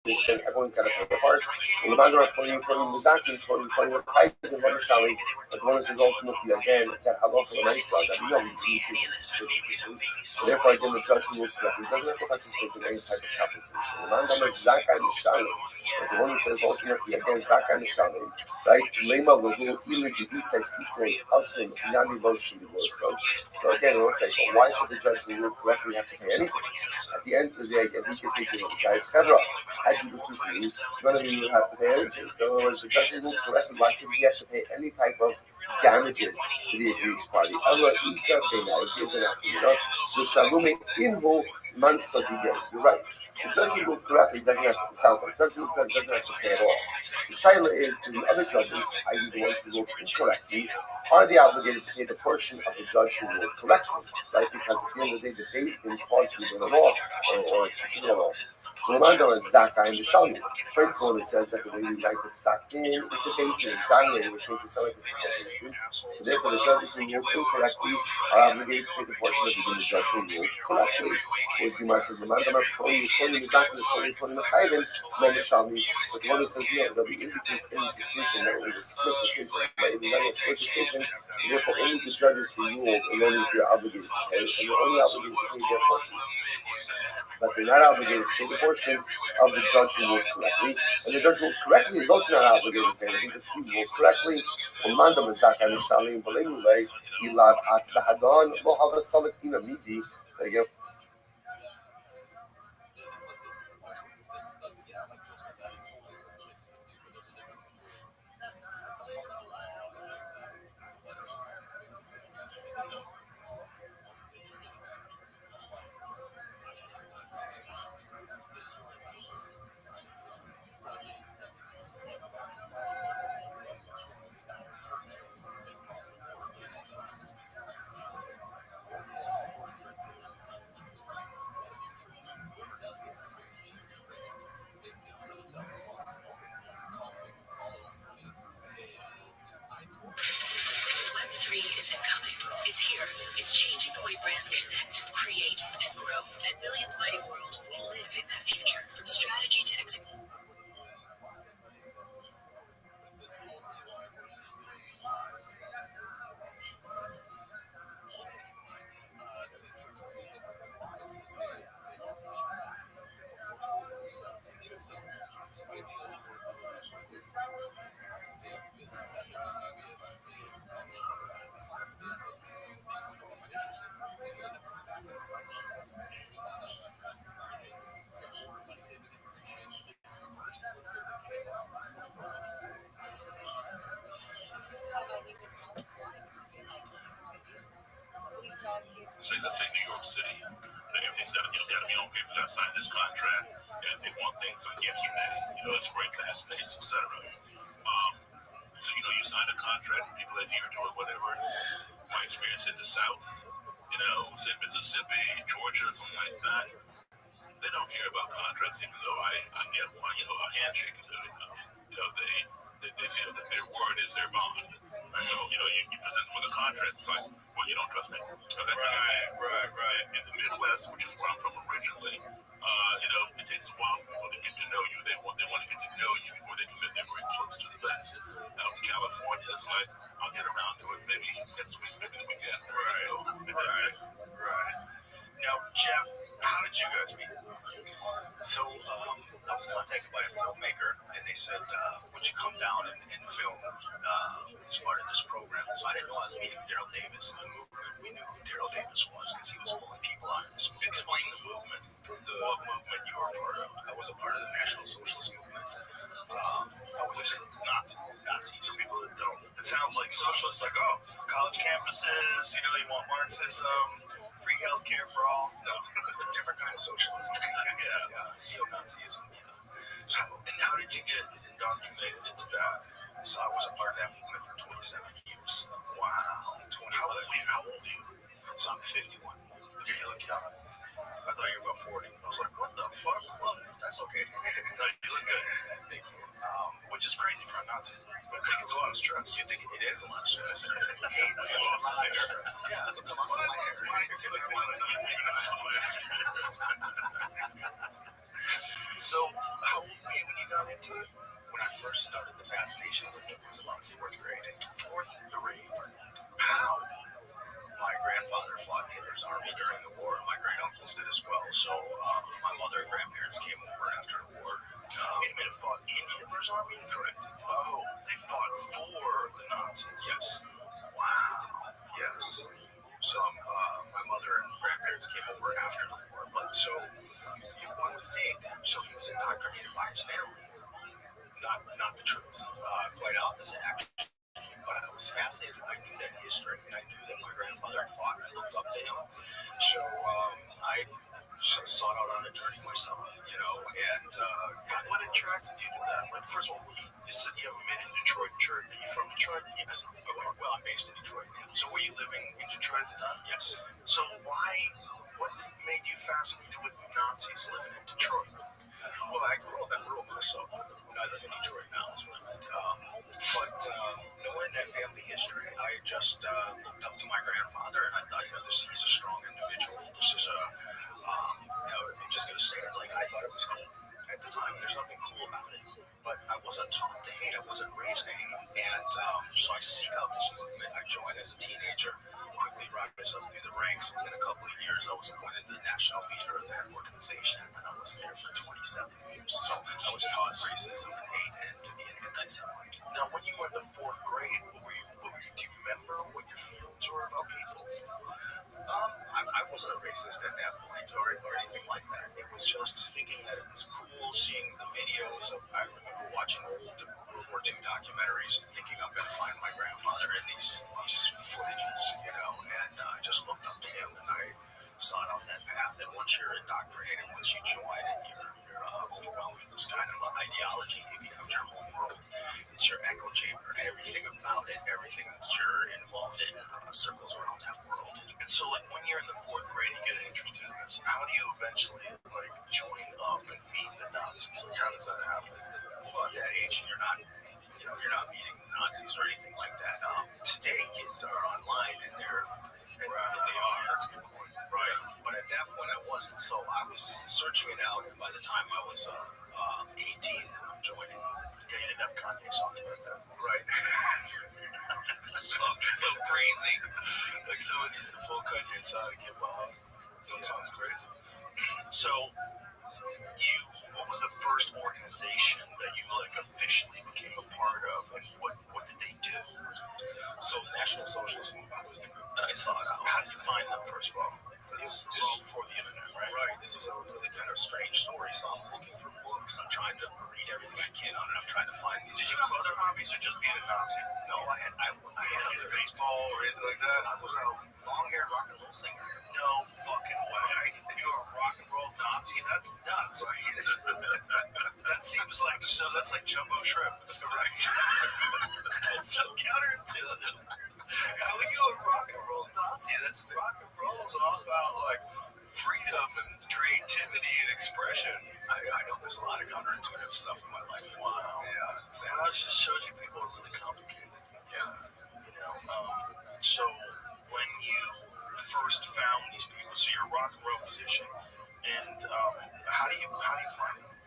then everyone's got to play their part. And the Mandar putting Mizaki, putting the fight in the Shali, but the one says ultimately again that halacha and Isa that we know we need to participate. So therefore, again, the judge rules correctly. He doesn't have to participate in any type of compensation. The Mandar is Zakai Mishali, but the one who says ultimately again Zakai Mishali, right? Lema Lahu Ili Gibitza Sisun Asun Nani Loshili Loso. So again, we'll say, well, why should the judge rule correctly have to pay anything? At the end of the day, again, he can say to the guys, Chevra, had you listened to me, none of you would have to pay anything. So in other words, the judge ruled correctly, why should he have to pay any type of damages to the aggrieved party? So Shalume Inho Mansadiga. You're right. The judge ruled correctly doesn't have to, it sounds like, the judge ruled correctly doesn't have to pay at all. The Shaila is, do the other judges, i.e. the ones who ruled incorrectly, are they obligated to pay the portion of the judge who ruled correctly, right? Because at the end of the day, the base didn't cause either a loss or it should be a loss. So the Mando is Zakai and the Shalmi. Principle says that the way we like to sack in is the base and examining, which means it's like a situation. So therefore, the judges who ruled incorrectly are obligated to pay the portion of the judge who ruled correctly. With Gemara says the Mando are pulling the Chayvin, no the Shalmi. But the one who says no, that we indicate any decision that it was a split decision, right? If we have a split decision, so therefore only the judges who ruled alone is you're obligated to pay, and you're only obligated to pay their portion. But they're not obligated to pay the portion of the judge who ruled correctly. And the judge who ruled correctly is also not obligated to pay anything because he ruled correctly. Let's say New York City, everything's got to be on paper. Got to sign this contract, and they want things like yesterday. It's very fast paced, etc. So you sign a contract, and people adhere to it. Whatever. My experience in the South, say Mississippi, Georgia, something like that, they don't care about contracts. Even though I get one, a handshake is good enough. They feel that their word is their bond. So, you present them with a contract, it's like, well, you don't trust me. Right. In the Midwest, which is where I'm from originally, it takes a while for people to get to know you. They want to get to know you before they commit their very close to the best. Out in California, it's like, I'll get around to it maybe next week, maybe the week after. Right. Now, Jeff, how did you guys meet? So, I was contacted by a filmmaker, and they said, would you come down and film as part of this program? So I didn't know I was meeting Daryl Davis in the movement. We knew who Daryl Davis was because he was pulling people out of this. Explain the movement, what movement you were a part of. I was a part of the National Socialist Movement. I was just Nazis. For people that don't, it sounds like socialists, like, college campuses, you want Marxism, free healthcare for all. No, it's a different kind of socialism. Neo-Nazism. So, and how did you get indoctrinated into that? So I was a part of that movement for 27 years. Wow. How old are you? So I'm 51. Okay, you look young. I thought you were about 40. I was like, what the fuck? Well, that's okay. No, you look good. Thank you. Which is crazy for a Nazi. But I think it's a lot of stress. You think it is a lot of stress? Hey, yeah, look at my hair. So How old were you when you got into it? When I first started the fascination with it was about fourth grade. Fourth grade. How? My grandfather fought in Hitler's army during the war, and my great uncles did as well. So my mother and grandparents came over after the war. Wait a minute, fought in Hitler's army? Correct. Oh, they fought for the Nazis. Yes. Wow. Yes. So my mother and grandparents came over after the war, but so one would think, so he was indoctrinated by his family. Not the truth. Quite opposite, actually. But I was fascinated. I knew that history, and I knew that my grandfather had fought, and I looked up to him. So I sought out on a journey myself, and What attracted you to that? Like, first of all, you said you haven't been in Detroit church. Are you from Detroit? yes. Well, I'm based in Detroit now. So were you living in Detroit at the time? Yes. So what made you fascinated with Nazis living in Detroit? Well, I grew up in rural Minnesota. I live in Detroit now, is what I meant. But knowing that family history, I just looked up to my grandfather, and I thought, he's a strong individual. This is I'm just going to say it, like, I thought it was cool at the time. There's nothing cool about it. But I wasn't taught to hate. I wasn't raised to hate. And so I seek out this movement. I joined as a teenager, quickly rise up through the ranks. Within a couple of years, I was appointed the national leader of that organization, and I was there for 27 years. So I was taught racism and hate and to be an anti-Semite. Now, when you were in the fourth grade, do you remember what your feelings were about people? I wasn't a racist at that point or anything like that. It was just thinking that it was cool seeing the videos of, I remember watching old World War II documentaries and thinking I'm going to find my grandfather in these footages, and I just looked up to him and I sought out that path. And once you're indoctrinated, once you join and you're overwhelmed with this kind of ideology, it becomes your whole world. It's your echo chamber. Everything about it, everything that you're involved in circles around that world. And so, like, when you're in the fourth grade, you get interested in this. How do you eventually, join up and meet the Nazis? Like, how does that happen? Well, at that age, you're not meeting the Nazis or anything like that. Today, kids are online and they are. That's a good point. Right. But at that point, I wasn't. So I was searching it out, and by the time I was 18, I'm joining. Yeah, you didn't have Kanye songs back then. Right. so crazy. Like, someone needs to pull Kanye aside and give off. That sounds crazy. So, what was the first organization that you, officially became a part of, and what did they do? So, National Socialist Movement was the group that I sought out. How did you find them, first of all? This was all before the internet, right? Right. This is a really kind of strange story. So I'm looking for books. I'm trying to read everything I can on it. I'm trying to find these. Did you have other hobbies or just being a Nazi? No, I had Either baseball or anything like that? I was a long-haired rock and roll singer. No fucking way. You're a rock and roll Nazi? That's nuts. That seems like that's like jumbo shrimp. Right. That's so counterintuitive. How are you a rock and roll Nazi? That's rock and roll is all about freedom and creativity and expression. I know there's a lot of counterintuitive stuff in my life. Wow. Yeah. That just shows you people are really complicated. Yeah. So when you first found these people, so you're a rock and roll musician, and how do you find them?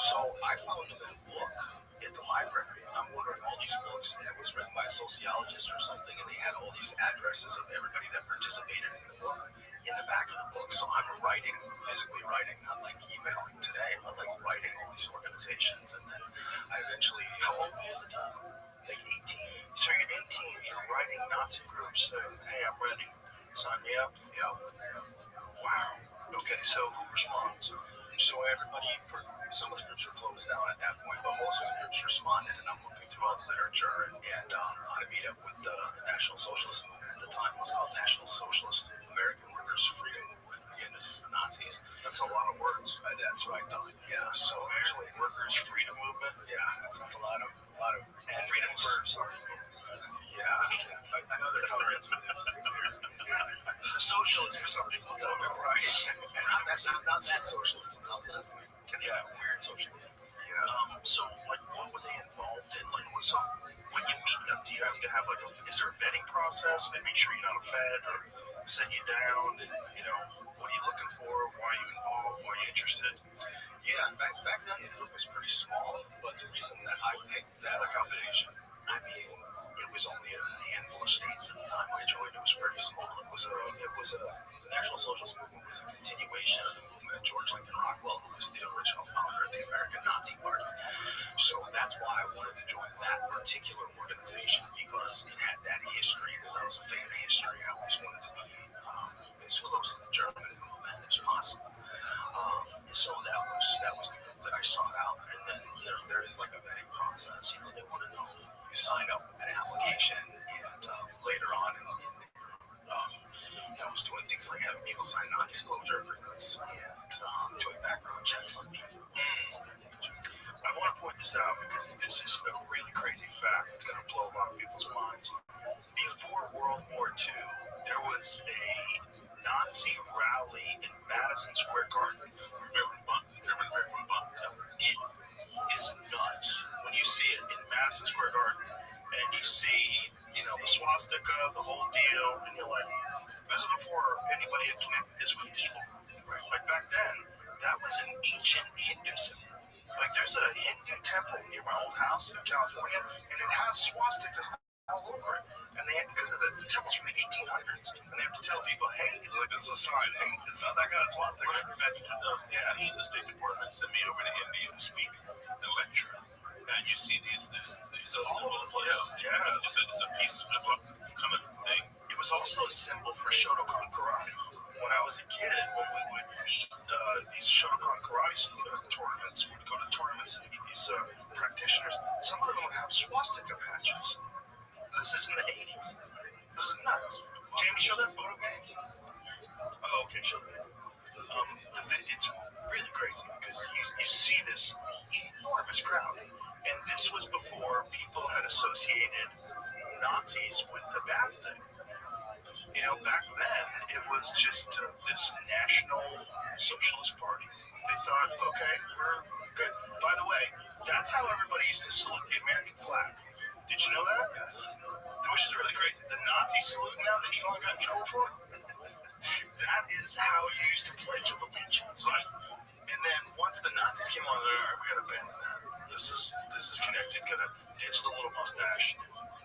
So I found them in a book at the library. I'm ordering all these books, and it was written by a sociologist or something, and they had all these addresses of everybody that participated in the book in the back of the book. So I'm physically writing, not like emailing today, but like writing all these organizations, and then I eventually. How old were you at the time? Like 18. So you're 18. You're writing Nazi groups saying, "Hey, I'm ready. Sign me up." Yeah. Wow. Okay, so who responds? So everybody, some of the groups were closed down at that point, but most of the groups responded, and I'm looking through all the literature, and I meet up with the National Socialist Movement at the time. It was called National Socialist American Workers' Freedom Movement. Again, this is the Nazis. That's a lot of words. That's right, Doug. Yeah. So Actually, Workers' Freedom Movement. yeah, that's a lot of And freedom for some people. Yeah, I know they're counterintuitive. Socialist for some people. Right. And not that socialism. Yeah, weird socialism. Yeah. So, like, what were they involved in? Like, so when you meet them, do you have to have like is there a vetting process? They make sure you're not a Fed or send you down. And, what are you looking for? Why are you involved? Why are you interested? Yeah, back then the group was pretty small, but the reason that I picked that accommodation, I mean, it was only in a handful of states at the time I joined. It was pretty small. The National Socialist Movement was a continuation of the movement of George Lincoln Rockwell, who was the original founder of the American Nazi Party. So that's why I wanted to join that particular organization, because it had that history. Because I was a fan of history, I always wanted to be as close to the German movement as possible. So that was the group that I sought out. And then there is like a vetting process. They want to know you sign up an application, and later on I was doing things like having people sign non-disclosure agreements and doing background checks on people. I want to point this out because this is a really crazy fact that's going to blow a lot of people's minds. Before World War II, there was a Nazi rally in Madison Square Garden. It is nuts when you see it in Madison Square Garden, and you see, the swastika, the whole deal, and you're like, this is before anybody had connected this with evil. Right? Like back then, that was an ancient Hinduism. Like there's a Hindu temple near my old house in California, and it has swastikas all over it. And they had, because of the temples from the 1800s, and they have to tell people, hey, like this is a sign. Hey, it's not that kind of swastika. The State Department sent me over to India to speak and lecture. And you see these all over the place. It's a piece of a kind of thing. It was also a symbol for Shotokan karate. When I was a kid, when we would meet these Shotokan karate tournaments, we would go to tournaments and meet these practitioners. Some of them would have swastika patches. This is in the 80s. This is nuts. Jamie, show that photo, man. Oh, okay, show that. It's really crazy because you see this enormous crowd. And this was before people had associated Nazis with the bad thing. Back then, it was just this National Socialist Party. They thought, okay, we're good. By the way, that's how everybody used to salute the American flag. Did you know that? Yes. Which is really crazy. The Nazi salute now that Elon got in trouble for, that is how you used to pledge of allegiance. Right. And then once the Nazis came on, we got to ban that. This is connected. Gonna ditch the little mustache.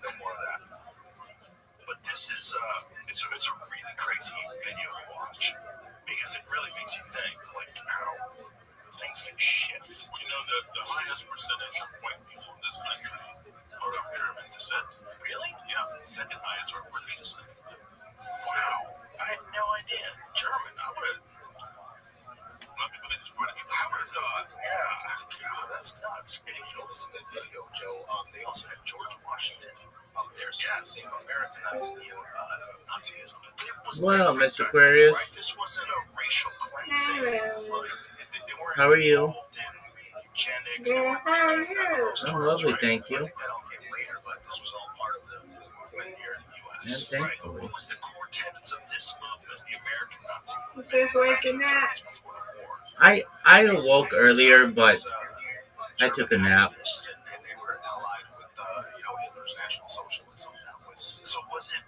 No more of that. But this is it's a really crazy video to watch because it really makes you think like how things can shift. Well, the highest percentage of white people in this country are of German descent. Really? Yeah, the second highest are British descent. Wow, I had no idea. German, I would have. A lot of people think it's British. I would have thought, yeah, God, that's nuts. And if you notice in this video, Joe, they also had George Washington up there. So yes, Americanized Nazism. Well, Mr. Aquarius. Right? This wasn't a racial cleansing. They weren't How are you? involved in eugenics. They weren't Oh, lovely, thank you. I think that all came later, but this was all part of the movement here in the U.S. Yeah, thankfully. What was the core tenets of this movement, the American Nazi movement? Who's waking up? Before the war. I awoke earlier, but I took a nap. And they were allied with, Hitler's National Socialism. So was it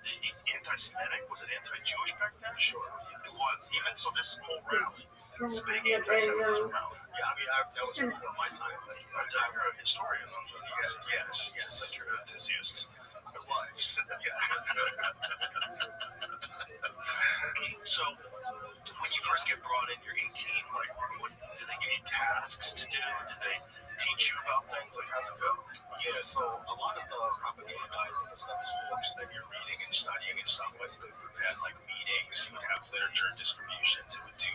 anti-Semitic? Was it anti-Jewish back then? Sure, it was. Even so, this whole rally was a big anti-Semitism rally. Yeah, I mean, that was before my time. You're a historian. Yes. Like you're an enthusiast. I was. So, when you first get brought in, you're 18. Like, what do they give you tasks to do? Do they teach you about things? Like, how's it go? Yeah, so a lot of the propagandizing and stuff is books that you're reading and studying and stuff. But they would have like meetings. You would have literature distributions. It would do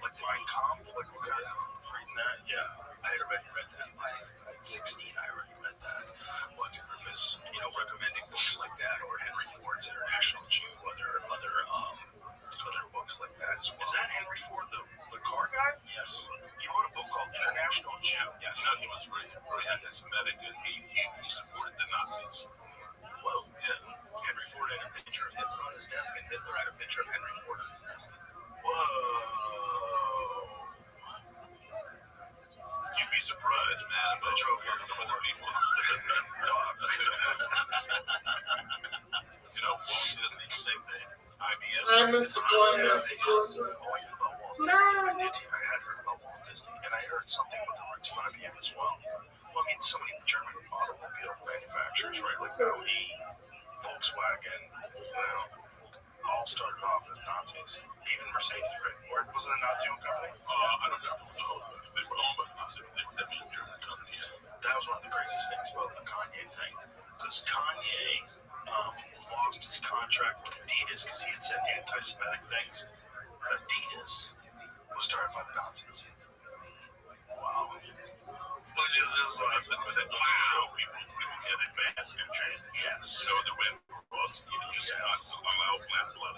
like Mein Kampf. Like, what kind of reading that? Yeah, I had already read that. At 16, I already read that. What the group is, recommending books like that, or Henry Ford's International Jew, other books like that as well. Is that Henry Ford, the car guy? Yes. He wrote a book called International Jew. Yes. He was very anti-Semitic, and he supported the Nazis. Whoa. Yeah. Henry Ford had a picture of Hitler on his desk, and Hitler had a picture of Henry Ford on his desk. Whoa. You'd be be surprised, man, about some of the people. Walt Disney, same thing. IBM. I miss Guinness. Oh, you know about Walt Disney? I had heard about Walt Disney, and I heard something about the roots of IBM as well. Well, I mean, so many German automobile manufacturers, right? Like Audi, Volkswagen, all started off as Nazis. Even Mercedes, right? Or wasn't a Nazi-owned company? I don't know if it was owned, but if they were owned by Nazi, they would definitely a German company. That was one of the craziest things about the Kanye thing. Because Kanye lost his contract with Adidas because he had said anti-Semitic things. Adidas was started by the Nazis. Wow. Which is just like, but that goes to show people can advance and change. Yes. The Red Cross used to not allow black blood.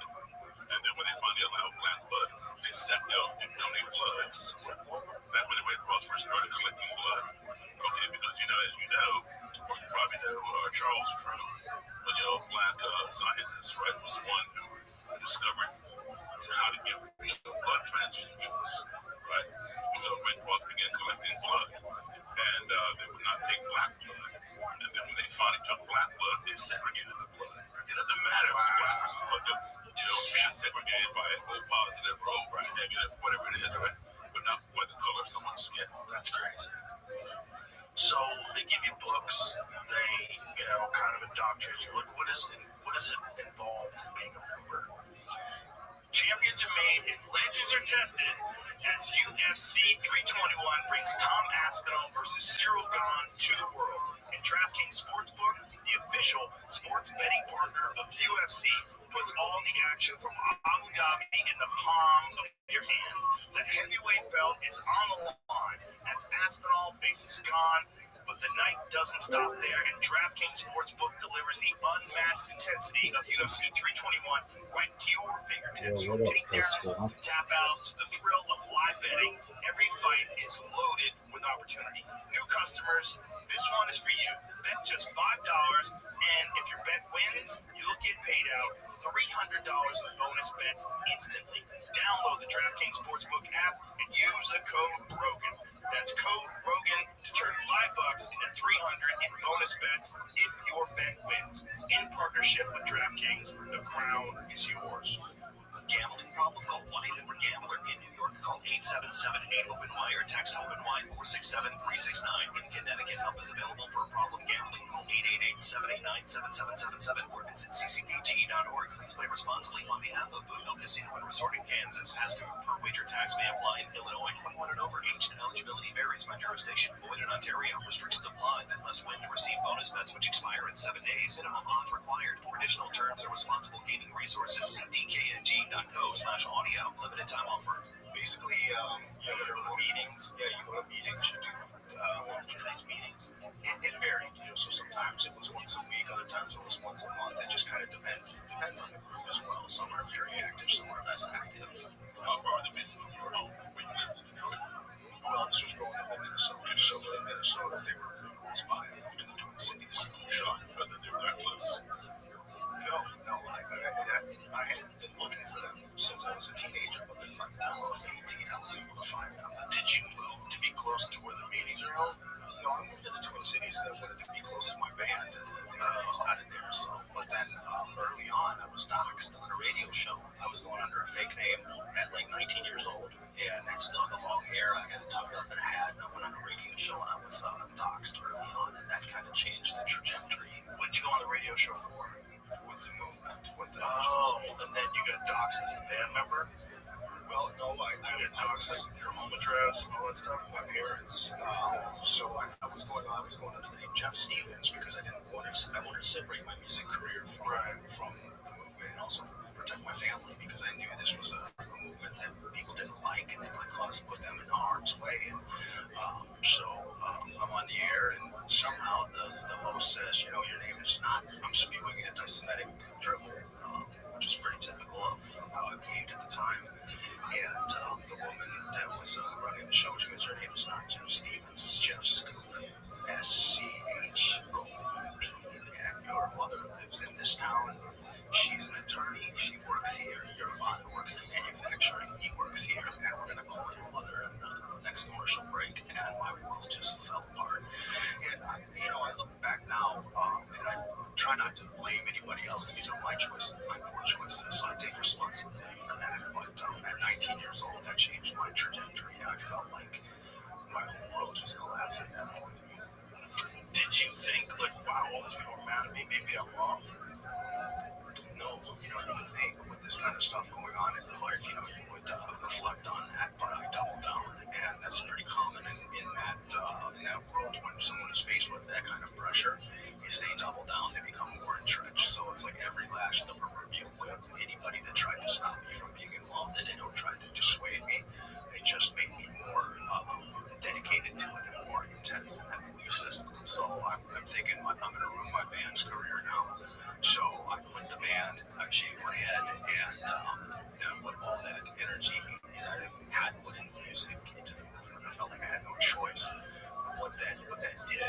And then when they finally allowed black blood, they said, to donate blood. That when the Red Cross first started collecting blood. Okay, because, as you know, or you probably know, Charles True, black scientist, right, was the one who discovered how to get blood transfusions, right? So Red Cross began collecting blood, and they would not take black blood. And then when they finally took black blood, they segregated the blood. It doesn't matter if it's black versus blood. You should segregate it by O positive or O negative, whatever it is, right? But not by the color of someone's skin. That's crazy. So they give you books, they, kind of indoctrinate you. What is it involved in being a member? Champions are made and legends are tested as UFC 321 brings Tom Aspinall versus Cyril Gane to the world. And DraftKings Sportsbook, the official sports betting partner of UFC, puts all the action from Abu Dhabi in the palm of your hand. The heavyweight belt is on the line as Aspinall faces Gane, but the night doesn't stop there, and DraftKings Sportsbook delivers the unmatched intensity of UFC 321 right to your fingertips. From takedowns, tap outs, the thrill of live betting, every fight is loaded with opportunity. New customers, this one is for you. Bet just $5, and if your bet wins, you'll get paid out $300 in bonus bets instantly. Download the DraftKings Sportsbook app and use the code ROGAN. That's code ROGAN to turn $5 into $300 in bonus bets if your bet wins. In partnership with DraftKings, the crown is yours. Gambling problem? Call 1-800-GAMBLER. In New York, call 877-8-OPEN-Y or text OPEN-Y 467-369. In Connecticut, help is available for problem gambling. Call 888-789-7777 or visit ccpg.org. Please play responsibly on behalf of Boonville Casino and Resort in Kansas. Has to per wager tax may apply in Illinois. 21 and over age and eligibility varies by jurisdiction. Void in Ontario. Restrictions apply. Bet must win to receive bonus bets which expire in 7 days. Minimum odds required. For additional terms and responsible gaming resources, see dkng.co/audio. Limited time offer. Basically, you go to meetings. Yeah, you go to meetings. You do these meetings. It varied. So sometimes it was once a week. Other times it was once a month. It just kind of depends on the group as well. Some are very active. Some are less active. How far are the meetings from your home? When you lived in Detroit? Well, this was growing up in Minnesota. So in Minnesota, they were pretty close by enough to the Twin Cities. Shocked that they were that close. No. I had been looking for them since I was a teenager, but then by the time I was 18, I was able to find them. Did you move to be close to where the meetings are held? No, I moved to the Twin Cities. I wanted to be close to my band. I was not in there, so. But then early on, I was doxxed on a radio show. I was going under a fake name at like 19 years old. And I still had the long hair. I got it tucked up in a hat, and I went on a radio show, and I was doxxed early on, and that kind of changed the trajectory. What did you go on the radio show for? With the movement. And then you got doxxed as a band member? Well, no, I got doxxed with your home address and all that stuff with my parents. So I was going under the name Jeff Stevens because I wanted to separate my music career from the movement and also protect my family because I knew this was a movement that people didn't like and it could put them in harm's way. And, I'm on the air and somehow the host says, your name is not. I'm spewing anti-Semitic drivel, which is pretty typical of how I behaved at the time. And the woman that was running the show, she goes, your name is not Jeff Stevens, it's Jeff Scoop, SCHOOP, and your mother lives try not to blame anybody else because these are my choices, my poor choices. So I take responsibility for that. But at 19 years old, that changed my trajectory. I felt like my whole world just collapsed at that point. Did you think, like, wow, all these people are mad at me, maybe I'm wrong? No, you would think with this kind of stuff going on in your life, you would reflect on that, but I doubled down, and that's pretty common in that world when someone is faced with that kind of pressure, is they double down, they become more entrenched. So it's like every lash of the proverbial whip. Anybody that tried to stop me from being involved in it or tried to dissuade me, it just made me more dedicated to it and more intense in that belief system. So I'm thinking I'm going to ruin my band's career now. So I quit the band, I shaved my head, and put all that energy that I had put into music into the movement. I felt like I had no choice. What that did,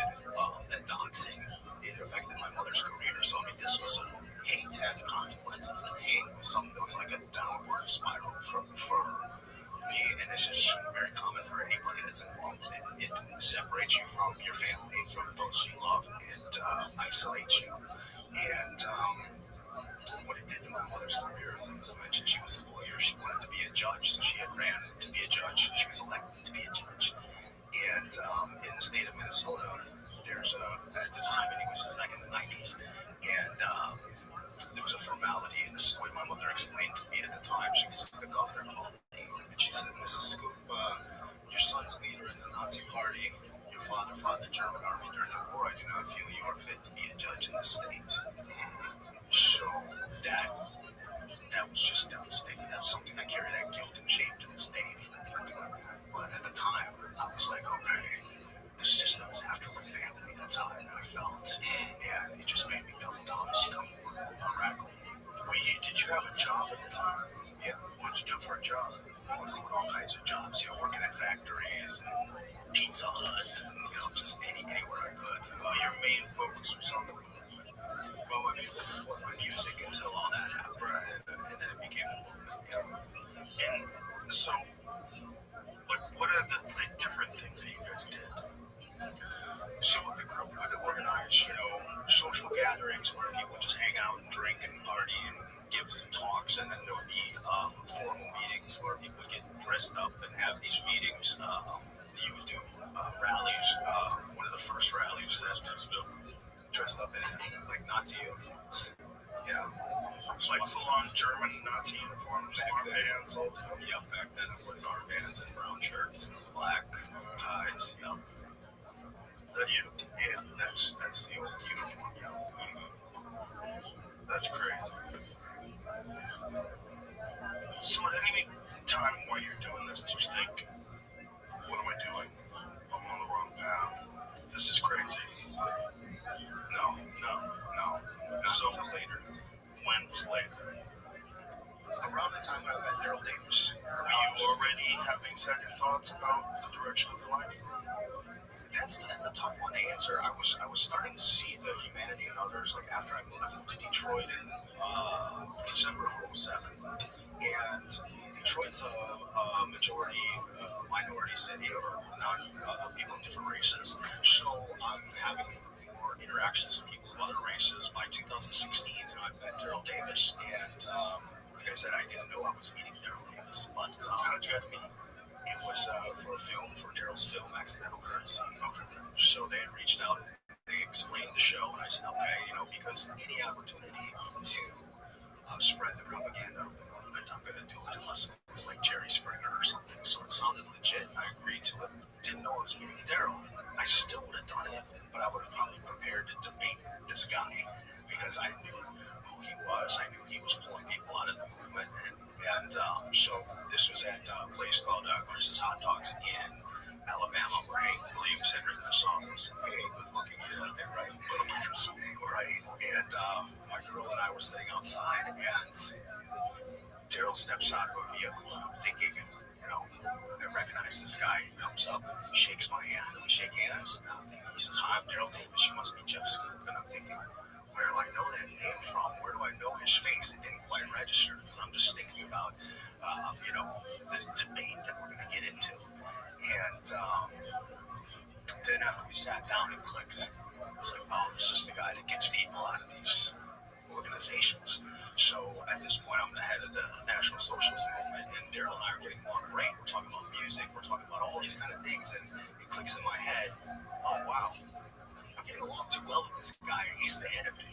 that doxing, it affected my mother's career. So I mean, this was hate has consequences, and hate was something that was like a downward spiral for me, and this is very common for anybody that's involved in it. It separates you from your family, from those you love. It isolates you. And what it did to my mother's career is, as I mentioned, she was a lawyer. She wanted to be a judge, so she had ran to be a judge. She was elected to be a judge. And in the state of Minnesota, there's at the time, and it was just back in the 90s, and there was a formality, and this is what my mother explained to me at the time. She said, the governor called me, and she said, Mrs. Scoop, your son's leader in the Nazi party. Your father fought in the German army during the war. I do not feel you are fit to be a judge in the state. So that was just devastating. That's something I carry that guilt and shame to this day for doing that. But at the time, I was like, okay, the system is after my family. That's how I felt. And it just made me double down and become more radical. Did you have a job at the time? Yeah. What did you do for a job? I was doing all kinds of jobs, working at factories and Pizza Hut, just anywhere I could. Your main focus was on Well, my main focus was on music until all that happened, and then it became a movement. And so, like, what are the different things that you guys did? So the group would organize, social gatherings where people just hang out and drink and party and give some talks, and then there would be formal meetings where people would get dressed up and have these meetings. You would do rallies. One of the first rallies that was dressed up in like Nazi uniforms. Yeah. Like full-on German Nazi uniforms, armbands, all that. Yeah, back then it was armbands and brown shirts and black ties. Yeah. That you? Yeah, that's the old uniform. Yeah. That's crazy. So at any time while you're doing this, do you think, what am I doing? I'm on the wrong path. This is crazy. No. Not until later. When was later? Around the time I met Daryl Davis. Were you already having second thoughts about the direction of your life? That's a tough one to answer. I was starting to see the humanity in others. Like after I moved to Detroit in December of 2007, and Detroit's a majority minority city, or people of different races. So I'm having more interactions with people of other races. By 2016, I met Daryl Davis, and like I said, I didn't know I was meeting Daryl Davis. But How did you guys meet? it was for a film, for Daryl's film, Accidental Currency. So they had reached out and they explained the show, and I said, okay, because any opportunity to spread the propaganda of the movement, I'm going to do it, unless it was like Jerry Springer or something. So it sounded legit, and I agreed to it. Didn't know I was meeting Daryl. I still would have done it, but I would have probably prepared to debate this guy, because I knew who he was. I knew he was pulling people out of the movement, and so this was at a place called Chris's Hot Dogs in Alabama, where Hank Williams had written a song. It was Hey, good looking you out there, right? Right. And my girl and I were sitting outside, and Daryl steps out of a vehicle, and I'm thinking, I recognize this guy. He comes up, shakes my hand, and we shake hands. And I'm thinking, he says, hi, I'm Daryl Davis. You must be Jeff Scoop. And I'm thinking, where do I know that name from? Where do I know his face? It didn't quite register, because I'm just thinking about, this debate that we're going to get into. And after we sat down, it clicked. It's like, oh, this is the guy that gets people out of these organizations. So at this point, I'm the head of the National Socialist Movement, and Daryl and I are getting along great. We're talking about music, we're talking about all these kind of things, and it clicks in my head, oh wow, I'm getting along too well with this guy. He's the enemy,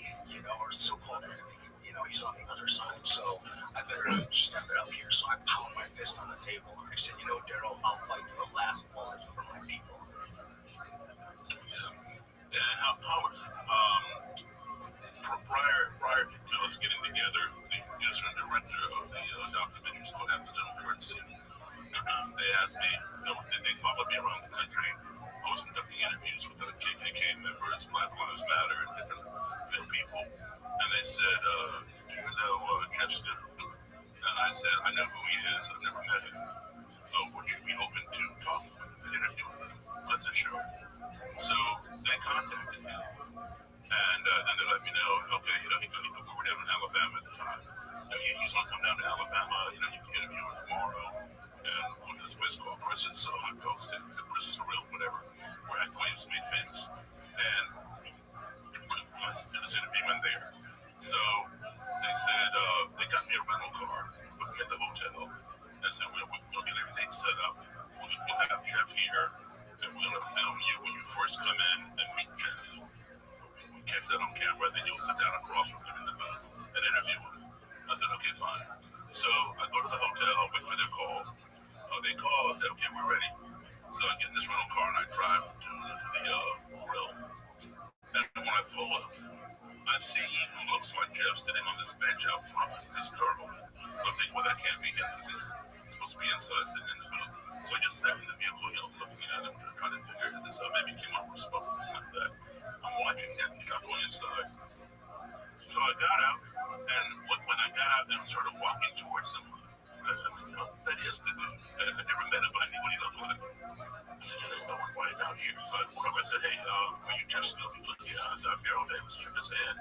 or so-called enemy. He's on the other side. So I better step it up here. So I pound my fist on the table, and I said, Daryl, I'll fight to the last bullet for my people. Yeah. And Howard, prior to us getting together, the producer and director of the documentary is called Accidental Courtesy. They asked me, they followed me around the country. I was conducting interviews with the KKK members, Black Lives Matter, and different people. And they said, do you know Jeff Skinner? And I said, I know who he is. I've never met him. Would you be open to talking with him and interviewing him? I said, sure. So they contacted him. And then they let me know, okay, we were down in Alabama at the time. He's going to come down to Alabama, you can interview him tomorrow. And went to this place called Chris's, so hot dogs, Chris's Grill, whatever, where Hank Williams made famous. And I did this interview in there. So they said, they got me a rental car, put me at the hotel, and said, we'll get everything set up. We'll have Jeff here, and we're going to film you when you first come in and meet Jeff. We catch that on camera, then you'll sit down across from him in the booth and interview him. I said, okay, fine. So I go to the hotel, wait for their call. They call, I said, okay, we're ready. So I get in this rental car and I drive to the grill. And when I pull up, I see who looks like Jeff sitting on this bench out front with this girl. So I think, well, that can't be him because he's supposed to be inside sitting in the booth. So I just sat in the vehicle, looking at him, trying to figure this out. Maybe he came up with smoke or something like that. I'm watching him, he's not going inside. So I got out, and when I got out and started walking towards him, I said, that is the dude. I never met him, but I knew what he looked like. I said, why is out here? So I went up and said, hey, are you Jeff Skinner? He looked, yeah. I said, I'm Daryl Davis. Shook his head.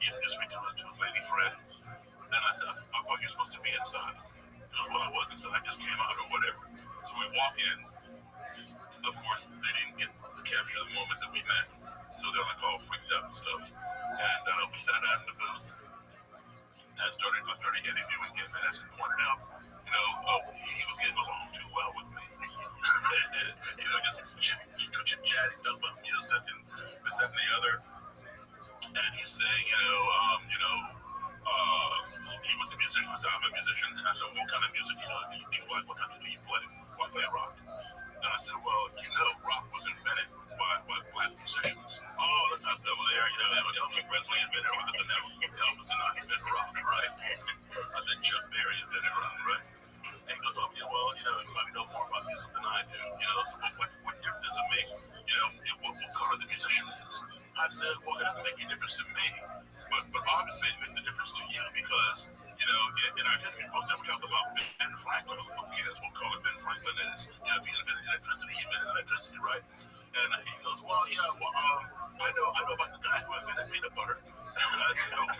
He introduced me to his lady friend. And I said, I thought you were supposed to be inside. He goes, well, I wasn't, so I just came out or whatever. So we walk in. Of course, they didn't get to capture the moment that we met. So they're like all freaked out and stuff. And we sat out in the booth. I started interviewing him, and as he pointed out, he was getting along too well with me. Just chit-chatting, talking about music and this, that, and the other. And he's saying, he was a musician. I said, I'm a musician. And I said, what kind of music do you like? What kind of music do you play? Well, I play rock. And I said, well, rock was invented by black musicians. Oh, let's not go there. Elvis Presley invented rock. And Elvis did not invent rock, right? I said, Chuck Berry invented rock, right? And he goes, okay, well, you probably know more about music than I do. So what difference does it make, what color the musician is? I said, well, it doesn't make any difference to me. But obviously it makes a difference to you because, in our history books, we talk about Ben Franklin. Okay, that's what color Ben Franklin is. If he invented electricity, he invented electricity, right? And he goes, well, yeah, I know about the guy who invented peanut butter. I said, okay.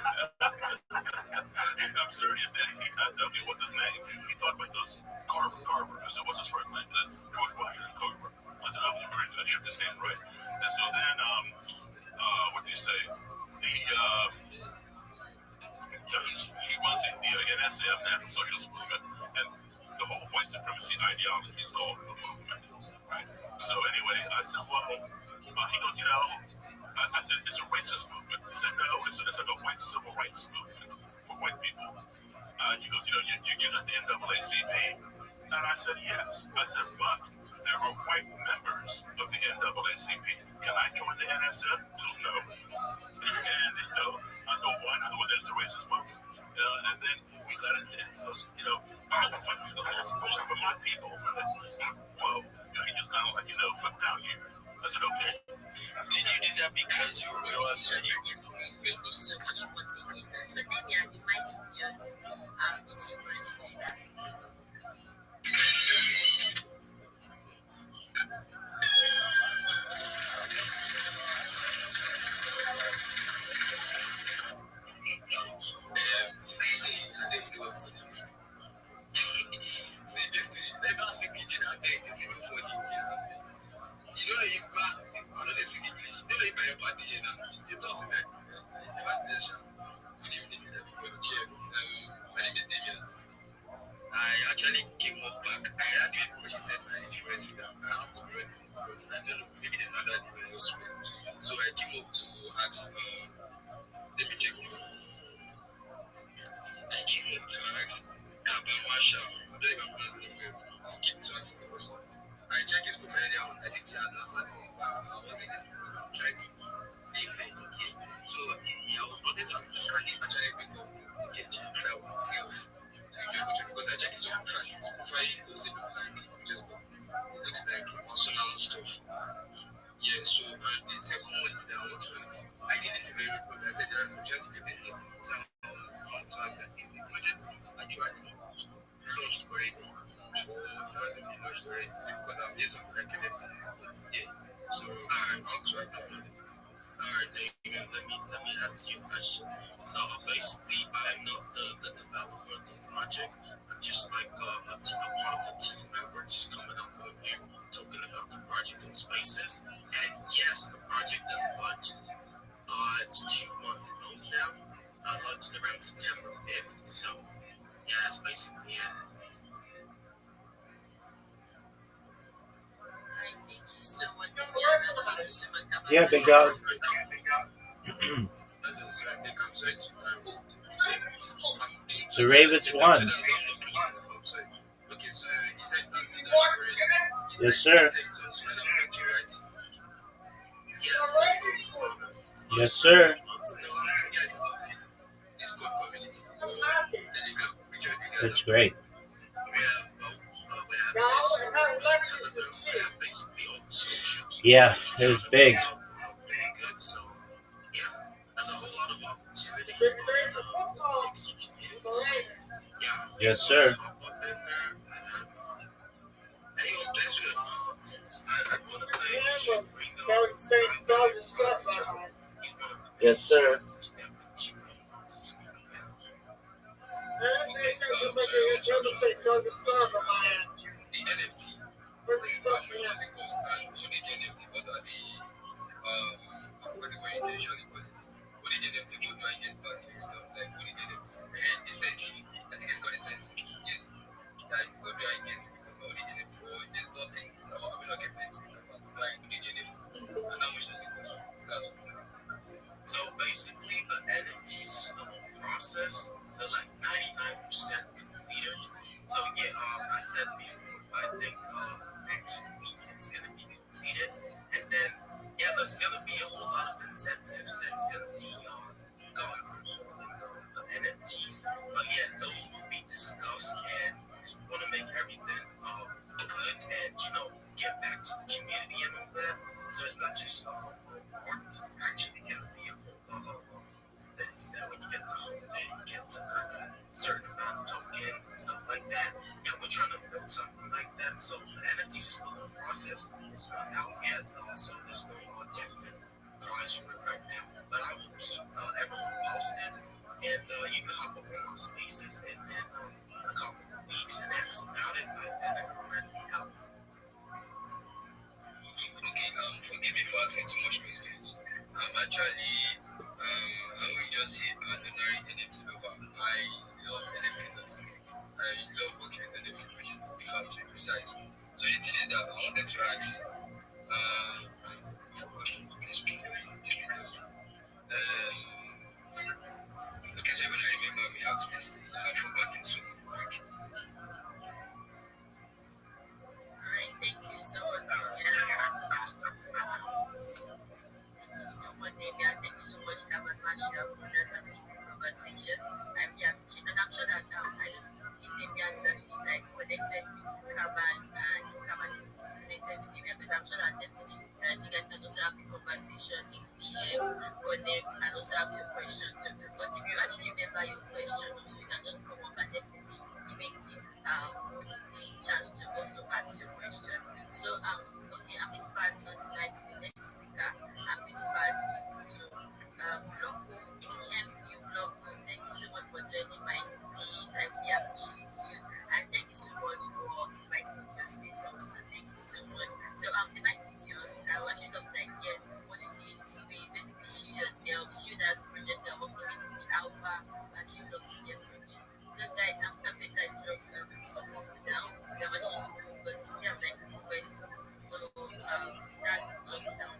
I'm serious. I said, okay, what's his name? He thought about those Carver. I said, what's his first name? George Washington Carver. I said, okay, very good. I shook his hand, right? And so then, what did he say? He runs the NSF, National Socialist Movement, and the whole white supremacy ideology is called the movement, right? So anyway, I said, well, he goes, I said, it's a racist movement. He said, no, it's like a white civil rights movement for white people. He goes, you got the NAACP? And I said, yes. I said, but there are white members of the NAACP. Can I join the NSF? He goes, no. And, I said, why not? Well, there's a racist movement. And then we got into it. He goes, I'm fighting for the last bullet for my people. Whoa. He just kind of like, flipped out here. I said, okay. Did you do that because you realized that you... So much what's in it. So then you are the mic is yours. It's too much like that. I was in this because I'm trying to make things okay. So yeah, notice that you can actually pick up get you try with yourself. Because I check his own clients. Try it, it doesn't look like just it looks like personal stuff. Yeah, so the second one is that I did this very because I said that I'm just a bit so I want to ask that is the project actually launched already or has it been launched already? Because I'm here something like it. Yeah. So I want to ask that. Alright, let me answer your question. So basically I'm not the developer of the project. I'm just like a part of the team member just coming up on here talking about the project in spaces. And yes, the project is launched. It's 2 months old now. Launched around September 5th. So yeah, that's basically it. Alright, thank you so much. Thank you so much. Yeah, big dog. The Ravens won. Yes, sir. Yes, sir. That's great. Yeah, it was big. Yes, sir. Yes, sir. So basically, the NFTs is still in process. They're like 99% completed. So yeah, I said before, I think next week it's gonna be completed, and then yeah, there's gonna be a whole lot of incentives that's gonna be going on the NFTs. But yeah, those will be discussed, and we want to make everything good and give back to the community and all that. So it's not just art; it's actually gonna be a whole lot of things that when you get to hold it, you get to earn a certain amount of tokens and stuff like that. Yeah, we're trying to build something like that. So the NFTs is still in the process. It's not out yet. So there's no definite price for it right now. But I will keep everyone posted, and you can hop up on Spaces in a couple of weeks and ask about it. But then it will already be out. Okay, forgive me for asking too much questions. I'm actually, I will just hit ordinary NFT lover. I love NFT nothing. I love working with NFT projects, if I'm to be precise. So the thing is that I wanted to ask, what's the place with okay, so when I remember we had space, I've forgotten so quick. Alright, thank you so much. Thank you so much, Kevin Marshall, for that amazing conversation. I really appreciate it. And I'm sure that I don't know if Damian is actually like connected with Kaban and if Kaban is connected with Damian, but I'm sure that definitely you guys can also have the conversation in DMs, connect, and also have some questions too. But if you actually remember your question, also you can just come up and definitely giving the chance to also ask your questions. So okay, I'm going to pass on to the next speaker. I'm going to pass it to Bloco, GMT Bloco. Thank you so much for joining my space. I really appreciate you. And thank you so much for inviting me to your space also. Thank you so much. So the mic is yours. I want you to like what you do in the space, basically show yourself, show that project you're working with in the alpha, and you love to hear from you. So guys, I'm going to let you something down. I'm actually because you still have like requests. So that's just down.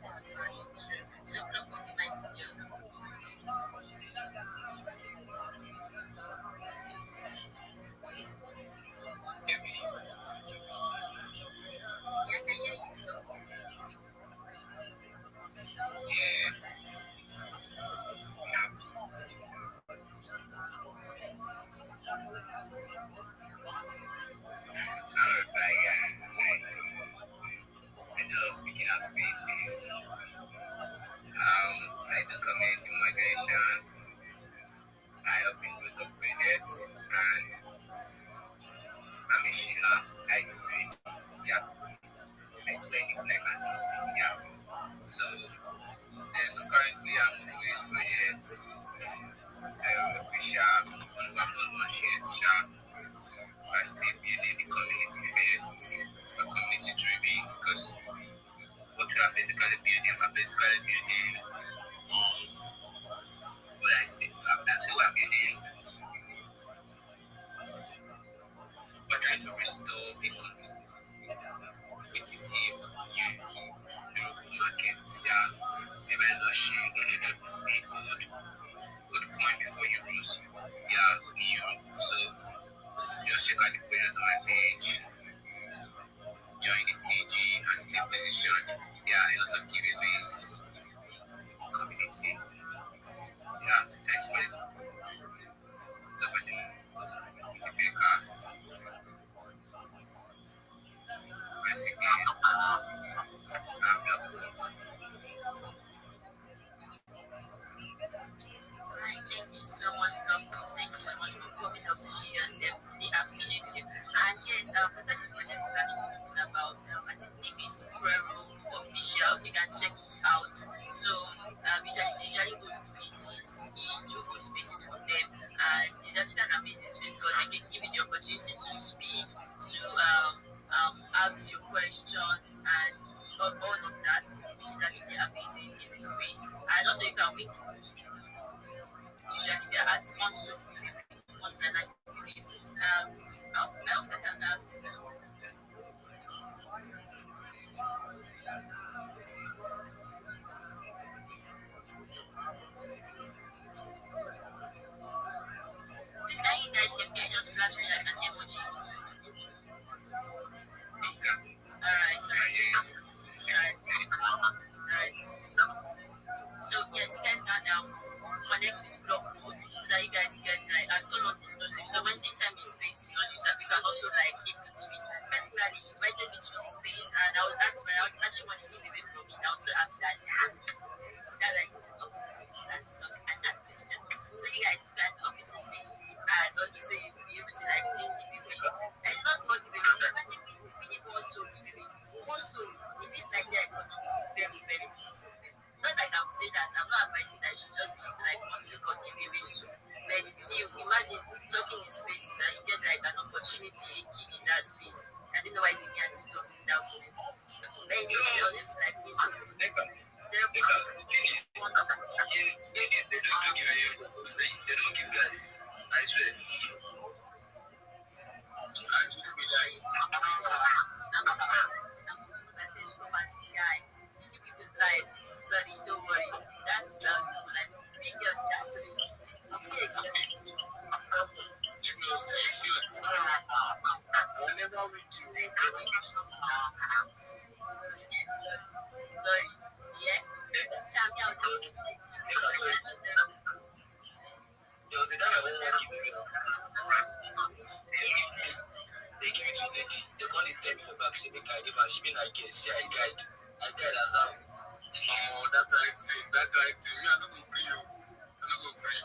correct you. Me, I don't go pray you. I don't go pray.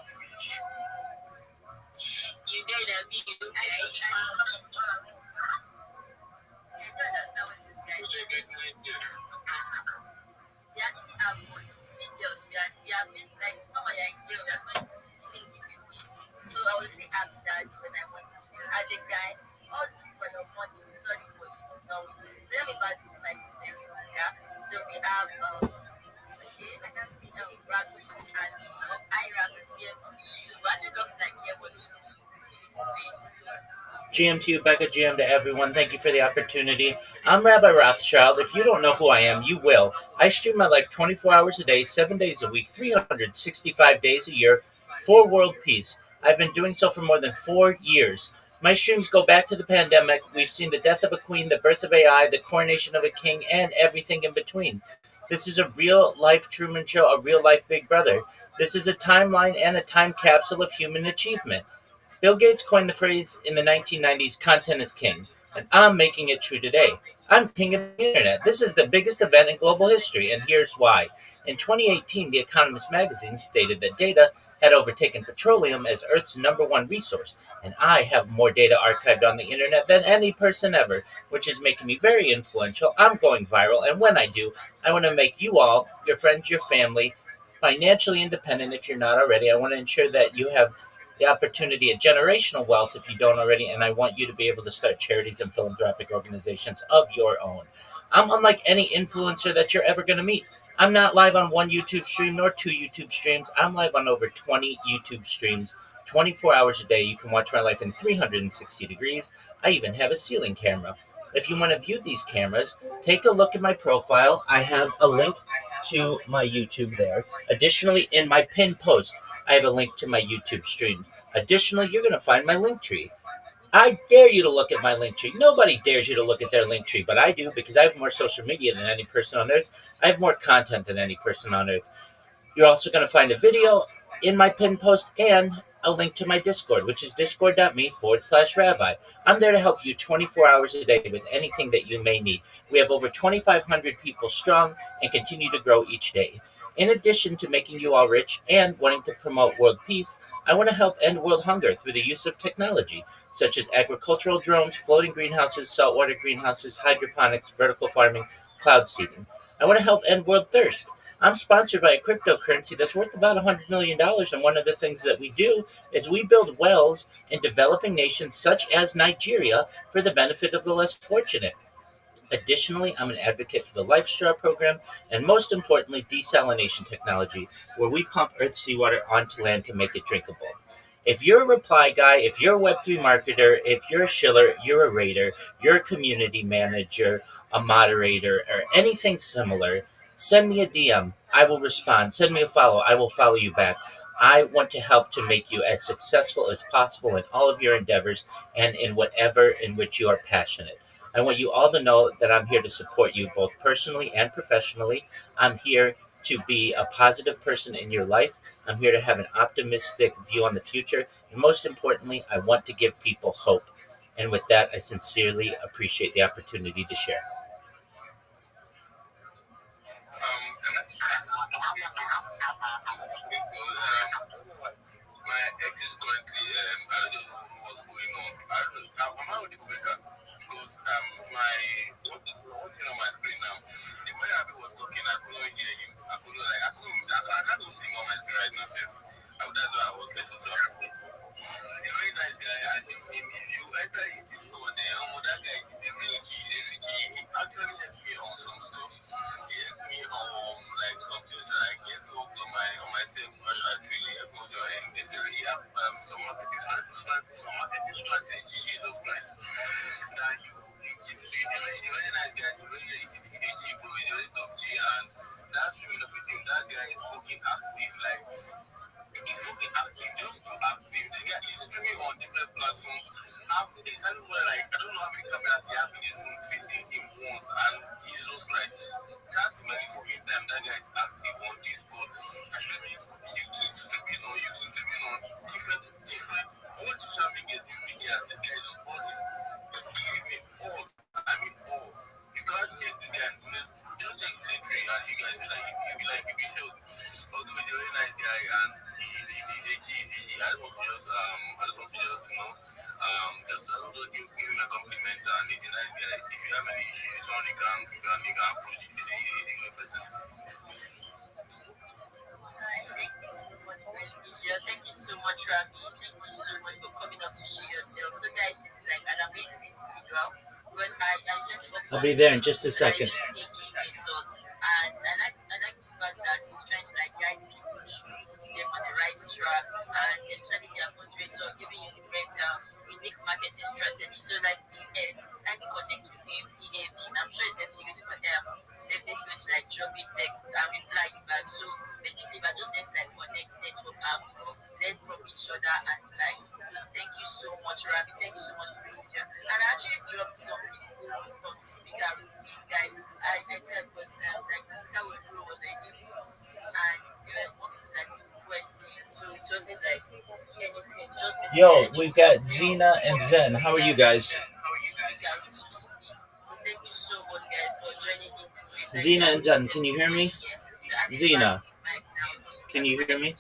You did a bit, okay? You don't understand what this guy is. We actually have videos. We are made like come on, you're in jail. We are going to even give you this. So I was really happy that when I went as a guy, all for your money, sorry for you. Now, so let me pass it back to the next one. Yeah. So we have okay, I can see Rabbi and I Rabbi GMC. We actually got to like hear what you do in space. GM to you, Becca, GM to everyone. Thank you for the opportunity. I'm Rabbi Rothschild. If you don't know who I am, you will. I stream my life 24 hours a day, 7 days a week, 365 days a year for world peace. I've been doing so for more than 4 years. My streams go back to the pandemic. We've seen the death of a queen, the birth of AI, the coronation of a king, and everything in between. This is a real life Truman Show, a real life Big Brother. This is a timeline and a time capsule of human achievement. Bill Gates coined the phrase in the 1990s, content is king, and I'm making it true today. I'm king of the internet. This is the biggest event in global history, and here's why. In 2018, The Economist magazine stated that data had overtaken petroleum as Earth's number one resource, and I have more data archived on the internet than any person ever, which is making me very influential. I'm going viral, and when I do, I want to make you all, your friends, your family, financially independent if you're not already. I want to ensure that you have the opportunity at generational wealth if you don't already, and I want you to be able to start charities and philanthropic organizations of your own. I'm unlike any influencer that you're ever going to meet. I'm not live on one YouTube stream nor two YouTube streams. I'm live on over 20 YouTube streams, 24 hours a day. You can watch my life in 360 degrees. I even have a ceiling camera. If you want to view these cameras, take a look at my profile. I have a link to my YouTube there. Additionally, in my pinned post, I have a link to my YouTube streams. Additionally, you're going to find my link tree. I dare you to look at my link tree. Nobody dares you to look at their link tree, but I do because I have more social media than any person on earth. I have more content than any person on earth. You're also going to find a video in my pinned post and a link to my Discord, which is discord.me/rabbi. I'm there to help you 24 hours a day with anything that you may need. We have over 2,500 people strong and continue to grow each day. In addition to making you all rich and wanting to promote world peace, I want to help end world hunger through the use of technology, such as agricultural drones, floating greenhouses, saltwater greenhouses, hydroponics, vertical farming, cloud seeding. I want to help end world thirst. I'm sponsored by a cryptocurrency that's worth about $100 million. And one of the things that we do is we build wells in developing nations such as Nigeria for the benefit of the less fortunate. Additionally, I'm an advocate for the Life Straw program and most importantly, desalination technology, where we pump Earth's seawater onto land to make it drinkable. If you're a reply guy, if you're a Web3 marketer, if you're a shiller, you're a raider, you're a community manager, a moderator, or anything similar, send me a DM. I will respond. Send me a follow. I will follow you back. I want to help to make you as successful as possible in all of your endeavors and in whatever in which you are passionate. I want you all to know that I'm here to support you both personally and professionally. I'm here to be a positive person in your life. I'm here to have an optimistic view on the future. And most importantly, I want to give people hope. And with that, I sincerely appreciate the opportunity to share. My ex is currently, I don't know what's going on. I'm out with Becca because what's on my screen now? The way Rabbi was talking, I couldn't hear him. I can't even see him on my screen right now. That's why I was like, what's up? He's a very nice guy. I knew him. If you enter his Discord, that guy is a real key. He actually helped me on some stuff. He helped me on like some things like he helped me work on myself. Actually, helped me also in the story. He have some marketing strategy. Jesus Christ. That you give to. He's a very nice guy. He's a bro. He's a very top G, and that's true enough with him. That guy is fucking active. Like he's fucking active, just too active. The guy is streaming on different platforms. I don't know how many cameras he has in his room facing him once, and Jesus Christ, that's many fucking time that guy is active on Discord, streaming on YouTube, streaming on different all social media. This guy is on all the, believe me, all. I mean all. You can't check this guy. Just check his link tree, and you guys will like you be like you be showed. Although a very nice guy, and he's a G. I just want to just give him a compliment, and he's a nice guy. If you have any issues, you can approach. He's a good person. Thank you so much, Rabbi. Thank you so much for coming up to share yourself. So, guys, this is like an amazing individual because I just I'll be there in just a second. I just see him a lot, and I like the fact that he's trying to like guide people through to stay on the right track, and especially the moderator giving you different unique marketing strategy. So, like, I can connect with him, DM him. I'm sure it's definitely going to like drop me text and reply you back. So basically, but just let's like connect, network, learn from each other, and like thank you so much, Rabbi. Thank you so much for this here. And I actually dropped some people from the speaker room. These guys, I think that was like the speaker was like and they were working like questions. So it wasn't like anything. Just Yo, we've got Zena and Zen. How are you guys? So thank you so much, guys, for joining in this space. Zena and Zen, can you hear me? Zena, can you hear me?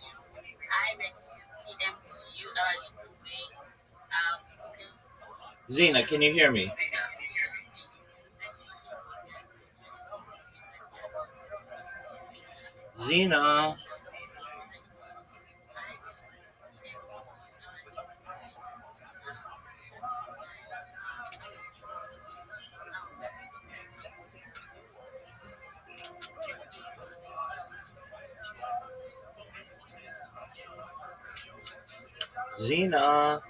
Zena, can you hear me? Zena. Zena.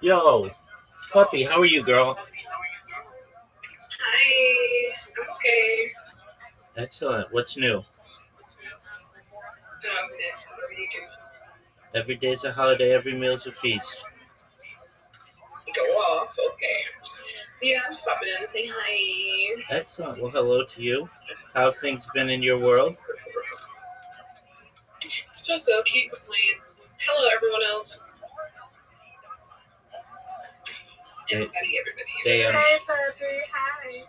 Yo, puppy, how are you, girl? Hi, I'm okay. Excellent. What's new? Every day's a holiday, every meal's a feast. Go off, okay. Yeah, I'm just popping in and saying hi. Excellent. Well, hello to you. How have things been in your world? So, can't complain. Hello, everyone else. Everybody. Hi, Puppy. Hi.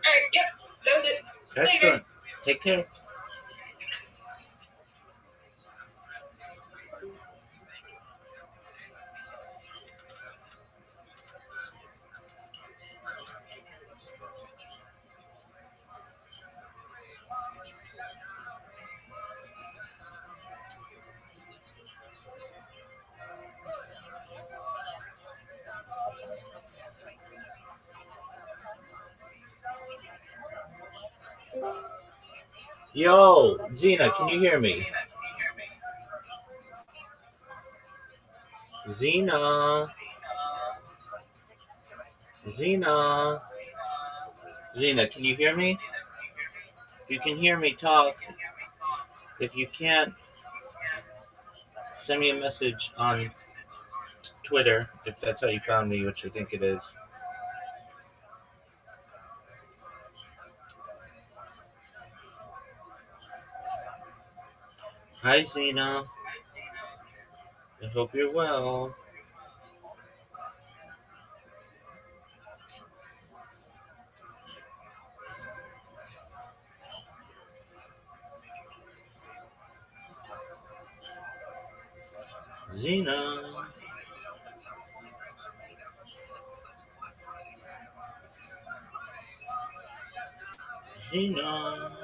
Alright, yep, that was it. Excellent. Take care. Yo, Zena, can you hear me? Zena. Zena. Zena, can you hear me? If you can hear me, talk. If you can't, send me a message on Twitter, if that's how you found me, which I think it is. Hi, Zena. I hope you're well. Zena. Zena.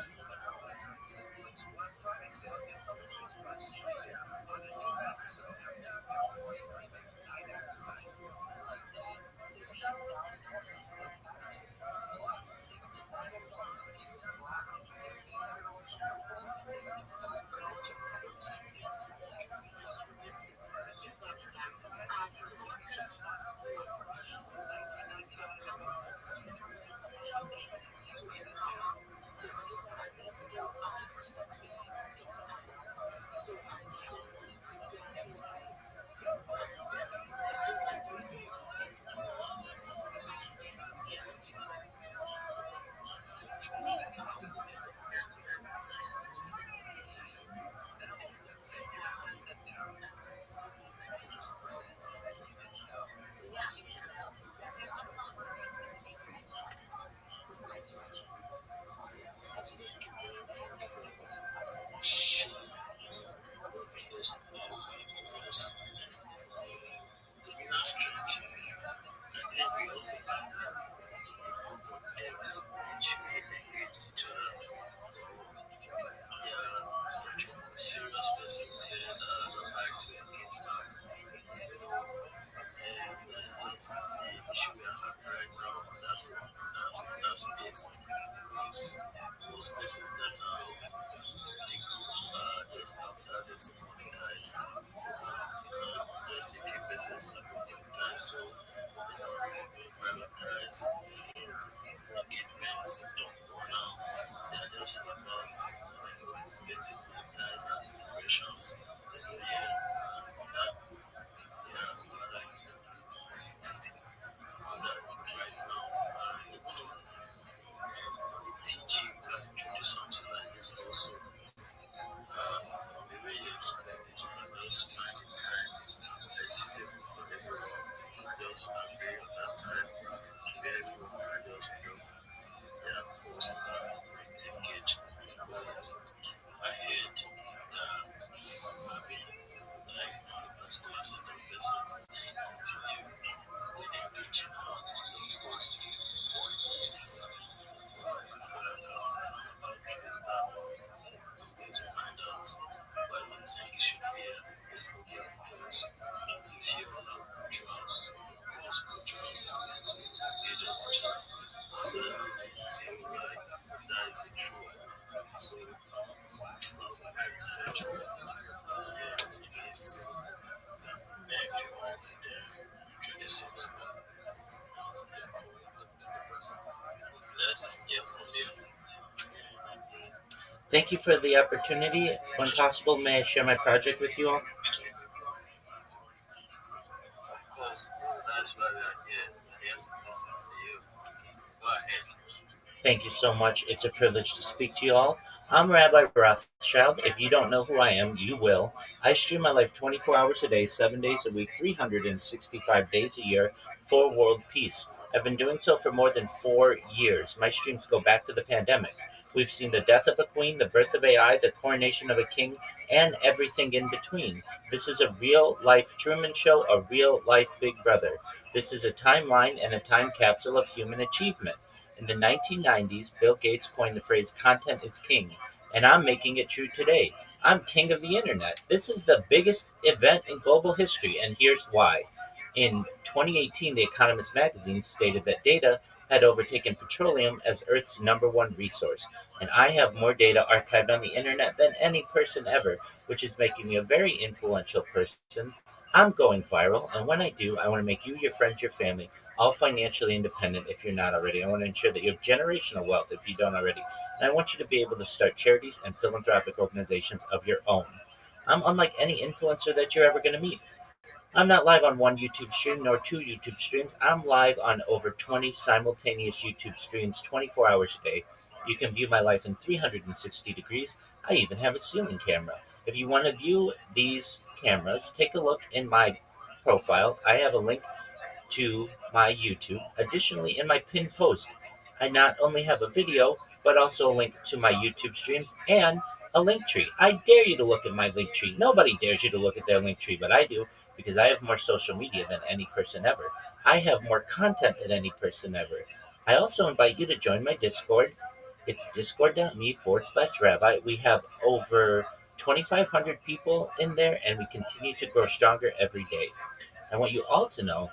Thank you for the opportunity. When possible, may I share my project with you all? Of course, that's why we are here. Yes, listen to you. Go ahead. Thank you so much. It's a privilege to speak to you all. I'm Rabbi Rothschild. If you don't know who I am, you will. I stream my life 24 hours a day, 7 days a week, 365 days a year for world peace. I've been doing so for more than 4 years. My streams go back to the pandemic. We've seen the death of a queen, the birth of AI, the coronation of a king, and everything in between. This is a real life Truman Show, a real life Big Brother. This is a timeline and a time capsule of human achievement. In the 1990s, Bill Gates coined the phrase content is king, and I'm making it true today. I'm king of the internet. This is the biggest event in global history, and here's why. In 2018, The Economist magazine stated that data had overtaken petroleum as Earth's number one resource, and I have more data archived on the internet than any person ever, which is making me a very influential person. I'm going viral, and when I do, I want to make you, your friends, your family all financially independent if you're not already. I want to ensure that you have generational wealth if you don't already. And I want you to be able to start charities and philanthropic organizations of your own. I'm unlike any influencer that you're ever going to meet. I'm not live on one YouTube stream nor two YouTube streams. I'm live on over 20 simultaneous YouTube streams 24 hours a day. You can view my life in 360 degrees. I even have a ceiling camera. If you want to view these cameras, take a look in my profile. I have a link to my YouTube. Additionally, in my pinned post, I not only have a video, but also a link to my YouTube streams and a link tree. I dare you to look at my link tree. Nobody dares you to look at their link tree, but I do because I have more social media than any person ever. I have more content than any person ever. I also invite you to join my Discord. It's discord.me/rabbi. We have over 2,500 people in there, and we continue to grow stronger every day. I want you all to know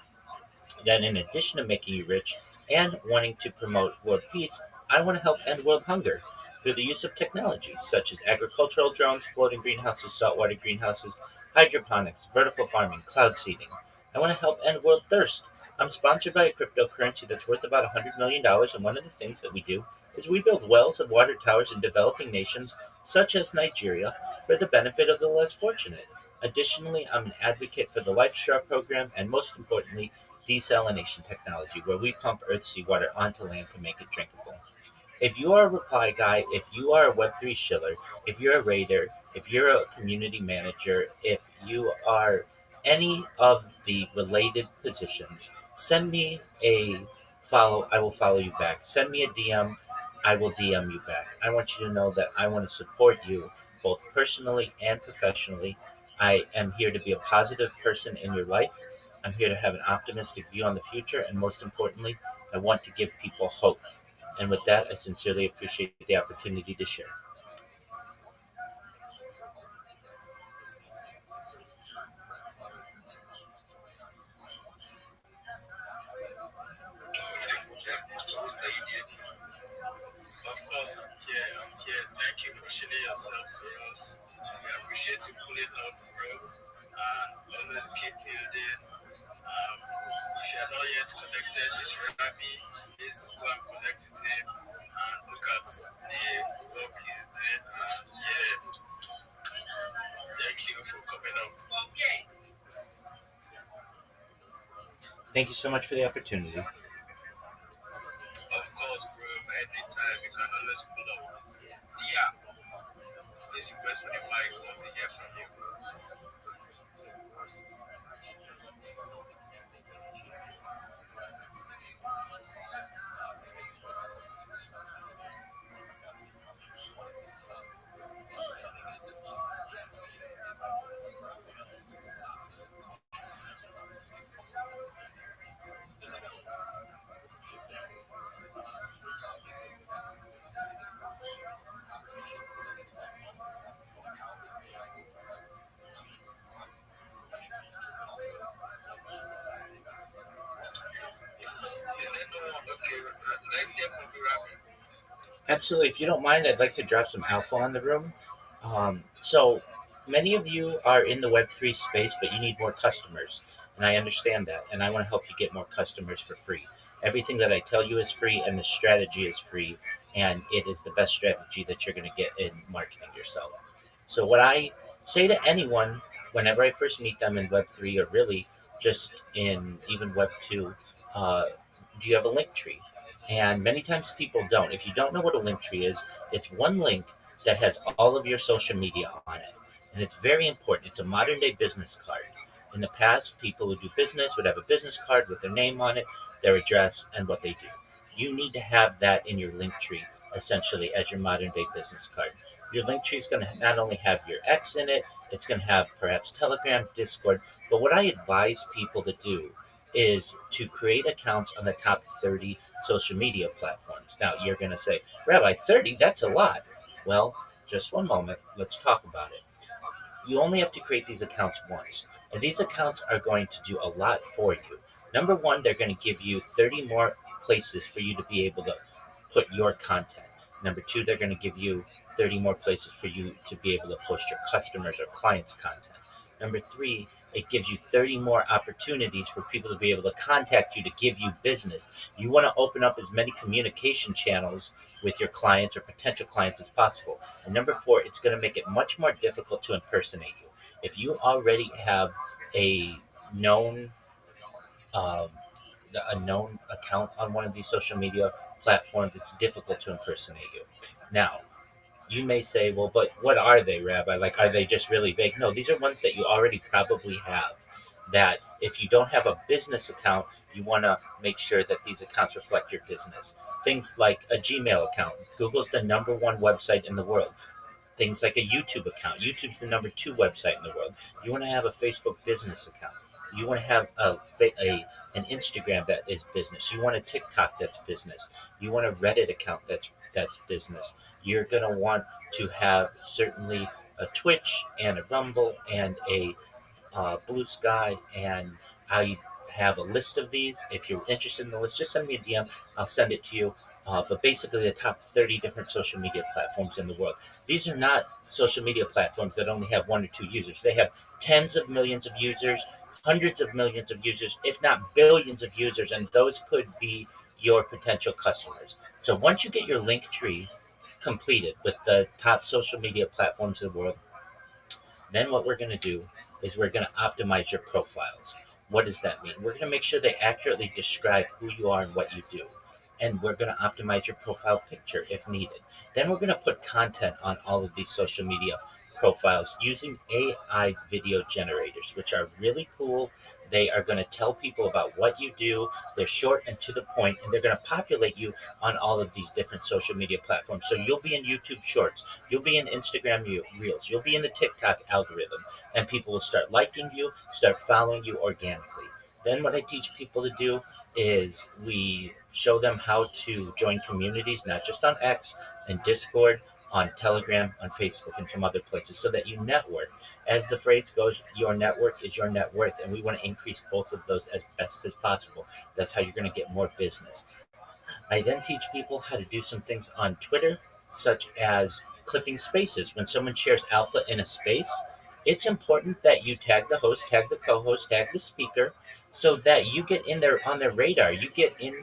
that in addition to making you rich and wanting to promote world peace, I want to help end world hunger through the use of technology such as agricultural drones, floating greenhouses, saltwater greenhouses, hydroponics, vertical farming, cloud seeding. I want to help end world thirst. I'm sponsored by a cryptocurrency that's worth about $100 million, and one of the things that we do is we build wells and water towers in developing nations such as Nigeria for the benefit of the less fortunate. Additionally, I'm an advocate for the Life Straw program and, most importantly, desalination technology, where we pump Earth's seawater onto land to make it drinkable. If you are a reply guy, if you are a Web3 shiller, if you're a raider, if you're a community manager, if you are any of the related positions, send me a follow. I will follow you back. Send me a DM. I will DM you back. I want you to know that I want to support you both personally and professionally. I am here to be a positive person in your life. I'm here to have an optimistic view on the future, and most importantly, I want to give people hope. And with that, I sincerely appreciate the opportunity to share. Those that you did. Of course, I'm here. I'm here. Thank you for sharing yourself to us. We appreciate you pulling up, bro. And always keep building. If you are not yet connected with Rabbi, please go and connect with him and look at the work he's doing. And yeah, thank you for coming up. Thank you so much for the opportunity. Of course, bro. Anytime you can always pull up. Yeah. Please request for the mic. Want to hear from you. Is there no one? Okay, let's hear from you, Rabbi. Absolutely. If you don't mind, I'd like to drop some alpha on the room. So many of you are in the Web3 space, but you need more customers. And I understand that. And I want to help you get more customers for free. Everything that I tell you is free, and the strategy is free, and it is the best strategy that you're going to get in marketing yourself. So, what I say to anyone whenever I first meet them in Web3, or really just in even Web2, uh, do you have a link tree? And many times people don't. If you don't know what a link tree is, it's one link that has all of your social media on it. And it's very important. It's a modern day business card. In the past, people who do business would have a business card with their name on it, their address, and what they do. You need to have that in your link tree, essentially, as your modern day business card. Your link tree is going to not only have your X in it, it's going to have perhaps Telegram, Discord. But what I advise people to do is to create accounts on the top 30 social media platforms. Now, you're going to say, Rabbi, 30? That's a lot. Well, just one moment. Let's talk about it. You only have to create these accounts once. And these accounts are going to do a lot for you. Number one, they're going to give you 30 more places for you to be able to put your content. Number two, they're going to give you 30 more places for you to be able to post your customers or clients' content. Number three, it gives you 30 more opportunities for people to be able to contact you to give you business. You want to open up as many communication channels with your clients or potential clients as possible. And number four, it's going to make it much more difficult to impersonate you. If you already have a known um, a known account on one of these social media platforms, it's difficult to impersonate you. Now, you may say, well, but what are they, Rabbi? Like, are they just really vague? No, these are ones that you already probably have. That if you don't have a business account, you want to make sure that these accounts reflect your business. Things like a Gmail account. Google's the number one website in the world. Things like a YouTube account. YouTube's the number two website in the world. You want to have a Facebook business account. You want to have an Instagram that is business. You want a TikTok that's business. You want a Reddit account that's business. You're going to want to have certainly a Twitch and a Rumble and a Blue Sky, and I have a list of these. If you're interested in the list, just send me a DM. I'll send it to you. But basically, the top 30 different social media platforms in the world. These are not social media platforms that only have one or two users. They have tens of millions of users, hundreds of millions of users, if not billions of users, and those could be your potential customers. So once you get your link tree completed with the top social media platforms in the world, then what we're going to do is we're going to optimize your profiles. What does that mean? We're going to make sure they accurately describe who you are and what you do. And we're going to optimize your profile picture if needed. Then we're going to put content on all of these social media profiles using AI video generators, which are really cool. They are going to tell people about what you do. They're short and to the point, and they're going to populate you on all of these different social media platforms. So you'll be in YouTube Shorts, you'll be in Instagram Reels, you'll be in the TikTok algorithm, and people will start liking you, start following you organically. Then what I teach people to do is we show them how to join communities, not just on X and Discord, on Telegram, on Facebook, and some other places, so that you network. As the phrase goes, your network is your net worth, and we want to increase both of those as best as possible. That's how you're going to get more business. I then teach people how to do some things on Twitter, such as clipping spaces. When someone shares alpha in a space, it's important that you tag the host, tag the co-host, tag the speaker, so that you get in there on their radar, you get in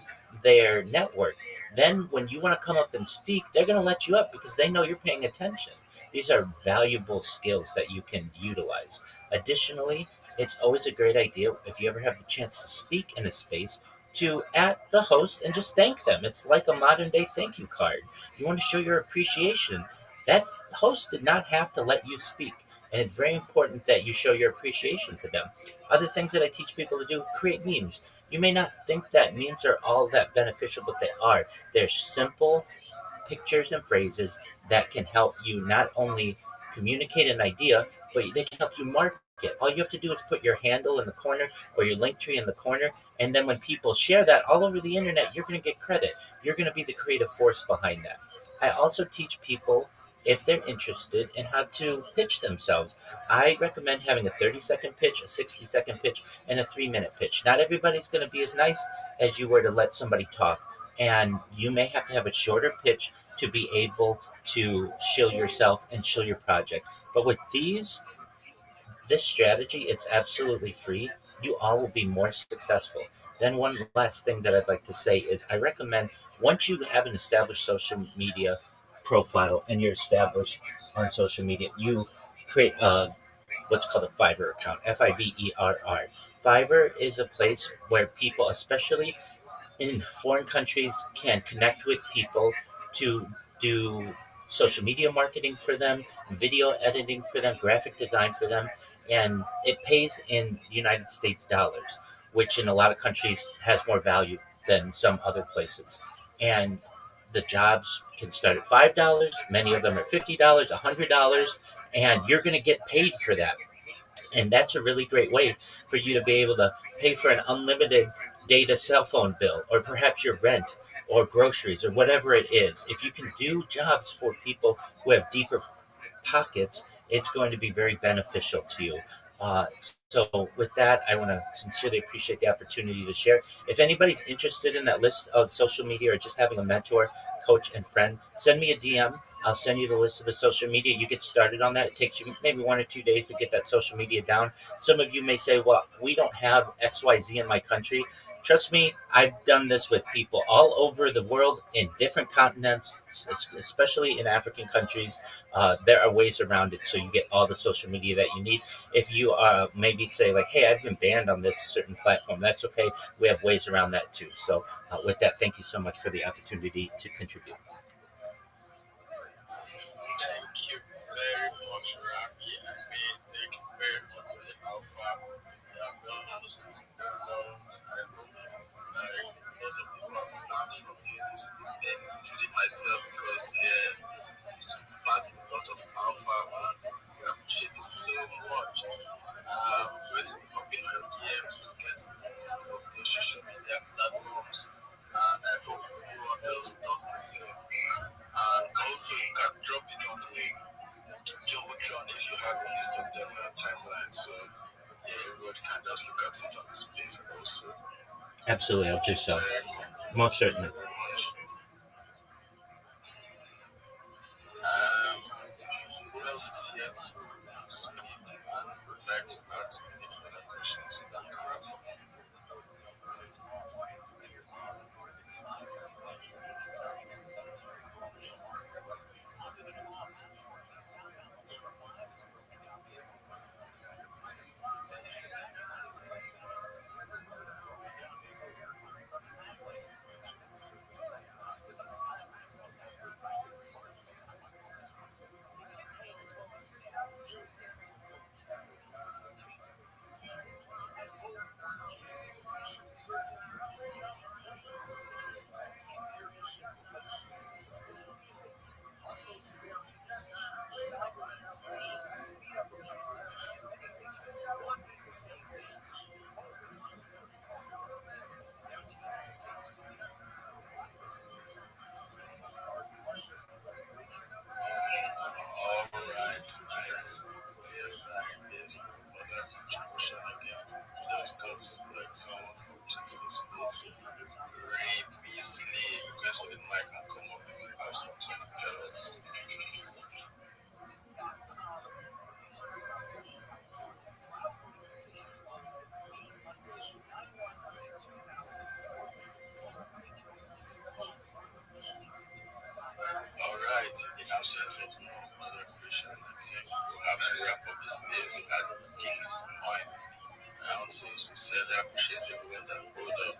their network. Then when you want to come up and speak, they're going to let you up because they know you're paying attention. These are valuable skills that you can utilize. Additionally, it's always a great idea if you ever have the chance to speak in a space to at the host and just thank them. It's like a modern day thank you card. You want to show your appreciation. That host did not have to let you speak. And it's very important that you show your appreciation to them. Other things that I teach people to do, create memes. You may not think that memes are all that beneficial, but they are. They're simple pictures and phrases that can help you not only communicate an idea, but they can help you market. All you have to do is put your handle in the corner or your link tree in the corner, and then when people share that all over the internet, you're going to get credit. You're going to be the creative force behind that. I also teach people, if they're interested, in how to pitch themselves. I recommend having a 30-second pitch, a 60-second pitch, and a 3-minute pitch. Not everybody's going to be as nice as you were to let somebody talk, and you may have to have a shorter pitch to be able to shill yourself and shill your project. But with these This strategy, it's absolutely free. You all will be more successful. Then one last thing that I'd like to say is I recommend once you have an established social media profile and you're established on social media, you create what's called a Fiverr account. Fiverr. Fiverr is a place where people, especially in foreign countries, can connect with people to do social media marketing for them, video editing for them, graphic design for them, and it pays in United States dollars, which in a lot of countries has more value than some other places. And the jobs can start at $5. Many of them are $50, $100, and you're going to get paid for that. And that's a really great way for you to be able to pay for an unlimited data cell phone bill, or perhaps your rent or groceries or whatever it is. If you can do jobs for people who have deeper pockets, it's going to be very beneficial to you. So, with that, I want to sincerely appreciate the opportunity to share. If anybody's interested in that list of social media or just having a mentor, coach, and friend, send me a DM. I'll send you the list of the social media. You get started on that. It takes you maybe 1 or 2 days to get that social media down. Some of you may say, well, we don't have XYZ in my country. Trust me, I've done this with people all over the world in different continents, especially in African countries. There are ways around it, so you get all the social media that you need. If you maybe say like, "Hey, I've been banned on this certain platform," that's okay. We have ways around that too. So, with that, thank you so much for the opportunity to contribute. Thank you very much, Rabbi. I mean, thank you very much for the alpha. You have done something very well. I hope like lots of people have learned from you this evening, including myself, because yeah, it's part of a lot of alpha, and we appreciate it so much. Going to be hopping on your DMs to get list of those social media platforms, and I hope everyone else does the same. And also, you can drop it on the Jumbotron if you have a list of them on your timeline. So, yeah, everybody can just look at it on this place also. Absolutely, I'll do so. Most certainly. Very much. Who else is here to speak and would like to ask any other questions? All right, I feel like there's no other contribution again. Just got like someone to this place. Ray Beasley, request for the mic and come up if you have something to tell us. All right, in the absence of no other question, I think we'll have to wrap up this place at this point. I also sincerely appreciate everyone that pulled up.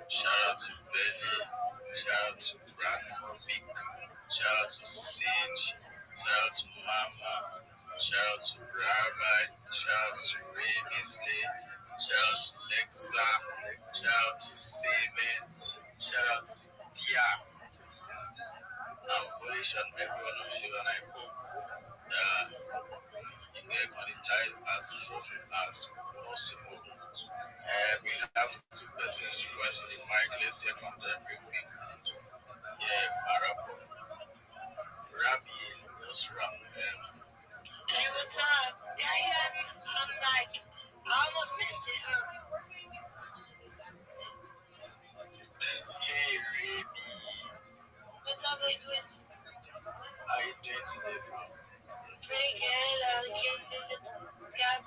Shout out to Benny, shout out to Brandon Vic, shout out to Sage, shout out to Mama, shout out to Rabbi, shout out to Ray Beasley, shout out to Lexa, shout out to Seven, shout out to Dia. I'm bullish on every one of you, and I hope that you get monetized as soon as possible. We have two persons request for the mic. Let's hear from them real quick. And yeah, Marapo, Rabbi, just rap. Hey, what's up? Yeah, I'm like, I almost mentioned her. Hey, Rabbi, What's up, Liquid? how you doing today, fam? Pretty good. Got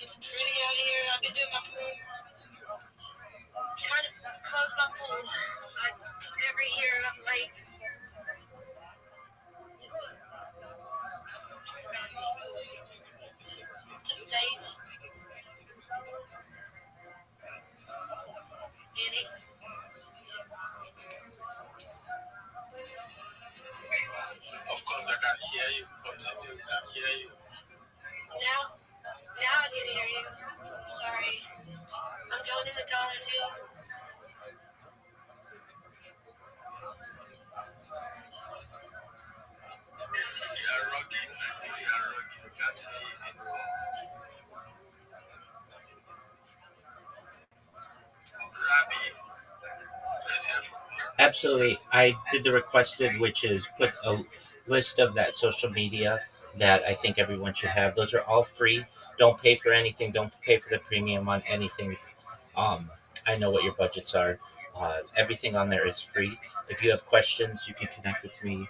It's pretty out here. I've been doing my pool. Trying to close my pool. Every year I'm late. Stage. Guinea. Of course, I can hear you. Continue. I can hear you. Now I can hear you. Sorry. I'm going in the Dollar General. You are rocking. I feel you are rocking. We can't hear you anymore. Rabbi, let's hear from you. Absolutely. I did the requested, which is put a list of that social media that I think everyone should have. Those are all free. Don't pay for anything. Don't pay for the premium on anything. Um, I know what your budgets are. Everything on there is free. If you have questions, you can connect with me.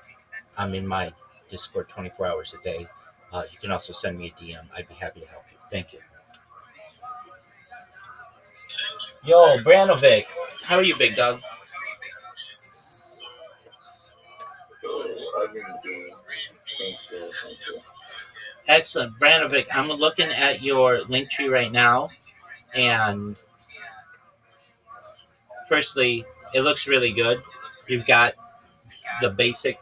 I'm in my Discord 24 hours a day. You can also send me a DM. I'd be happy to help you. Thank you. Yo, Branovic. How are you, big dog? I've been doing. Thank you. Excellent. Branovic, I'm looking at your link tree right now. And firstly, it looks really good. You've got the basic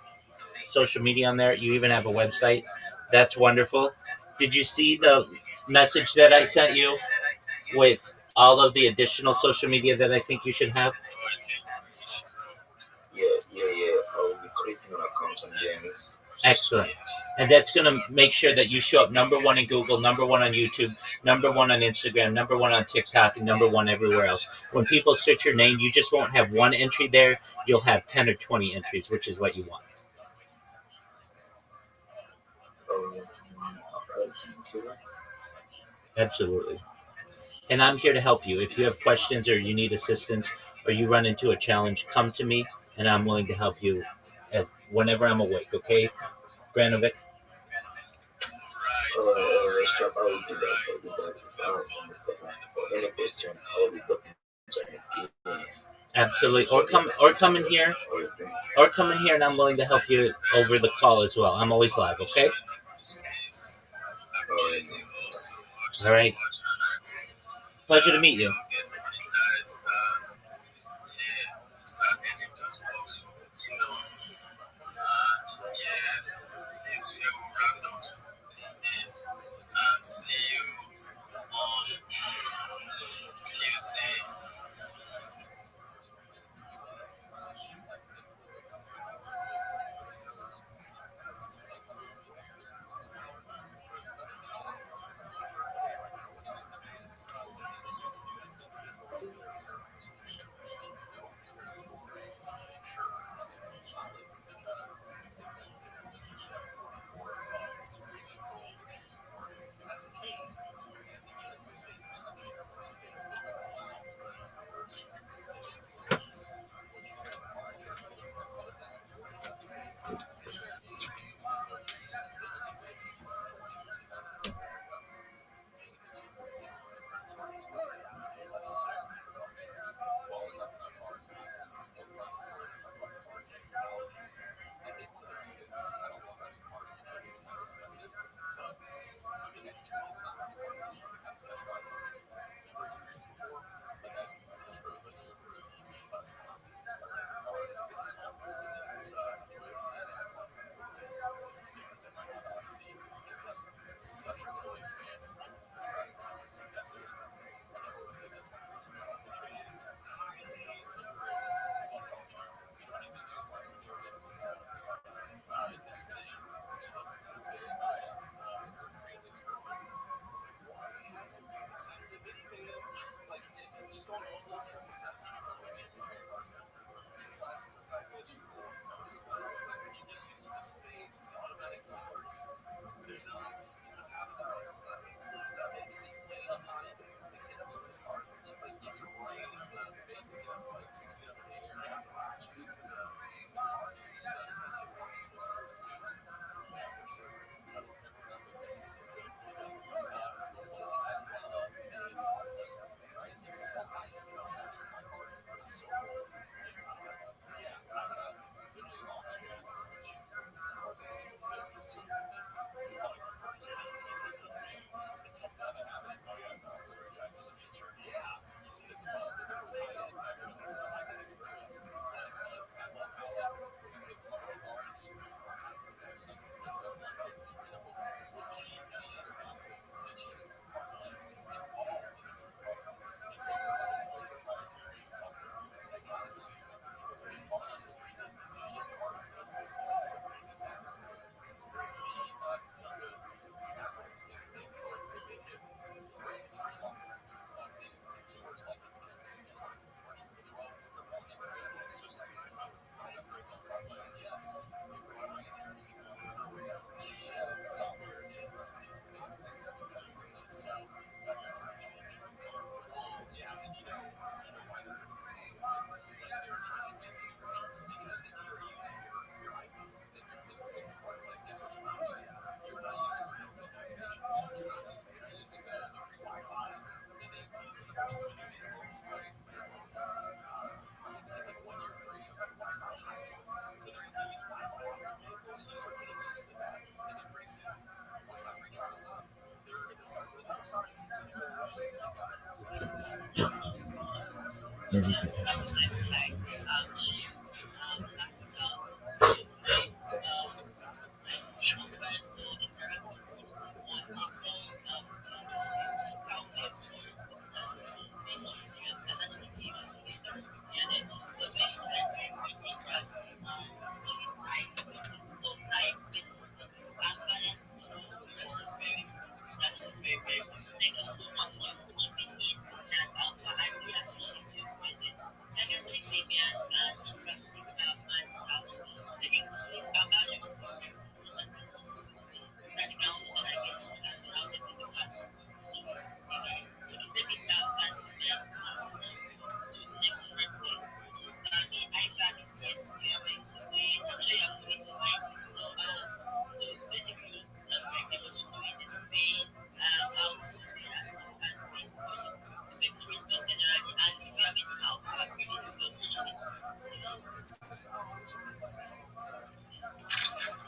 social media on there. You even have a website. That's wonderful. Did you see the message that I sent you with all of the additional social media that I think you should have? Yeah. I will be creating an account on GUINNESS. Excellent. And that's going to make sure that you show up number one in Google, number one on YouTube, number one on Instagram, number one on TikTok, and number one everywhere else. When people search your name, you just won't have one entry there. You'll have 10 or 20 entries, which is what you want. Thank you. Absolutely. And I'm here to help you. If you have questions or you need assistance or you run into a challenge, come to me and I'm willing to help you whenever I'm awake. Okay, Branovic? Shop, I will do that. Any question, I will be talking. Absolutely. Come in here. Or come in here and I'm willing to help you over the call as well. I'm always live, okay? All right. Pleasure to meet you. See you on Tuesday.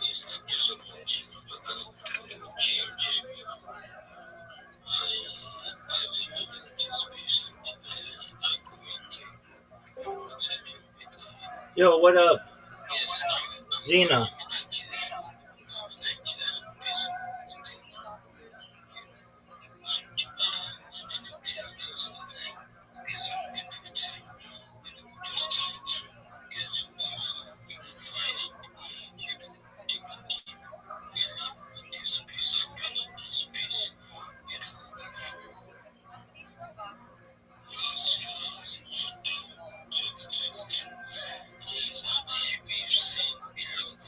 Yes, thank you so much. Jim, I really like this piece and I commend you for what you did. Yo, what up, Yes, Zena? I'm Nigerian. Nigerian based today. And an NFT artist based on NFT. Just trying to get into some finding, technique really in this space. I've been in this space, for last 2022. We've seen a lot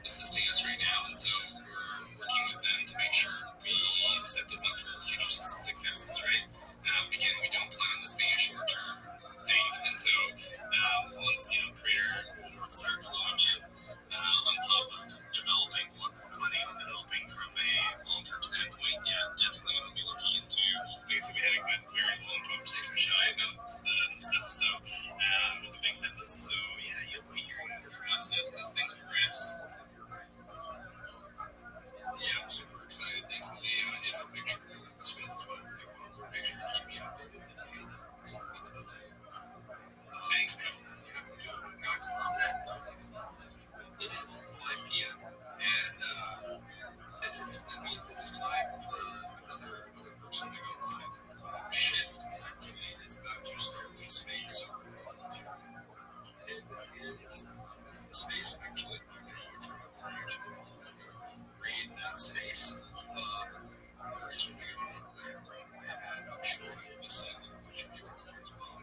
Assisting us right now, and so we're working with them to make sure we set this up for future successes, right? Again, we don't plan on this being a short-term thing, and so once creator will start flowing in, on top of developing what we're planning on developing from a long-term standpoint, yeah, definitely we'll be looking into. Like I said, we had a good, very long conversation with Shai about stuff, so with the big step list. So yeah, you'll be hearing more from us as things progress. Yeah, I'm super excited. Definitely, make sure to make sure to keep me updated. Thanks, man. It is 5 p.m. and that means it is time for another person to go live. Shift actually is about to start in space. It is space actually read that space. We're just moving on over there, and I'm sure you'll be seeing a bunch of people as well.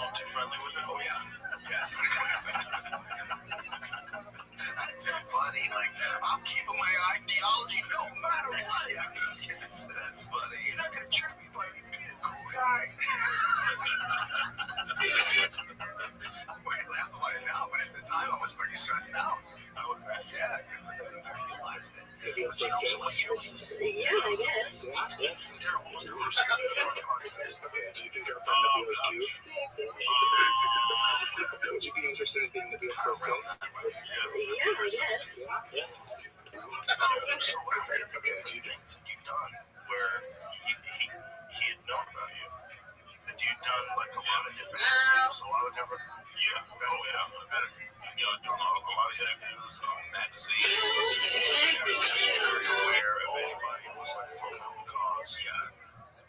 little too friendly with it? Oh, yeah. Yes. That's so funny. Like, I'm keeping my ideology no matter what. Yes, that's funny. You're not going to trick me by being a cool guy. We laugh about it now, but at the time I was pretty stressed out. I look back, yeah, because I realized that. But you know, so what year was this? Yeah, I guess. Terrible. Was the first year? Okay, so you can jump on the deals too. Would you be interested in being the deal first place? Yeah, I guess. So what are a few things that you've done where he had known about you? And you've done like a lot of different interviews, a lot of different. Yeah. Oh, yeah. I've been, doing a lot of interviews, magazines. Very aware of anybody who was like from the cause. Yeah,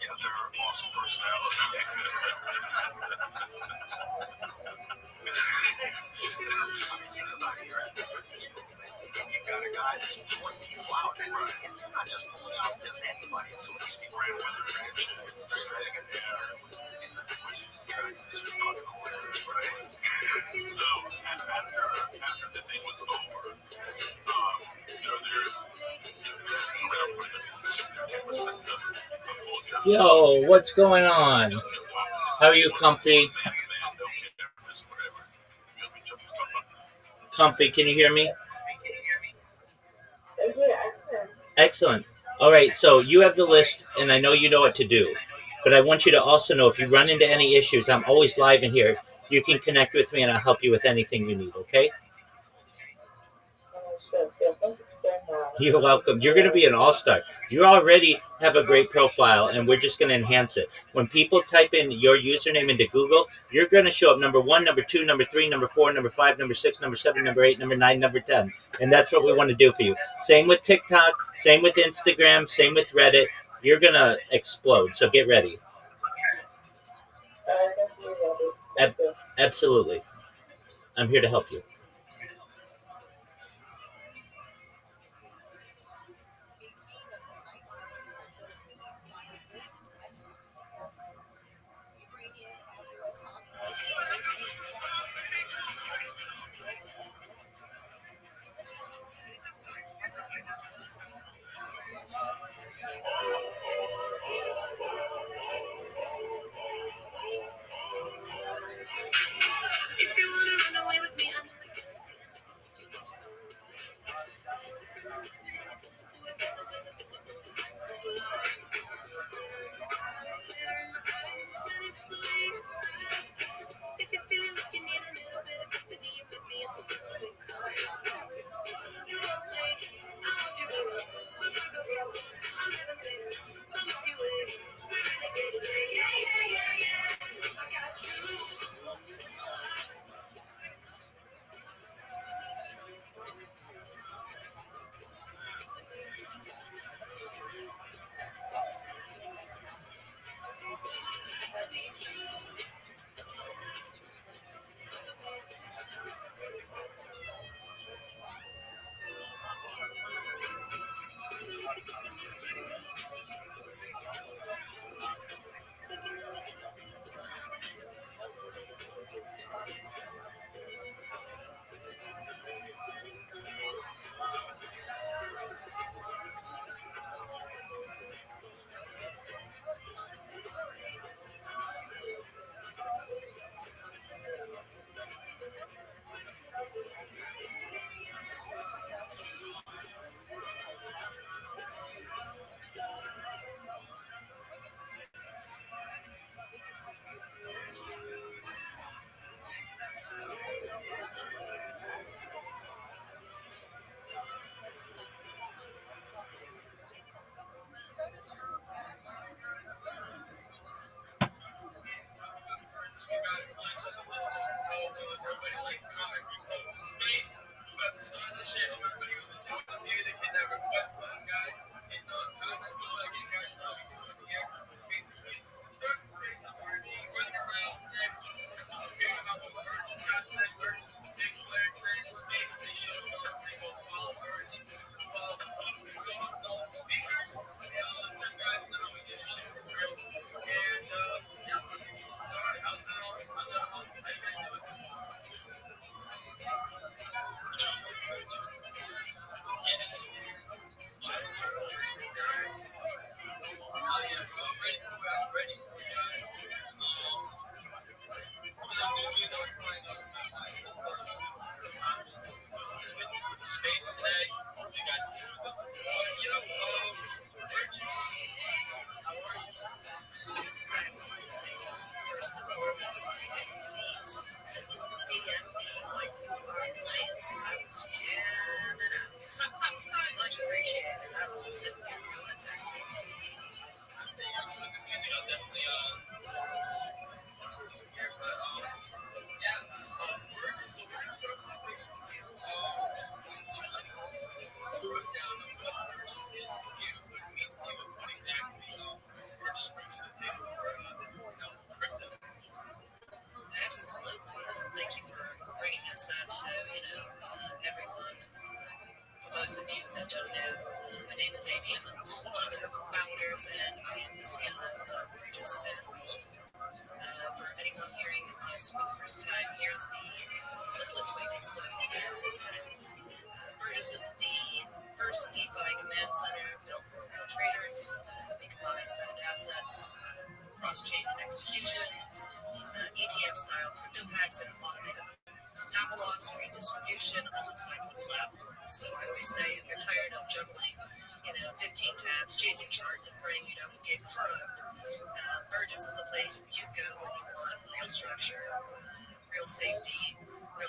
they're an awesome personality. Think about it, you're at this movement. You got a guy that's pulling people out, and he's not just pulling out just anybody. It's these people in Wizard Ranch. It's dragons and which is fucking hilarious, right? So after the thing was over, Yo, what's going on? How are you, Comfy? Comfy, can you hear me? Excellent. All right, so you have the list, and I know you know what to do. But I want you to also know if you run into any issues, I'm always live in here. You can connect with me, and I'll help you with anything you need, okay? You're welcome. You're going to be an all-star. You already have a great profile, and we're just going to enhance it. When people type in your username into Google, you're going to show up number 1, number 2, number 3, number 4, number 5, number 6, number 7, number 8, number 9, number 10. And that's what we want to do for you. Same with TikTok, same with Instagram, same with Reddit. You're going to explode, so get ready. Absolutely. I'm here to help you.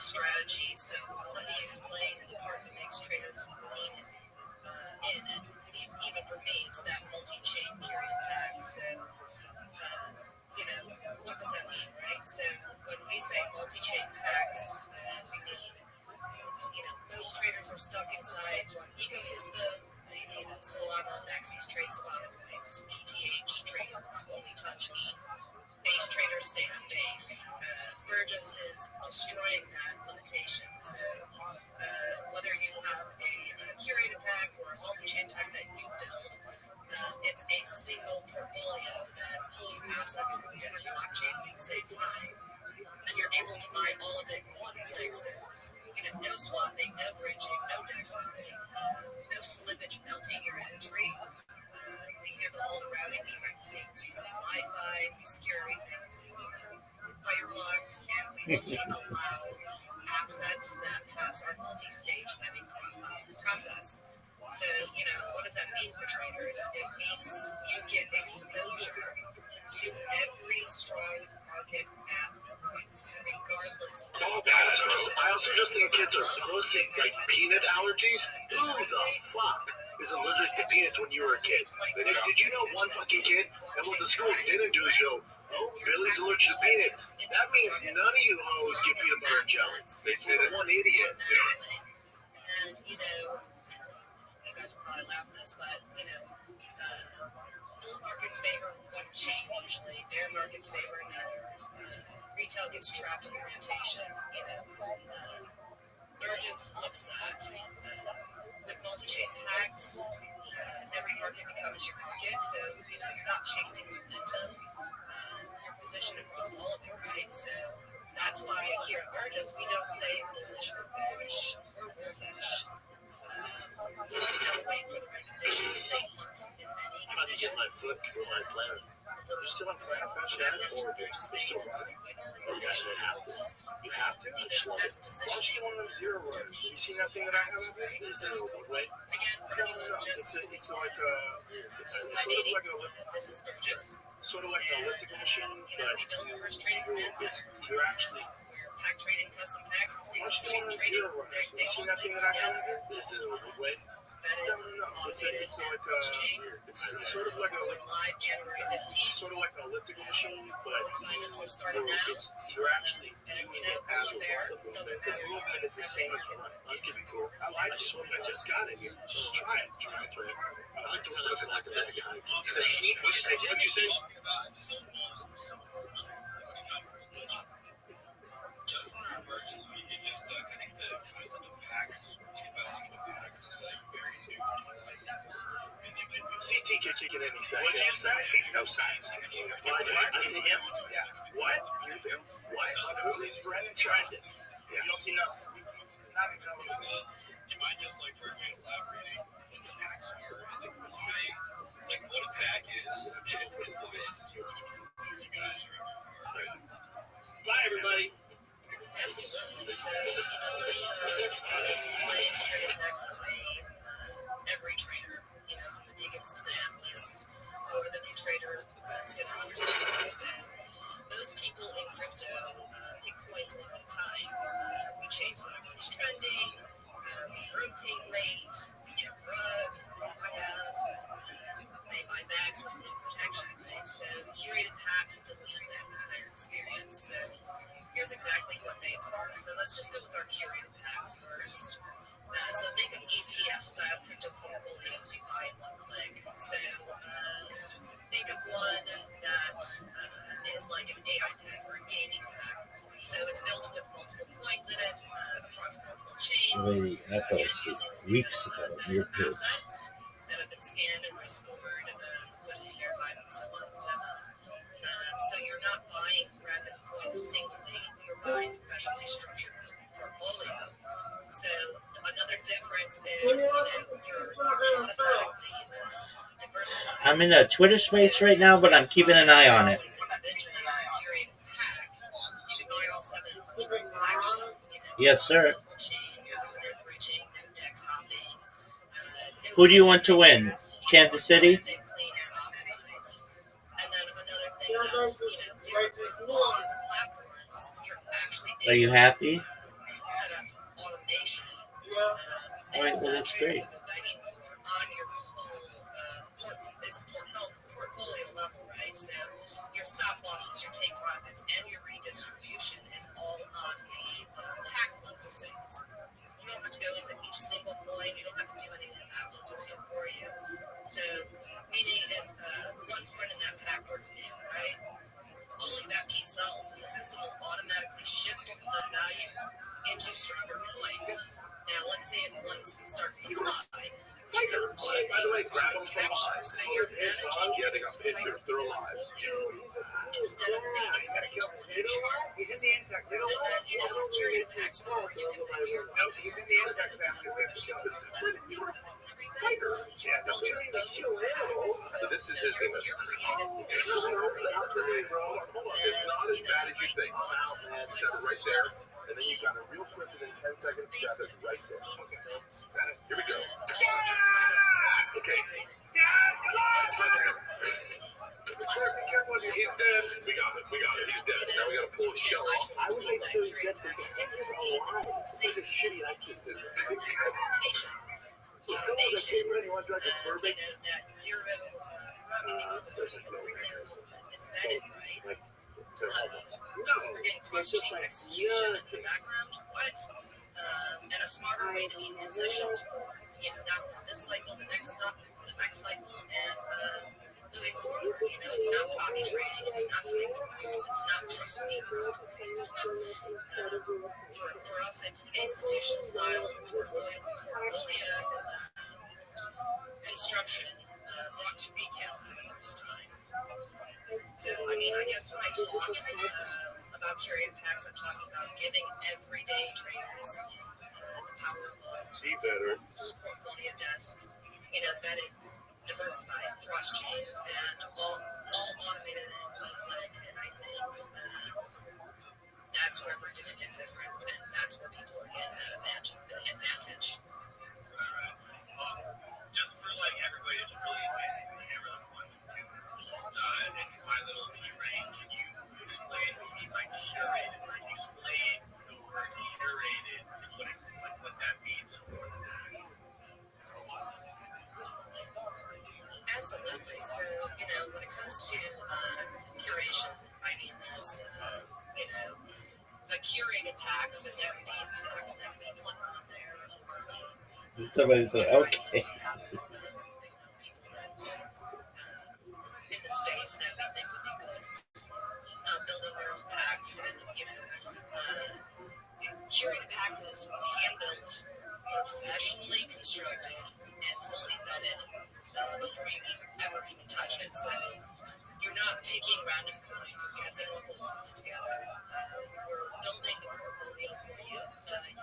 strategy. So let me explain the part that makes traders lean in. And even for me, it's that multi-chain curated pack. So, what does that mean, right? So when we say multi-chain packs, we mean, most traders are stuck inside one ecosystem. They Solana, Maxis trade Solana coins. ETH traders only touch ETH. Base traders stay on base. Burgess is destroying that limitation. So whether you have a curated pack or a multi-chain pack that you build, it's a single portfolio that holds assets from different blockchains at the same time. And you're able to buy all of it in one click. So, no swapping, no bridging, no dex hopping, no slippage melting your entry. We handle all the routing behind the scenes using Wi-Fi. We secure everything through fireblocks, and we only allow assets that pass our multi-stage vetting process. So, what does that mean for traders? It means you get exposure to every strong market at once, regardless of I also just think kids are pussy. Like peanut allergies? Who the fuck is allergic to peanuts when you were a kid? Did you know one fucking kid? And what the schools didn't do is go, oh, Billy's allergic to peanuts. That means none of you hoes get peanut butter and jelly. They said one idiot. And, you guys will probably laugh at this, but, bull markets favor one chain usually, bear markets favor another. Retail gets trapped in rotation, Burgess flips that. With multi-chain packs, every market becomes your market, so, you're not chasing momentum. You're positioned across all of them, right? So that's why here at Burgess, we don't say bullish or bearish or wolfish. We'll still wait for the recognitions they want in any I'm about to get my foot for my planet. You still have planet fashion or do you still want it? You have to? I just love it. Why don't you get one of them zero runners? You seen that thing that I have? It's a right? It's like it's sort of like an elliptical. This is Burgess. Sort of like an elliptical machine, but we built the first trading command center. You're actually Pack trading custom packs and single coin trading. They seen all that thing live that I have? together. Is it a way? Vetted, automated, It's and like cross-chain. it's sort of like Live January 15th. sort of like an elliptical machine, but All signups are starting now. you're actually And, doing it as all there doesn't the matter. movement is the same as run. I'll give it cool. I swear I just got it here. Try it. I like the way that like that guy. What'd you say, Jay? What'd you say? CT can kick it any second. What did you say? No science. I see him. Yeah. What? What? Brennan tried it. Yeah. You don't see nothing. You might just like for me elaborating what the packs are and why, like what a pack is and why you guys are. Bye, everybody. Absolutely. So, let me explain curated packs in a way every trader, from the Diggins to the analyst, or the new trader, is going to understand. So, most people in crypto pick coins one at a time. We chase whatever is trending. We rotate late. We get rug. They buy bags with no protection, right? So, curated packs delete that entire experience. So, here's exactly what they are. So let's just go with our curated packs first. So think of ETF-style crypto portfolios you buy in one click. So think of one that is like an AI pack or a gaming pack. So it's built with multiple coins in it across multiple chains. I thought it was weeks ago. You're good. Assets that have been scanned and rescored, liquidity verified, and so on and so on. So you're not buying random coins singly, you're buying professionally structured portfolio. So another difference is, you're automatically diversifying. I'm in a Twitter space right now, but I'm keeping an eye on it. Yes, sir. Who do you want to win? Kansas City? Are you happy? Right, things well, that that's traders great. have been begging for on your whole portfolio level, right? So your stop losses, your take profits, and your redistribution is all on the pack level. So you don't have to go into each single coin. You don't have to do any of that. We're doing it for you. So meaning if one coin in that pack were new, right? Only that piece sells, and the system will automatically shift the value into stronger coins. Now, let's say if one starts to fly, you can automate profit capture, so you're managing your entire portfolio instead of babysitting to one insurance. And then, these curated packs where you can pick your value, especially with our level and everything. You build your own packs. So, your created pack. It's not as bad as you think. Right there. And then you got a real quick within 10 seconds traffic right there. Okay. Here we go. Okay. Dad, come on! Be careful of your he's dead. We got it. He's dead. Now we gotta pull his shell off. I would make sure you get the shitty access to diversification. Automation, that zero exposure, everything is vetted, right? We're getting cross-chain execution in the background. What? And a smarter way to be positioned for, not only this cycle, the next cycle, and moving forward. It's not pocket trading, it's not single groups, it's not trust me protocols. For us, it's institutional style portfolio construction brought to retail for the first time. So, I guess when I talk about curated packs, I'm talking about giving everyday traders the power of a full portfolio desk, vetted, diversified, cross-chain, and all automated and one click. And I think that's where we're doing it different, and that's where people are getting that advantage. Just for everybody that's really hammered on one too. And my little P-Rain, can you explain curated? Explain the word curated and what that means for the Absolutely. So, when it comes to curation, I mean this, the curated packs and everything packs that we put on there. Somebody said, okay. People that in the space that we think would be good, building their own packs, and curated pack is hand-built, professionally constructed, and fully vetted before you ever even touch it. So you're not picking random coins and guessing what belongs together. We're building the portfolio for you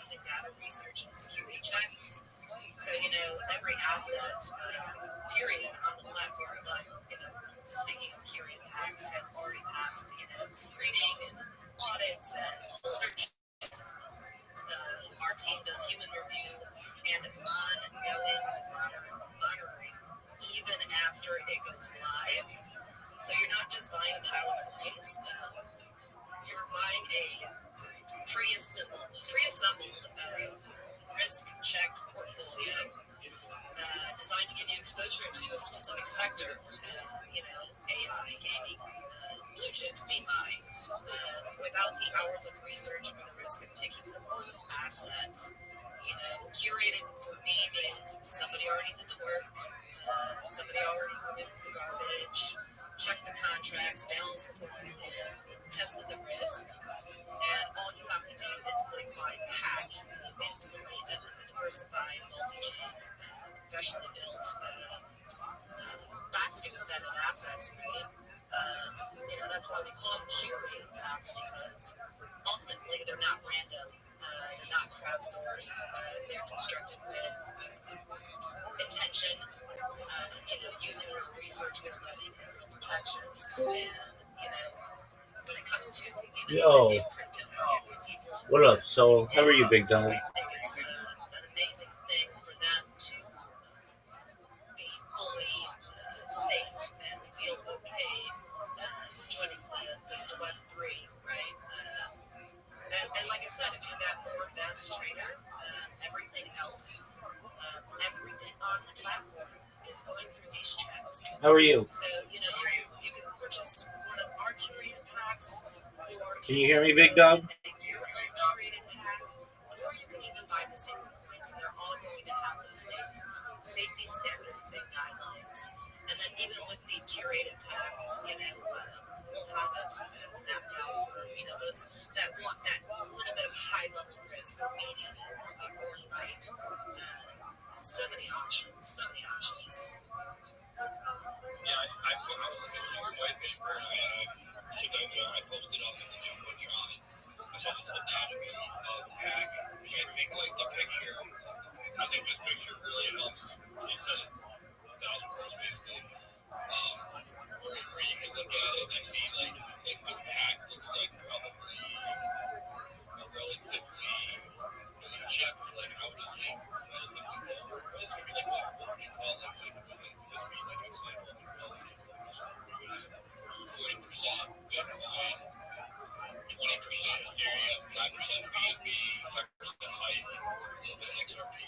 using data research and security checks. So, every asset, period, on the platform, but, speaking of curated packs, has already passed, screening and audits and holder checks. Our team does human review and ongoing monitoring even after it goes live. So you're not just buying a pile of coins, you're buying a pre-assembled risk-checked portfolio designed to give you exposure to a specific sector, AI, gaming, blue chips, DeFi, without the hours of research or the risk of picking the wrong asset. Curated for me means somebody already did the work, somebody already removed the garbage, checked the contracts, balanced the portfolio, tested the risk, and all you have to do is click buy pack, and you instantly know a diversified, multi-chain, professionally built basket of vetted assets, right? That's why we call them curated packs, because ultimately they're not random, they're not crowdsourced, they're constructed with intention, using real research with vetting and real protections, and when it comes to Yo, new crypto people, what up? So, how are you, Big Dog? I think it's an amazing thing for them to be fully safe and feel okay joining the Web3, right? And like I said, if you're that more advanced trader, everything else How are you? So, you can purchase one of our curated packs, or Can you hear me, big dog? your own curated pack, or you can even buy the single points, and they're all going to have those safety standards and guidelines. And then even with the curated packs, we'll have it mapped out for, those that want that little bit of high level risk or medium or light. So many options, so many options. Yeah, I was looking through your white paper, and I posted up in the Jumbotron. I saw this anatomy of a pack, which I think like the picture. I think this picture really helps. It says 1,000 words basically. Where you can look at it and see like this pack looks like probably a relatively check, like I would assume relatively low risk. I mean, like what would you call it? Like would this be like an example of 40% Bitcoin, 20% Ethereum, 5% BNB, 5% height, a little bit of XRP.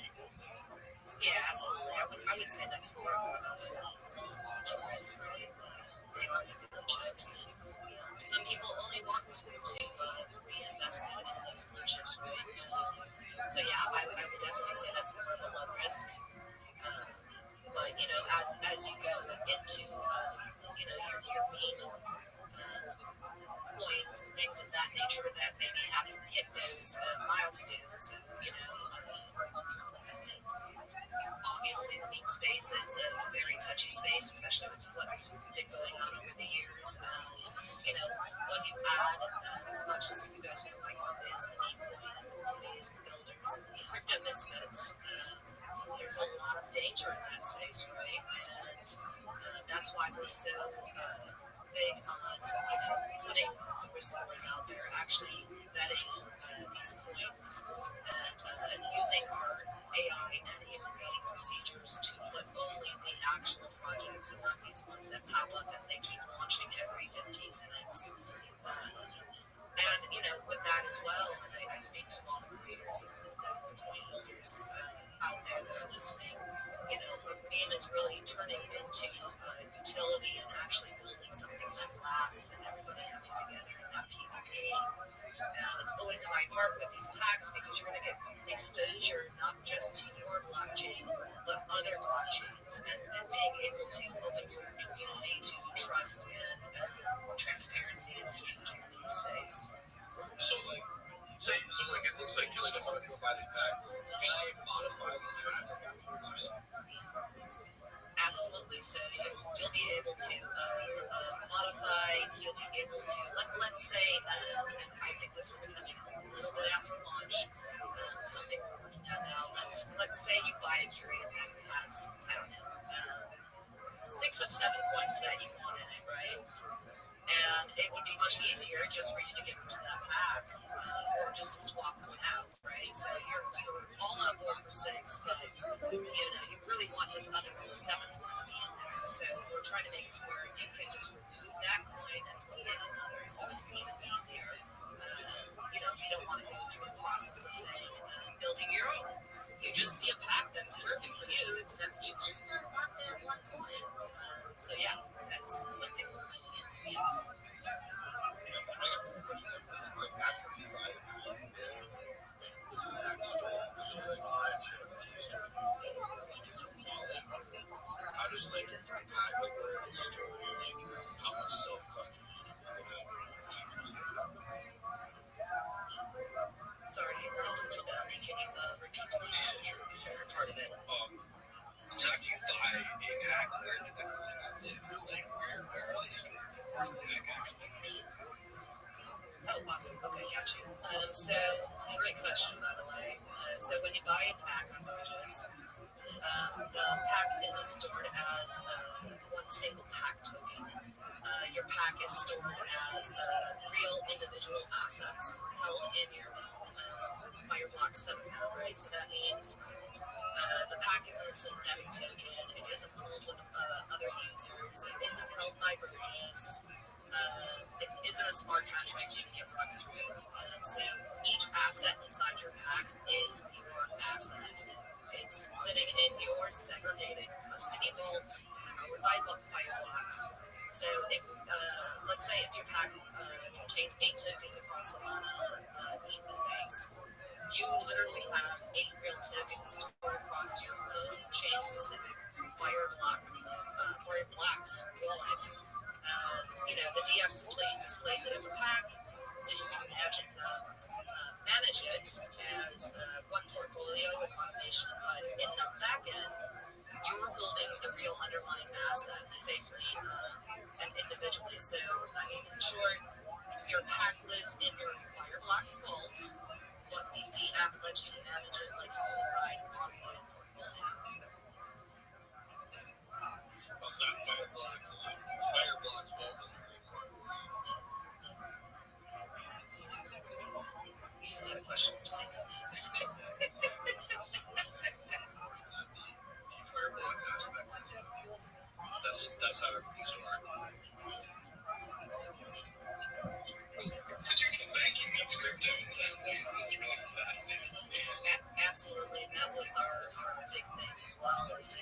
Yeah, absolutely. I would say that's more of a low risk, right? They are the blue chips. Some people only want to be invested in those blue chips, right? So yeah, I would definitely say that's more of a low risk. But as you go into your main coins and things of that nature that maybe haven't hit those milestones, and obviously the meme space is a very touchy space, especially with what's been going on over the years. And when you add as much as you guys know, like is the meme coin, the communities, the builders, the crypto misfits. There's a lot of danger in that space, right? And that's why we're so big on putting the risk scores out there, actually vetting these coins, and using our AI and human rating procedures to put only the actual projects and not these ones that pop up and they keep launching every 15 minutes. And with that as well, and I speak to all the creators and the coin holders out there that are listening, the meme is really turning into utility and actually building something that lasts and everybody coming together in that PvP. And it's always in my heart with these packs because you're going to get exposure not just to your blockchain, but other blockchains, and being able to open your community to trust and transparency is huge in the space. So like it looks like if I'm going to buy this pack, can I modify this pack? Absolutely. So you'll be able to modify. You'll be able to let's say, and I think this will be coming a little bit after launch. Something we're working on now. Let's say you buy a curated pack that has, I don't know, 6 of 7 coins that you want in it, right? And it would be much easier just for you to get into that pack, or just to swap one out, right? So you're all on board for 6, but you really want this other one, the 7th one, to be in there. So we're trying to make it to where you can just remove that coin and put in another, so it's even easier. You don't want to go through the process of saying building your own. You just see a pack that's perfect for you, except you just don't want that one coin. So yeah, that's something we're looking into. Yes. How does like pack how much self-custody Sorry, I didn't touch it down. Can you repeat please? Part of it. So after you buy a pack, where did the coins live? Like where are they stored? Where's the pack actually? Oh, awesome. Okay, got you. So, great question, by the way. So when you buy a pack on Purchase, the pack isn't stored as one single pack token. Your pack is stored as real individual assets held in your Fireblock sub-account, right? So that means the pack isn't a synthetic token. It isn't pooled with other users. It isn't held by Burgess. It isn't a smart contract you can run through. So each asset inside your pack is your asset. It's sitting in your segregated custody vault, powered by Fireblock. is one portfolio with automation, but in the back end, you're holding the real underlying assets safely and individually. So, I mean, in short, your pack lives in your Fireblocks vault, but the app lets you manage it like a unified automated portfolio. What's that Fireblocks vaults? Is that a question or statement? Fireblocks aspect. That's how everything's stored. Institutional banking meets crypto. It sounds like it's really fascinating. Absolutely, and that was our big thing as well. Is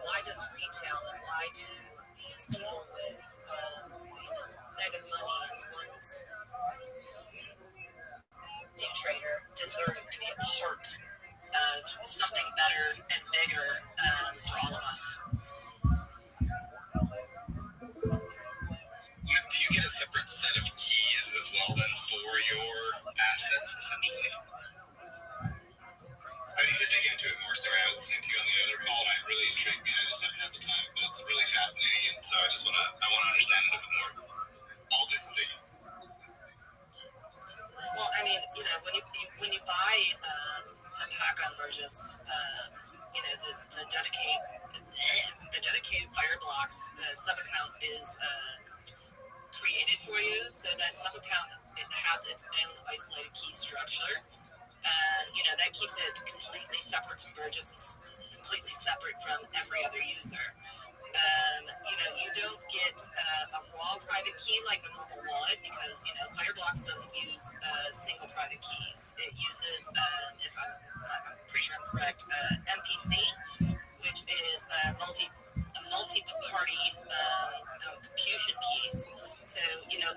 why does retail and why do these people with mega money and ones new trader deserve to be a part of something better and bigger for all of us? Do you get a separate set of keys as well then for your assets essentially? I need to dig into it more. Sorry, I listened to you on the other call and it really intrigued me. I just haven't had the time, but it's really fascinating, and so I want to understand it a bit more. I'll do some digging. Well, I mean, when you buy a pack on Burgess, the dedicated Fireblocks sub account is created for you, so that sub account it has its own isolated key structure. That keeps it completely separate from Burgess. It's completely separate from every other user. You don't get a raw private key like a normal wallet because, Fireblocks doesn't use single private keys. It uses, if I'm pretty sure I'm correct, MPC, which is a multi-party computation piece. So,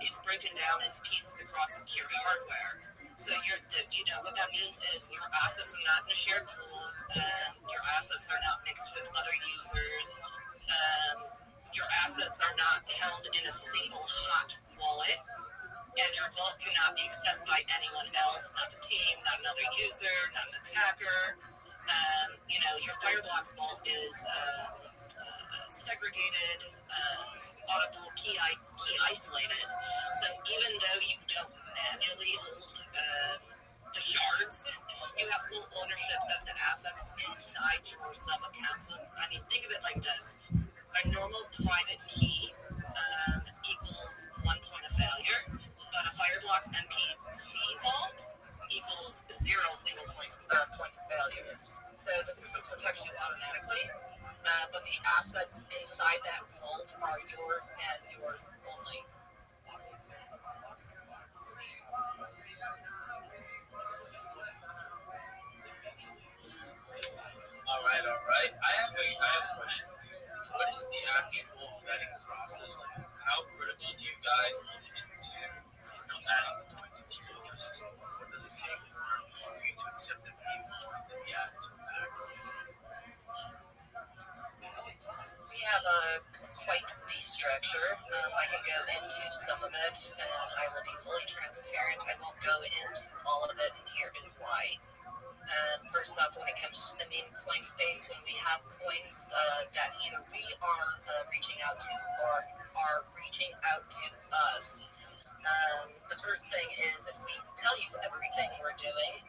it's broken down into pieces across secure hardware. So what that means is your assets are not in a shared pool. Your assets are not mixed with other users. Your assets are not held in a single hot wallet, and your vault cannot be accessed by anyone else, not the team, not another user, not an attacker. Your Fireblocks vault is segregated, audible, key isolated. So even though you don't manually hold the shards, you have full ownership of the assets inside your sub account. So, think of it like this. A normal private key equals 1 point of failure, but a Fireblocks MPC vault equals 0 single points of failure. So the system protects you automatically, but the assets inside that vault are yours and yours only. All right. I have a question. What is the actual vetting process like? How critical do you guys look into adding the points into your ecosystem? What does it take for you to accept the points that we add to the pack? We have quite the structure. I can go into some of it, and I will be fully transparent. I won't go into all of it, and here is why. First off, when it comes to the meme coin space, when we have coins that either we are reaching out to or are reaching out to us, the first thing is if we tell you everything we're doing,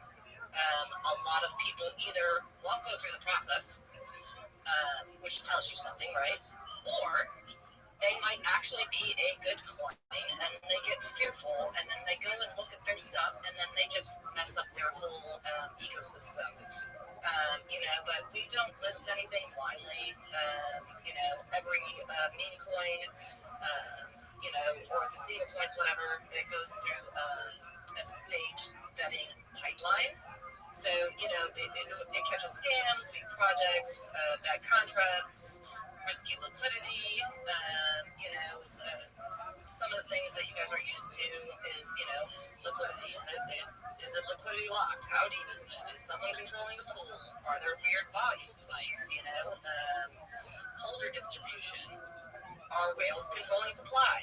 a lot of people either won't go through the process, which tells you something, right? Or they might actually be a good coin and they get fearful and then they go and look at their stuff and then they just mess up their whole ecosystem. But we don't list anything blindly. Every meme coin, or the single coins, whatever, it goes through a stage vetting pipeline. So, it catches scams, weak projects, bad contracts, risky liquidity. Some of the things that you guys are used to is, liquidity. Is it liquidity locked? How deep is it? Is someone controlling the pool? Are there weird volume spikes? Holder distribution. Are whales controlling supply?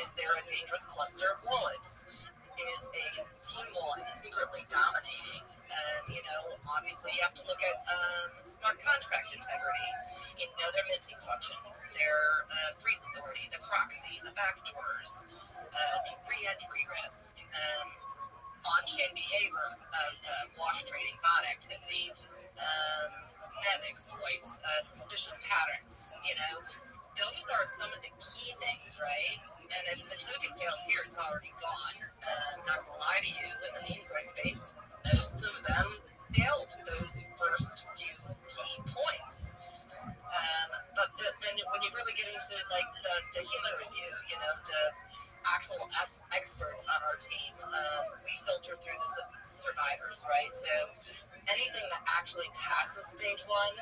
Is there a dangerous cluster of wallets? Is a team wallet secretly So you have to look at smart contract integrity, their minting functions, their freeze authority, the proxy, the backdoors, the re-entry risk, on-chain behavior of wash trading, bot activity, net exploits, suspicious patterns. Those are some of the key things, right? And if the token fails here, it's already gone. I'm not going to lie to you, in the meme coin space, most of them failed those first few key points. But then when you really get into like the human review, the actual experts on our team, we filter through the survivors, right? So anything that actually passes stage one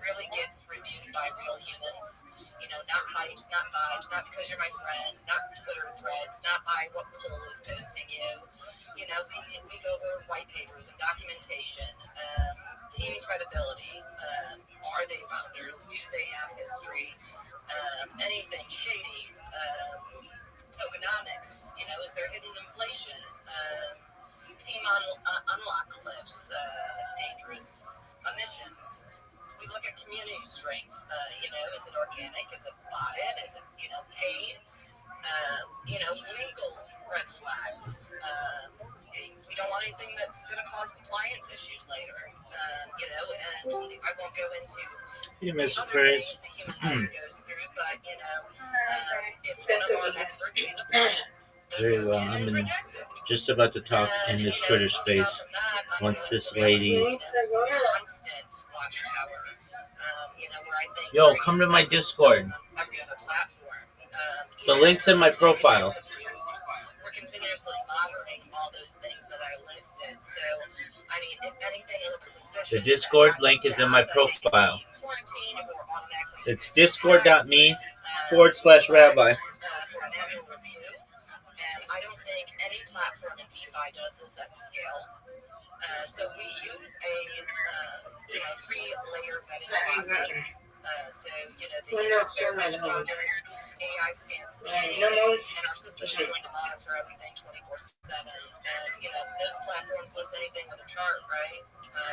really gets reviewed by real humans. Not hypes, not vibes, not because you're my friend, not Twitter threads, not by what poll is posting you. We go over white papers and documentation, team credibility. Are they founders? Do they have history? Anything shady? Tokenomics? Is there hidden inflation? Team unlock cliffs? Dangerous emissions? We look at community strength. Is it organic? Is it botted? Is it paid? Legal red flags. We don't want anything that's going to cause compliance issues later. And I won't go into You the Mr. other Craig. things the human body goes through, but if one of our experts sees a problem, the Very well. token is I'm rejected. just about to talk in this Twitter space. Once this lady, constant watchtower. Where I think yo, come to my Discord. Every other platform. The link's in my profile. We're continuously monitoring all those things that I listed. So, if anything looks suspicious, The Discord link is in my profile. It's discord.me/Rabbi. For an annual review. And I don't think any platform in DeFi does this at scale. So we use a 3-layer vetting process. The user verified project, AI scans the chain, and our system is going to monitor everything 24/7. And most platforms list anything with a chart, right?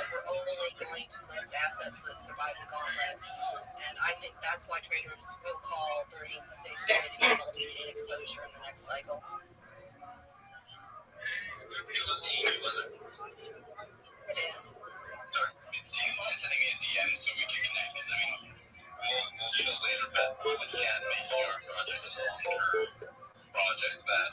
We're only going to list assets that survive the gauntlet. And I think that's why traders will call Burgess the safest way to get multi-chain exposure in the next cycle. It was easy, was it? It is. Sorry. Do you mind sending me a DM so we can connect? Because we'll chill later, but we're looking at making our project a long-term project that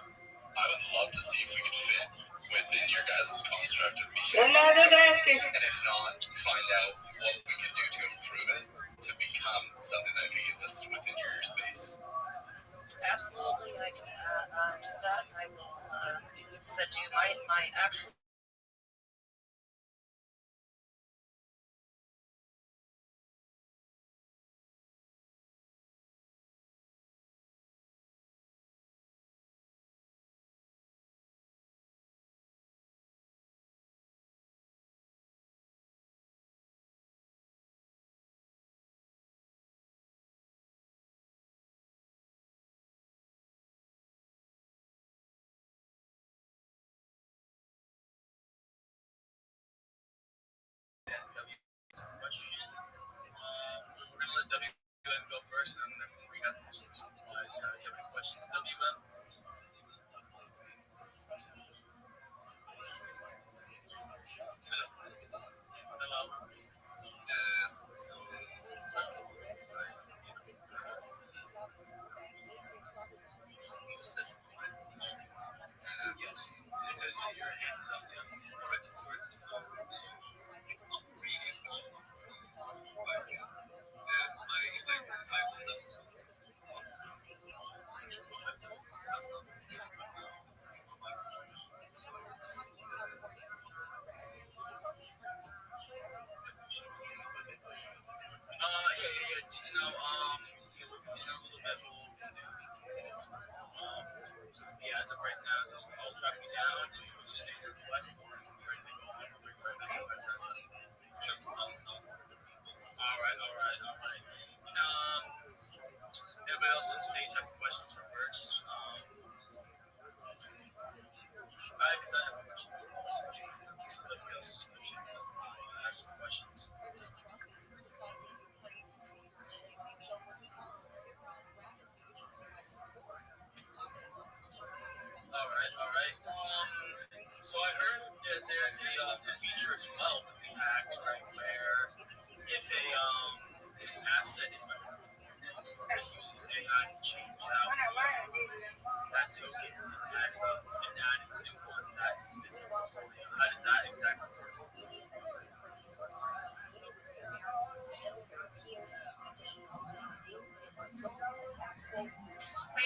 I would love to see if we could fit within your guys' construct of media. And if not, find out what we can do to improve it to become something that can get listed within your space. Absolutely, I can do that. I will send you my actual. We're going to let WM go first, and then we got the questions. Do you have any questions, WM? Hello. Yes. Your hands up. It's not reading. Yeah, as of right now, just all track me down. Just stay in your quest. So I heard that there's a feature as well with the act, right, where if an asset is it uses AI to change out that token and add info to that. How does that exactly work? Well,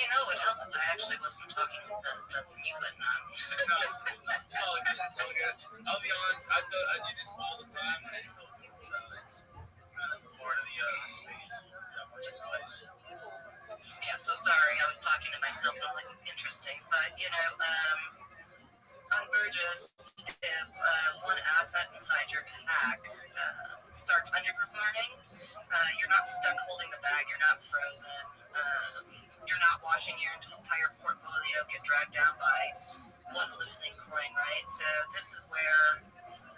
you know what helped? I actually wasn't talking with the mute button on. No, it's all good. It's all good. I'll be honest, I thought I do this all the time, and I still do. So it's kind of part of the space. Yeah, so sorry, I was talking to myself. I'm like, interesting. But, on Burgess, if one asset inside your pack starts underperforming, you're not stuck holding the bag, you're not frozen, you're not watching your entire portfolio get dragged down by one losing coin, right? So this is where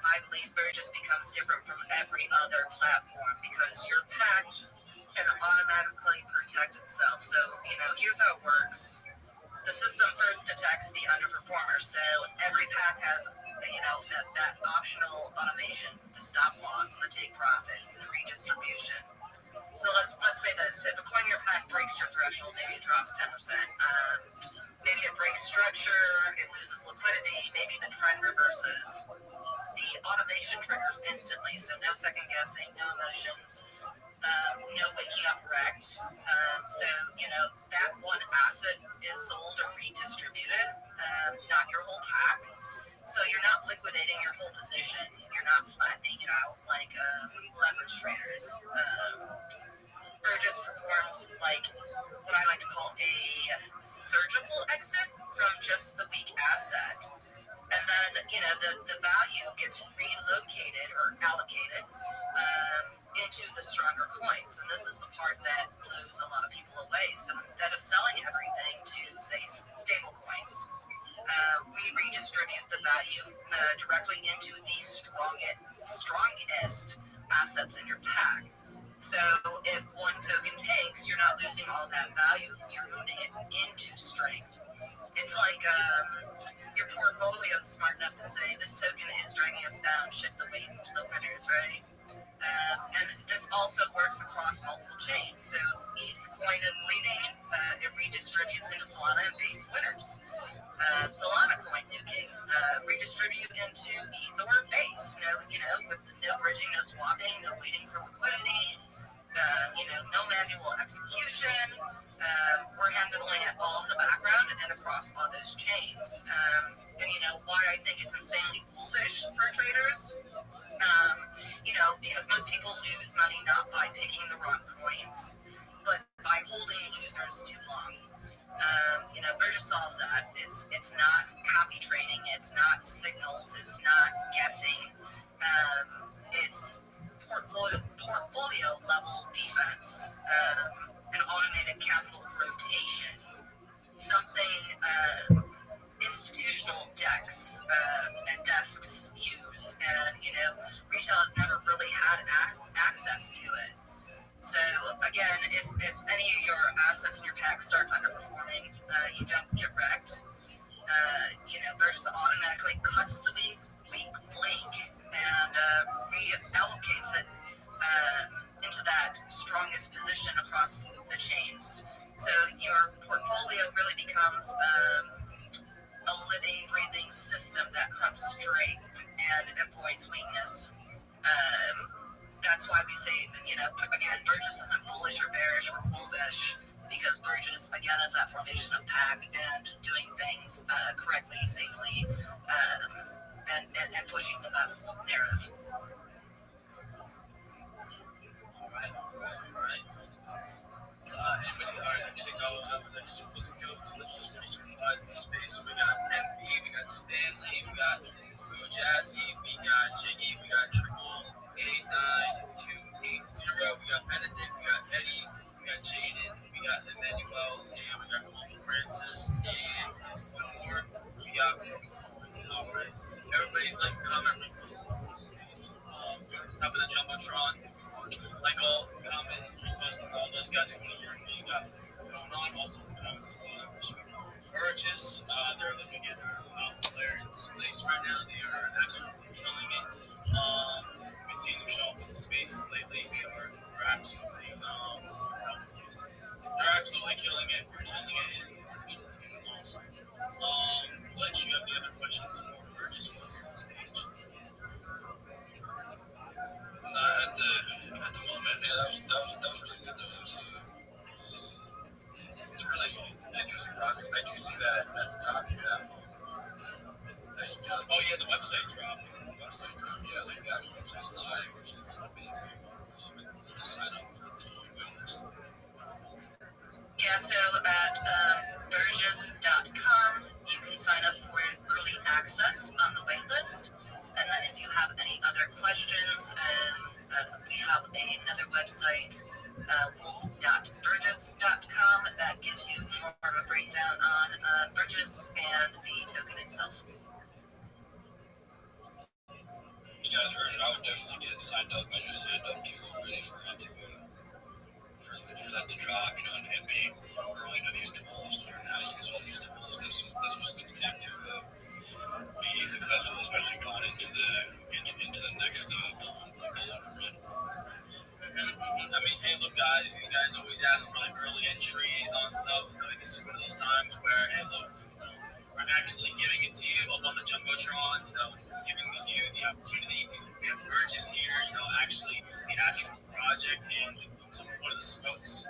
I believe Burgess becomes different from every other platform because your pack can automatically protect itself. So, here's how it works. The system first detects the underperformer, so every pack has, that optional automation, the stop loss, the take profit, the redistribution. So let's say this: if a coin in your pack breaks your threshold, maybe it drops 10%. Maybe it breaks structure, it loses liquidity, maybe the trend reverses. The automation triggers instantly, so no second guessing, no emotions. No waking up wrecked. So, that one asset is sold or redistributed, not your whole pack. So you're not liquidating your whole position. You're not flattening it out like leverage traders. Burgess performs like what I like to call a surgical exit from just the weak asset. And then, the value gets relocated or allocated into the stronger coins. And this is the part that blows a lot of people away. So instead of selling everything to, say, stable coins, we redistribute the value directly into the strongest assets in your pack. So if one token tanks, you're not losing all that value. You're moving it into strength. It's like your portfolio is smart enough to say, this token is dragging us down, shift the weight into the winners, right? And this also works across multiple chains. So if ETH coin is bleeding, it redistributes into Solana and base winners. Solana coin nuking, redistribute into ETH or base. With no bridging, no swapping, no waiting for liquidity. No manual execution. We're handling it all in the background and across all those chains. And why I think it's insanely bullish for traders. Because most people lose money not by picking the wrong coins, but by holding losers too long. Burgess solves that. It's not copy trading. It's not signals. It's not guessing. It's portfolio level defense, an automated capital rotation, something institutional decks and desks use, and retail has never really had access to it. So again, if any of your assets in your pack starts underperforming, you don't get wrecked. Burgess automatically cuts the weak link and reallocates it into that strongest position across the chains. So your portfolio really becomes a living, breathing system that hunts strength and avoids weakness. That's why we say, again, Burgess isn't bullish or bearish or wolfish, because Burgess, again, is that formation of pack and doing things correctly, safely, and pushing the best narrative. All right. And we are actually going over the just recently in the space. So we got MB, we got Stanley, we got Blue Jazzy, we got Jiggy, we got Triple 89280, we got Benedict, we got Eddie, we got Jaden, we got Emmanuel, and we got Francis, and one more. We got alright. Everybody comment, repost top of the Jumbotron. Like all comment, repost all those guys who want to hear what you got going on. Also, Burgess, they're looking at player in space right now. They are absolutely killing it. We've seen them show up in the spaces lately. They're absolutely killing it. We're killing it. It's getting awesome. Let you have the other questions for just on stage. At the moment, yeah, that was really good. It's really interesting project. I do see that at the top. Oh yeah, the website drop. Yeah, like the actual website's live, which is amazing. Just sign up for the email list. Yeah, so at Burgess.com, you can sign up for early access on the wait list. And then if you have any other questions, we have another website, wolf.burgess.com, that gives you more of a breakdown on Burgess and the token itself. You guys heard it. I would definitely get signed up. I just signed up too already for it to for that to drop, and being early to these tools, learn how to use all these tools. That's what's going to take to be successful, especially going into the next level we're in. I mean, hey, look, guys, you guys always ask for like early entries on stuff. This is one of those times where, hey, look, we're actually giving it to you up on the jumbotron. Giving you the opportunity. We have Burgess here, actually the actual project and one of the spokes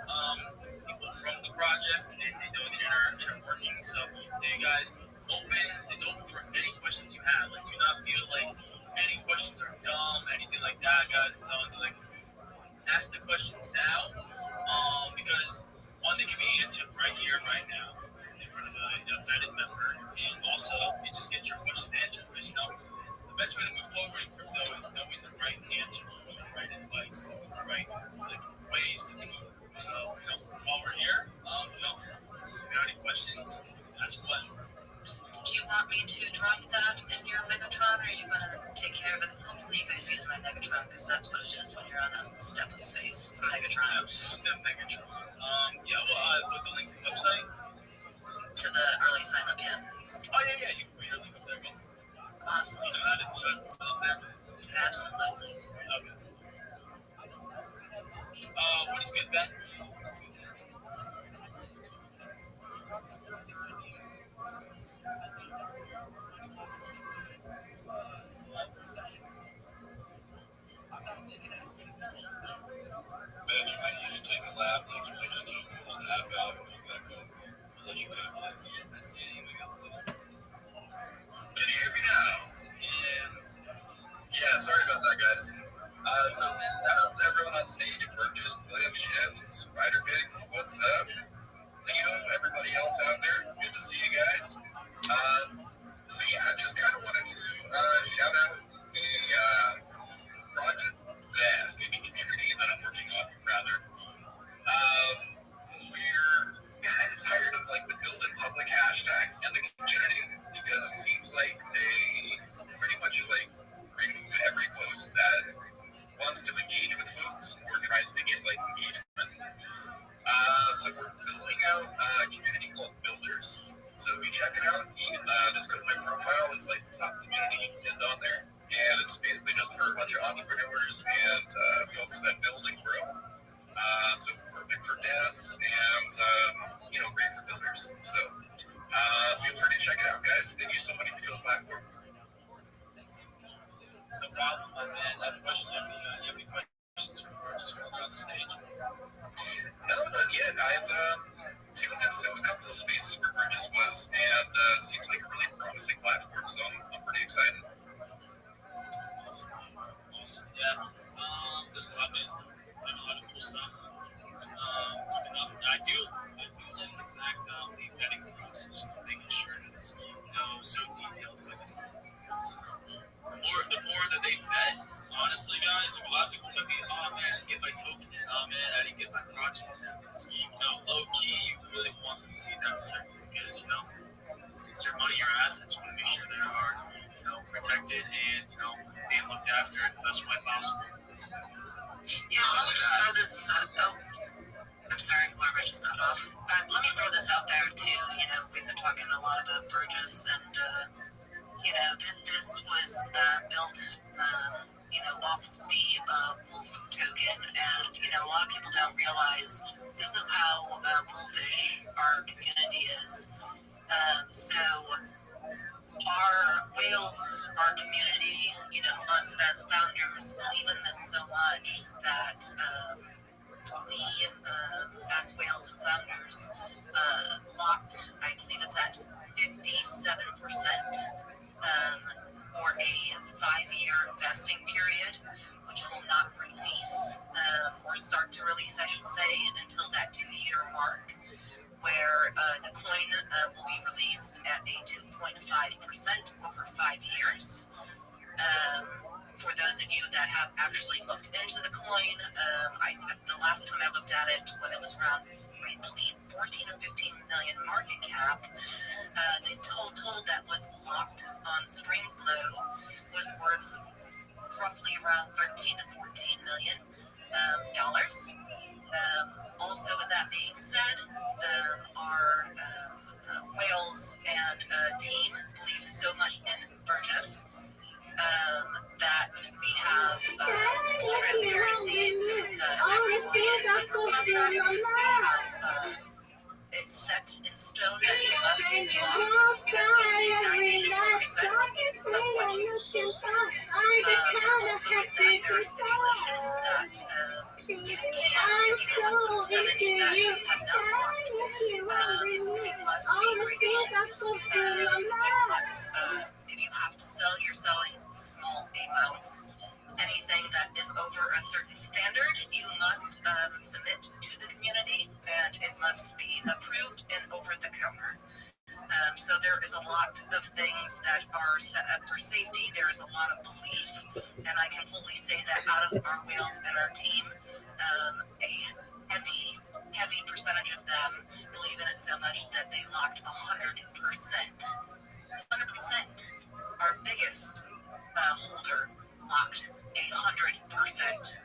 people from the project, and they doing it in our working. So, hey guys, it's open for any questions you have. Like, do not feel like any questions are dumb, anything like that, guys. I'm telling you, like, ask the questions now, because one, they can be answered right here, right now, in front of a vetted member, and also it just gets your question answered. Because the best way to move forward in crypto is knowing the right answer, knowing the right advice, knowing the right ways to move. So while we're here, if you have any questions, ask away. Do you want me to drop that in your Megatron, or are you going to take care of it? Hopefully you guys use my Megatron, because that's what it is when you're on a step of space. It's a Megatron. Step Megatron. Put the link to the website. To the early sign up, yeah. Oh, yeah, you can put your link up there. Awesome. You know how to do it there? Absolutely. Okay. What is good, Ben? Ben, you might need to take a lap. You might just need to pull this tab out and come back up. I'll let you go. Can you hear me now? Yeah, sorry about that, guys. So everyone on stage, Burgess, Cliff, Chef, and Spider Pig, what's up? Everybody else out there, good to see you guys. So yeah, I just kind of wanted to shout out a project, maybe community that I'm working on, rather. We're kind of tired of like the build in public hashtag and the community, because it seems like they pretty much like remove every post that wants to engage with folks or tries to get like engagement. So we're building out a community called Builders. So if you check it out, you can just go to my profile. It's like the top community is on there, and it's basically just for a bunch of entrepreneurs and folks that build and grow. So perfect for devs and great for builders. So feel free to check it out, guys. Thank you so much for the platform. No problem. Last question. You have any questions for Burgess while we're on the stage? No, not yet. I've taken into a couple of spaces where Burgess was, and it seems like a really promising platform, so I'm pretty excited. Awesome. Yeah. our community, us as founders, believe in this so much that we, as Wales founders, locked, I believe it's at 57%, for a 5-year vesting period, which will not release, or start to release, I should say, until that 2-year mark, where the coin will be released at a 2.5% over 5 years. For those of you that have actually looked into the coin, the last time I looked at it, when it was around, I believe, 14 or 15 million market cap, the total that was locked on StreamFlow was worth roughly around 13 to 14 million dollars. Also, with that being said, our Wales and team believe so much in Burgess that we have transparency. Everyone is under contract. We have it's set in stone that you must lock at least 90% of what you hold. Also with that, there are stipulations that you can't give up the percentage that you have not locked. You must be grateful. You must, if you have to sell, you're selling small amounts. Anything that is over a certain standard, you must submit to the community, and it must be approved and over the counter. So there is a lot of things that are set up for safety. There is a lot of belief, and I can fully say that out of our whales and our team, a heavy percentage of them believe in it so much that they locked 100%. 100%. Our biggest holder locked 100%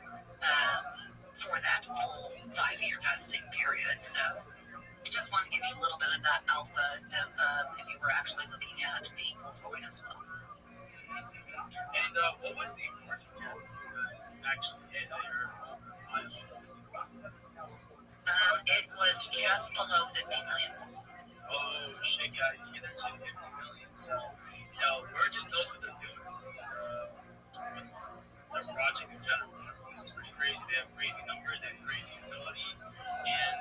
for that full 5-year vesting period. So I just want to give you a little bit of that alpha if you were actually looking at the Wolf coin as well. And what was the market cap actually hit your it was just below 50 million. Oh shit, guys, you get that shit 50 million. So, we're just knows what they're doing. Their project in general, it's pretty crazy. They have crazy numbers, they have crazy utility, and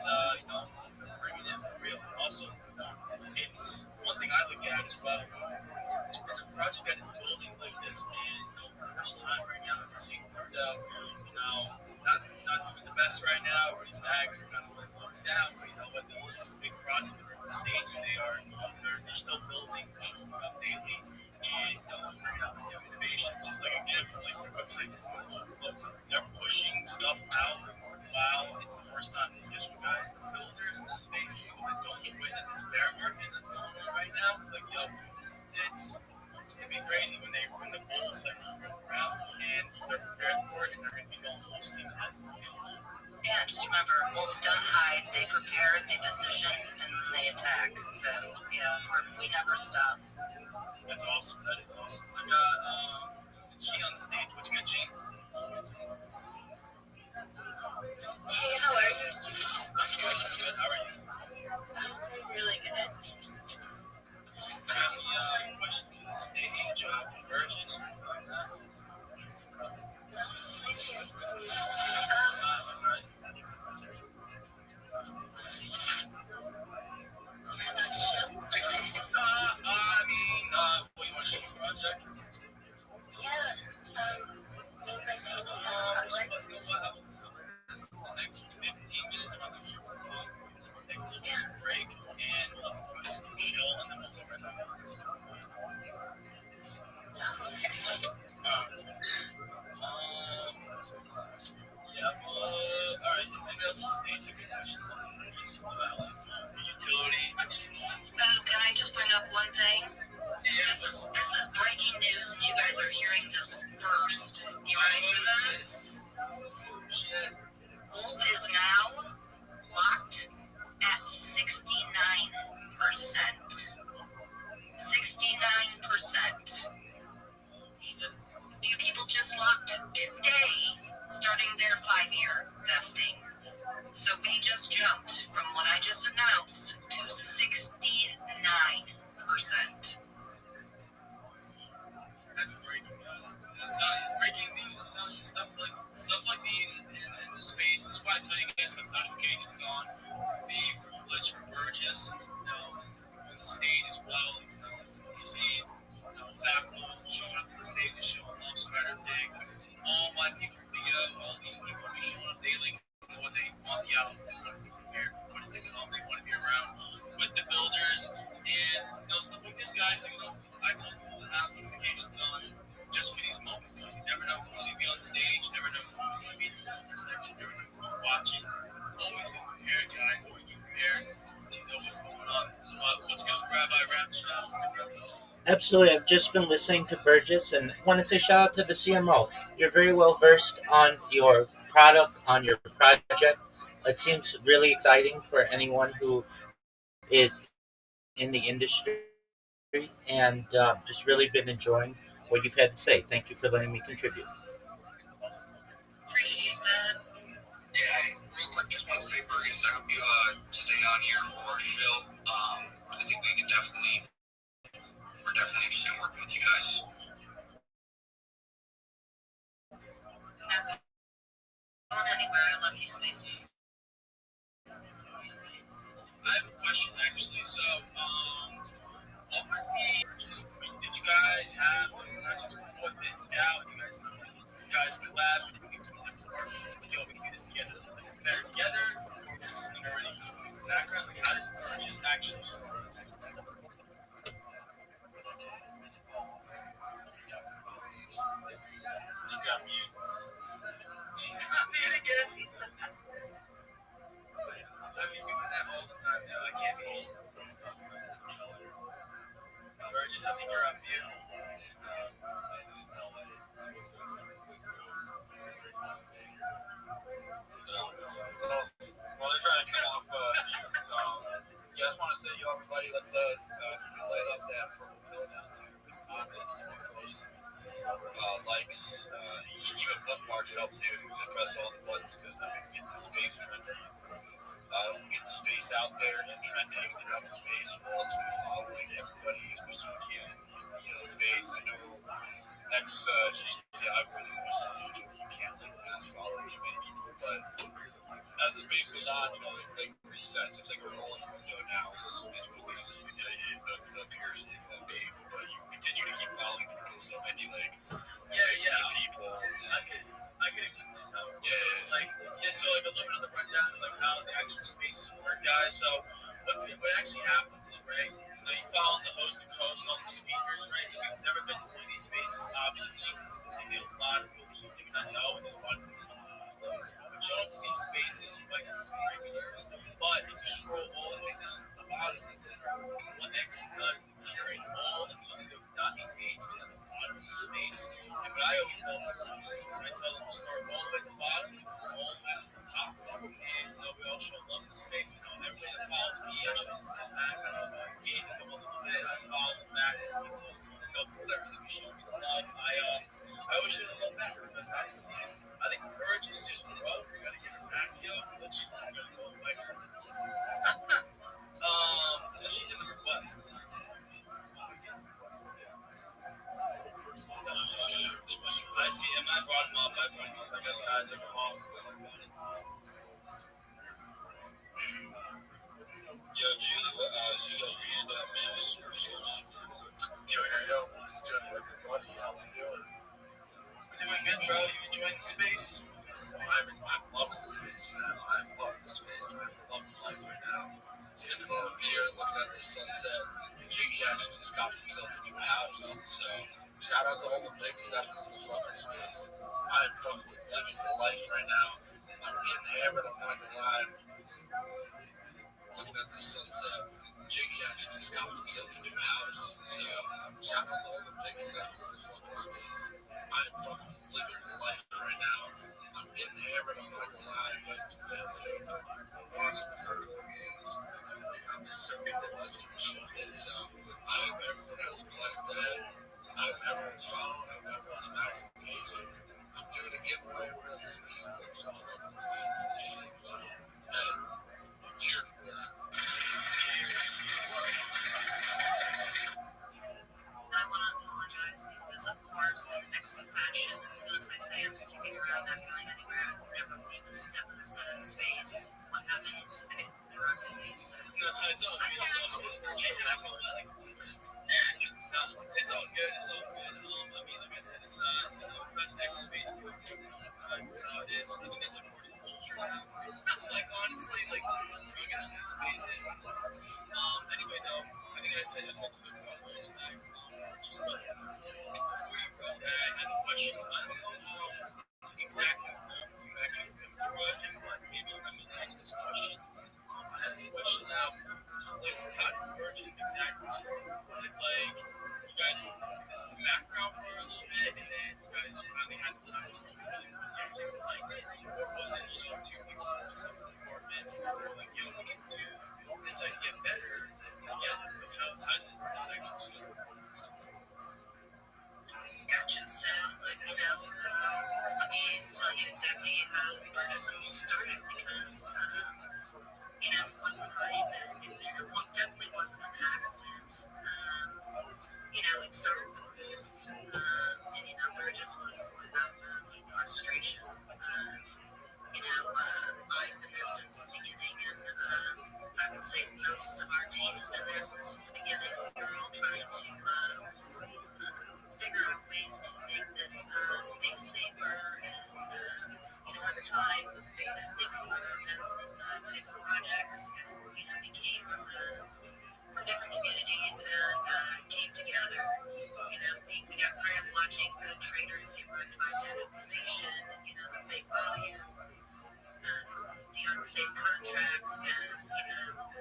bringing in real. Also, it's one thing I look at as well. It's a project that is building like this, and first time right now, we're seeing turned out, not doing the best right now, or his bags are kind of like down, but what it's a big project. They're at the stage they are, they're still building, they're showing up daily, and bringing out new innovations, just like again, like their websites, they're pushing stuff out. Wow, it's the first time in this history, guys. The builders in the space, the people that don't win in this bear market that's going on right now, like it's gonna be crazy when the bull cycle comes around, and they're prepared for it, and they're gonna be going full steam ahead. Yeah, just remember, wolves don't hide. They prepare, they position, and they attack. So, we never stop. That's awesome. That is awesome. I got G on the stage. What you got, G? Hey, how are you? I'm good. How are you? I'm doing really good. Got any questions on the stage? Convergence? What you want to show the project? The next 15 minutes, we're going to take a little break, and we'll just chill, and then we'll go right back. All right. Is anybody else on stage have any questions about utility? Can I just bring up one thing? This is breaking news. Absolutely. I've just been listening to Burgess and want to say shout out to the CMO. You're very well versed on your product, on your project. It seems really exciting for anyone who is in the industry, and just really been enjoying what you've had to say. Thank you for letting me contribute. Appreciate that. Yeah, real quick, just want to say, Burgess, I hope you stay on here for our show. I think we're definitely interested in working with you guys. Not going anywhere. I love these spaces. I have a question actually. So, what was did you guys have not just before it did now? You guys collab? We can do this together, better together. Is this thing already background? Like, how did it just actually start? You got mute. She's not mute again. I've been doing that all the time now. I can't be. Burgess, I think you're on mute. Well, they're trying to cut off yeah, I just want to say, yo, everybody, let's light up that purple pill down there with comments, likes, even bookmarks help too. If we just press all the buttons, because then we can get the space trending. If we get the space out there and trending throughout the space, we're all just be following everybody as much as we can. The space, I know next change the algorithm was so huge, you can't like mass follow too many people, but as the space goes on, like resets. It's like a rolling window now is released. It appears to be, but you continue to keep following people, so maybe like people. I could explain that. Yeah. So like a little bit of the rundown of like how the actual spaces work, guys. So what actually happens is, right, you follow the host and host on the speakers, right? If you've never been to one of these spaces, obviously there's gonna be a lot of people you do not know, and there's one show up to these spaces, you might see some regulars, but if you scroll all the way down to the bottom, what next curate all the people that have not engaged with at the bottom of the space. And what I always tell them is I tell them to start all the way at the bottom and go all the way to the top. And we all show love in the space. Everybody that follows me, I show them back. I engage with them a little bit. I follow them back to people. People that really show me love. I always show them love back because I think the courage is just grow. We gotta get her back, yo. Let's go away from it. She's in the request. I see him. I brought him up. I got guys that are off. Yo, Julie, she got your hand up, man. What's going on? Yo, what's good, everybody? How we doing? We're doing good, bro. You enjoying the space? I'm loving the space, man. I'm loving the space. I'm loving life right now. Sipping on a beer, looking at the sunset. Jiggy actually just got himself a new house. So, shout out to all the big steppers in the fucking space. I'm fucking living the life right now. I'm getting hammered, I'm not gonna lie. Looking at the sunset. Jiggy actually just got himself a new house. So, shout out to all the big steppers in the fucking space. I'm fucking living the life right now. I'm getting hammered, I'm not gonna lie, but it's family. I'm watching the football games. I'm just so good at listening to shit. So, I hope everyone has a blessed day. I hope everyone's following. I hope everyone's maxing engaging. I'm doing a giveaway where this is so fucking insane for this shit. But, hey, cheers, boys. I want to apologize because, of course, next to fashion, as soon as I say I'm sticking around, not going anywhere, I would never leave a step in the space. What happens? I get corrupt space. No, it's all good. I was going to check it out. It's all good. It's all good. I mean, like I said, it's not next space. It's how it is. I mean, it's important. Like, honestly, like, we get into these spaces. Anyway, though, I think I said to the question. Before you go, I have a question. I don't know exactly project, but maybe let me text this question. I have a question now. Like, how did Burgess exactly start? Was it like you guys unsafe contracts and,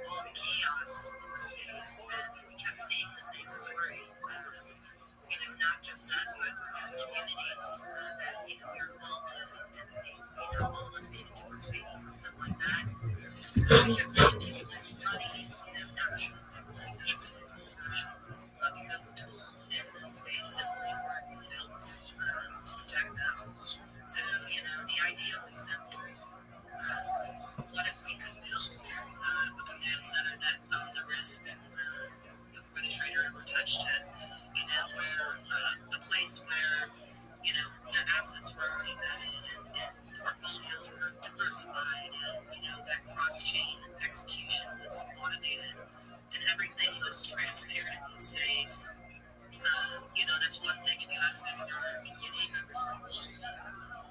all the chaos in the space. And we kept seeing the same story. Not just us, but communities that, are involved in, all of us being in different spaces and stuff like that. We kept seeing people losing money, not because they were stupid, but because the tools in this space simply weren't built to protect them. So, the idea was simple. What if we could build a command center that owned the risk before the trader ever touched it? Where a place where, the assets were already vetted and portfolios were diversified and, that cross-chain execution was automated and everything was transparent and safe. That's one thing. If you ask any of our community members from Wolf,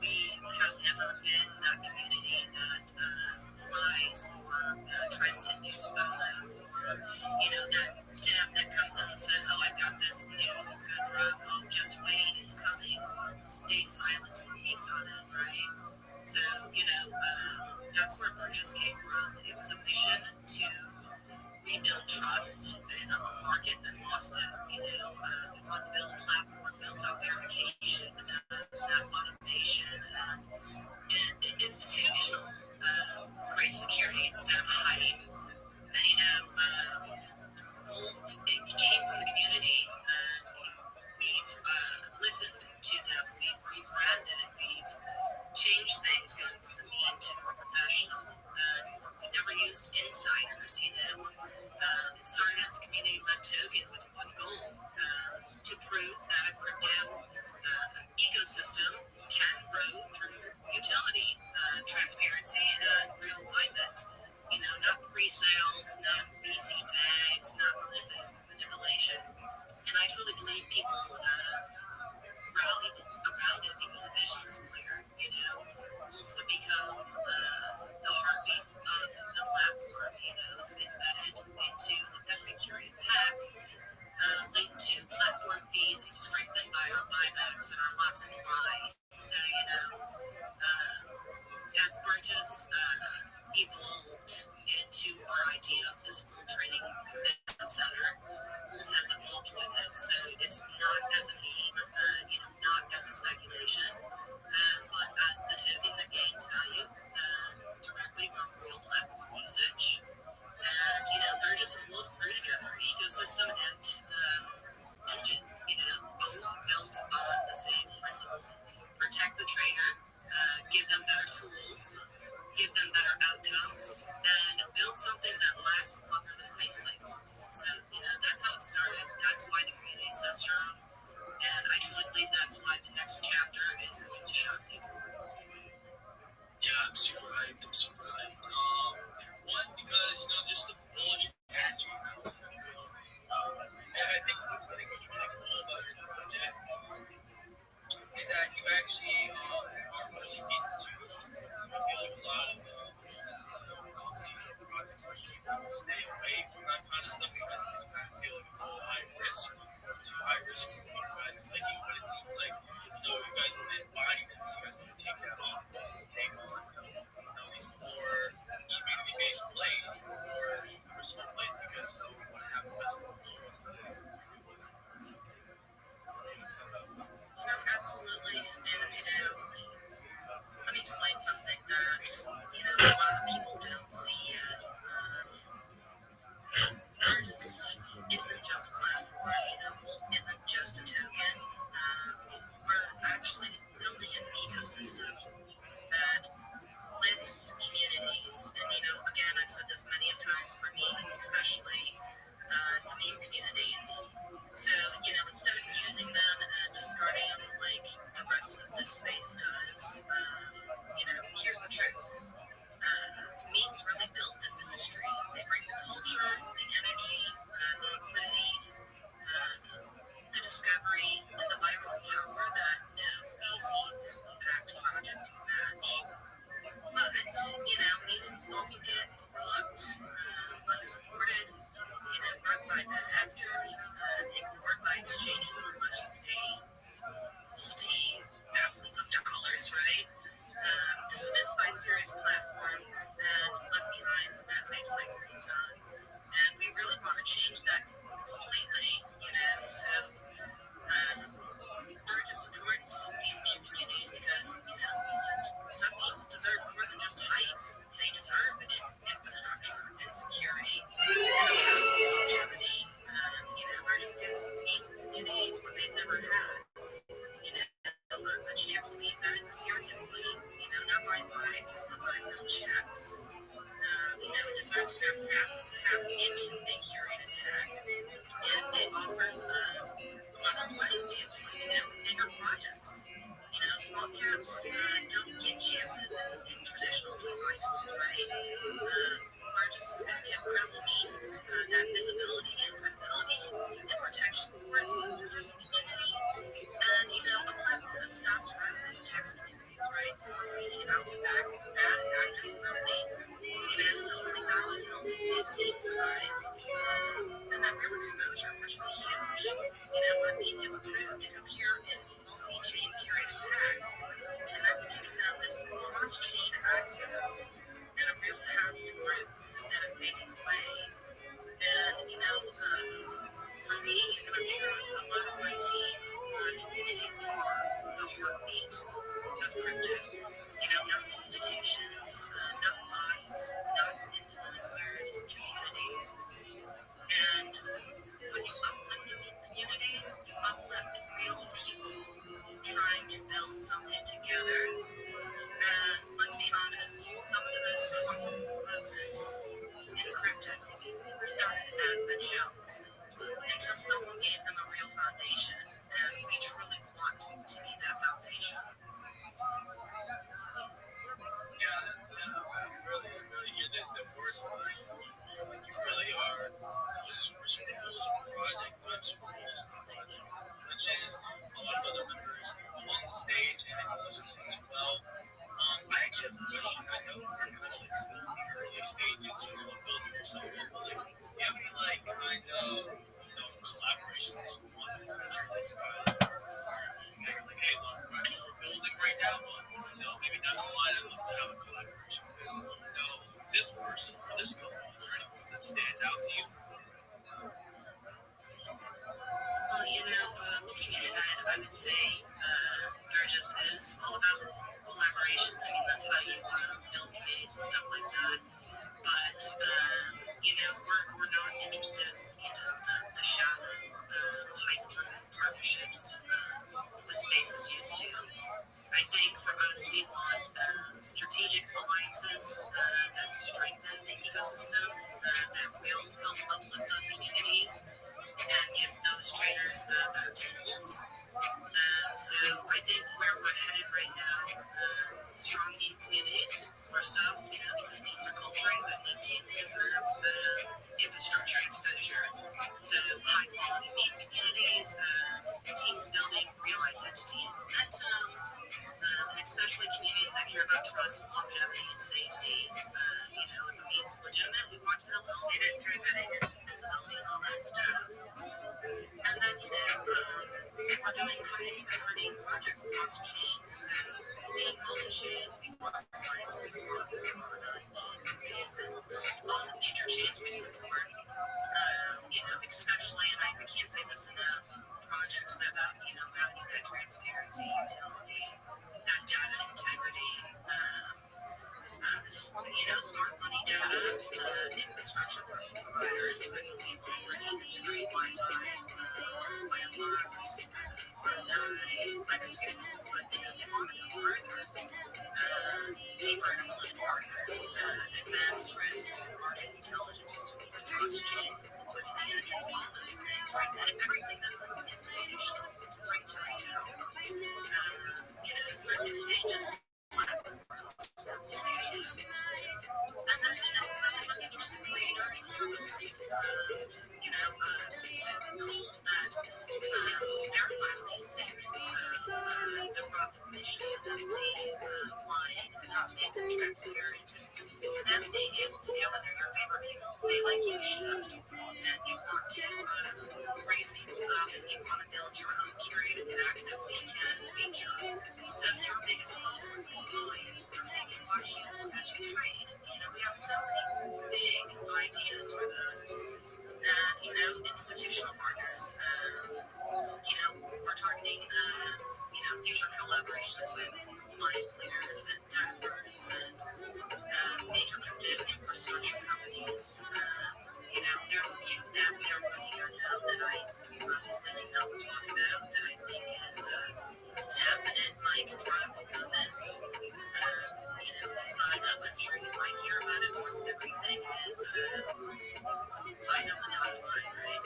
we have never been that community that lies or tries to induce FOMO or, that dam that comes in and says, oh, I've got this news, it's going to drop, oh, just wait, it's coming, or stay silent for weeks on it, right? So, that's where Burgess came from. It was a mission to rebuild trust in a market that lost it. We want to build a platform built on verification, that automation, and institutional great security instead of hype. And Wolf, it came from the community. We've listened to them. We've rebranded. We've changed things, going from the meme to more professional. We never used insiders. It started as a community-led token with one goal: to prove that a crypto ecosystem can grow through utility, transparency, and real alignment. Not pre-sales, not VC bags, not manipulation. And I truly believe people rallied around it because the vision was clear. Wolf would become the heartbeat of the platform. It's embedded into every curated pack, linked to platform fees and strengthened by our buybacks and our lock supply. So, as Burgess evolved into our idea of this full training command center, Wolf has evolved with it. So it's not as a meme, not as a speculation, but as the token that gains value directly from real platform usage. And, Burgess and Wolf grew together, ecosystem and engine, both built on the same principle: protect the trader, give them better tools, give them better outcomes, and build something that lasts longer than hype cycles. So, that's how it started. That's why the community is so strong. And I truly believe that's why the next chapter is going to shock people. Yeah, I'm super hyped. One, because, just the bullish energy. And I think what's really cool about your project is that you actually are really into this. I feel like a lot of companies or projects like people stay away from that kind of stuff because you kind of feel like it's a little high risk, too high risk for what you guys are making. But it seems like, you guys want to embody that. You guys want to take that on. You guys want to take on, these more community-based plays or personal plays because we want to have the best of the world. Absolutely. And, let me explain something that, a lot of people don't see yet. Burgess isn't just a platform, Wolf isn't just a token. We're actually building an ecosystem that lifts communities. And, again, I've said this many times, for me, especially the meme communities. So, instead of using them and discarding them like the rest of this space does, here's the truth. Memes really built this industry. They bring the culture, the energy, the liquidity, the discovery, and the viral power that no VC-backed project can match. But, memes also get overlooked, undersupported, run by bad actors, ignored by exchanges unless you pay multi-thousands of dollars, right? Dismissed by serious platforms, and So, yeah, like, kind of, collaborations on one like, hey, look, we're building right now, but, maybe down the line, I'd love to have a collaboration too. This person or this company, is there anything that stands out to you? Well, looking ahead, I would say there just is all about collaboration. I mean, that's how you build communities and stuff like that. But we're not interested in the shallow, hype-driven partnerships the space is used to. I think for us, we want strategic alliances that strengthen the ecosystem, that will help uplift those communities and give those traders better tools. So I think where we're headed right now, strong meme communities, first off, because memes are culture and good meme teams deserve infrastructure and exposure. So high quality meme communities, teams building real identity and momentum, and especially communities that care about trust, longevity, and safety. If a meme's legitimate, we want to help elevate it through vetting and visibility and all that stuff. And then, we're doing high integrity projects across chains. Being multi-chain, we want alliances across all the future chains we support. Especially, and I can't say this enough, projects that value that transparency, utility, that data integrity, smart money data, infrastructure providers. I mean, we already integrate Wi-Fi, wireless, cybersecurity, but they want to go further. Deeper deployment partners, advanced risk, market intelligence tools, cross-chain, liquidity engines, all those things, right? And everything that's institutional to bring to retail. Certain exchanges, platforms, and then, create articles, tools that verify basic the profit mission of the line, make them transparent, and then being able to go under your favor people say like you should, that you want to raise people up and you want to build your own curated active weekend feature. So your biggest followers and volume from making watch you as you trade. We have so many big ideas for those. Institutional partners. We're targeting, future collaborations with compliance leaders and data firms and major crypto infrastructure companies. There's a few that we are working on now that I obviously did not talk about that I think is happening, like tribal movement. Sign up, I'm sure you might hear about it once everything is signed on the dotted line, right?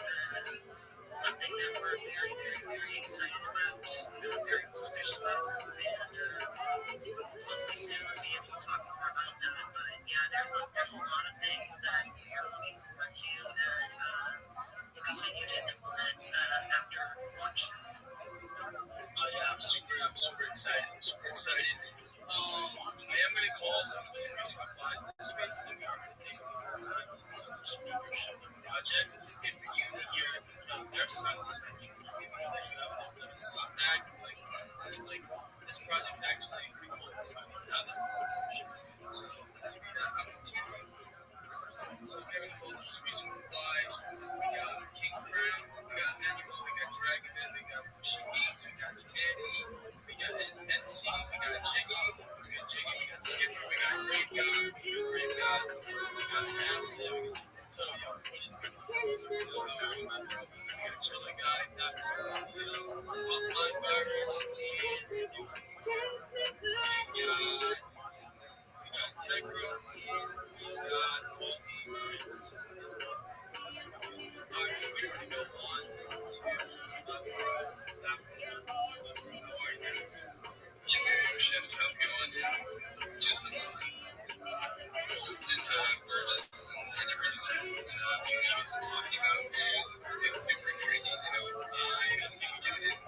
Something that we're very, very, very excited about, very bullish about, and hopefully soon we'll be able to talk more about that. But yeah, there's a lot of things that we are looking forward to that we'll continue to implement after launch. Yeah, I'm super excited. I'm super excited. I am going to call some of those recent replies in this space, and we are going to take a lot of time on speakership projects, and for you to hear their side of the spectrum, that you have a son back, like this project's actually pretty cool. Now that so I'm going to so we're going to call those recent replies. We got King Crown, we got Manuel, we got Dragon, we got Bushy Beats, we got Eddie, we got NC, we got Jiggy, we got Skipper, we got Great God, we got NASA, we got Toyo, what is it? We got Chiller Guy, Hotline Virus, we got Tegra, we got Colby, alright, so we're going to go on to Chef, how's it going? Just listening to Burles and everything that you guys were talking about, and it's super intriguing. I am going to get it.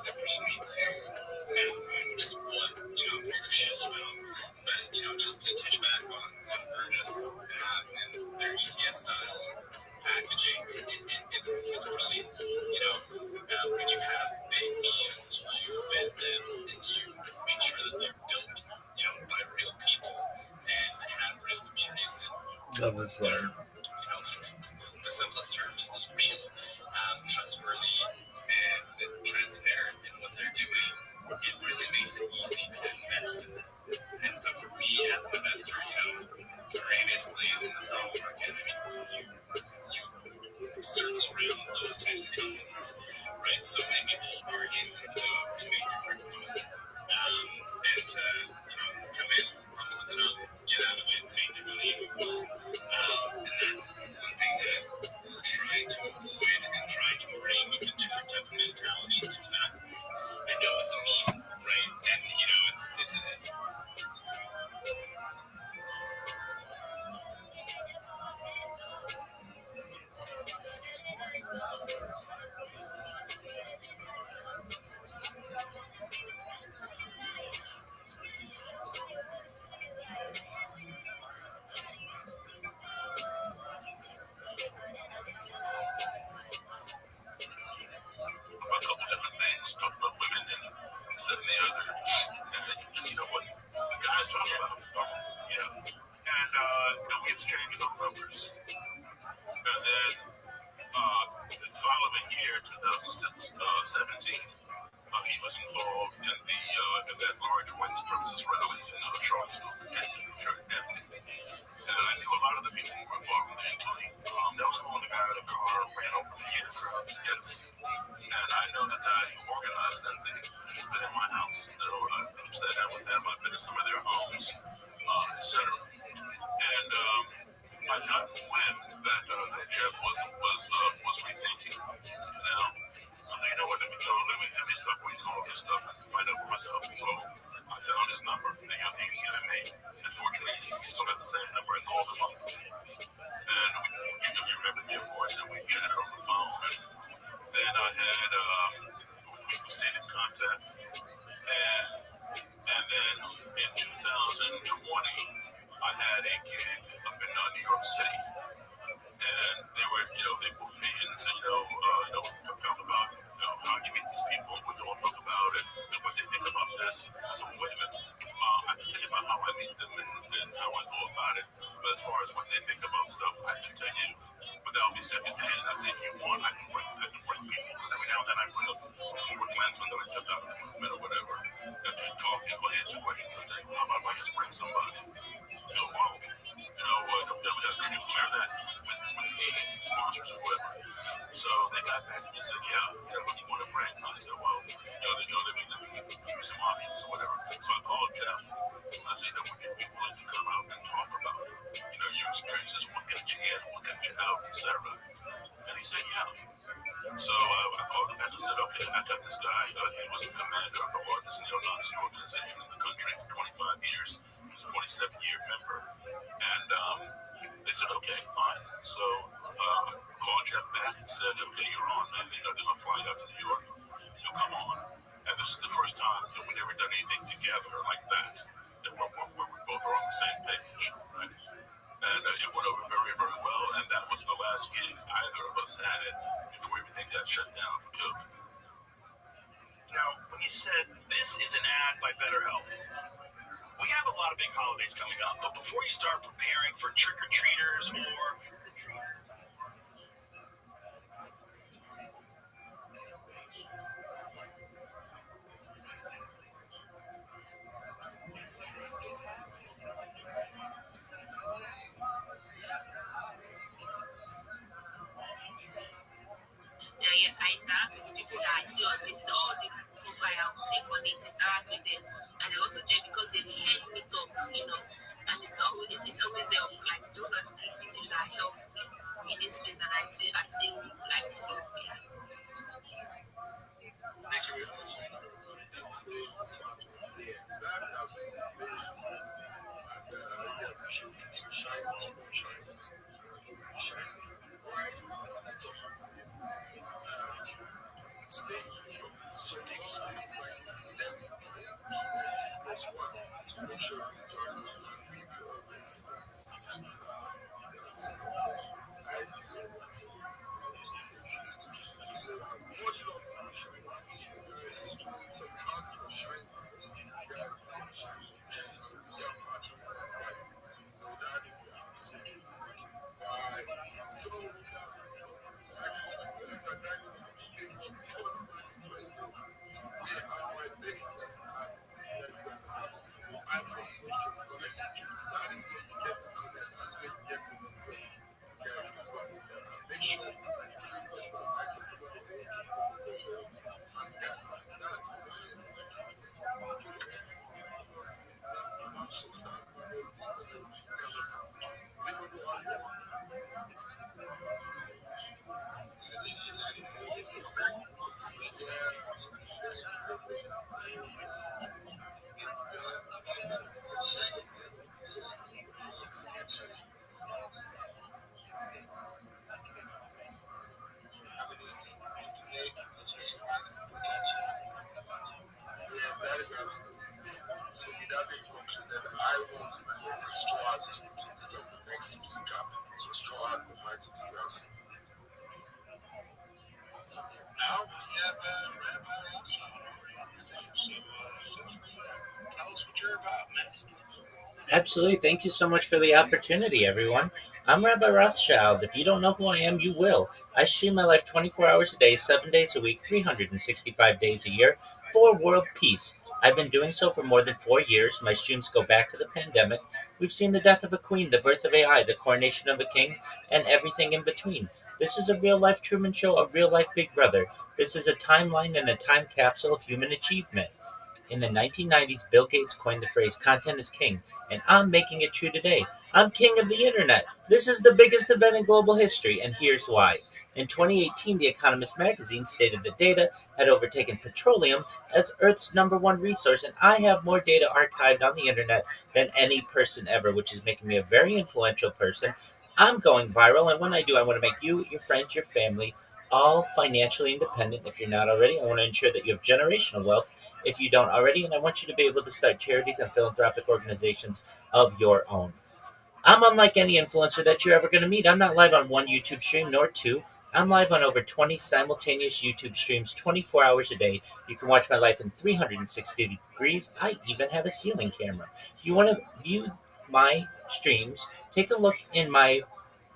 bring me to just what, bigger show about. But, just to touch back on Ernest and their ETF style packaging, it's brilliant. When you have big memes, you vet them and you make sure that they're built, by real people and have real communities and they're, the simplest term is this real, trustworthy, and transparent in what they're doing. It really makes it easy to invest in them. And so for me as an investor, previously in the stock market, you circle around those types of companies, right? So maybe we'll bargain to make your portfolio, and to come in, pump something up, get out of it, make your money, move on. And that's one thing that we're trying to avoid and trying to bring with a different type of mentality to that. I know it's a meme, right? And it's a couple different things, talked about women and this and the other. And you know what the guys talk about? Yeah. And we exchanged phone numbers. And then the following year, 2017, he was involved in that large white supremacist rally in Charlottesville, Virginia. And I knew a lot of the people who were involved in there, including that was the guy in the car ran over the yes. And I know the guy who organized that thing. He's been in my house. I've sat down with them. I've been to some of their homes, etc. And I got wind that Jeff was rethinking. Now, you know what? Let me stop reading all this stuff and find out for myself. So I found his number. He had me. Unfortunately, he still had the same number. I called him up. And he remembered me, of course, and we chatted on the phone. And then I had, we stayed in contact. And then in 2020, I had a gig up in New York City. And they were, they booked me and said, talk about, how you meet these people, what you all talk about, and what they think about this. I said, wait a minute. I can tell you about how I meet them and how I go about it. But as far as what they think about stuff, I can tell you. But that'll be second hand. I said, if you want, I can bring people. Because every now and then I bring up former clansmen that I took out of the movement or whatever. And to talk, people answer questions and say, how about if I just bring somebody? Can you clear that with the sponsors or whatever? So they got back to me and said, yeah, what do you want to bring? I said, well, let me give you some options or whatever. So I called Jeff. I said, would you be willing to come out and talk about, your experiences, what got you in, what got you out, etc. And he said, yeah. So I called him back and said, okay, I got this guy. He was the commander of the largest neo-Nazi organization in the country for 25 years. He was a 27-year member. And they said, okay, fine. So I called Jeff back and said, okay, you're on, man. They're going to fly out to New York. You'll come on. And this is the first time that we've ever done anything together like that. That where we both are on the same page. Right? And it went over very, very well. And that was the last gig either of us had before everything got shut down for COVID. Now, when you said this is an ad by BetterHelp, we have a lot of big holidays coming up, but before you start preparing for trick-or-treaters or yes, I interact with people that seriously see all the profile, take on it, interact with them, and they also check because they help me talk, and it's always help. Like those are the details that help me in this space, and I still like follow. Yeah. Today, so Yes, that is absolutely amazing. So with that being concluded, I want to be just throw out to become the next speaker. Just throw out the mic to you guys. Now we have Rabbi Rothschild on stage. So tell us what you're about, man. Absolutely. Thank you so much for the opportunity, everyone. I'm Rabbi Rothschild. If you don't know who I am, you will. I stream my life 24 hours a day, 7 days a week, 365 days a year for world peace. I've been doing so for more than 4 years. My streams go back to the pandemic. We've seen the death of a queen, the birth of AI, the coronation of a king, and everything in between. This is a real life Truman Show, a real life Big Brother. This is a timeline and a time capsule of human achievement. In the 1990s, Bill Gates coined the phrase content is king, and I'm making it true today. I'm king of the internet. This is the biggest event in global history, and here's why. In 2018, The Economist magazine stated that data had overtaken petroleum as Earth's number one resource, and I have more data archived on the internet than any person ever, which is making me a very influential person. I'm going viral, and when I do, I want to make you, your friends, your family, all financially independent if you're not already. I want to ensure that you have generational wealth if you don't already, and I want you to be able to start charities and philanthropic organizations of your own. I'm unlike any influencer that you're ever going to meet. I'm not live on one YouTube stream nor two. I'm live on over 20 simultaneous YouTube streams 24 hours a day. You can watch my life in 360 degrees. I even have a ceiling camera. If you want to view my streams, take a look in my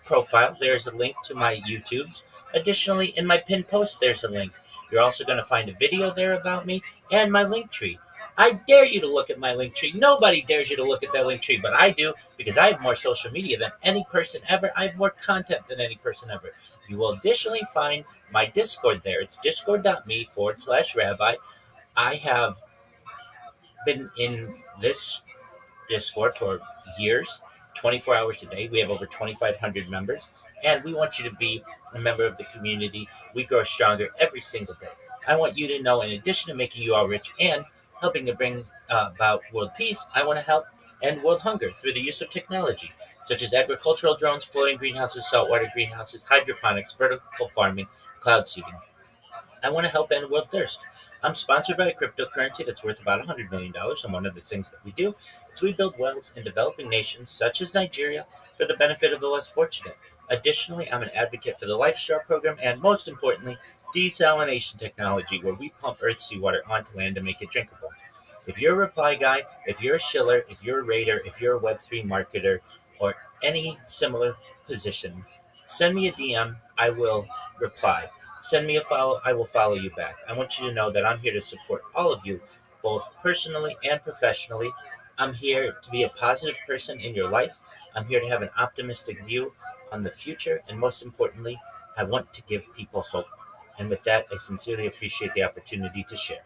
profile, there's a link to my YouTubes. Additionally, in my pinned post, there's a link. You're also going to find a video there about me and my link tree. I dare you to look at my link tree. Nobody dares you to look at that link tree, but I do because I have more social media than any person ever. I have more content than any person ever. You will additionally find my Discord there. It's discord.me/rabbi. I have been in this Discord for years, 24 hours a day. We have over 2,500 members, and we want you to be a member of the community. We grow stronger every single day. I want you to know, in addition to making you all rich and helping to bring about world peace, I want to help end world hunger through the use of technology, such as agricultural drones, floating greenhouses, saltwater greenhouses, hydroponics, vertical farming, cloud seeding. I want to help end world thirst. I'm sponsored by a cryptocurrency that's worth about $100 million, and one of the things that we do is we build wells in developing nations such as Nigeria for the benefit of the less fortunate. Additionally, I'm an advocate for the LifeStar program and, most importantly, desalination technology, where we pump Earth's seawater onto land to make it drinkable. If you're a reply guy, if you're a shiller, if you're a raider, if you're a Web3 marketer, or any similar position, send me a DM. I will reply. Send me a follow. I will follow you back. I want you to know that I'm here to support all of you, both personally and professionally. I'm here to be a positive person in your life. I'm here to have an optimistic view on the future. And most importantly, I want to give people hope. And with that, I sincerely appreciate the opportunity to share.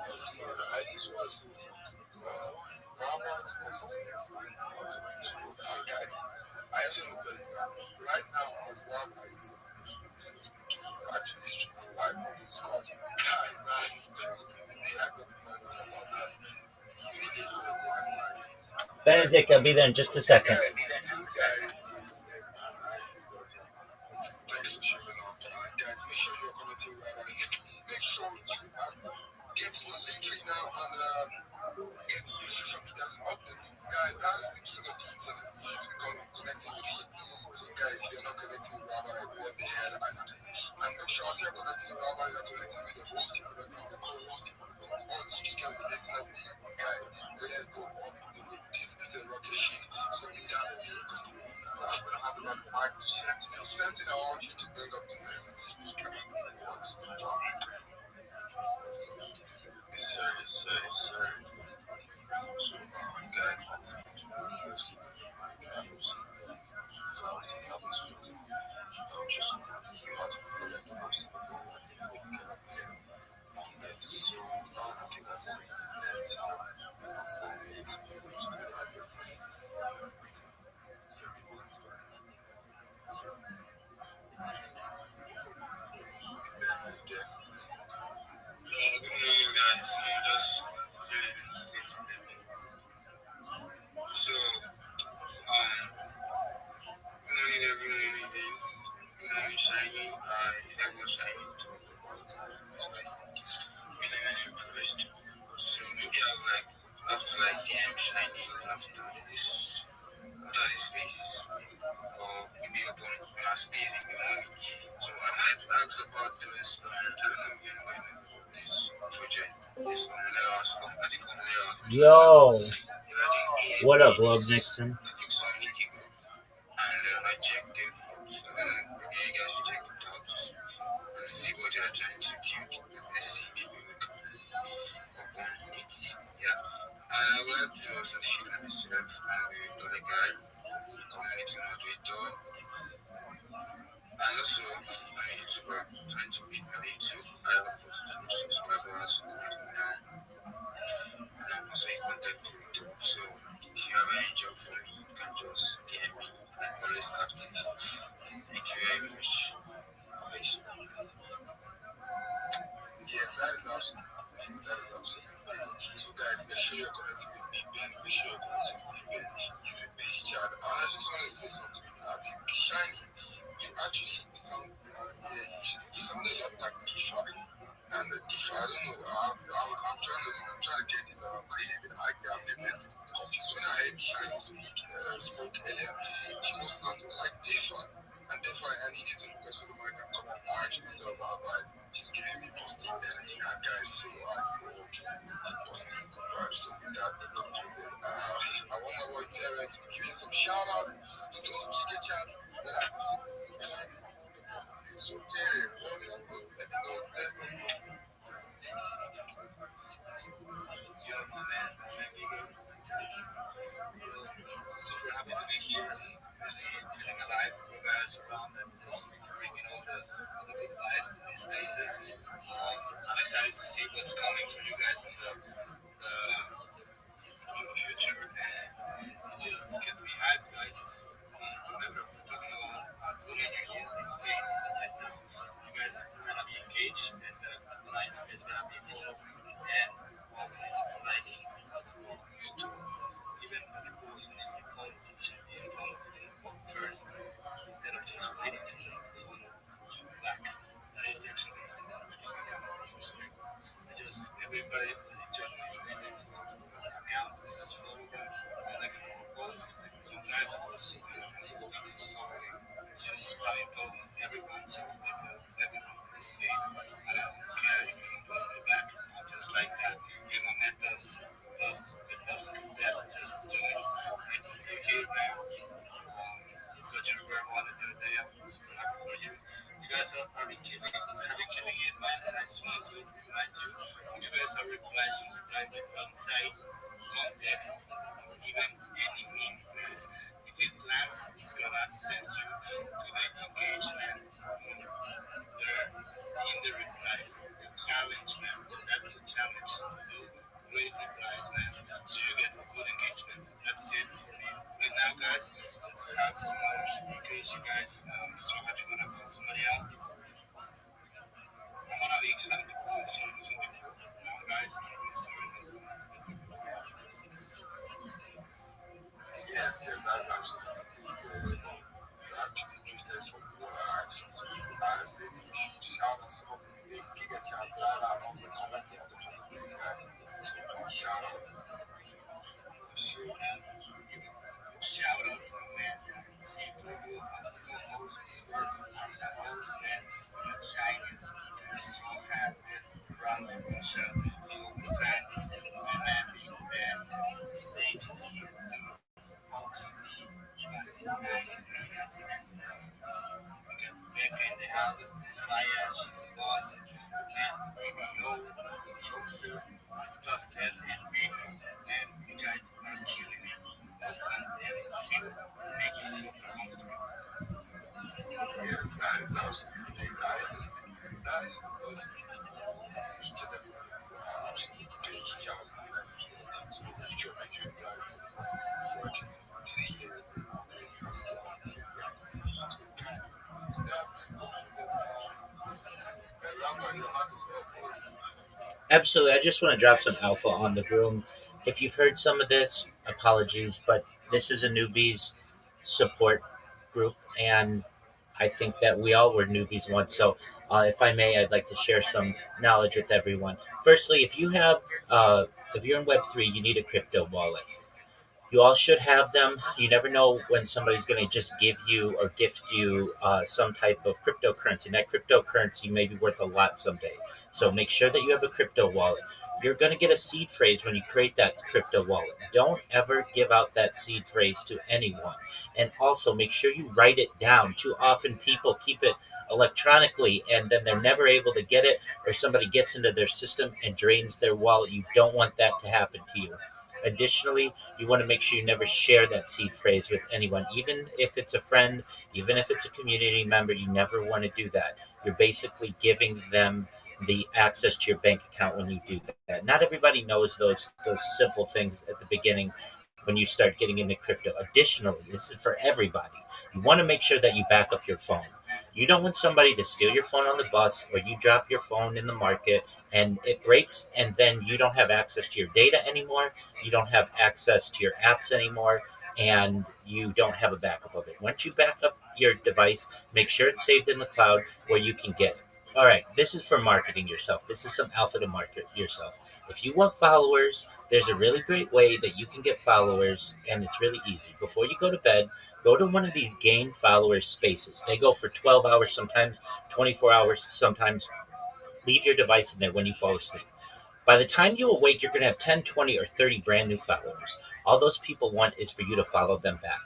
Yes, Lord, I just want to say something. Mama is consistent. Guys, I actually want to tell you that right now, as Rabbi is in this space speaking, it's actually streaming live on Discord. Guys, that is crazy. They are going to tell you about that. He really is going to Benedict, I'll be there in just a second. Guys, this guy is consistent, and I really love him. Thanks for showing up. Guys, make sure you're commenting Rabbi. Make sure you get to the link right now and get the social medias up the roof. Guys, that is the king of the internet. You need to become connecting with him. So guys, if you're not connecting with Rabbi, what the hell are you doing? And make sure as you're connecting with Rabbi, you're connecting with the host, you're connecting with the co-host, you're connecting with all the speakers, the listeners. Guys, let's go up the roof. This is a rocket ship. So with that being concluded, I'm gonna have the mic to Sentinel. Sentinel, I want you to bring up the next speaker. What's the topic? Yes, sir, yes, sir, yes, sir. Yo, Imagine what up, Love this Nixon? I think so many people. And I checked their thoughts. Maybe you guys should check the thoughts and see what they are trying to build. Let's see, maybe we can upon it. Yeah. And I would like to also share myself. I'm a Tony guy, community moderator, and also I'm a YouTuber trying to build my YouTube. I have 42 subscribers right now, and I'm also a content creator. So if you have any job for me, you can just DM me. I'm always active. Thank you very much. Please. Yes, that is absolutely amazing. That is absolutely amazing. So, guys, make sure you're connecting with Big Ben. Make sure you're connecting with Big Ben. He's a base child. And I just want to say something. I think Shiny, you actually sound, you sound a lot like DeFi. And the DeFi, I don't know. I'm trying to get this around my head. I'm a bit confused. When I heard Shiny spoke earlier, she was sounding like DeFi. And therefore, I need you to request for the mic and come up. I actually love her vibe. She's giving me positive energy. And guys, so are you all giving me positive good vibes? So with that being concluded, I want my boy Terrence to give you some shout outs to those bigger chats that I can see. So Terry, what is good? Let me know. Let us know. Yo, my man, super happy to be here. Really feeling alive with you guys around and just bringing all the good vibes to these spaces. I'm excited to see what's coming for you guys in the future. And it just gets me hyped, guys. Remember, we're talking about bullying in this space right now. You guys are gonna be engaged. You guys gonna like. You guys gonna be involved. And always liking YouTubers, even people in the home should be involved first instead of just waiting for them to follow you back. That is actually making me have a respect. I just everybody who's enjoying this space want to hang out. Let's follow them. I like a post. Sometimes it was so following. It's just spamming following everyone. So like everyone in this space. I don't care if you don't follow me back. Just like that. If my man does that, just do it. It's you here now. Got your work one the other day. I'm super happy for you. You guys have been killing it, man. And I just wanted to remind you, when you guys are replying with insight, context, or even any meme, because if it lands, it's gonna send you to the engagement there in the replies. The challenge, man. That's the challenge to do great replies, man. So you get good engagement. That's it for me. Right now, guys, let's have some more stickers, you guys. So how you gonna call somebody out? I'm gonna be having to call some people. Now, guys, sorry, Yes, that's absolutely good. You're actually interested from what I asked. I said you should shout us up. Big giga chat right out on the comments on the top of the guy. So shout out. So, shout out to my man, C-Boo, as a co-host, works as a host, man, Chinese speakers, strong hat, man, Rabbi, Russia, always man, my man, man, stage is here to host me, even nice, man, we got Becca in the house, Maya, she's the boss, and EBO, Joseph, plus Ed and Reno, and you guys are killing it. Welcome and feel, make yourself comfortable. Yes, that is absolutely right. That is because each and every one of you are absolutely big shouts in that video. So if you're making replies, you actually see it, then you will step up and grab it. So guys, with that being concluded, let's see. Rabbi, your hand is up. What do you Absolutely. I just want to drop some alpha on the room. If you've heard some of this, apologies, but this is a newbies support group, and I think that we all were newbies once. So, if I may, I'd like to share some knowledge with everyone. Firstly, if you're in Web3, you need a crypto wallet. You all should have them. You never know when somebody's going to just give you or gift you some type of cryptocurrency. And that cryptocurrency may be worth a lot someday. So make sure that you have a crypto wallet. You're going to get a seed phrase when you create that crypto wallet. Don't ever give out that seed phrase to anyone. And also make sure you write it down. Too often people keep it electronically and then they're never able to get it, or somebody gets into their system and drains their wallet. You don't want that to happen to you. Additionally, you want to make sure you never share that seed phrase with anyone, even if it's a friend, even if it's a community member. You never want to do that. You're basically giving them the access to your bank account when you do that. Not everybody knows those simple things at the beginning when you start getting into crypto. Additionally, this is for everybody. You want to make sure that you back up your phone. You don't want somebody to steal your phone on the bus, or you drop your phone in the market and it breaks, and then you don't have access to your data anymore. You don't have access to your apps anymore, and you don't have a backup of it. Once you back up your device, make sure it's saved in the cloud where you can get it. All right, this is for marketing yourself. This is some alpha to market yourself. If you want followers, there's a really great way that you can get followers, and it's really easy. Before you go to bed, go to one of these gain followers spaces. They go for 12 hours, sometimes 24 hours, sometimes. Leave your device in there when you fall asleep. By the time you awake, you're going to have 10, 20, or 30 brand new followers. All those people want is for you to follow them back.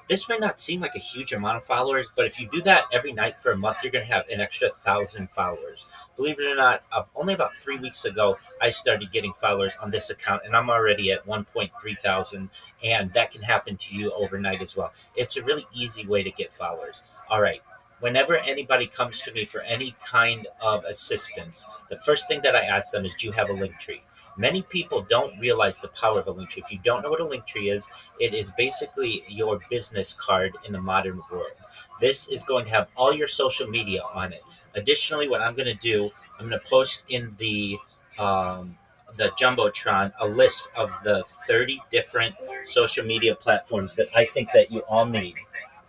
This may not seem like a huge amount of followers, but if you do that every night for a month, you're going to have an extra 1,000 followers. Believe it or not, only about 3 weeks ago, I started getting followers on this account, and I'm already at 1.3 thousand, and that can happen to you overnight as well. It's a really easy way to get followers. All right. Whenever anybody comes to me for any kind of assistance, the first thing that I ask them is, do you have a link tree? Many people don't realize the power of a link tree. If you don't know what a link tree is, it is basically your business card in the modern world. This is going to have all your social media on it. Additionally, what I'm going to do, I'm going to post in the jumbotron a list of the 30 different social media platforms that I think that you all need.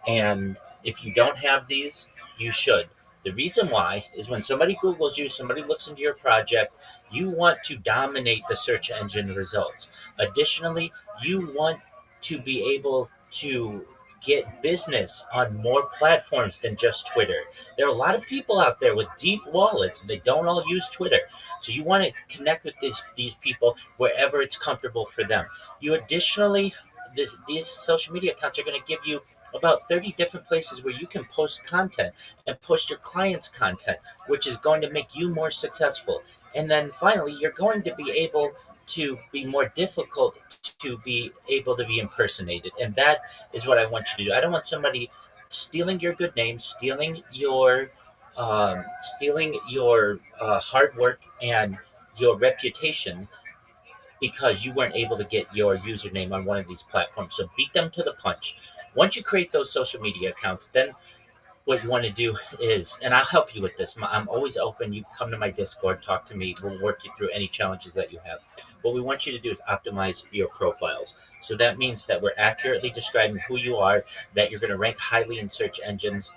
And if you don't have these, you should. The reason why is when somebody Googles you, somebody looks into your project, you want to dominate the search engine results. Additionally, you want to be able to get business on more platforms than just Twitter. There are a lot of people out there with deep wallets, and they don't all use Twitter. So you want to connect with these people wherever it's comfortable for them. You additionally, these social media accounts are going to give you about 30 different places where you can post content and post your clients' content, which is going to make you more successful. And then finally, you're going to be able to be more difficult to be able to be impersonated. And that is what I want you to do. I don't want somebody stealing your good name, stealing your hard work and your reputation because you weren't able to get your username on one of these platforms. So beat them to the punch. Once you create those social media accounts, then what you want to do is, and I'll help you with this. I'm always open. You come to my Discord, talk to me. We'll work you through any challenges that you have. What we want you to do is optimize your profiles. So that means that we're accurately describing who you are, that you're going to rank highly in search engines,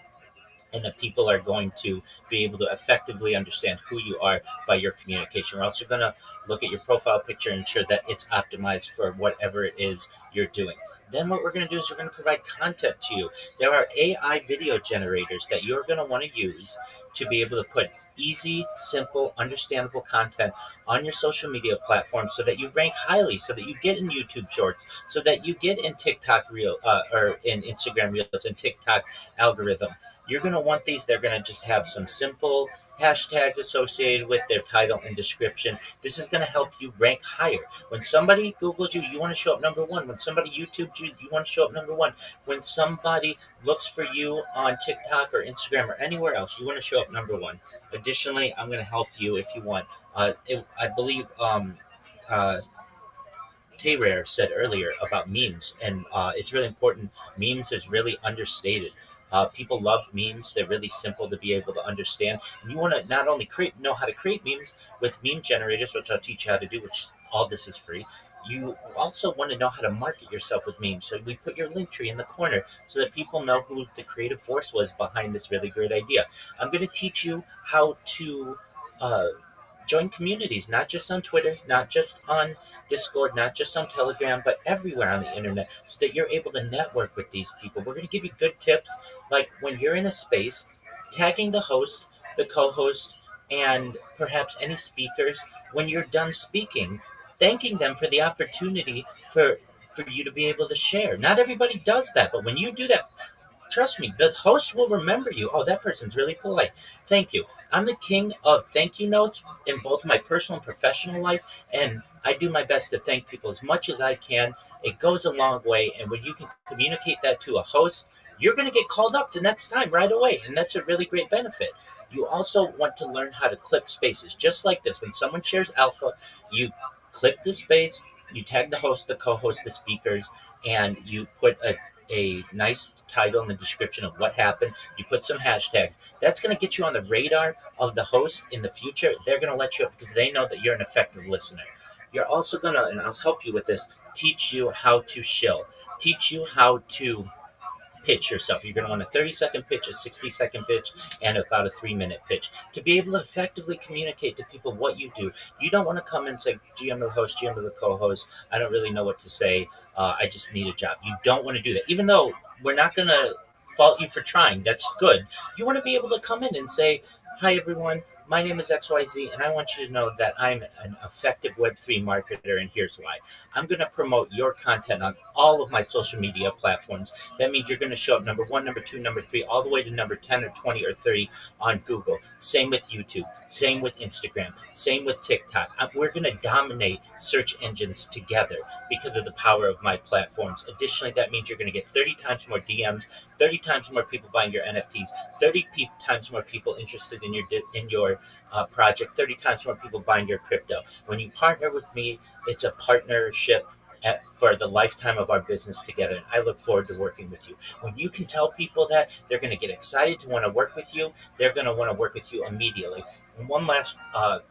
and that people are going to be able to effectively understand who you are by your communication. We're also going to look at your profile picture and ensure that it's optimized for whatever it is you're doing. Then what we're going to do is we're going to provide content to you. There are AI video generators that you're going to want to use to be able to put easy, simple, understandable content on your social media platforms so that you rank highly, so that you get in YouTube Shorts, so that you get in TikTok Reel or in Instagram Reels and TikTok algorithm. You're going to want these. They're going to just have some simple hashtags associated with their title and description. This is going to help you rank higher. When somebody Googles you, you want to show up number one. When somebody YouTubes you, you want to show up number one. When somebody looks for you on TikTok or Instagram or anywhere else, you want to show up number one. Additionally, I'm going to help you if you want. I believe Tay said earlier about memes, and it's really important. Memes is really understated. People love memes. They're really simple to be able to understand. And you want to not only know how to create memes with meme generators, which I'll teach you how to do, which all this is free. You also want to know how to market yourself with memes. So we put your link tree in the corner so that people know who the creative force was behind this really great idea. I'm going to teach you how to Join communities, not just on Twitter, not just on Discord, not just on Telegram, but everywhere on the internet, so that you're able to network with these people. We're going to give you good tips, like when you're in a space, tagging the host, the co-host, and perhaps any speakers when you're done speaking, thanking them for the opportunity for you to be able to share. Not everybody does that, but when you do that, trust me, the host will remember you. Oh, that person's really polite. Thank you. I'm the king of thank you notes in both my personal and professional life, and I do my best to thank people as much as I can. It goes a long way, and when you can communicate that to a host, you're going to get called up the next time right away, and that's a really great benefit. You also want to learn how to clip spaces, just like this. When someone shares alpha, you clip the space, you tag the host, the co-host, the speakers, and you put a nice title in the description of what happened. You put some hashtags. That's going to get you on the radar of the host in the future. They're going to let you up because they know that you're an effective listener. You're also going to, and I'll help you with this, teach you how to shill, teach you how to pitch yourself. You're going to want a 30-second pitch, a 60-second pitch, and about a 3-minute pitch to be able to effectively communicate to people what you do. You don't want to come and say, GM to the host, GM to the co-host, I don't really know what to say. I just need a job. You don't want to do that. Even though we're not going to fault you for trying, that's good. You want to be able to come in and say, hi, everyone. My name is XYZ, and I want you to know that I'm an effective Web3 marketer, and here's why. I'm going to promote your content on all of my social media platforms. That means you're going to show up number one, number two, number three, all the way to number 10 or 20 or 30 on Google. Same with YouTube. Same with Instagram. Same with TikTok. We're going to dominate search engines together because of the power of my platforms. Additionally, that means you're going to get 30 times more DMs, 30 times more people buying your NFTs, 30 times more people interested in your project, 30 times more people buying your crypto. When you partner with me, it's a partnership for the lifetime of our business together. And I look forward to working with you. When you can tell people that, they're going to get excited to want to work with you. They're going to want to work with you immediately. And one last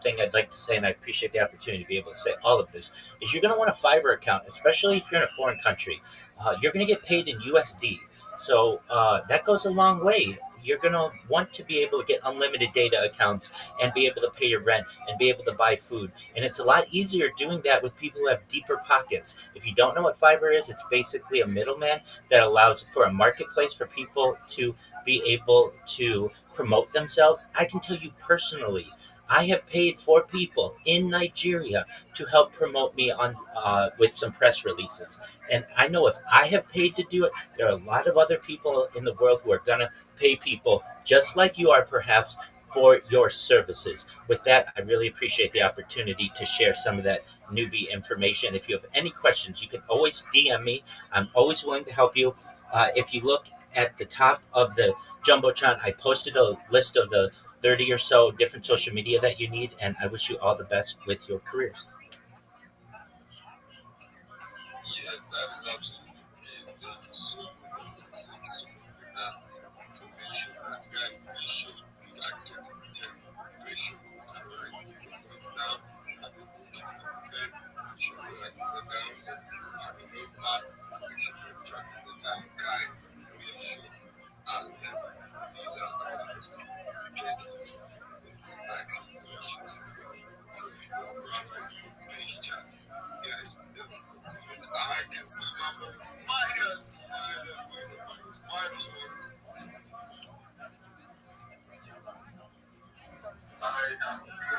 thing I'd like to say, and I appreciate the opportunity to be able to say all of this, is you're going to want a Fiverr account, especially if you're in a foreign country. You're going to get paid in USD. So that goes a long way. You're going to want to be able to get unlimited data accounts and be able to pay your rent and be able to buy food. And it's a lot easier doing that with people who have deeper pockets. If you don't know what Fiverr is, it's basically a middleman that allows for a marketplace for people to be able to promote themselves. I can tell you personally, I have paid for people in Nigeria to help promote me on with some press releases. And I know if I have paid to do it, there are a lot of other people in the world who are going to pay people just like you are, perhaps, for your services. With that, I really appreciate the opportunity to share some of that newbie information. If you have any questions, you can always DM me. I'm always willing to help you. If you look at the top of the Jumbotron, I posted a list of the 30 or so different social media that you need, and I wish you all the best with your careers. Yes, that is absolutely great. Thank you so much. I want to say so much for that information. And guys, make sure you like get to check. Make sure you write the notes down. Have a book and pen. Make sure you write them down. Have a notepad. Make sure you're jotting it down. Guys, make sure these are offers. You get into things like questions and stuff. So you know, Rabbi's page chat. Guys, I can see my minus. I am good.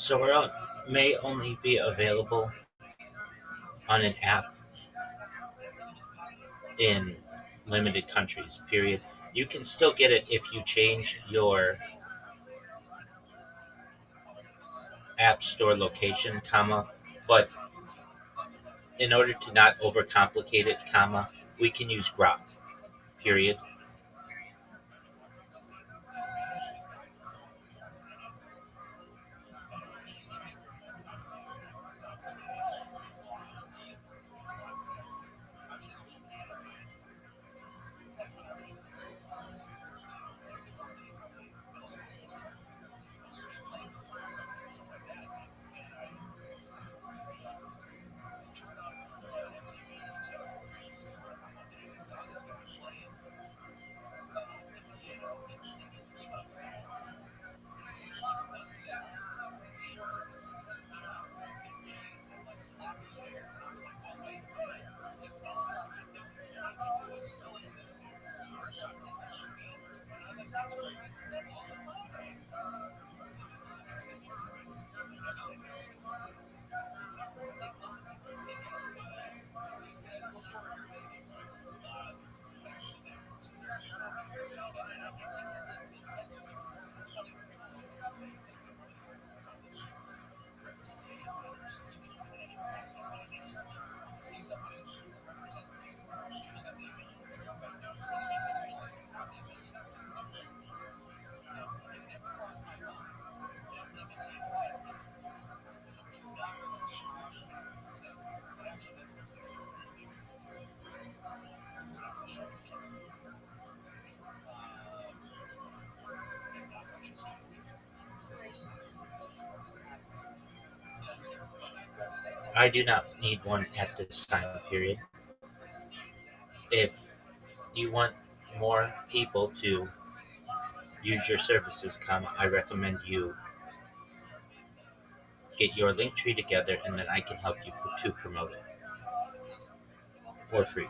So may only be available on an app in limited countries, period. You can still get it if you change your app store location, comma, but in order to not overcomplicate it, comma, we can use Grok, period. I do not need one at this time, period. If you want more people to use your services, comma, I recommend you get your link tree together and then I can help you to promote it for free.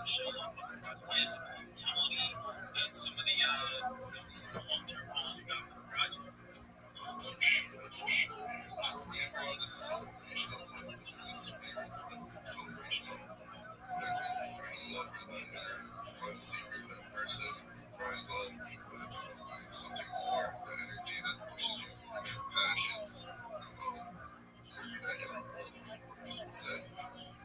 show up. Yes, brutality and some of the long-term goals you got for the project. For sure. Korean God is a celebration of life. It's a celebration of freedom, love, and fun seeker, that person cries on, it's something more, the energy that pushes you, your passions, maybe that inner wolf, this would say.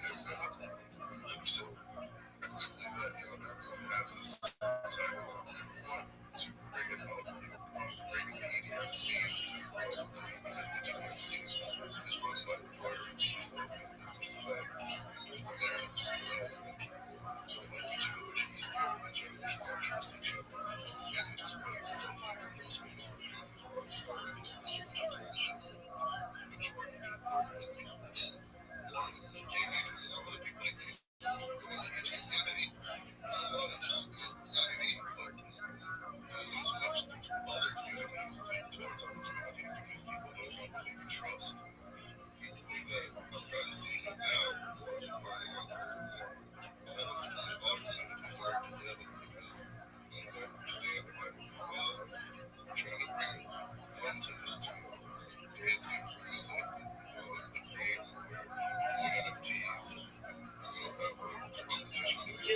And so I believe that, everyone has this type of want to bring about, bring the EDM scene to Rome 3, because the EDM scene is run by fire and peace, love, and respect. There's a narrative society, and people don't like each other, should be scared of each other, should not trust each other. And it's what it's something in this space where you don't start to change. Majority of the world, gaming, other people that came going to each community. There's a lot of this unity, but there's not so much other communities towards other communities because people don't know who they can trust. People think that I'm trying to see now, and that's why a lot of communities work together because they understand they might be we're trying to bring fun to this too. Dancing, music, the game, NFTs, have a competition that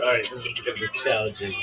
Alright, this is gonna be challenging.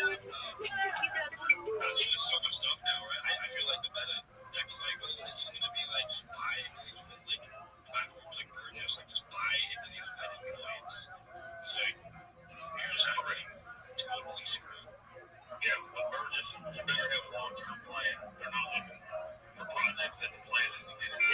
There's just so much stuff now, right? I feel like the meta next cycle is just going to be like just buy like platforms like Burgess, like just buy into these vetted coins. So you're just already totally screwed. Yeah, but Burgess, you better have a long-term plan. They're not looking for projects that the plan is to get into.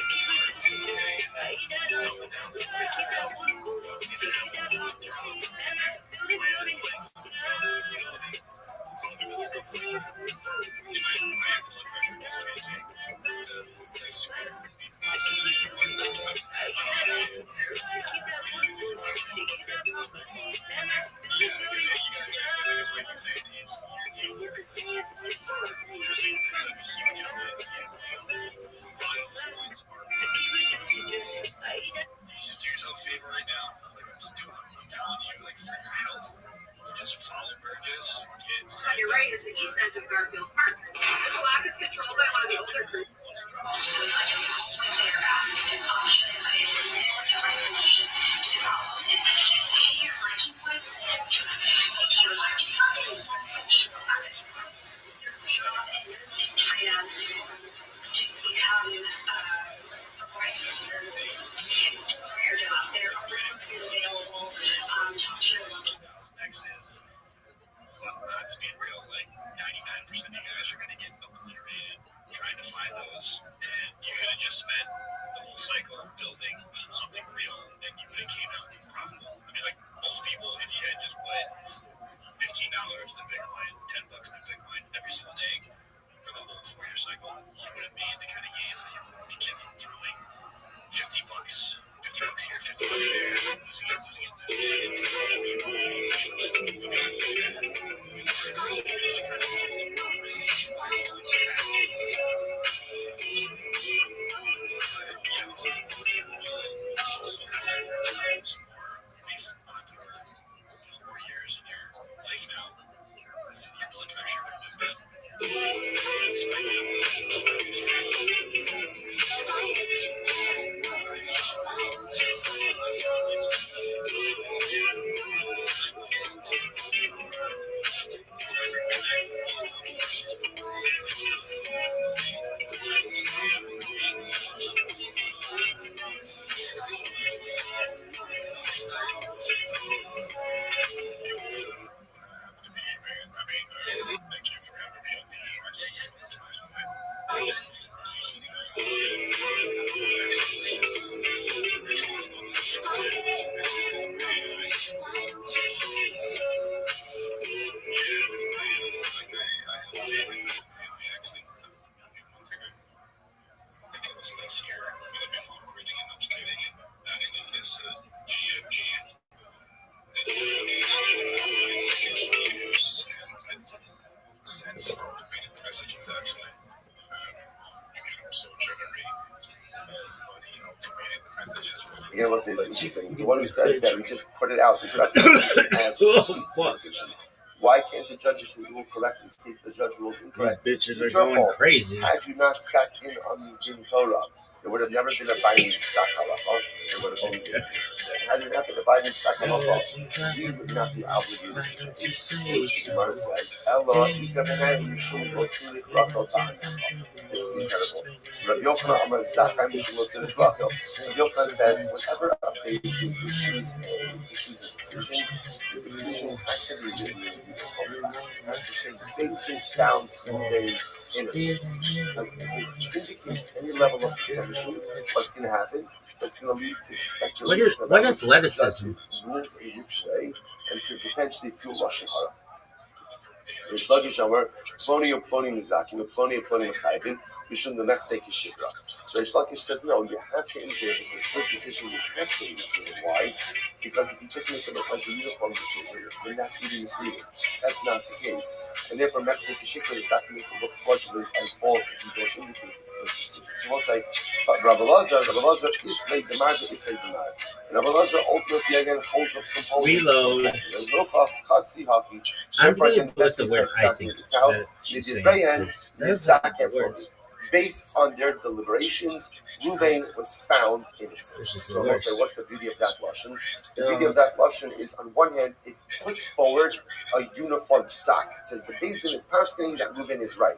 Just do yourself a favor right now. Like, I'm telling you, like, for your health, just follow Burgess. On your right is the east end of Garfield Park. The block is controlled by one of the older groups. Next is, well, I'm just being real, like 99% of you guys are going to get obliterated trying to find those, and you could have just spent the whole cycle building something real, and you would have came out profitable. I mean, like most people, if you had just put $15 in Bitcoin, $10 in Bitcoin every single day for the whole 4-year cycle, you would have made the kind of gains that you get from throwing $50, $50 here, $50 there, losing Thank you for having me on the Again, what's this interesting? The one who says that we just put it out as a decision. Why can't the judges who rule correctly say if the judge ruled incorrect? Bitches It's are your going fault. crazy. Had you not sat in on the Torah, there would have never been a binding psak halacha. There would have been. Had it not been a binding psak halacha, you would not be obligated to pay. The Gemara says, "Ella ikavenai yishum losim rachel ba'anachah." This is incredible. So Rabbi Yochanan Amar Zakhay Mishum losim rachel. Rabbi Yochanan says, whenever a basic issues a decision, the decision has to be written in a uniform fashion. It has to say basic, sound, proven, innocent. Because if it indicates any level of deception, what's going to happen? That's going to lead to speculation What about athleticism? ruled in which way and could potentially fuel Lashon Hara. Rish Lakish Amar, Ploni or Ploni Mizakin, or Ploni Mechayvin, Mishum the Mechse Kishikra. So Rish Lakish says, no, you have to indicate if it's a split decision, you have to indicate it. Why? Because if you just make it look like a uniform decision, then that's really misleading. That's not the case. And therefore, Mechse Kishikra is not going to look fraudulent and false if you don't indicate the split decision. So we'll say, Rabbi Lazar is like the margin, is like the margin. And Rabbi Lazar ultimately again holds of components. Reload. I'm going to put the word I think. Now, at the very end, this back and forth. based on their deliberations, Ruvain was found innocent. So we'll say, what's the beauty of that lashon? The beauty of that lashon is, on one hand, it puts forward a uniform psak. It says the Beis Din is paskening that Ruvain is right.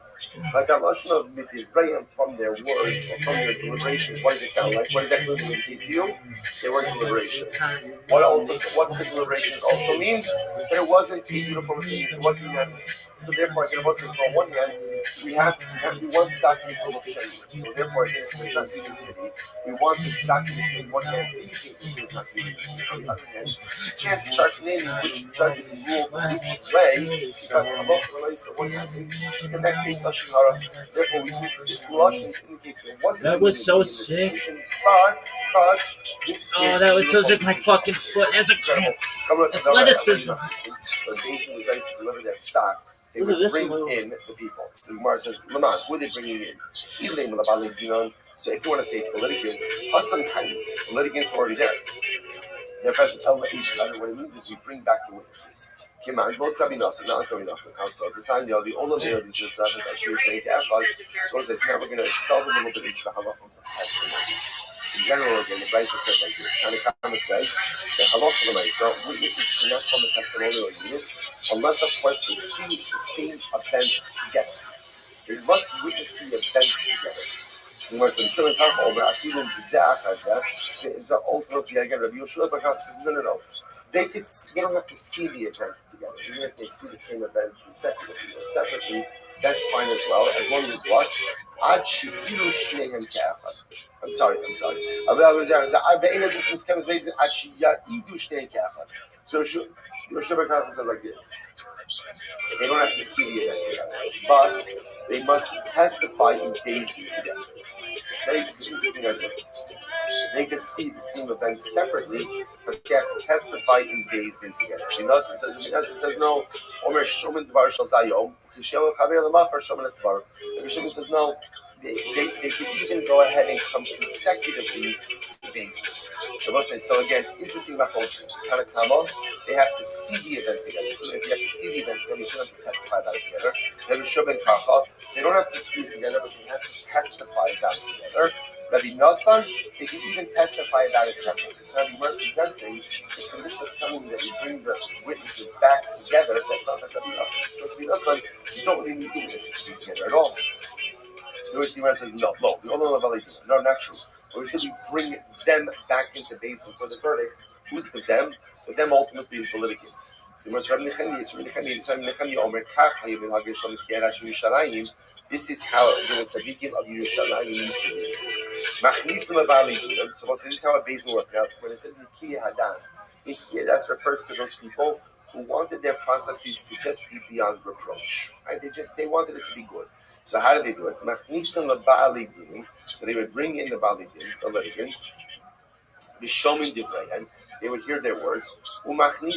Like that lashon of midivrayim, from their words or from their deliberations, what does it sound like? What does that clearly indicate to you? They were deliberations. What the deliberations also mean? That it wasn't a uniform thing, it wasn't unanimous. So therefore, again, on one hand, we want the document to look genuine. So therefore, again, if it's not unity, we want the document to, on one hand, indicate that there's not unity. On the other hand, you can't start naming which judges ruled which way, because Allah relates to one hand, and that creates lashon hara. Therefore, we use this lashon to indicate that it wasn't. That was so sick. But this that was so sick. My fucking foot. That's incredible. Athleticism. So Jason was ready to deliver their psak. They would bring in the people. So the Gemara says, Laman, who are they bringing in? So if you want to say it's the litigants, Hassan Kaim, the litigants were already there. They're present. What it means is we bring back the witnesses. Kiman, both Rabbi Nassim, not Rabbi Nassim. So the time, the older layer of these Rabbis actually make Echad. So it says, now we're going to delve a little bit into the halachos of testimony. In general, again, the Brisa says like this. Tanakama says that halachos of the Brisa, witnesses cannot form a testimonial unit unless, of course, they see the same event together. They must witness the event together. So when Shimon Kach over, I feel in is ultimately again Rabbi Yoshua Bakach says no. They don't have to see the event together. Even if they see the same event consecutively or separately, that's fine as well, as long as what? I'm sorry. So Yoshua Bakach says like this. They don't have to see the event together, but they must testify in days together. Very interesting idea. They can see the same event separately, but they have to testify in days together. It says no. Omer Shomen Dvar Shal Zayom. Kishem Chaver Lamachar Shomen Esvar. Rabbi Shimon says no. They can even go ahead and come consecutively to days. So we'll say, so again, interesting machlokes. Tanakama, they have to see the event together. So if you have to see the event together, you shouldn't have to testify about it together. Rabbi Shimon Kacha, they don't have to see it together, but they have to testify about it together. Rabbi Nassan, they can even testify about it separately. So Rabbi Nassan suggesting, if the Mishnah is telling you that you bring the witnesses back together, that's not like Rabbi Nassan. So Rabbi Nassan, you don't really need the witnesses to be together at all. So the Gemara says, no, not true. But we said we bring them back into Beis Din for the verdict. Who's the them? The them ultimately is the litigants. So the Rabbi Nechemia Omer Kach Hayim Hagesham Kierash Yerushalayim. This is how the tzaddikim of Yerushalayim used to do. Machnisim abali. So we'll say this is how a Beis Din worked out. When it says Nikiyah Hadas, Nikiyah Hadas refers to those people who wanted their processes to just be beyond reproach. Right? They wanted it to be good. So how did they do it? So they would bring in the Baalidin, the litigants, Vishomin Divrayim. They would hear their words, and then they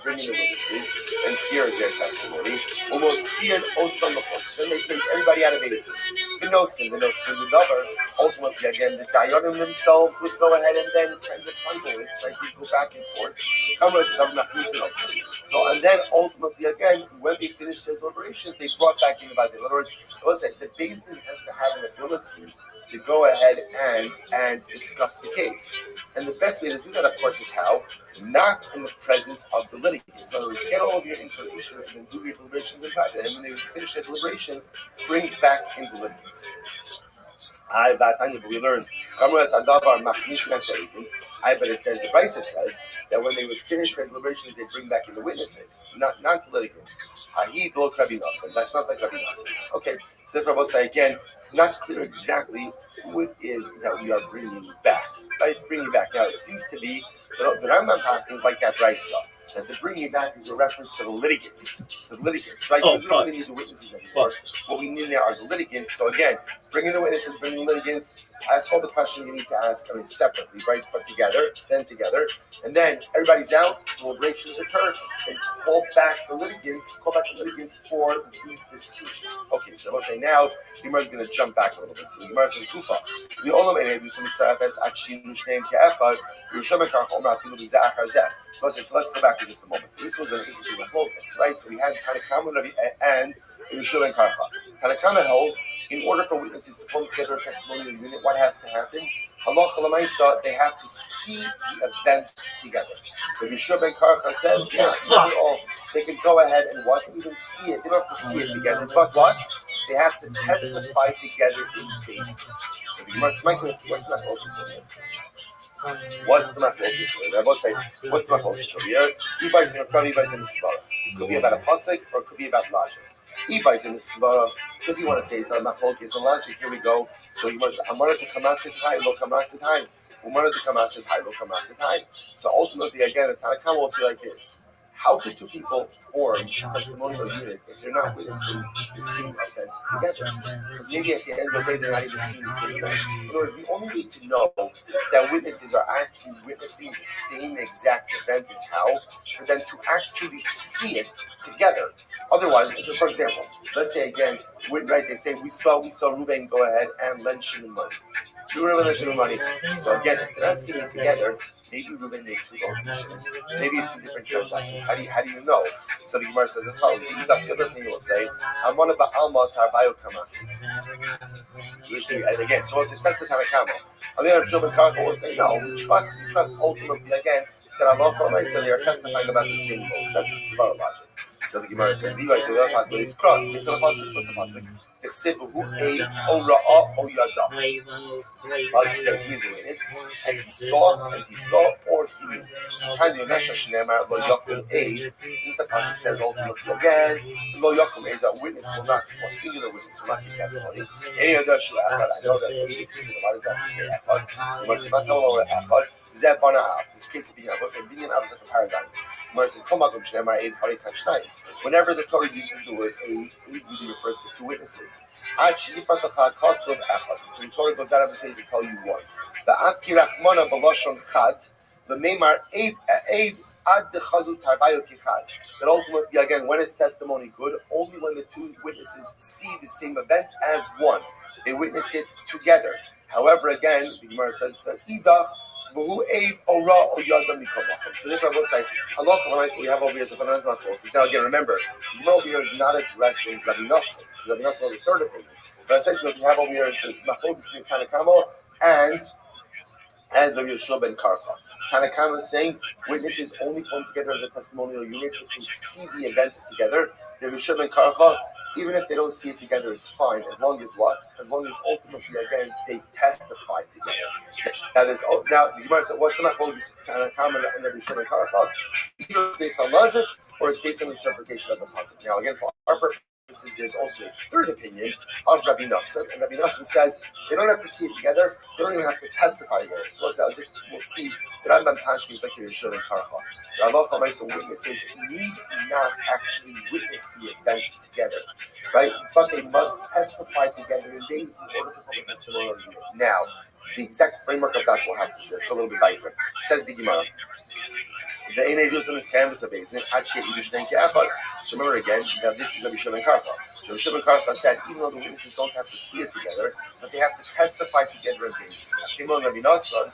bring in the witnesses and hear their testimony. Then they take everybody out of Beis Din. The lover, ultimately, again, the Dayanim themselves would go ahead and then kind of bundle it, right? They go back and forth. So, and then ultimately, again, when they finish their deliberations, they brought back in the Baalidin. In other words, the Beis Din has to have an ability to go ahead and discuss the case. And the best way to do that, of course, is how? Not in the presence of the litigants. In other words, get all of your information and then do your deliberations in private. And when they finish their deliberations, bring back in the litigants. But we learned, but it says, the Brisa says that when they would finish their deliberations, they bring back in the witnesses, not the litigants. That's not like Rabbi Nassim. Okay, so if I will say again, it's not clear exactly who it is that we are bringing back. Right? Bringing back. Now, it seems to be that the Rambam passing is like that Brisa, that the bringing back is a reference to the litigants. Right? Because we don't really need the witnesses anymore. What we need now are the litigants. So again, bringing the witnesses, bringing the litigants, ask all the questions you need to ask, separately, right? But together, and then everybody's out, deliberations occur, and call back the litigants for the decision. Okay, so I'll say now, the Gemara is going to jump back a little bit. So the Gemara says, Kufa, the Olam Einei do some starafes Achim Nushneim Ke'echad, Yerushalayim Karchol Ma'afilu B'Zeh Achar Zeh. So let's go back for just a moment. This was an interesting machlokes, right? So we had Tanakama and Yerushalayim Karchol. Tanakama held, in order for witnesses to form together a testimonial unit, what has to happen? Halacha l'maisa, they have to see the event together. The Yeshua ben Karcha says, they can go ahead and what? Even see it. They don't have to see it together. But what? They have to testify together in base. So the Gemara says, Michael, what's not focus on here? What's the machlokes over? Rabbi say, what's the machlokes over here? E-bais and Rabbi, E-bais and Svara. It could be about a pasuk or it could be about logic. E-bais and Svara. So if you want to say it's a machlokes and logic, here we go. So you want to say, Amar to kamasit high, lo kamasit high. Umar to kamasit high, lo kamasit high. So ultimately, again, the Tanakh will say like this. How could two people form a testimonial unit if they're not witnessing the same event together? Because maybe at the end of the day, they're not even seeing the same event. In other words, the only way to know that witnesses are actually witnessing the same exact event is how? For them to actually see it together. Otherwise, so for example, let's say again, right? They say we saw Ruben go ahead and lend Shimon money. Money. So again, if they're not seeing it together, maybe Ruben made two loans to Shimon. Maybe it's two different transactions. How do you know? So the Gemara says as follows. The other opinion will say, I'm one of the Alma Tarbayo Kamasit. And again, so it's that's the Tanakama. On the other Shimon Karka will say, no, we trust ultimately again that Allah they are testifying about the same goals. That's the Svara logic. So the Gemara says, so the other possibility is Krok. It's on the pasuk. What's the pasuk? Who ate o ra'ah o yada. Pasuk says he is a witness, and he saw, or he knew. Tanya Nesha Shneimar lo yakum aid. Since the pasuk says ultimately again, lo yakum aid, that witness will not, or singular witness will not give testimony. Any other shul echad, I know that aid is singular. Why does that have to say echad? So when it's about telling echad, zeh bana av. This case of binyan, what's a binyan av is like a paradise. So when it says kom akum shneimar aid hari kan shnayim. Whenever the Torah uses the word aid usually refers to two witnesses. So the Torah goes out of its way to tell you one. That ultimately, again, when is testimony good? Only when the two witnesses see the same event as one. They witness it together. However, again, the Gemara says that so therefore, I will say, we have over here is because now again, remember, the Gemara over here is not addressing Rabbi Nosson. Rabbi Nosson was the third opinion. But essentially, what we have over here is the Machlokes between Tanakama and Rabbi Yeshua ben Karcha. Tanakama is saying witnesses only form together as a testimonial unit if they see the event together. Rabbi Yeshua ben Karcha, even if they don't see it together, it's fine, as long as what? As long as ultimately, again, they testify together. Now, the Gemara said, what's the Machlokes Tanakama and Rabbi Yeshua ben Karcha? Either based on logic or it's based on interpretation of the pasuk. Now, again, for our purpose, there's also a third opinion of Rabbi Nosson, and Rabbi Nosson says they don't have to see it together, they don't even have to testify together. So we'll see that Rambam Pansky is like Yeshua and Karcha. The Allah witnesses need not actually witness the event together, right? But they must testify together in days in order to form a testimonial unit. Now, the exact framework of that we'll have to say. Let's go a little bit later. Says the Gemara. The Einay Dus on this canvas of Beis. So remember again that this is Rabbi Shimon Karcha. Rabbi Shimon Karcha said even though the witnesses don't have to see it together, but they have to testify together in Beis. Rabbi Nosson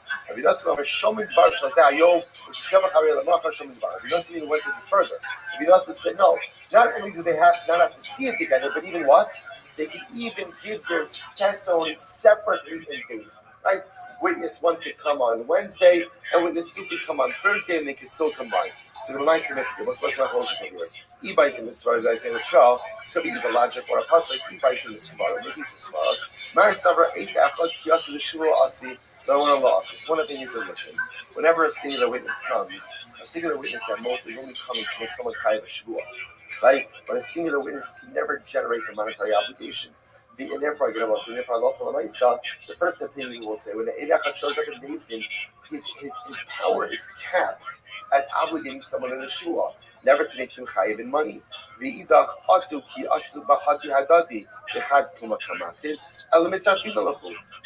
over Shomid Var Shlazeh Ayov Shemach Harei Lamachar Shomid Var. Rabbi Nosson even went a bit further. Rabbi Nosson said no. Not only do they not have to see it together, but even what? They can even give their testimony separately in Beis. Right? Witness 1 could come on Wednesday, and witness 2 could come on Thursday, and they can still combine. So the Ramai commits to what's my focus over here? E-Bais in the Svara, I say the Kral, could be either logic or a pasuk, E-Bais in the Svara, maybe it's a Svara. Mar Savra 8 Achad, Kiyasu the Shua Asi, Lawana Loss. It's one of the things he says, listen, whenever a singular witness comes, a singular witness at most is only coming to make someone chayav a Shua. Right? But a singular witness can never generate a monetary obligation. And therefore, the first opinion will say when the Eid shows up in Basin, his power is capped at obligating someone in the shua, never to make him chayiv in money. So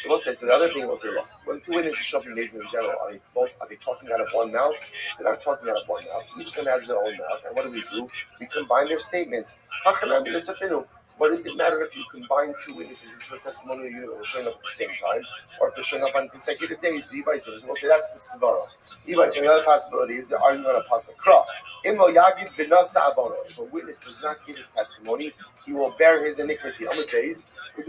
we'll say, so the other thing we'll say, look, when two witnesses show up in Basin in general, are they talking out of one mouth? They're not talking out of one mouth. Each of them has their own mouth. And what do? We combine their statements. What does it matter if you combine two witnesses into a testimonial unit and they're showing up at the same time, or if they're showing up on consecutive days? So we'll say that's the svara. The other possibility is they're arguing on a pasuk kra. If a witness does not give his testimony, he will bear his iniquity. On the days, and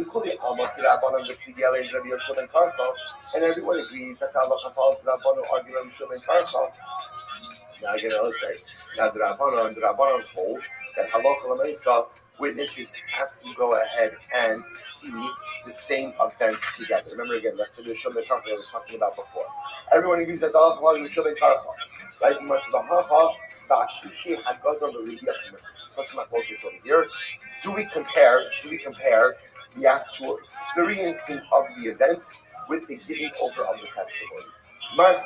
everyone agrees that the halacha follows Rabbanu arguing Rabbi Shimon and Karcha. Now again, I'll say, now the Rabbanon hold that halacha l'maisa witnesses have to go ahead and see the same event together. Remember again, that's what the Shimon and Karcha I was talking about before. Everyone agrees that the halacha follows Rabbi Shimon and Karcha. Right? You must have my focus over here. Do we compare the actual experiencing of the event with the giving over of the testimony? One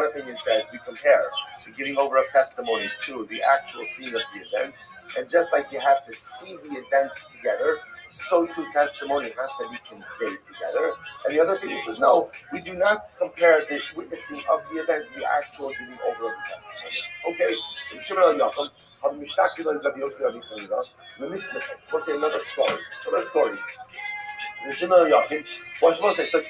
opinion says we compare the giving over of testimony to the actual scene of the event, and just like you have to see the event together, so too testimony has to be conveyed together. And the other opinion says no, we do not compare the witnessing of the event to the actual giving over of the testimony. Okay, we'll say another story. So I just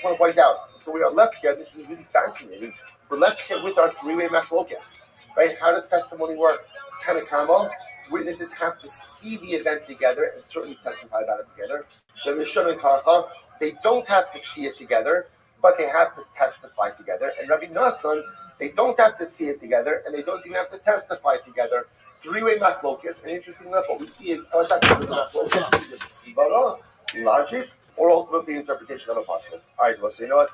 want to point out, so we are left here, this is really fascinating. We're left here with our three-way machlokas, right? How does testimony work? Tanakama, witnesses have to see the event together and certainly testify about it together. The Rishon and Karcha, they don't have to see it together, but they have to testify together. And Rabbi Nassan, they don't have to see it together, and they don't even have to testify together. Three-way machlokas, and interesting enough, what we see is, oh, it's not three-way machlokas, just svara, logic, or ultimately interpretation of a pasuk. All right, well, so you know what?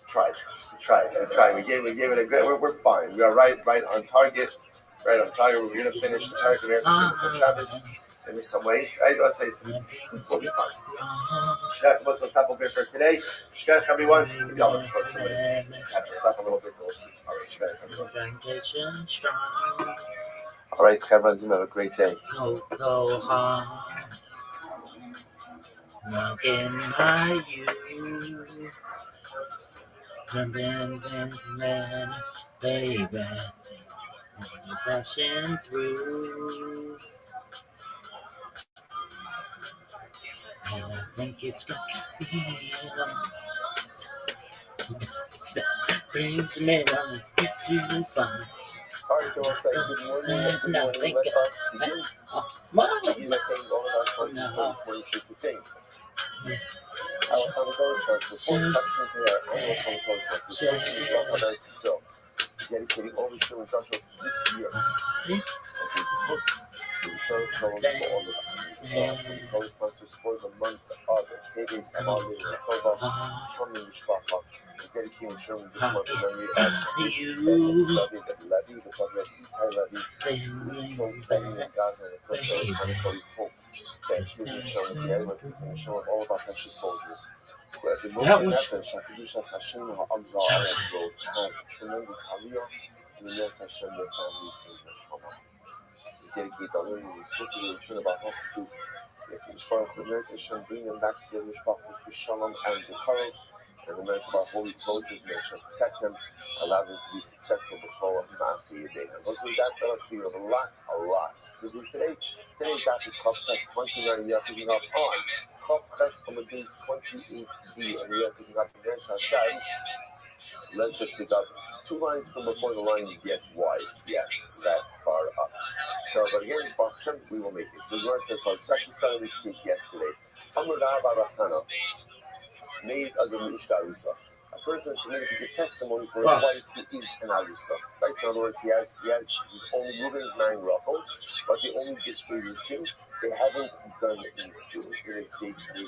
Tried. We gave it a great. We're fine. We are right on target. Right on target. We're going to finish the paragraph for Shabbos in some way. Right? I'll say something. We'll be fine. Let's stop over here for today. Shkach, everyone. Maybe I'll look for somebody's catch us up a little bit. We'll see. All right, Shkach, everyone. All right, everyone. Have a great day. Walking by you, baby, you're passing through, and I think it's gonna be that brings me on to find. All right, so I'll say good morning. Let us begin. These are things all of our choices for this morning should to think. Our Hanukkah starts before touching there. Annual Hanukkah starts this morning. Dedicating all the Shem and Joshua this year. And his host, who serves Torah's for all of Torah sponsors for the month of Teves Hamal in Tova, Tommy Mishpacha, dedicating Sherman this month in memory of David Levy, the brother of Itai Levy, who was killed fighting in Gaza in the first day of Hanukkah. Hope that he and Sherman together with all of our precious soldiers. The most Nefesh, HaKadoshas Hashem, Ha'amza, Arad Road, had tremendous Aliyah, and the Nefesh Hashem, their families, and Neshama. We dedicate the learning and exclusively return of our hostages. If the Mishpach, the Nefesh Hashem, bring them back to their Mishpachos, B'Shalom, and B'Karov, and the merit of our holy soldiers, and they shall protect them, allow them to be successful before Maaseh Yedeihem. Once we got that, we have a lot to do today. Today's daf is Chavches 29, we are picking up on Chavches on the days 28b, and we are picking up the Nefesh Hashem. Let's just pick up 2 lines from before the line you get wise. Yes, that far up. So, but again, we will make it. So the Lord says, so I actually started this case yesterday. Amr Rabba Rachana made a Ishtarusa. A person committed to give testimony for his wife who is an Arusa. Right? So in other words, he has his only Reuben is marrying Rachel, but they only did Irusim. They haven't done Irusim. So they've engaged in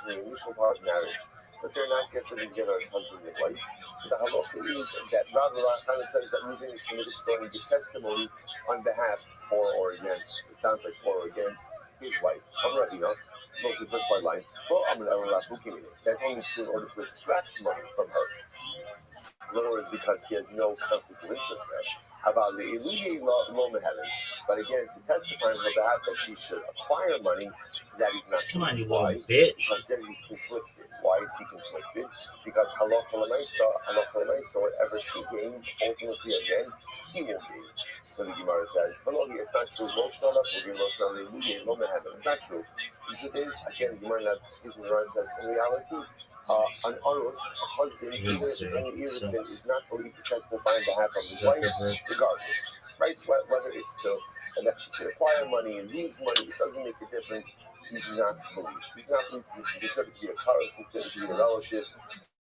the initial part of marriage, but they're not yet living together as husband and wife. So the halacha is that Rabbi Rachana says that Reuben is committed to going to give testimony on behalf for or against. It sounds like for or against his wife. Most of the first part line. That's only true in order to extract money from her. In other words, because he has no conflict of interest there. But again, to testify on her behalf that she should acquire money, that is not true. Why? Because then he's conflicted. Why is he conflicted? Because halacha l'maisa, whatever she gains, ultimately again, he will gain. So the Gemara says, it's not true. It's not true. The truth is, again, the Gemara not speaking, the Gemara says, in reality, an arus, a husband, even if it's only innocent, is not believed to testify on behalf of his wife, regardless. Right? Whether it's to that she can acquire money and lose money, it doesn't make a difference. He's not believed. He's not believed to be considered to be a current, considered to be a relative.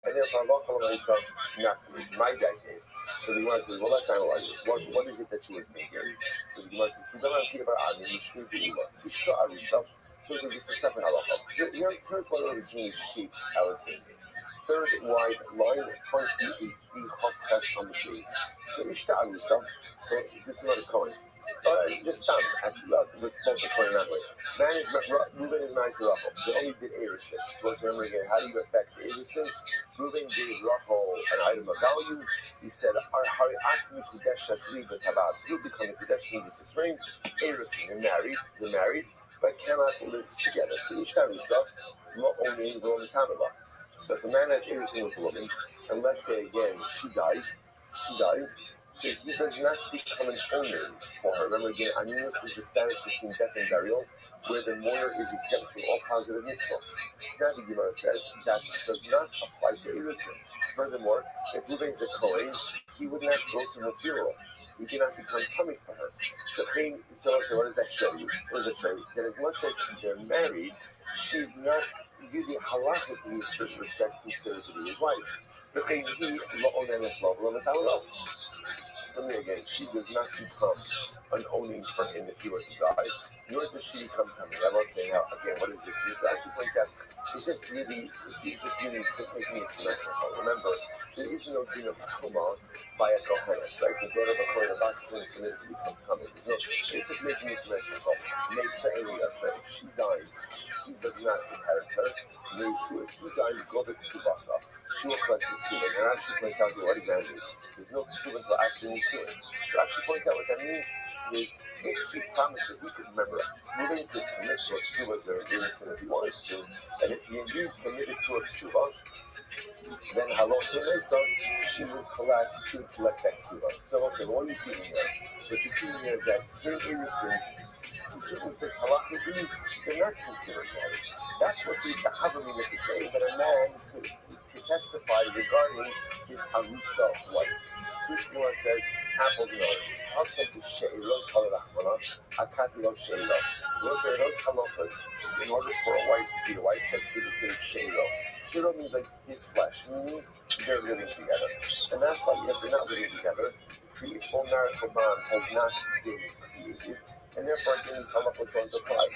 And therefore, Allah himself not believed. My decade. So the Gemara says, well, let's analyze this. What is it that you were thinking? So the Gemara says, so it's just a separate halacha. Here's what originally shaped our thinking. Third wide line, 28 Chof on the trees. So Ishta Arusa, so this is not a coin. Just stop, actually, let's both the coin that way. Man is Reuben is married to Rachel. They only did Erison. So let's remember again, how do you affect Erison? Reuben gave Rachel an item of value. He said, you'll become a Kudesh with this ring. Erison, they're married, but cannot live together. So Ishta Arusa, not only in the Tamaba. So if a man has Erison with a woman, and let's say again, she dies, so he does not become an owner for her. Remember again, Aninus is the status between death and burial, where the mourner is exempt from all positive mitzvahs. Now the Gemara says that does not apply to Erison. Furthermore, if Reuben is a Kohen, he would not go to her funeral. He cannot become tummy for her. So what does that show you? What does it show you? That as much as they're married, she's not really halachically in a certain respect considered to be his wife. Because he suddenly again, she does not become an owning for him if he were to die, nor does she become tummy. I'm not saying how again, what does this mean? So actually points out it's just really making it symmetrical. Remember, there is no din of Kuma by a Kohenes, right? The daughter of a Kohen Baskin is committed to become tummy. It's just making it symmetrical. She dies, he does not inherit her. If he dies, go to Tsubasa. She will collect the Tsuba. And actually points out what does that mean? There's no Tsuba until after Nisuin. So actually points out what that means is if he promises, he could remember, Reuben could commit to a Tsuba during Erison if he wants to, and if he indeed committed to a Tsuba, then Halosh Mesa, she would collect that Tsuba. So I'll say, what are you seeing here? What you're seeing here is that during Erison, in certain sense, halachically, they're not considered married. That's what the Havamim is saying, that a man could testify regarding his Arusa wife. This Gemara says, apples and oranges. How simple She'elo Kalarachmana, Akati Lo She'elo. We'll say those halachas, in order for a wife to be a wife, just be considered She'elo. She'elo means like his flesh, meaning they're living together. And that's why if they're not living together, the full marital bond has not been created. And therefore, again, these halachas don't apply.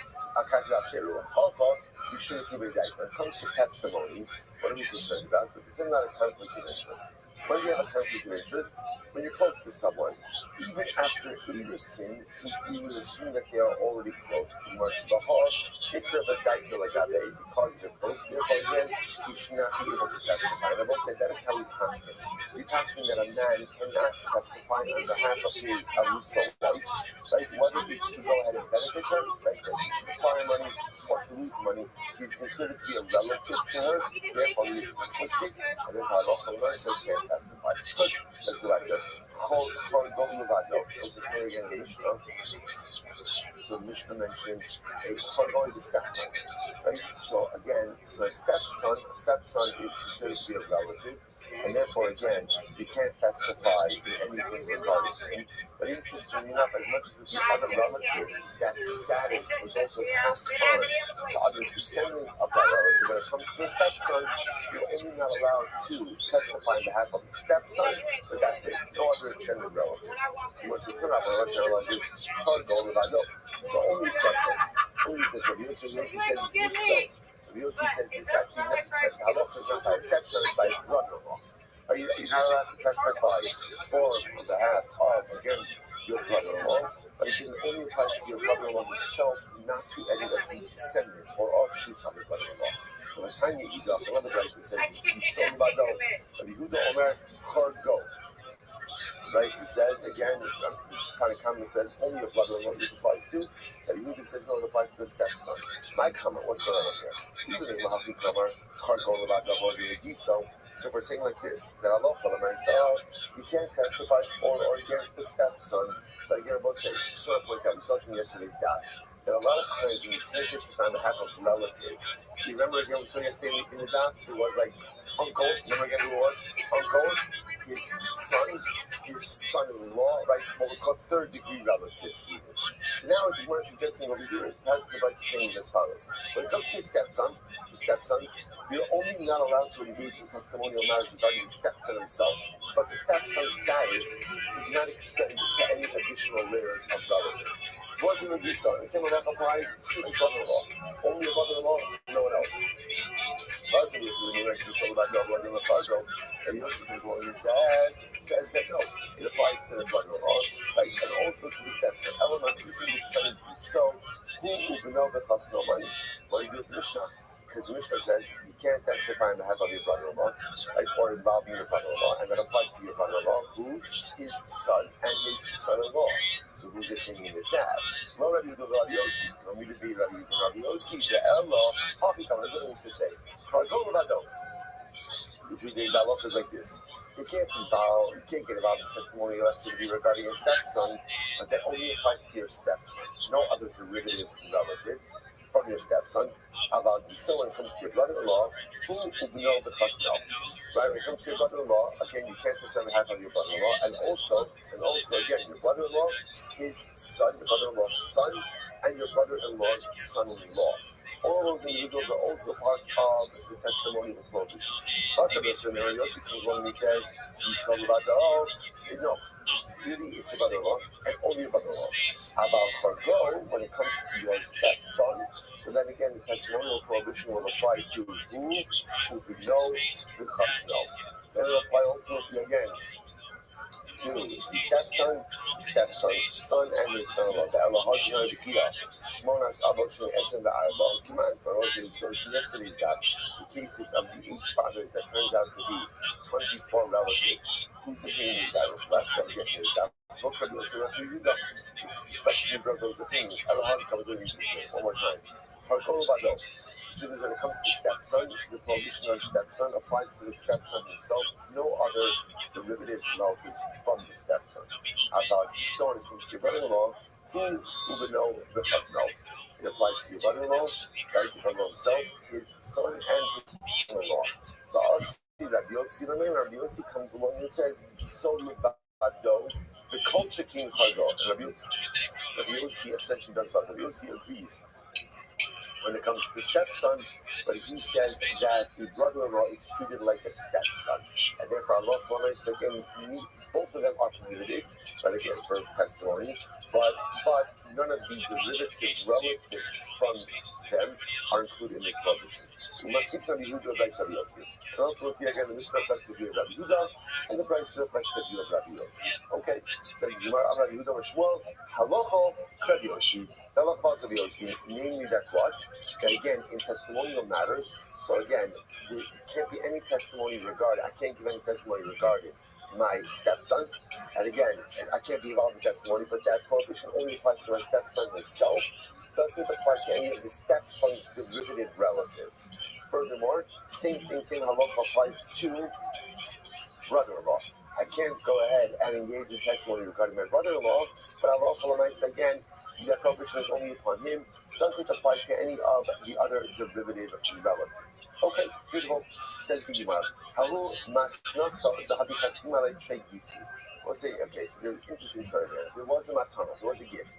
You shouldn't give a date. When it comes to testimony, what are we concerned about? Because there's not a conflict of interest. When you have a conflict of interest, when you're close to someone, even after Erison, you would assume that they are already close. You must because they're close. Therefore, again, you should not be able to testify. And I will say that is how we pass it. We pass it that a man cannot testify on behalf of his Arusa wife, right? Whether it's to go ahead and benefit her, right? That she should acquire money or to lose money, he's considered to be a relative to her, therefore he is conflicted, and then Allah says can't testify. Good, let's go back there. So the Mishnah mentioned a Chorgon is a stepson, right? So again, a stepson is considered to be a relative, and therefore again, you can't testify in anything regarding him. But interestingly enough, as much as with the other relatives, that status was also passed on to other descendants of that relative. When it comes to a stepson, you're only not allowed to testify on behalf of the stepson, but that's it. No other extended relatives. So once it's turned out, let's analyze this. So only stepson. Only stepson. Rabbi Yossi says this son. Rabbi Yossi says this actually not, that the halacha is not by a stepson, it's by a brother-in-law. You're not allowed to testify on behalf of against your brother-in-law, but it can only apply to your brother-in-law himself, not to any of the descendants or offshoots of your brother-in-law. So when Tanya Yidah, another place that says, Yisod Bado, Rabbi Yehuda Omer, Chor Go. Right, he says again, Tanakh says only a brother-in-law this applies to. Rabbi Yehuda says no, it applies to a stepson. My comment, what's going on here? Even in Mahavi Kamar, Chor Go Levad Lavod Yigiso, So if we're saying like this, that Allah you can't testify for or against the stepson, but again, I both say, so I point out, we saw this in yesterday's daf, that a lot of times when you can't testify on behalf of relatives, you remember again, we saw yesterday in the daf, it was like uncle, remember again who it was? Uncle, his son-in-law, right? What we call third-degree relatives, even. So now, what we're suggesting over here is perhaps the advice is saying as follows: when it comes to your stepson, you're only not allowed to engage in testimonial matters regarding the stepson himself, but the stepson's status does not extend to any additional layers of relatives. What do we son? The same amount applies to his brother-in-law. Only a brother-in-law, no one else. Husband is the direct control about no brother in the cargo. And Yosef is one who says that no, it applies to the brother-in-law, right? And also to the stepson. Elements is independently so. Who would know the cost no money? What do you do with the Mishnah? Because the Mishnah says you can't testify on behalf of your brother-in-law, right, or involving your brother-in-law, and that applies to your brother-in-law, who his son and his son-in-law. So whose opinion is that? Lo Rabbi Yehuda Rabbi Yossi, or me to be Rabbi Yehuda Rabbi Yossi, the Elo, Hafikav, that's what it means to say. Kargol Levado. The Judaism halacha is like this. You can't get involved in testimonial activity regarding your stepson, but that only applies to your stepson. No other derivative relatives from your stepson. About so when it comes to your brother-in-law, who will know the custom? Right, when it comes to your brother-in-law, again, you can't concern the half of your brother-in-law, and also again, your brother-in-law, his son, your brother-in-law's son, and your brother-in-law's son-in-law. All those individuals are also part of the testimony of prohibition. Part of this, and Yossi comes along and he says, he's talking about no, really it's your brother-in-law and only your brother-in-law. About Kargo, when it comes to your stepson, so then again, the testimonial prohibition will apply to who would know the chasno. Then it will apply ultimately again to the stepson, son, and his son-in-law. The Elohim Bikiyah, Shmonas Aboshim Esem Ve'arba Timan. For all of you, so yesterday's that the cases of the 8 fathers that turns out to be 24 relatives. Whose opinion is that? Last time yesterday's that. Look for those who have to read them. Especially from those opinions. Elohim comes with these one more time. When it comes to stepson, the prohibition on stepson applies to the stepson himself, no other derivative relatives from the stepson. About so when it comes to your brother-in-law, who would know the first no? It applies to your brother-in-law, right? Your brother-in-law himself, his son, and his son-in-law. For us, Rabbi Yossi comes along and says, so the culture king Hargo, and Rabbi Yossi essentially does what Rabbi Yossi agrees when it comes to the stepson, but he says that the brother-in-law is treated like a stepson, and therefore Allah again, both of them are prohibited, but again, for testimony, but none of the derivative relatives from them are included in this prohibition. So we must see Rabbi Yehuda by Rabbi Yossi. And ultimately, again, this reflects the view of Rabbi Yehuda, and the Bryce reflects the view of Rabbi Yossi. Okay, so the Gemara of Rabbi Yehuda was Shmuel, Halacha Rabbi Yossi. Namely that what? That again, in testimonial matters, so again, there can't be any testimony regarding, I can't give any testimony regarding my stepson, and again, I can't be involved in testimony, but that prohibition only applies to my stepson himself, doesn't apply to any of the stepson's derivative relatives. Furthermore, same halacha applies to brother-in-law. I can't go ahead and engage in testimony regarding my brother-in-law, but Allah again, that prohibition is only upon him, doesn't apply to any of the other derivative relatives. Okay, beautiful. Says the Gemara. We'll say, okay, so there's an interesting story there. There was a matana, there was a gift.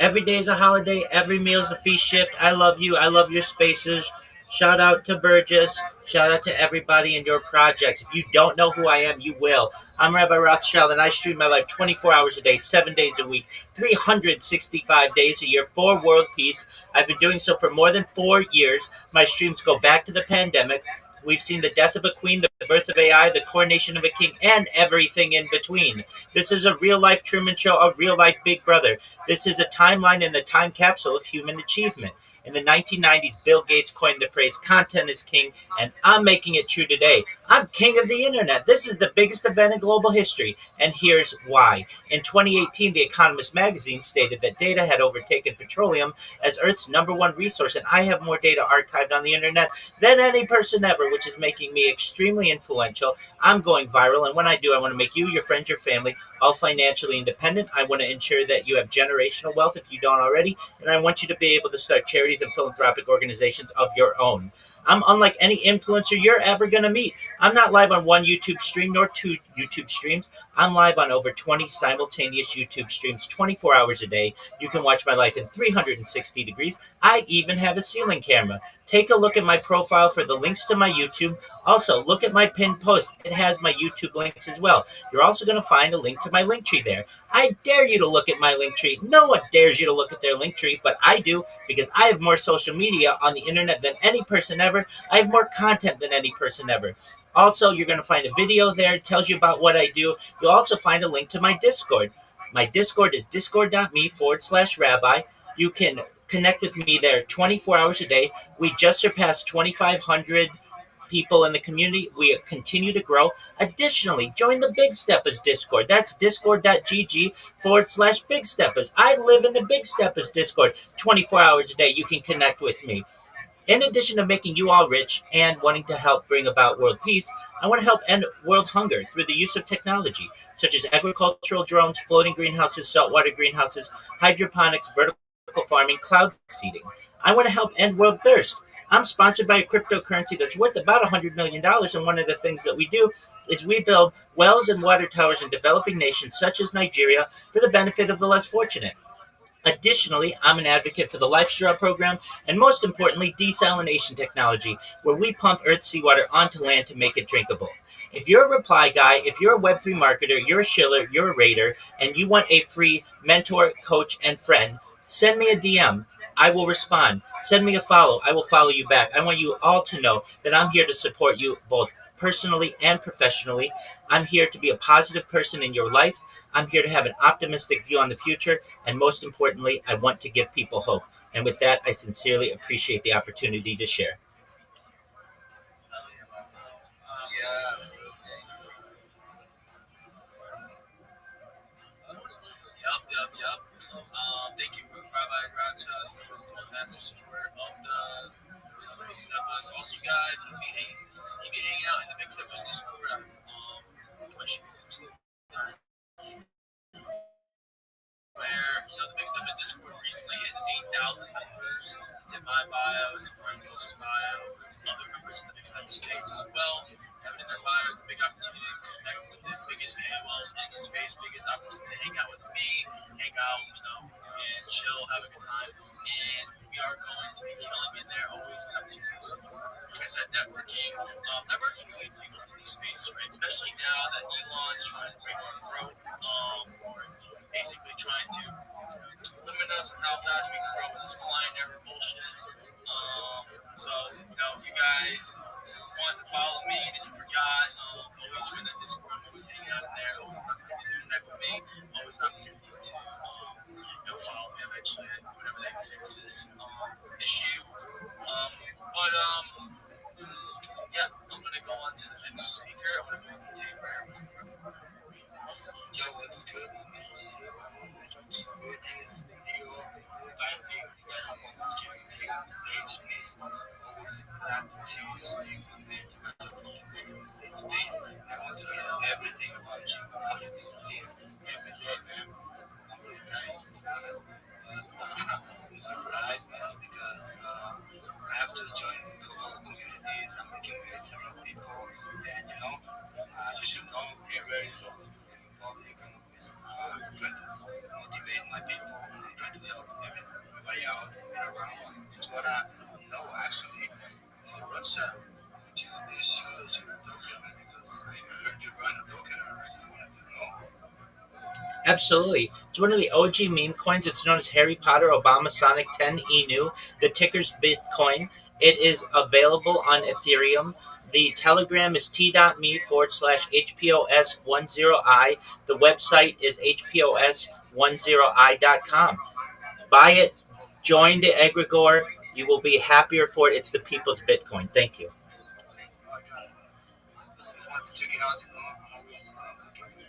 Every day is a holiday. Every meal is a feast shift. I love you. I love your spaces. Shout out to Burgess. Shout out to everybody in your projects. If you don't know who I am, you will. I'm Rabbi Rothschild, and I stream my life 24 hours a day, 7 days a week, 365 days a year for world peace. I've been doing so for more than 4 years. My streams go back to the pandemic. We've seen the death of a queen, the birth of AI, the coronation of a king, and everything in between. This is a real life Truman Show, a real life Big Brother. This is a timeline and a time capsule of human achievement. In the 1990s, Bill Gates coined the phrase content is king, and I'm making it true today. I'm king of the internet. This is the biggest event in global history, and here's why. In 2018, The Economist magazine stated that data had overtaken petroleum as Earth's #1 resource, and I have more data archived on the internet than any person ever, which is making me extremely influential. I'm going viral, and when I do, I want to make you, your friends, your family, all financially independent. I want to ensure that you have generational wealth if you don't already, and I want you to be able to start charities and philanthropic organizations of your own. I'm unlike any influencer you're ever going to meet. I'm not live on one YouTube stream nor two YouTube streams. I'm live on over 20 simultaneous YouTube streams 24 hours a day. You can watch my life in 360 degrees. I even have a ceiling camera. Take a look at my profile for the links to my YouTube. Also, look at my pinned post. It has my YouTube links as well. You're also going to find a link to my Linktree there. I dare you to look at my Linktree. No one dares you to look at their Linktree, but I do because I have more social media on the internet than any person ever. I have more content than any person ever. Also, you're going to find a video there. It tells you about what I do. You'll also find a link to my Discord. My Discord is discord.me/Rabbi. You can connect with me there 24 hours a day. We just surpassed 2,500 people in the community. We continue to grow. Additionally, join the Big Steppers Discord. That's discord.gg/Big Steppers. I live in the Big Steppers Discord 24 hours a day. You can connect with me. In addition to making you all rich and wanting to help bring about world peace, I want to help end world hunger through the use of technology, such as agricultural drones, floating greenhouses, saltwater greenhouses, hydroponics, vertical farming, cloud seeding. I want to help end world thirst. I'm sponsored by a cryptocurrency that's worth about $100 million, and one of the things that we do is we build wells and water towers in developing nations such as Nigeria for the benefit of the less fortunate. Additionally, I'm an advocate for the Life Straw program and, most importantly, desalination technology, where we pump Earth's seawater onto land to make it drinkable. If you're a reply guy, if you're a Web3 marketer, you're a shiller, you're a raider, and you want a free mentor, coach, and friend, send me a DM. I will respond. Send me a follow. I will follow you back. I want you all to know that I'm here to support you both personally and professionally. I'm here to be a positive person in your life. I'm here to have an optimistic view on the future. And most importantly, I want to give people hope. And with that, I sincerely appreciate the opportunity to share. Yup. Thank you, Rabbi Rothschild, massive supporter of the Big Steppers. Also, guys, he's been hanging out in the Big Steppers Discord. Where the Big Steppers Discord recently hit 8,000 members. It's in my bio, it's in my coach's bio, other members in the Big Steppers stage as well. Having in their bio, it's a big opportunity to connect to the biggest AOLs in the space, biggest opportunity to hang out with me, hang out, and chill, have a good time. And we are going to be killing in there, always opportunities. Like I said, networking really people in these spaces, right? Especially now that Elon's trying to break our growth, basically trying to limit us and how fast we can grow with this client error bullshit. So, you guys want to follow me, and you forgot, always join that Discord, always hang out in there, always an opportunity to connect with me, always an opportunity to follow me eventually whenever they fix this issue. Yeah, I'm going to go on to the next speaker. I'm going to go to Ray. Yo, what's good? Everything about you, how you do this every day, man. I'm really it's alright, man, because I have just joined a couple of communities. I'm working with several people, and you should know we are very soft in public and always trying to motivate my people, trying to help everybody out and get around. It's what I know actually. Russia, which is this shows you're a token, man, because I heard you run a token, I just wanted to know. Absolutely. It's one of the OG meme coins. It's known as Harry Potter Obama Sonic 10 Enu. The ticker's Bitcoin. It is available on Ethereum. The Telegram is t.me/HPOS10I. The website is HPOS10I.com. Buy it, join the egregore. You will be happier for it. It's the people's Bitcoin. Thank you. Want to check it out, I'm always looking to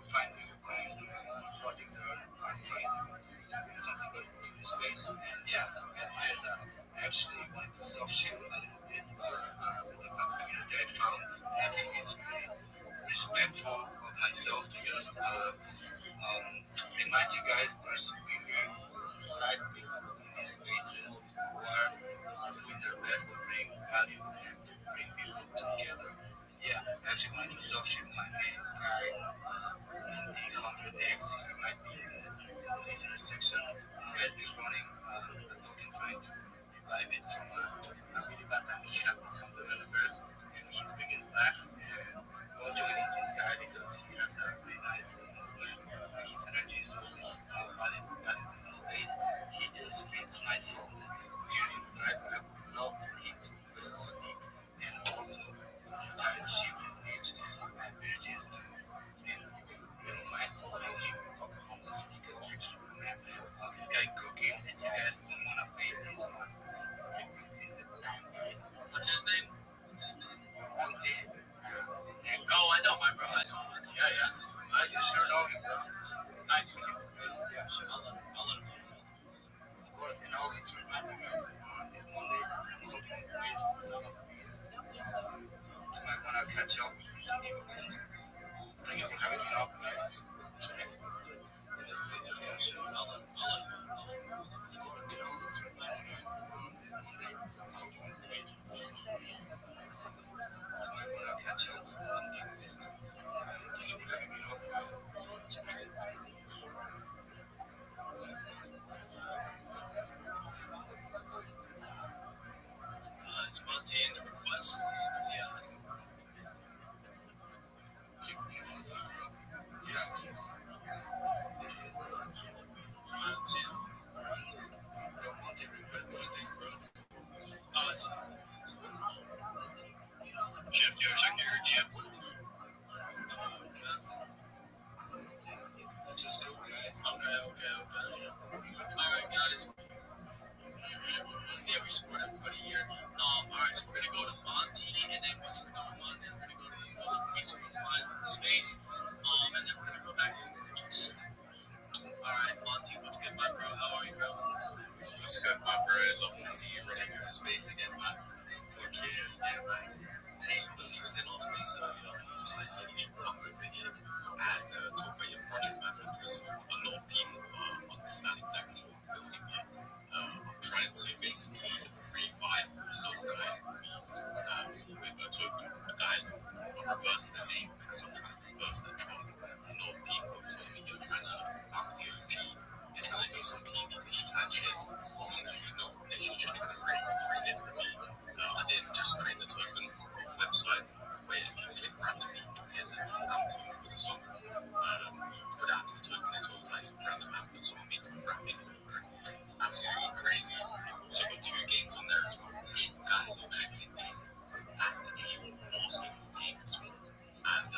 find new coins and projects that are trying to bring something good to this space. And yeah, I actually wanted to self-share a little bit with the community I found. I think it's really respectful of myself to just remind you guys there's really bright people in these spaces who are doing their best to bring value and to bring people together. Yeah, I actually wanted to self-share my main guy in the 100X. He might be in the listener section. This guy's been running a token trying to revive it from a really bad time he had with some developers, and he's bringing it back. And go joining this guy because he has a really nice plan. His energy is always valued in this space. He just fits my soul and the community that I would love for him to speak. And also, you guys shift and reach my energies to, and you don't mind following him up on the speaker section. Man, this guy cooking, and you guys don't want to pay this one. You can see the time, guys. What's his name? Monte. Oh, I know my bro. I know. Yeah. You sure know him, bro. I do. Yeah, sure. I'll let him know. Of course, and also to remind you guys, this Monday, I'm looking at space with some of these. You might want to catch up with some people listeners. Thank you for having me up, guys. Yeah, sure. I'll let him know. Of course, and also to remind you guys, this Monday, I'm looking at space with some of these. You might want to catch up with some people listeners. Thank you for having me up, guys. It's Monte in the request. Yeah. Monte requests thing, bro. Oh, it's Chef, check your DM. Let's just go, guys. Okay. Alright, guys. Yeah, we support everybody here. Alright, so we're gonna go to Monty, and then once we're done with Monty, we're gonna go to the most recent replies in the space. And then we're gonna go back to the questions. Alright, Monty, what's good, my bro? How are you, bro? What's good, my bro? I'd love to see you running through the space again, man. Fuck yeah, man. Hey, obviously, was in our space earlier. Just like, you should come over here and talk about your project, man, because a lot of people understand exactly what you're building here. I'm trying to basically revive Love Guy with a token called Guy. I'm reversing the name because I'm trying to reverse the trend. A lot of people have told me you're trying to up the OG, you're trying to do some PvP type shit. Honestly, no, literally just trying to relive the meme. I didn't just create the token for a website where if you click randomly, there's an anthem for the song. For the actual token, as well as like some random anthem, so I made some graphics. Absolutely crazy. I've also got 2 games on there as well. Guy, no shit name. And he was also game as well. And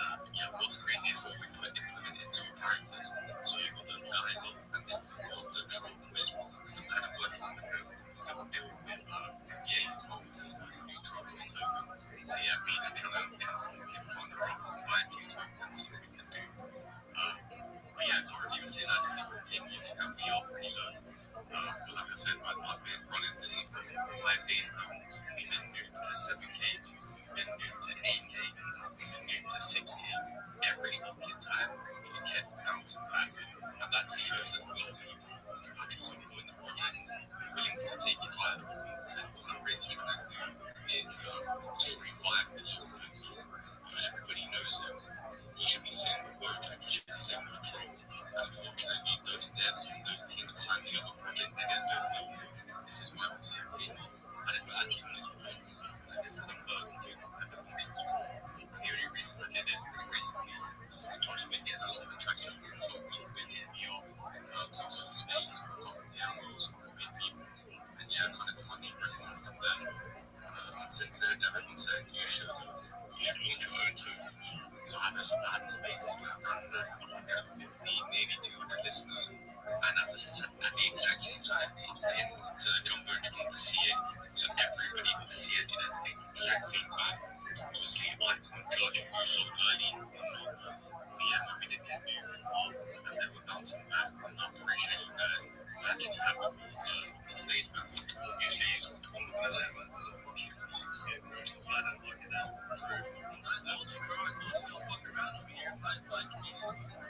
space, and 150, maybe 200 listeners. And at the exact same time, in the jumbotron to see it, so everybody could see it in the exact same time. Obviously, I can't judge who saw early or not. But yeah, we did get new. Like I said, we're bouncing back. I appreciate you guys actually having me on the stage, man. Usually, I'm not gonna lie, man, fuck you. Yeah, bro, it's not bad at work, is that? I was just walking around over here, but it's like,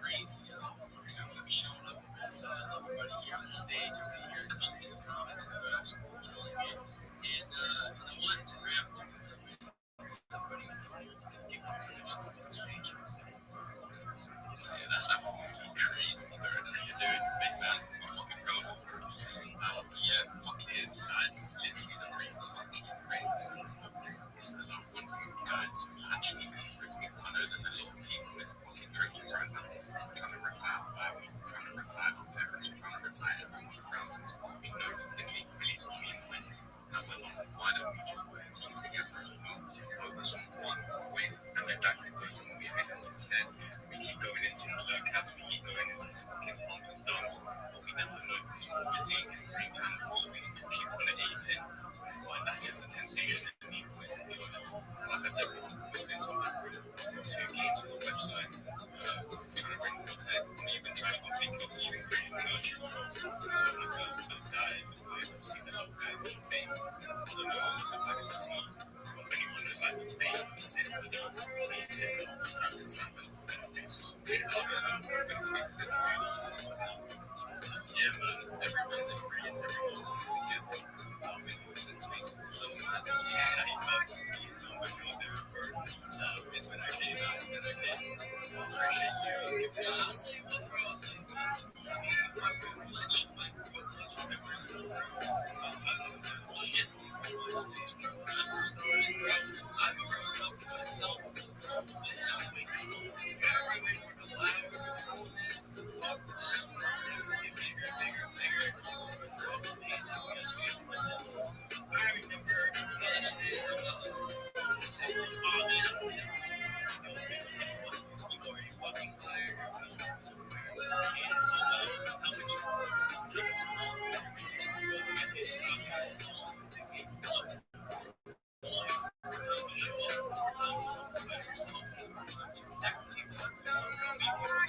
crazy, you know? I'm gonna be showing up. So everybody here on the stage, here, especially in the comments and the webs, and I want to grab somebody get contributions on the stage. Yeah, that's absolutely crazy, bro. They're a big man. I'm fucking proud of her. Yeah, fucking guys, literally the reason I'm actually crazy is because I want you guys actually be free. I know there's a lot of people in fucking trenches right now trying to retire family, trying to retire our parents, trying to retire everyone around us. We know the capabilities of being 20. And we're not, why don't we just come together as well, focus on one, quit, and then that can go to movie videos instead. We keep going into these locales, we keep going into these fucking pump and dumps, but we never know because what we're seeing is green candles, so we keep on an ape in. Like, that's just a temptation in the meantime, to be honest. Like I said, we're doing something really good. 2 games on the website, trying to bring content, and even trying to think of even creating a nurture. So, like a guy, I've seen the little guy with a face, you know, like a team. If anyone knows, like, they sit with them, they sit with them, sometimes it's like a face or some shit like that. Yeah, man, everyone's agreeing, everyone's coming together. In more sense, basically. So, I don't see how you know what you're doing, bro. It's been okay, man. It's been okay. I appreciate you giving us my privilege, my privilege, shit. I'm a rose cup for myself.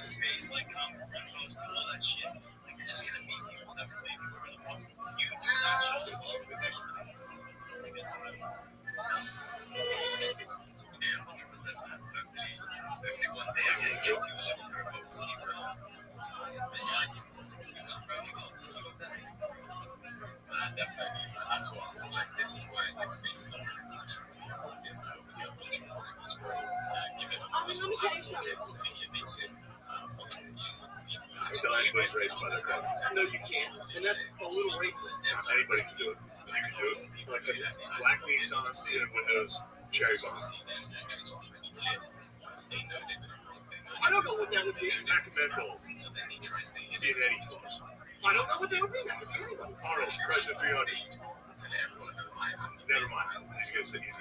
Space, like, close to all that shit. Like, you're just gonna meet people that play you over the phone. You do that show as well, professionally. Like, it's yeah, 100%, man. Hopefully one day I can get to overseas, bro. But yeah, definitely. That's what I feel like. This is why, like, space is so important. Give it a personal I think it makes it fucking easy for people to I tell anybody's raised by their color. No, you can't. And that's a little racist. Anybody can do it. You can do it. Like a black Nissan, tinted windows, cherry bomb. I don't know what that would be. Accidental. In any clothes. I don't know what that would be. Arnold, Chrysler 300. Never mind. He's gonna say it. I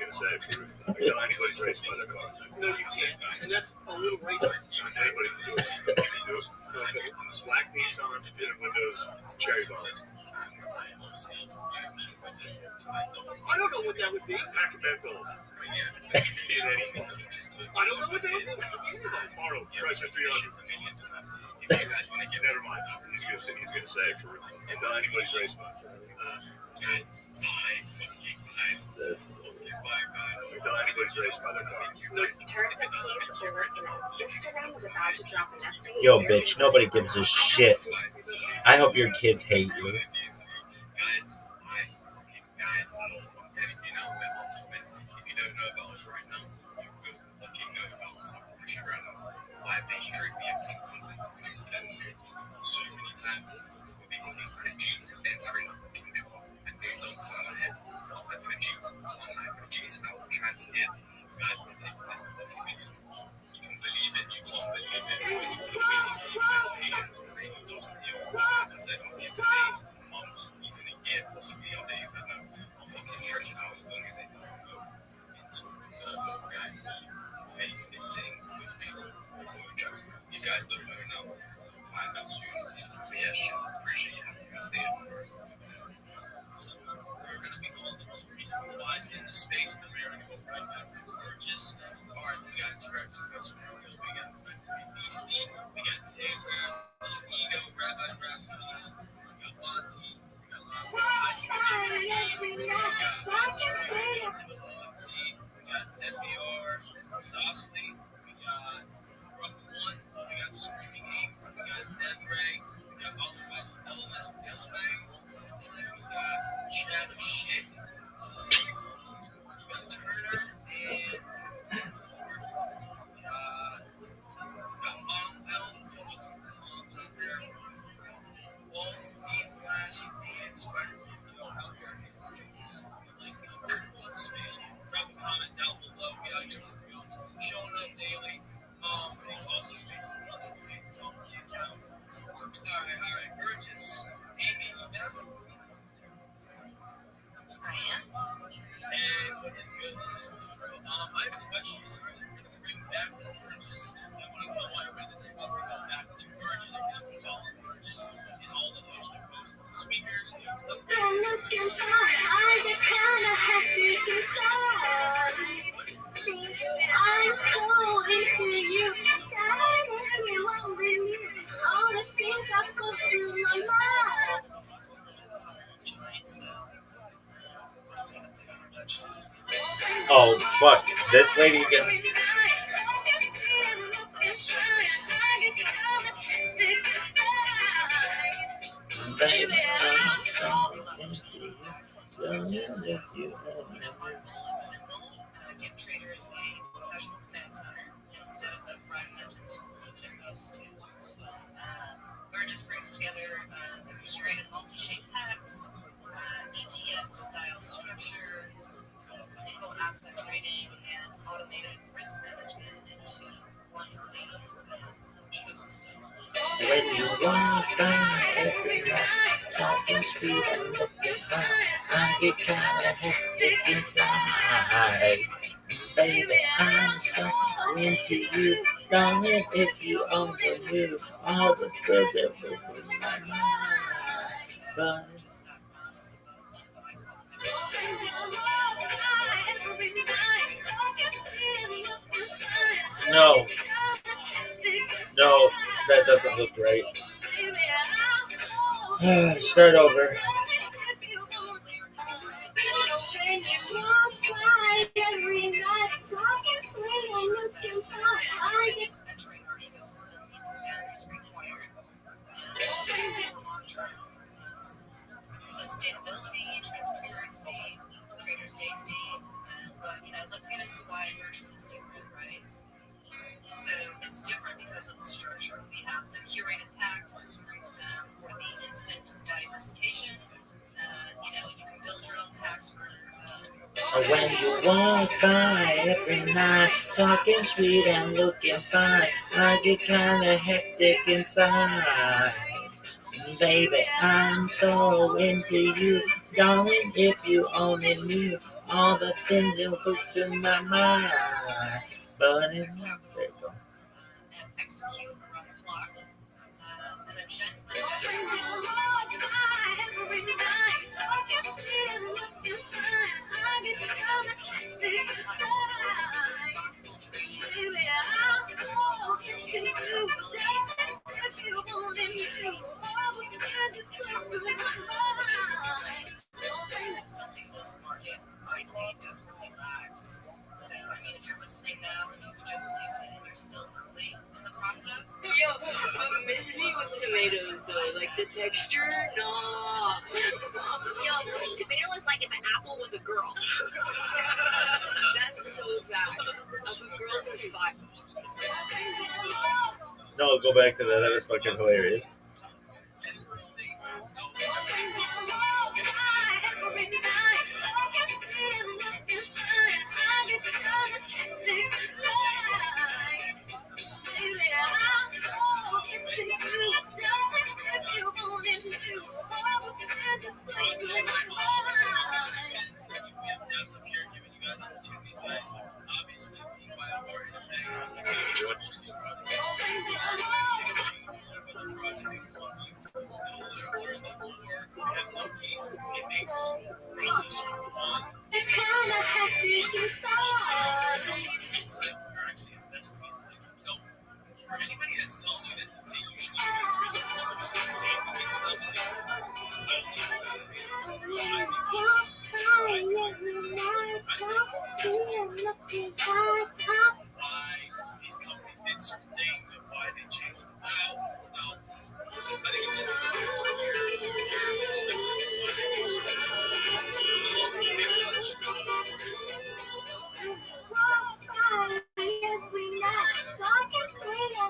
tell anybody's raised by their color. No, you can't. And that's a little racist. Anybody can do it. You can do it. Like a black Nissan, tinted windows, cherry bomb. I don't know what that would be. Accidental. In any clothes. I don't know what that would be. Arnold, Chrysler 300. Never mind. He's gonna say it for real. Until anybody's raised by until anybody's raised by their car. Yo, bitch, nobody gives a shit. I hope your kids hate you. So many times we got these produce entering the fucking jar and they don't come ahead. Fuck the produce. Produce out trying to get guys from taking this fucking videos. You can believe it, you can't believe it. It's all the way the patience really does for you. Like I said, I'm here for days, months, even a year, possibly a day, but I'll fucking stretch it out as long as it doesn't go into the little guy face is sitting with truth. you guys let me know. We'll find out soon. But yeah, shit, appreciate you having me on stage. So we're going to be calling the most recent flies in the space in America right now. Gorgeous cards. We got Trek, we got Superhotel, we got Beastie, we got Taylor, Ego, Rabbi, ROTHSCHILD, we got Monty, we got Ice we got C, we got FBR, Sosley, we got Rock One, we got Screaming Ink, we got Dead Ray, we got All the West Elemental Elevate, we got Shadow Shit, we got Turner, and we got Mom Film, Moms out there, Walt, Beat Flash, and Spider-Man. Drop a comment down below. Get out your showing up daily. There's also space for other things on the account. All right, Burgess. Amy, you there? I am. Hey, what is good? I have a question. We're going to bring back Burgess. I want to call everybody's attention. We go back to Burgess and just follow Burgess and all the host to coast speakers. I'm looking for I kind of have to decide. I'm so into you, dying if you want with me. All the things that go through my mind. Oh fuck! This lady again. Baby, Give traders a professional command center instead of the fragmented tools they're used to. Burgess brings together curated multi-shape packs, ETF-style structure, single asset trading, and automated risk management into one clean ecosystem. when you walk by every night, talking sweet and looking fine, I get kinda hectic inside. Baby, I'm so into you, darling, if you only knew all the good that was in my mind. But no, no, that doesn't look right. Start over. Sustainability, transparency, trader safety, but let's get into why Burgess is different, right? So it's different because of the structure. We have the curated packs for the instant diversification. You can build your own packs for. When you walk by every night, talking sweet and looking fine, I get kinda hectic inside. Baby, I'm so into you, darling, if you only knew all the things that put through my mind. But there you go. Execute around the clock. And a genuine something this market likely desperately lacks. So, if you're listening now and you've just tuned in, you're still early in the process. Yo, miss me with tomatoes though, like the texture, no. Yo, tomato is like if an apple was a girl. That's so fast. Girls are fine. No, go back to that. That was fucking hilarious.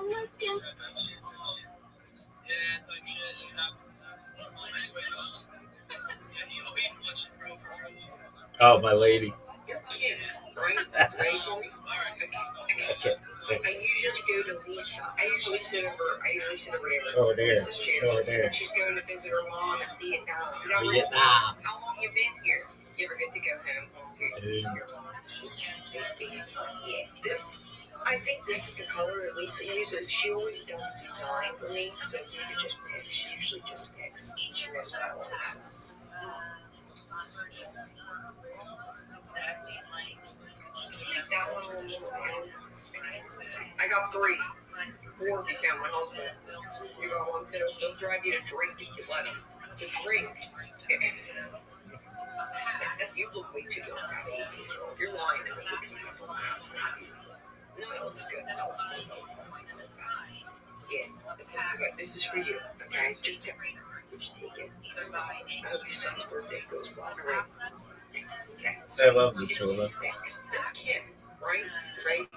type shit. It happens. Yeah, he's watching, bro. Oh, my lady. Your kid, right? Ready for me? Okay. I usually go to Lisa. I usually sit over there. Over there. Mrs. Chance Over there. said she's going to visit her mom in Vietnam. Is that right? Vietnam. How long you been here? You ever get to go home to your mom? Yeah. I think this is the color that Lisa uses. She always does design for me, so you could just pick. She usually just picks. She knows what I want. That one a little more. I got 3. 4 if you count my husband. You got 1 too. They'll drive you to drink if you let them. To drink. You look way too young. You're lying to me. No, it looks good. Yeah, good. This is for you, okay? Just take it. I hope your son's birthday goes well. Okay. I love this children. Thanks. Kim, right? Right?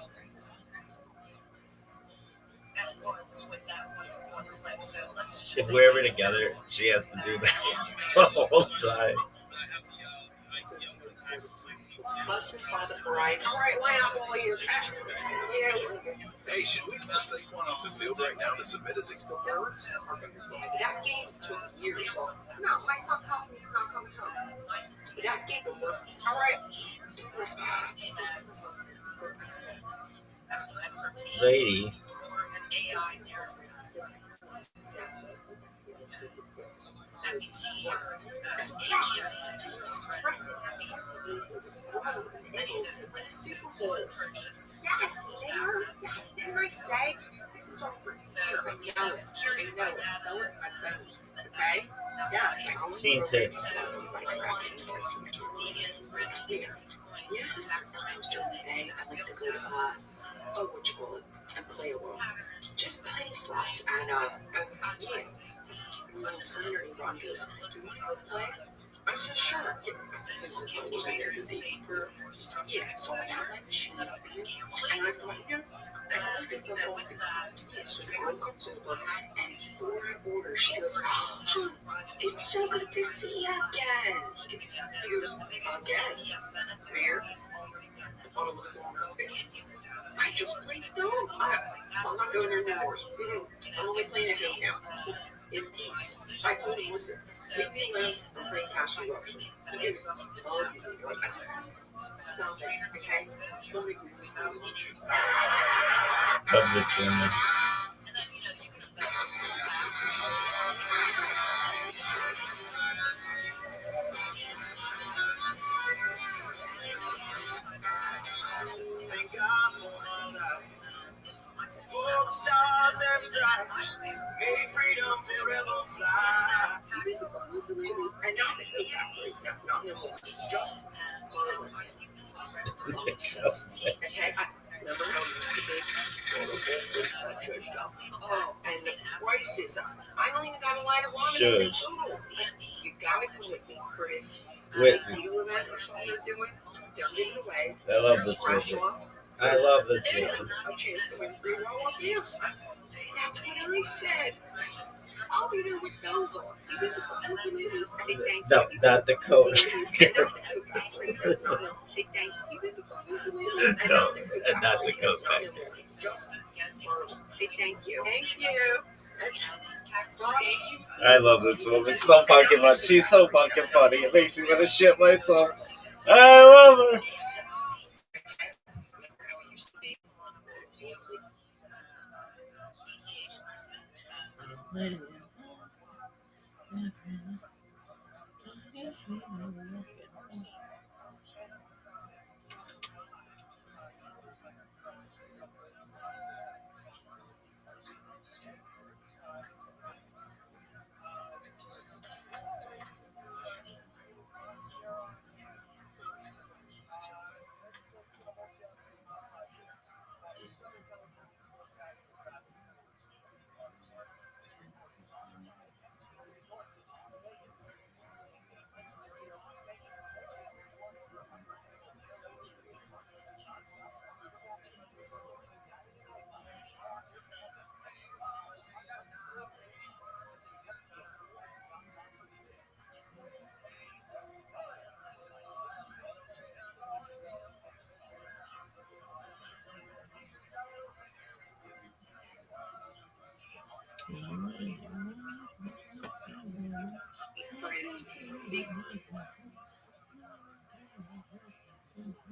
If we're ever together, she has to do that the whole time. Plus, her father Variety. All right, line up all your trash. Yeah. Hey, should we mess Saquon off the field right now to submit his explosive? That game took years. No, my son tells me he's not coming home. That game will work. All right. Lady. Yes, didn't I say? This is all for you. I know it. Okay? Yes, Seen tits. Sometimes during the day, I like to go to, what you call it, and play a little. Just playing slots, and, yeah. Senator Ron goes, "You want to go play?" I said, "Sure." Yeah, since I wasn't there to be for, yeah, so I got that shit up here, and I thought, yeah, I like to feel like, yeah, so Ron comes over, and before I order, she goes, "Oh, it's so good to see you again." He goes, "Again? Where?" I thought it was a long bit. I just played dumb. I'm not going there anymore. I'm only playing at home now. In peace. I told him, listen, leave me alone. I'm playing Castle Rush. He did. Oh, I said, stop it, okay? Don't make me lose my Love this woman. Stars and stripes, may freedom forever fly. And not the cake factory. No, not the whole. Just okay, I remember how it used to be. Oh, and the prices. I don't even got a light of wine in the total. You gotta come with me for this deal event or something you're doing. Don't give it away. I love this movie. I love this movie. A chance to win 3 roll-up deals. That's what I said. I'll be there with bells on. No, not the coat. No, and not the coat factor. Thank you. Thank you. I love this woman. It's so fucking funny. She's so fucking funny. It makes me want to shit myself. I love her.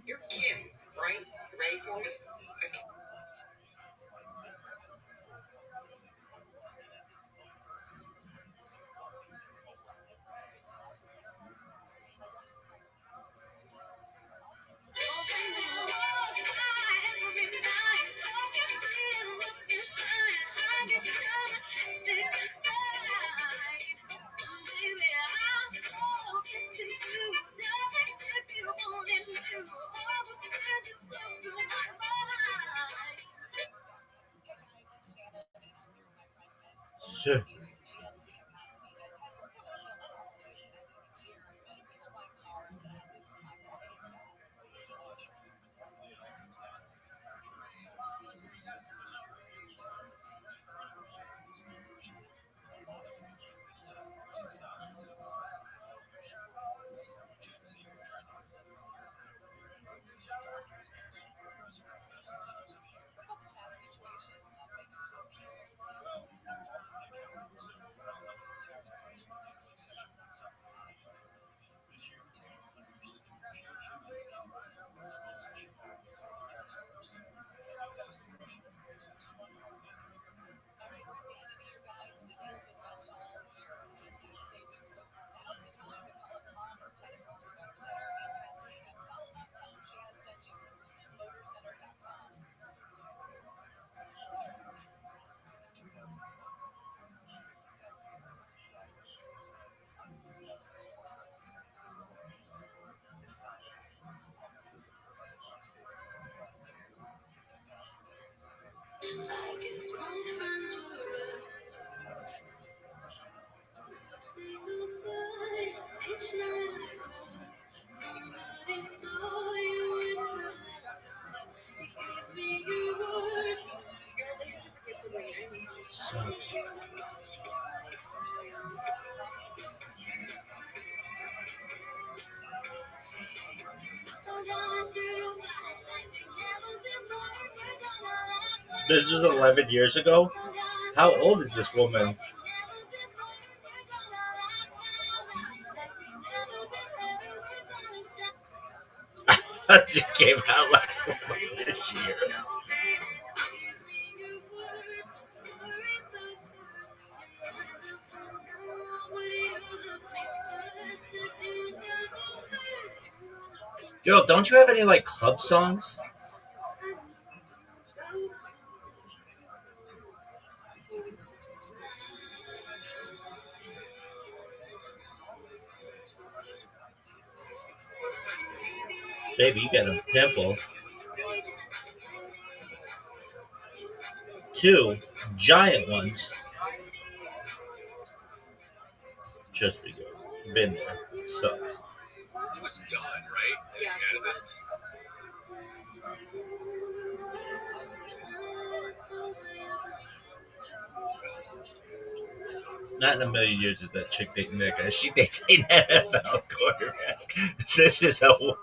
You're Kim, right? You ready for me? Okay. Sure. This was 11 years ago. How old is this woman? She came out like this year. Yo, don't you have any like club songs? Baby, you got a pimple. 2 giant ones. Just be good. Been there. It sucks. It was done, right? Yeah. You added this. Not in a million years is that chick dating that guy. She dates an NFL quarterback. This is a woman.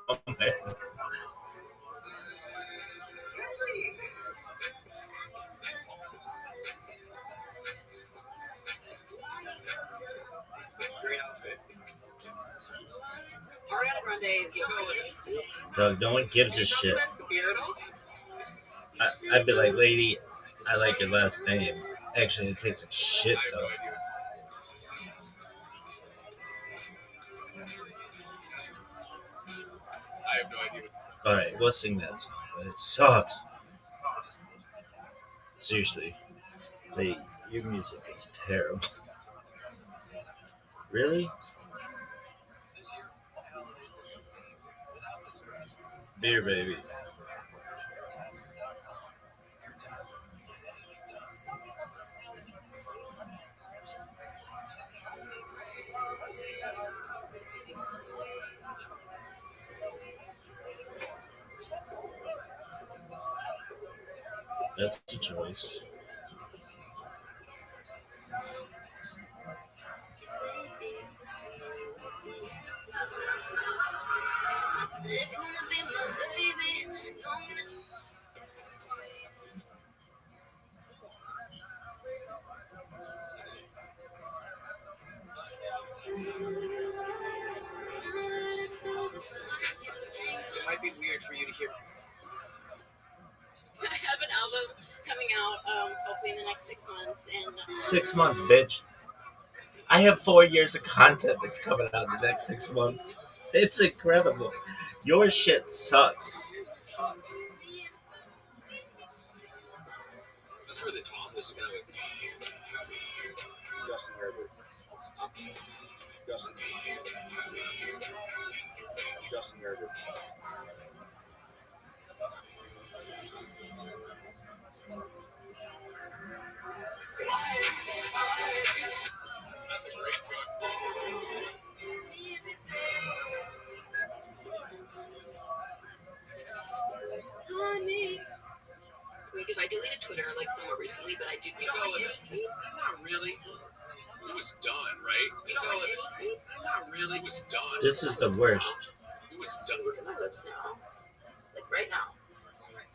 Great outfit. Ariana Grande. Doug, no one gives a shit. Beard. I'd be like, lady, I like your last name. Actually, it tastes like shit, I have no though. idea. I have no idea what Alright, we'll sing that song, but it sucks. Seriously. Your music is terrible. Really? Beer, baby. That's a choice. here. I have an album coming out hopefully in the next 6 months. And 6 months, bitch. I have 4 years of content that's coming out in the next 6 months. It's incredible. Your shit sucks. That's for the top. This is kind of Justin Herbert. Justin Herbert. honey. Because I deleted Twitter like somewhat recently, but I do. You don't like anything? Not really. It was done, right? You don't like anything? Not really. It was done. This is the worst. It was done. Look at my lips now, like right now.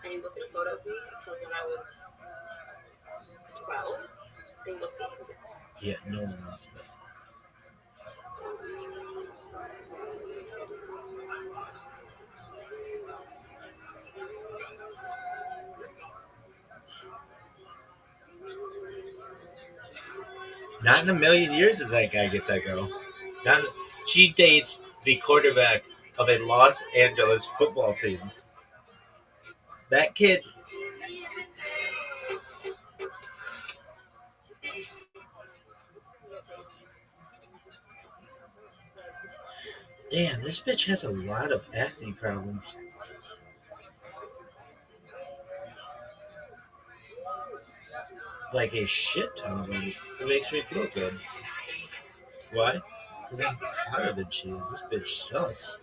And you look at a photo of me from when I was 12. They look amazing. Yeah, no one wants that. Not in a million years does that guy get that girl. She dates the quarterback of a Los Angeles football team. That kid. Damn, this bitch has a lot of acne problems. Like a shit ton of them. It makes me feel good. Why? Because I'm hotter than she is. This bitch sucks.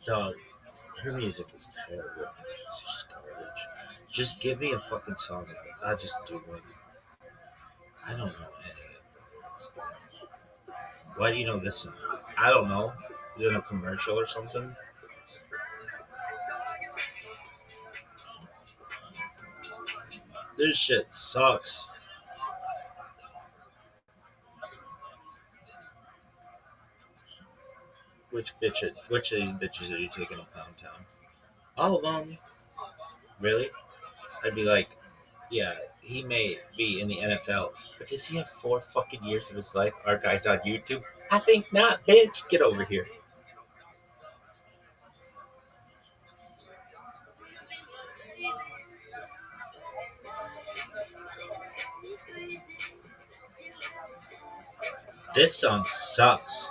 Dog, her music is terrible. It's just garbage. Just give me a fucking song of it. I'll just do it. I don't know any of it. Why do you know this song? I don't know. Is it a commercial or something? This shit sucks. Which of these bitches are you taking up downtown? All of them. Really? I'd be like, yeah, he may be in the NFL, but does he have 4 fucking years of his life archived on YouTube? I think not, bitch. Get over here. This song sucks.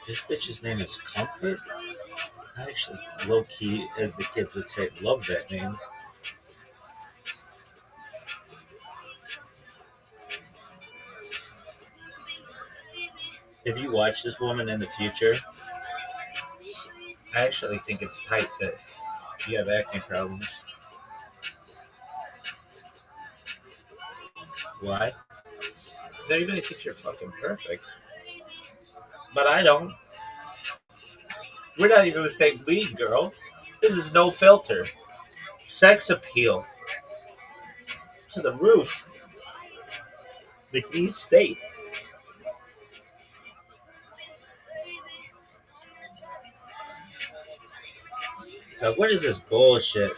This bitch's name is Comfort. I actually, low key, as the kids would say, love that name. If you watch this woman in the future, I actually think it's tight that you have acne problems. Why? Because everybody thinks you're fucking perfect. But I don't. We're not even the same league, girl. This is no filter. Sex appeal. To the roof. McNeese State. So what is this bullshit?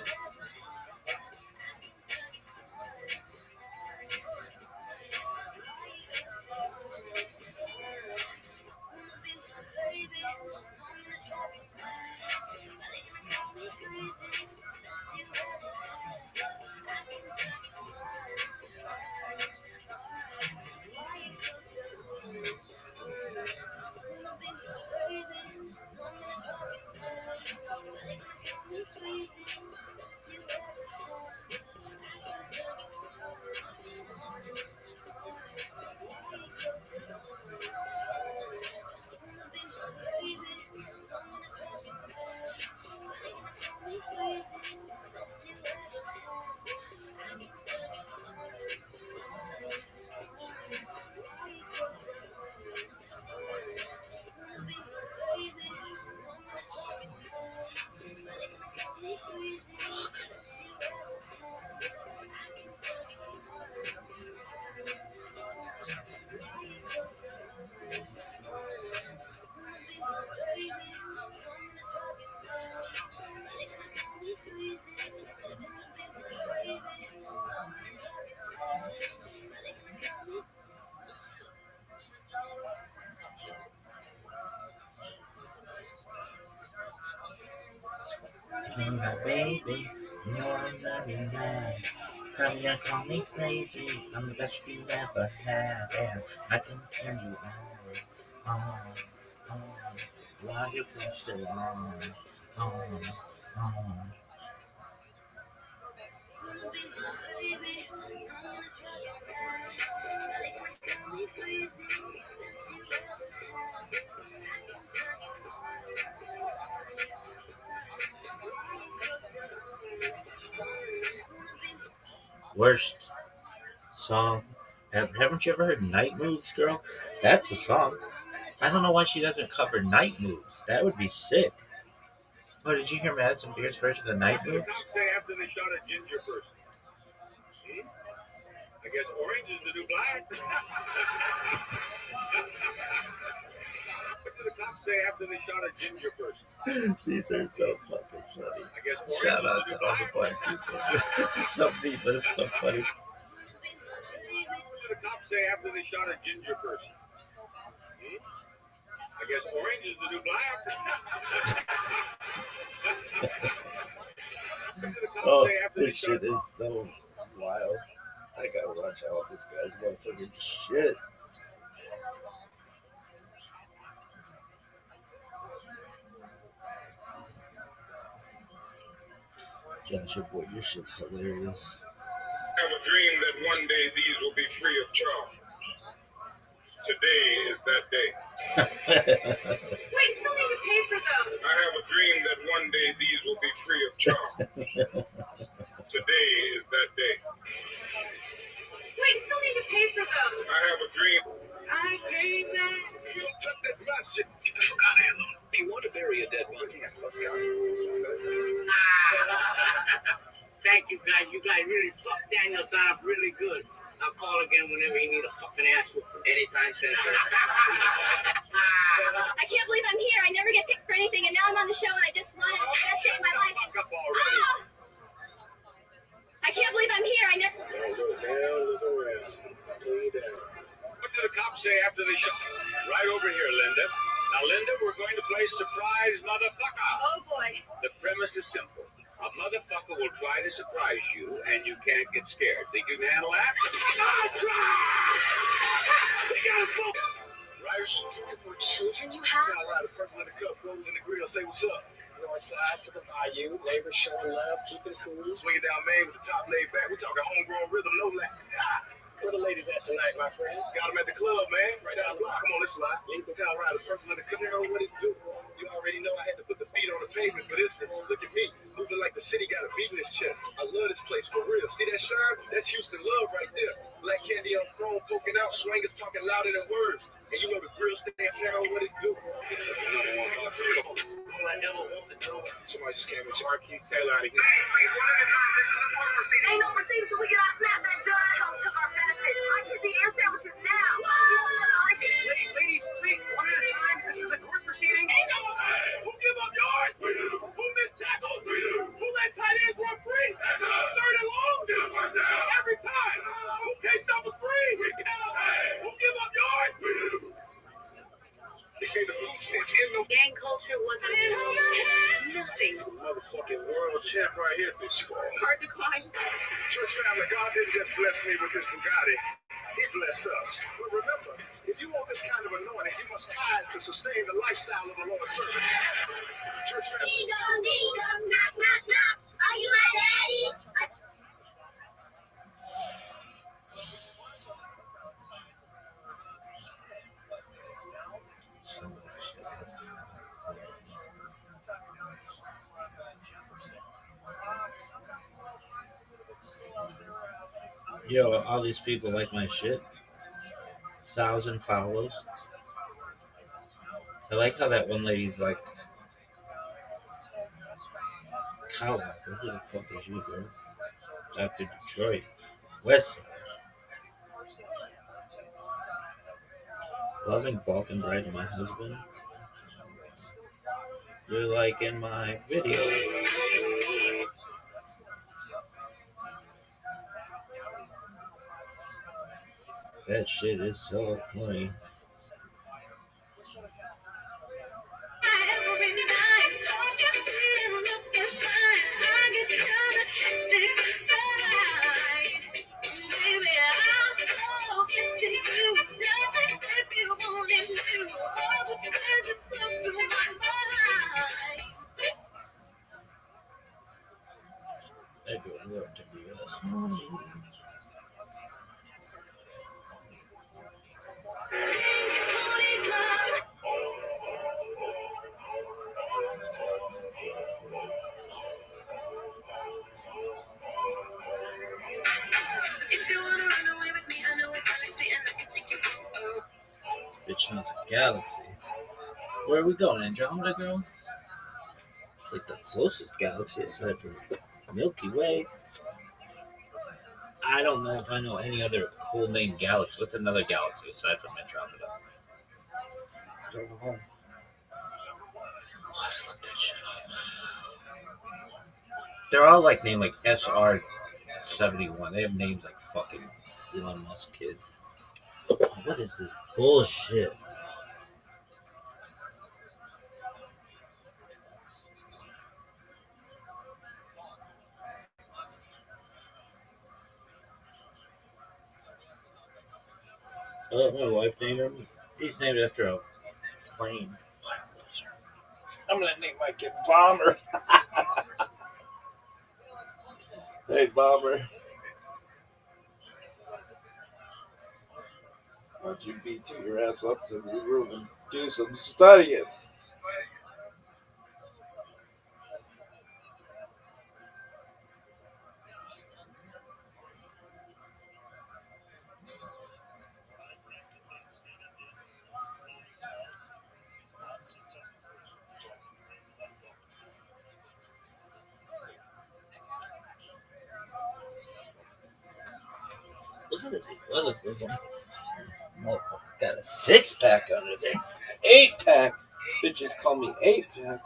baby. You're very bad. Come here, call me crazy. I'm the best you ever had. And I can turn you on. On. While you can still on. On. Worst song ever. Haven't you ever heard Night Moves, girl? That's a song. I don't know why she doesn't cover Night Moves. That would be sick. Oh, did you hear Madison Beer's version of Night Moves? Cops say after they shot a ginger person. I guess orange is the new black. What did the cops say after they shot a ginger person? These are so fucking funny. I guess orange Shout out is to the new all the black. black people. It's so deep, but it's so funny. What did the cops say after they shot a ginger person? I guess orange is the new black. Oh, this shit is so wild. I gotta watch out this guy's motherfucking shit. Josh, your boy, your shit's hilarious. I have a dream that one day these will be free of charge. Today is that day. Wait, still need to pay for those. I have a dream that one day these will be free of charge. Today is that day. Wait, still need to pay for those. I have a dream. I praise that. That's my shit. Get the fuck out of here, Lou. If you want to bury a dead body, let's go. Thank you guys. You guys really fucked Daniel up really good. I'll call again whenever you need a fucking ass whooping. Anytime, Sensei. I can't believe I'm here. I never get picked for anything, and now I'm on the show, and I just won it. It's the best day of my life. Oh! I can't believe I'm here. I never. Look around. What did the cops say after they shot? Right over here, Linda. Now, Linda, we're going to play surprise motherfucker. Oh boy. The premise is simple. A motherfucker will try to surprise you, and you can't get scared. Think you can handle that? Right? The more children you have, I'll ride a purple in the cup, roll in the grill, say what's up. North side to the bayou, neighbors showing love, keeping it cool. Swing it down Main with the top laid back. We're talking homegrown rhythm, no lag. Where the ladies at tonight, my friend? Got them at the club, man. Right down the block. Come on, let's slide. Leave the Colorado purple in the cup. You know what it do? You already know I had to put the feet on the pavement for this one. Look at me, moving like the city got a beat in his chest. I love this place for real. See that shine? That's Houston love right there. Black candy on chrome poking out, swingers talking louder than words. And you know the grill stand there, what it do? Somebody just came with Marquis Taylor out of here. Ain't no proceedings till we get our snapback done. Took our benefits. I can see air sandwiches now. Ladies, wait, one at a time. This is a court proceeding. Who give up yards? Who missed tackles? Who let tight ends run free? Third and long? Every time. Who can't stop a free? Who give up yards? They say the blue sticks in the Gang culture wasn't nothing. motherfucking world champ right here this fall. Hard to find. Church family, God didn't just bless me with this Bugatti. He blessed us. But remember, if you want this kind of anointing, you must tithe to sustain the lifestyle of the Lord's servant. Church family. Ding-dong, knock, knock, knock. Are you my daddy? Yo, all these people like my shit. 1,000 follows. I like how that one lady's like, Kyle, who the fuck is you, bro? Dr. Detroit. West Side. Loving Balkan Bride to my husband. You're liking my video. That shit is so funny. which means a galaxy. Where are we going, Andromeda girl? It's like the closest galaxy aside from Milky Way. I don't know if I know any other cool name galaxy. What's another galaxy aside from Andromeda? I don't know. I'll have to look that shit up. They're all like named like SR-71. They have names like fucking Elon Musk kid. What is this bullshit? My wife named him. He's named after a plane. I'm gonna name my kid Bomber. Hey, Bomber. Why don't you beat your ass up to the room and do some studying? Look at this athleticism. Motherfucker got a 6-pack under there. 8-pack. Bitches call me 8-pack.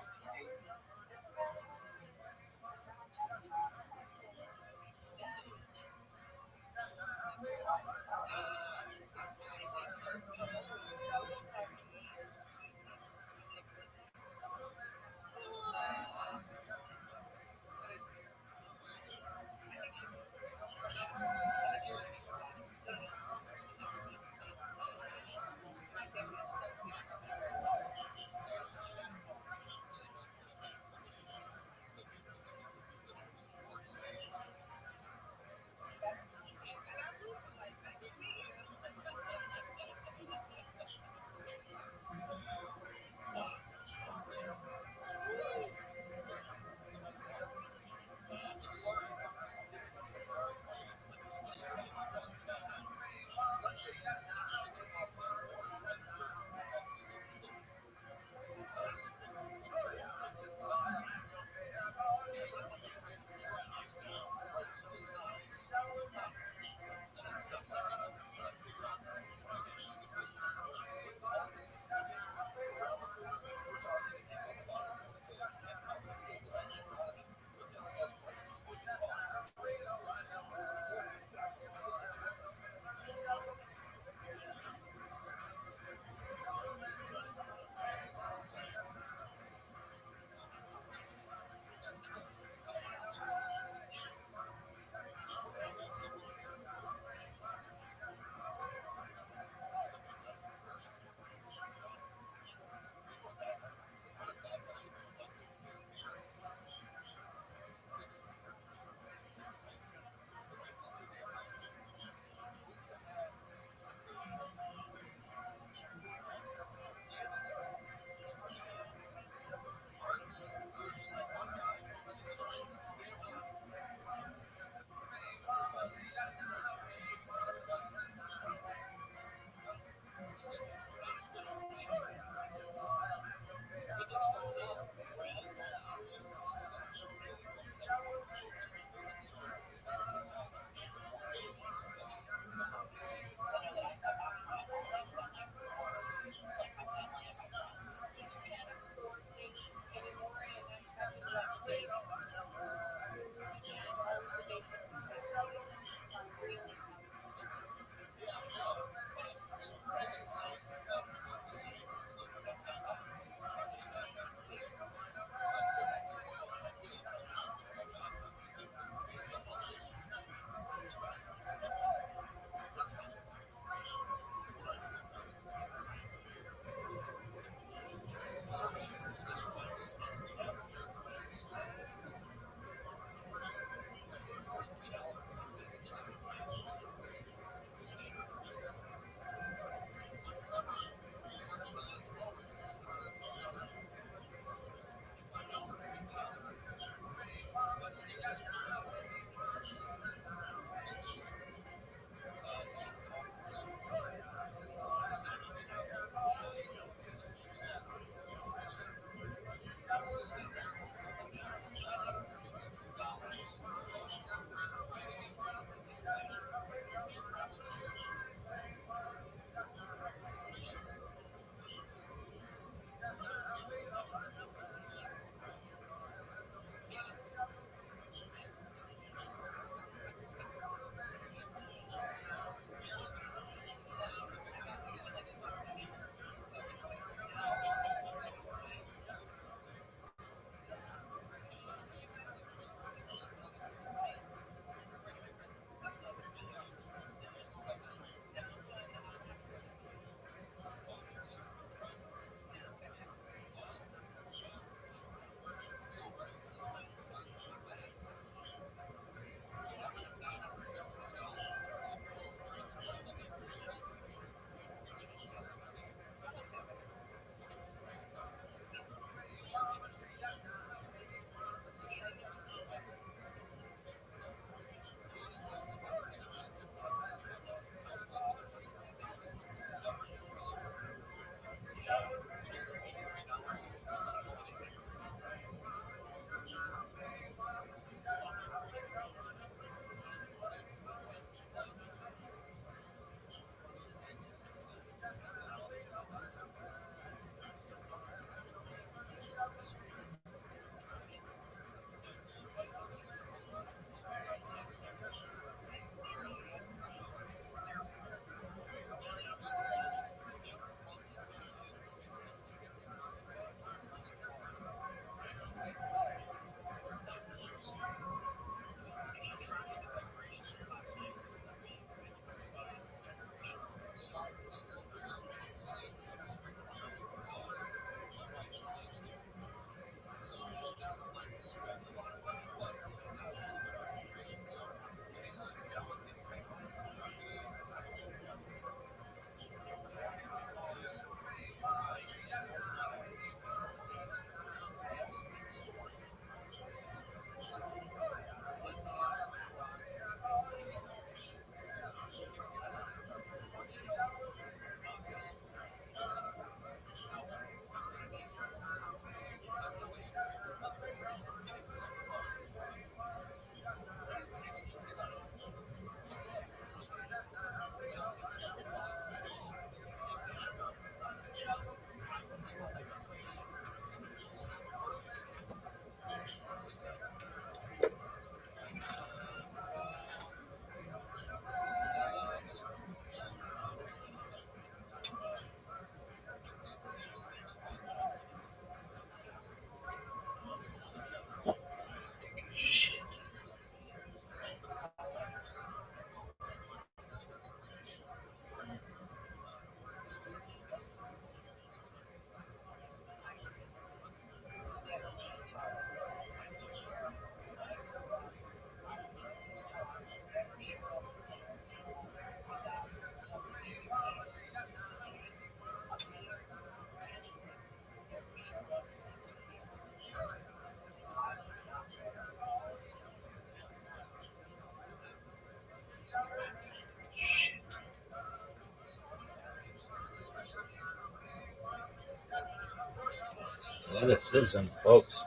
Athleticism, folks.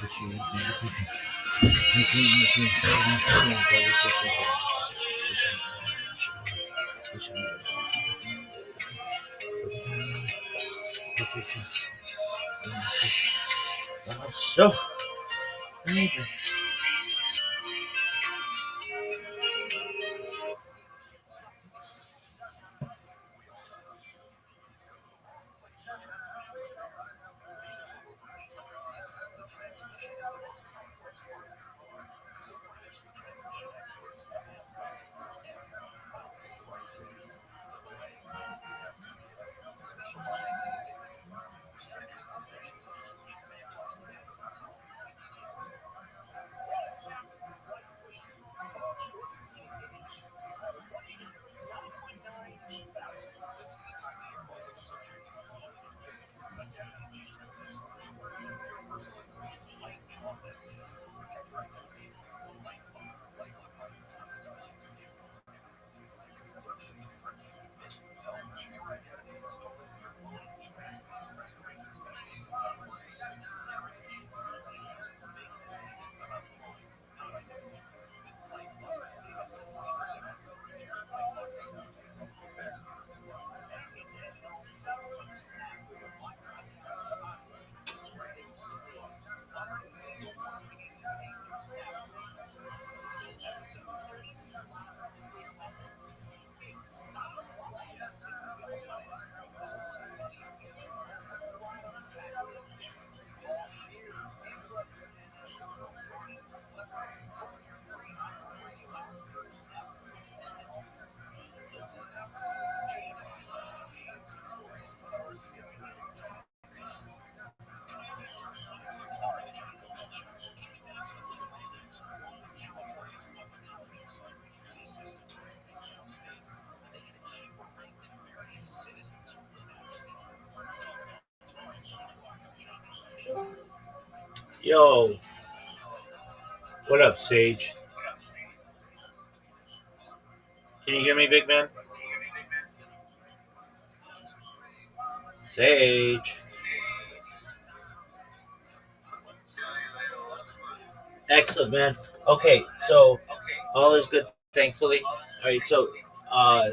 So, yo, what up, Sage? Can you hear me, big man? Sage. Excellent, man. Okay, so all is good, thankfully. All right, so uh,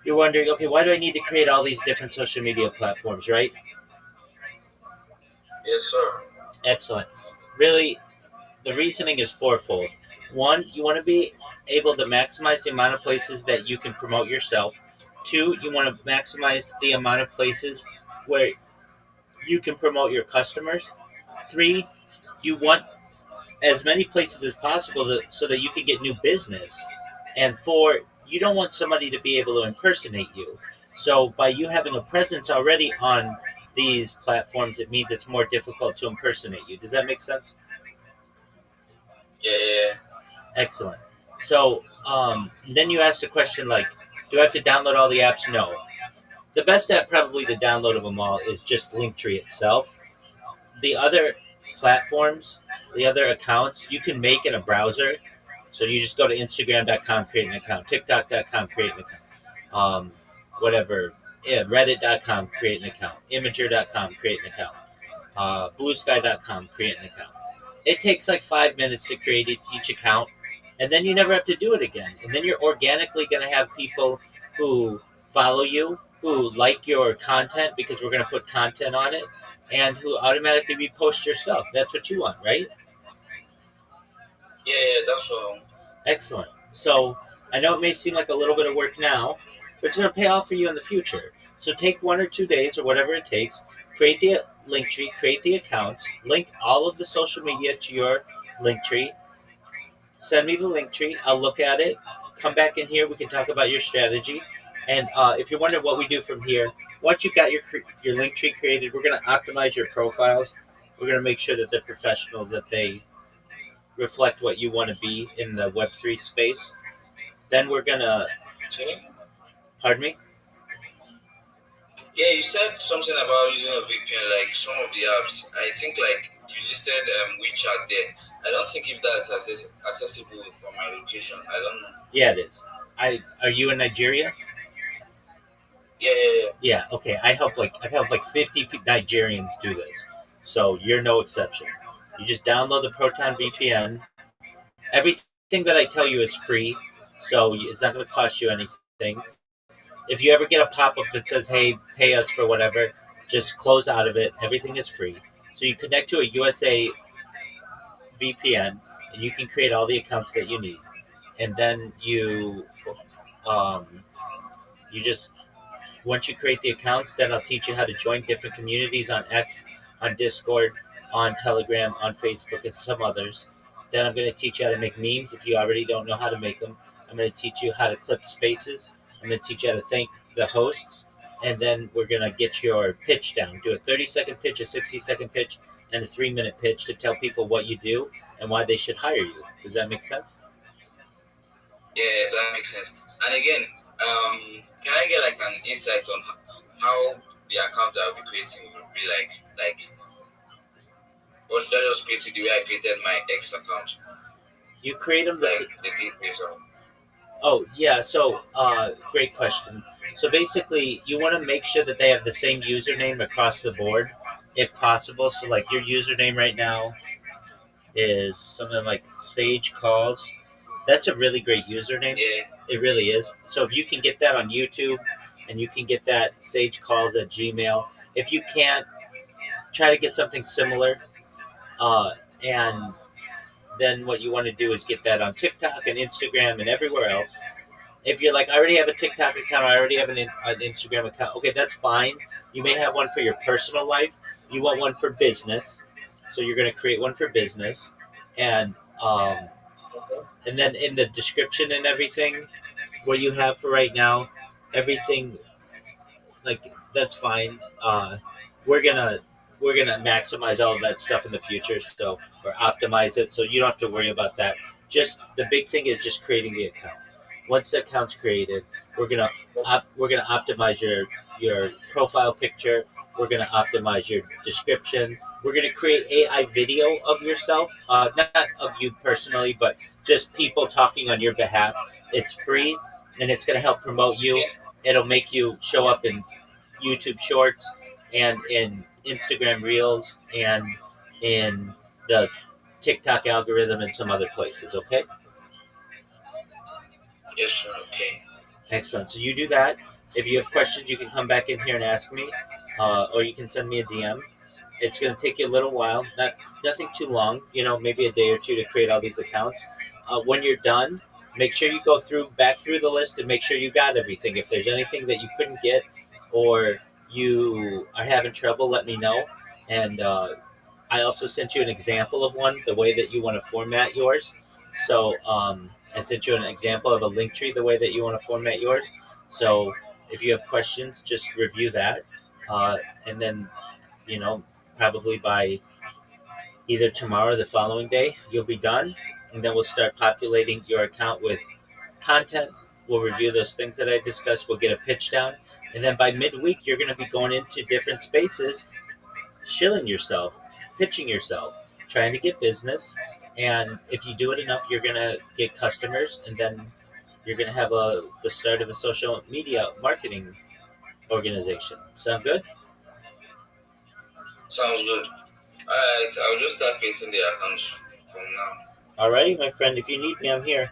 you're wondering, okay, why do I need to create all these different social media platforms, right? Yes, sir. Excellent. Really, the reasoning is fourfold. One, you want to be able to maximize the amount of places that you can promote yourself. Two, you want to maximize the amount of places where you can promote your customers. Three, you want as many places as possible so that you can get new business. And four, you don't want somebody to be able to impersonate you. So by you having a presence already on these platforms, it means it's more difficult to impersonate you. Does that make sense? Yeah. Excellent. So then you asked a question like, do I have to download all the apps? No. The best app probably to download of them all is just Linktree itself. The other platforms, the other accounts, you can make in a browser. So you just go to Instagram.com, create an account, TikTok.com, create an account, whatever, Reddit.com, create an account, Imager.com, create an account, BlueSky.com, create an account. It takes like 5 minutes to create each account, and then you never have to do it again. And then you're organically going to have people who follow you, who like your content because we're going to put content on it, and who automatically repost your stuff. That's what you want, right? Yeah, that's all. Excellent. So I know it may seem like a little bit of work now, but it's going to pay off for you in the future. So take 1 or 2 days or whatever it takes, create the link tree, create the accounts, link all of the social media to your link tree, send me the link tree, I'll look at it, come back in here, we can talk about your strategy. And if you're wondering what we do from here, once you've got your link tree created, we're going to optimize your profiles. We're going to make sure that they're professional, that they reflect what you want to be in the Web3 space. Then we're going to... Okay. Pardon me? Yeah, you said something about using a VPN, like some of the apps. I think like you listed WeChat there. I don't think if that's accessible from my location. I don't know. Yeah, it is. Are you in Nigeria? Yeah. Yeah, okay. I help like 50 Nigerians do this. So you're no exception. You just download the Proton VPN. Everything that I tell you is free, so it's not going to cost you anything. If you ever get a pop up that says, "Hey, pay us for whatever," just close out of it. Everything is free. So you connect to a USA VPN, and you can create all the accounts that you need. And then um, you just once you create the accounts, then I'll teach you how to join different communities on X, on Discord, on Telegram, on Facebook, and some others. Then I'm going to teach you how to make memes if you already don't know how to make them. I'm going to teach you how to clip spaces. I'm going to teach you how to thank the hosts. And then we're going to get your pitch down. Do a 30-second pitch, a 60-second pitch, and a 3-minute pitch to tell people what you do and why they should hire you. Does that make sense? Yeah, that makes sense. And again, can I get like an insight on how the account I'll be creating will be like, or should I just create it the way I created my X account? You create them Like the details of. Oh, yeah. So, great question. So basically, you want to make sure that they have the same username across the board, if possible. So, like your username right now is something like Sage Calls. That's a really great username. Yeah. It really is. So if you can get that on YouTube, and you can get that Sage Calls at Gmail. If you can't, try to get something similar. And then what you want to do is get that on TikTok and Instagram and everywhere else. If you're like, I already have a TikTok account, I already have an Instagram account, okay, that's fine. You may have one for your personal life. You want one for business, so you're going to create one for business, and um, and then in the description and everything, what you have for right now, everything like that's fine. We're gonna we're gonna maximize all of that stuff in the future, so or optimize it, so you don't have to worry about that. Just the big thing is just creating the account. Once the account's created, we're gonna optimize your profile picture. We're gonna optimize your description. We're gonna create AI video of yourself, not of you personally, but just people talking on your behalf. It's free, and it's gonna help promote you. It'll make you show up in YouTube Shorts and in Instagram Reels and in the TikTok algorithm and some other places. Okay. Yes, sir. Okay. Excellent. So you do that. If you have questions, you can come back in here and ask me, or you can send me a DM. It's going to take you a little while, nothing too long. Maybe a day or two to create all these accounts. When you're done, make sure you go back through the list and make sure you got everything. If there's anything that you couldn't get or you are having trouble, let me know. And I also sent you an example of one, the way that you want to format yours. So I sent you an example of a link tree, the way that you want to format yours. So if you have questions, just review that. And then, you know, probably by either tomorrow or the following day, you'll be done. And then we'll start populating your account with content. We'll review those things that I discussed. We'll get a pitch down. And then by midweek, you're going to be going into different spaces, shilling yourself, pitching yourself, trying to get business. And if you do it enough, you're going to get customers. And then you're going to have the start of a social media marketing organization. Sound good? Sounds good. Alright, I'll just start creating the accounts from now. Alrighty, my friend. If you need me, I'm here.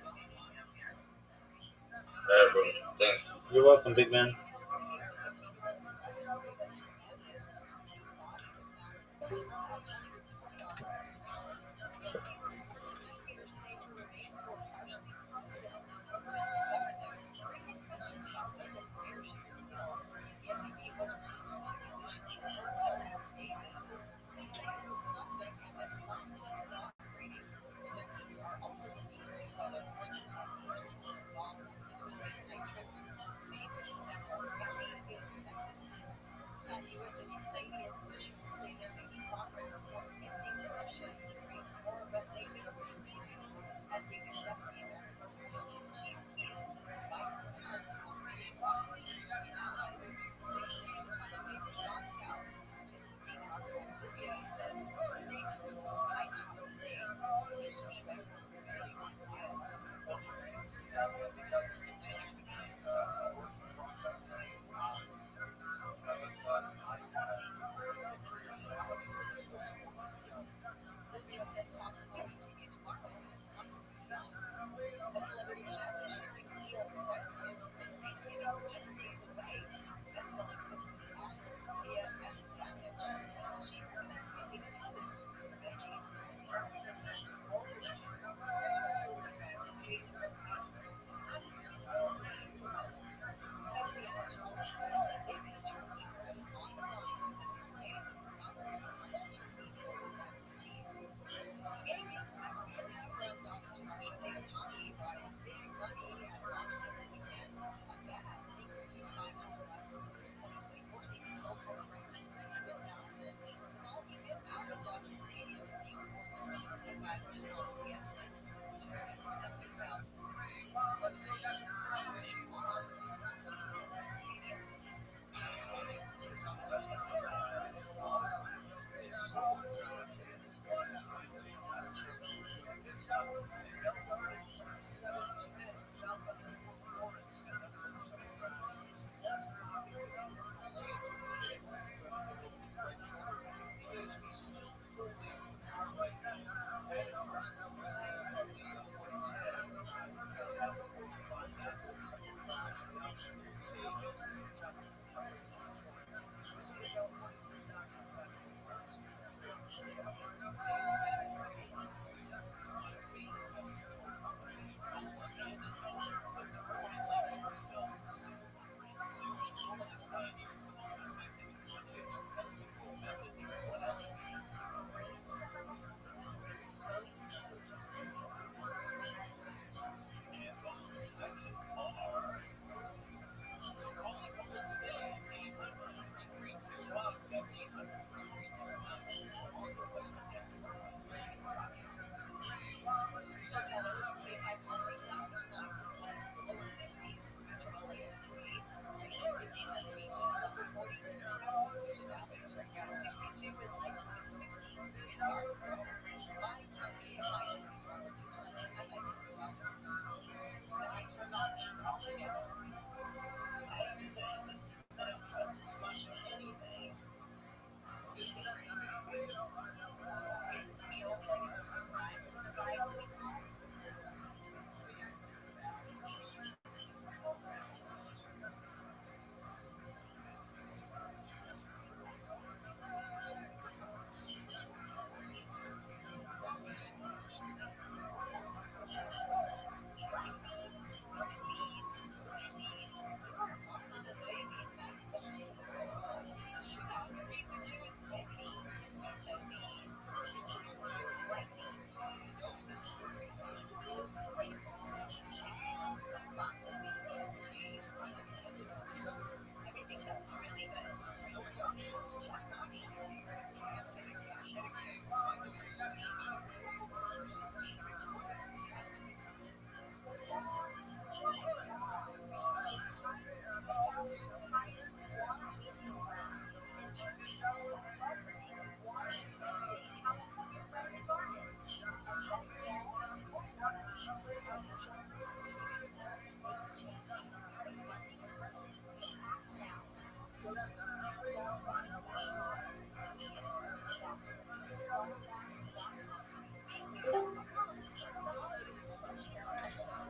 Alright, bro. Thanks. You're welcome, big man.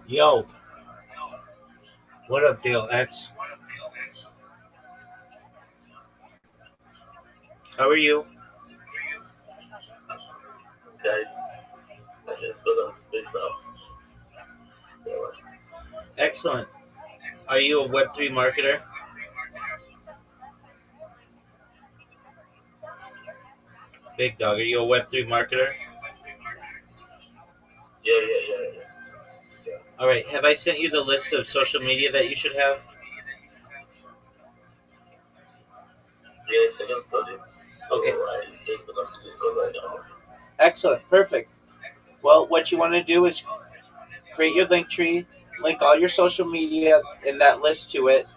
Yo, what up, Dale X? How are you? Guys, I just got on space now. So, Excellent. Are you a Web3 marketer? Big dog, are you a Web3 marketer? yeah. All right, have I sent you the list of social media that you should have? Yes, I just got it. So Okay, I just got on Discord right now. excellent, perfect. Well, what you want to do is create your link tree, link all your social media in that list to it.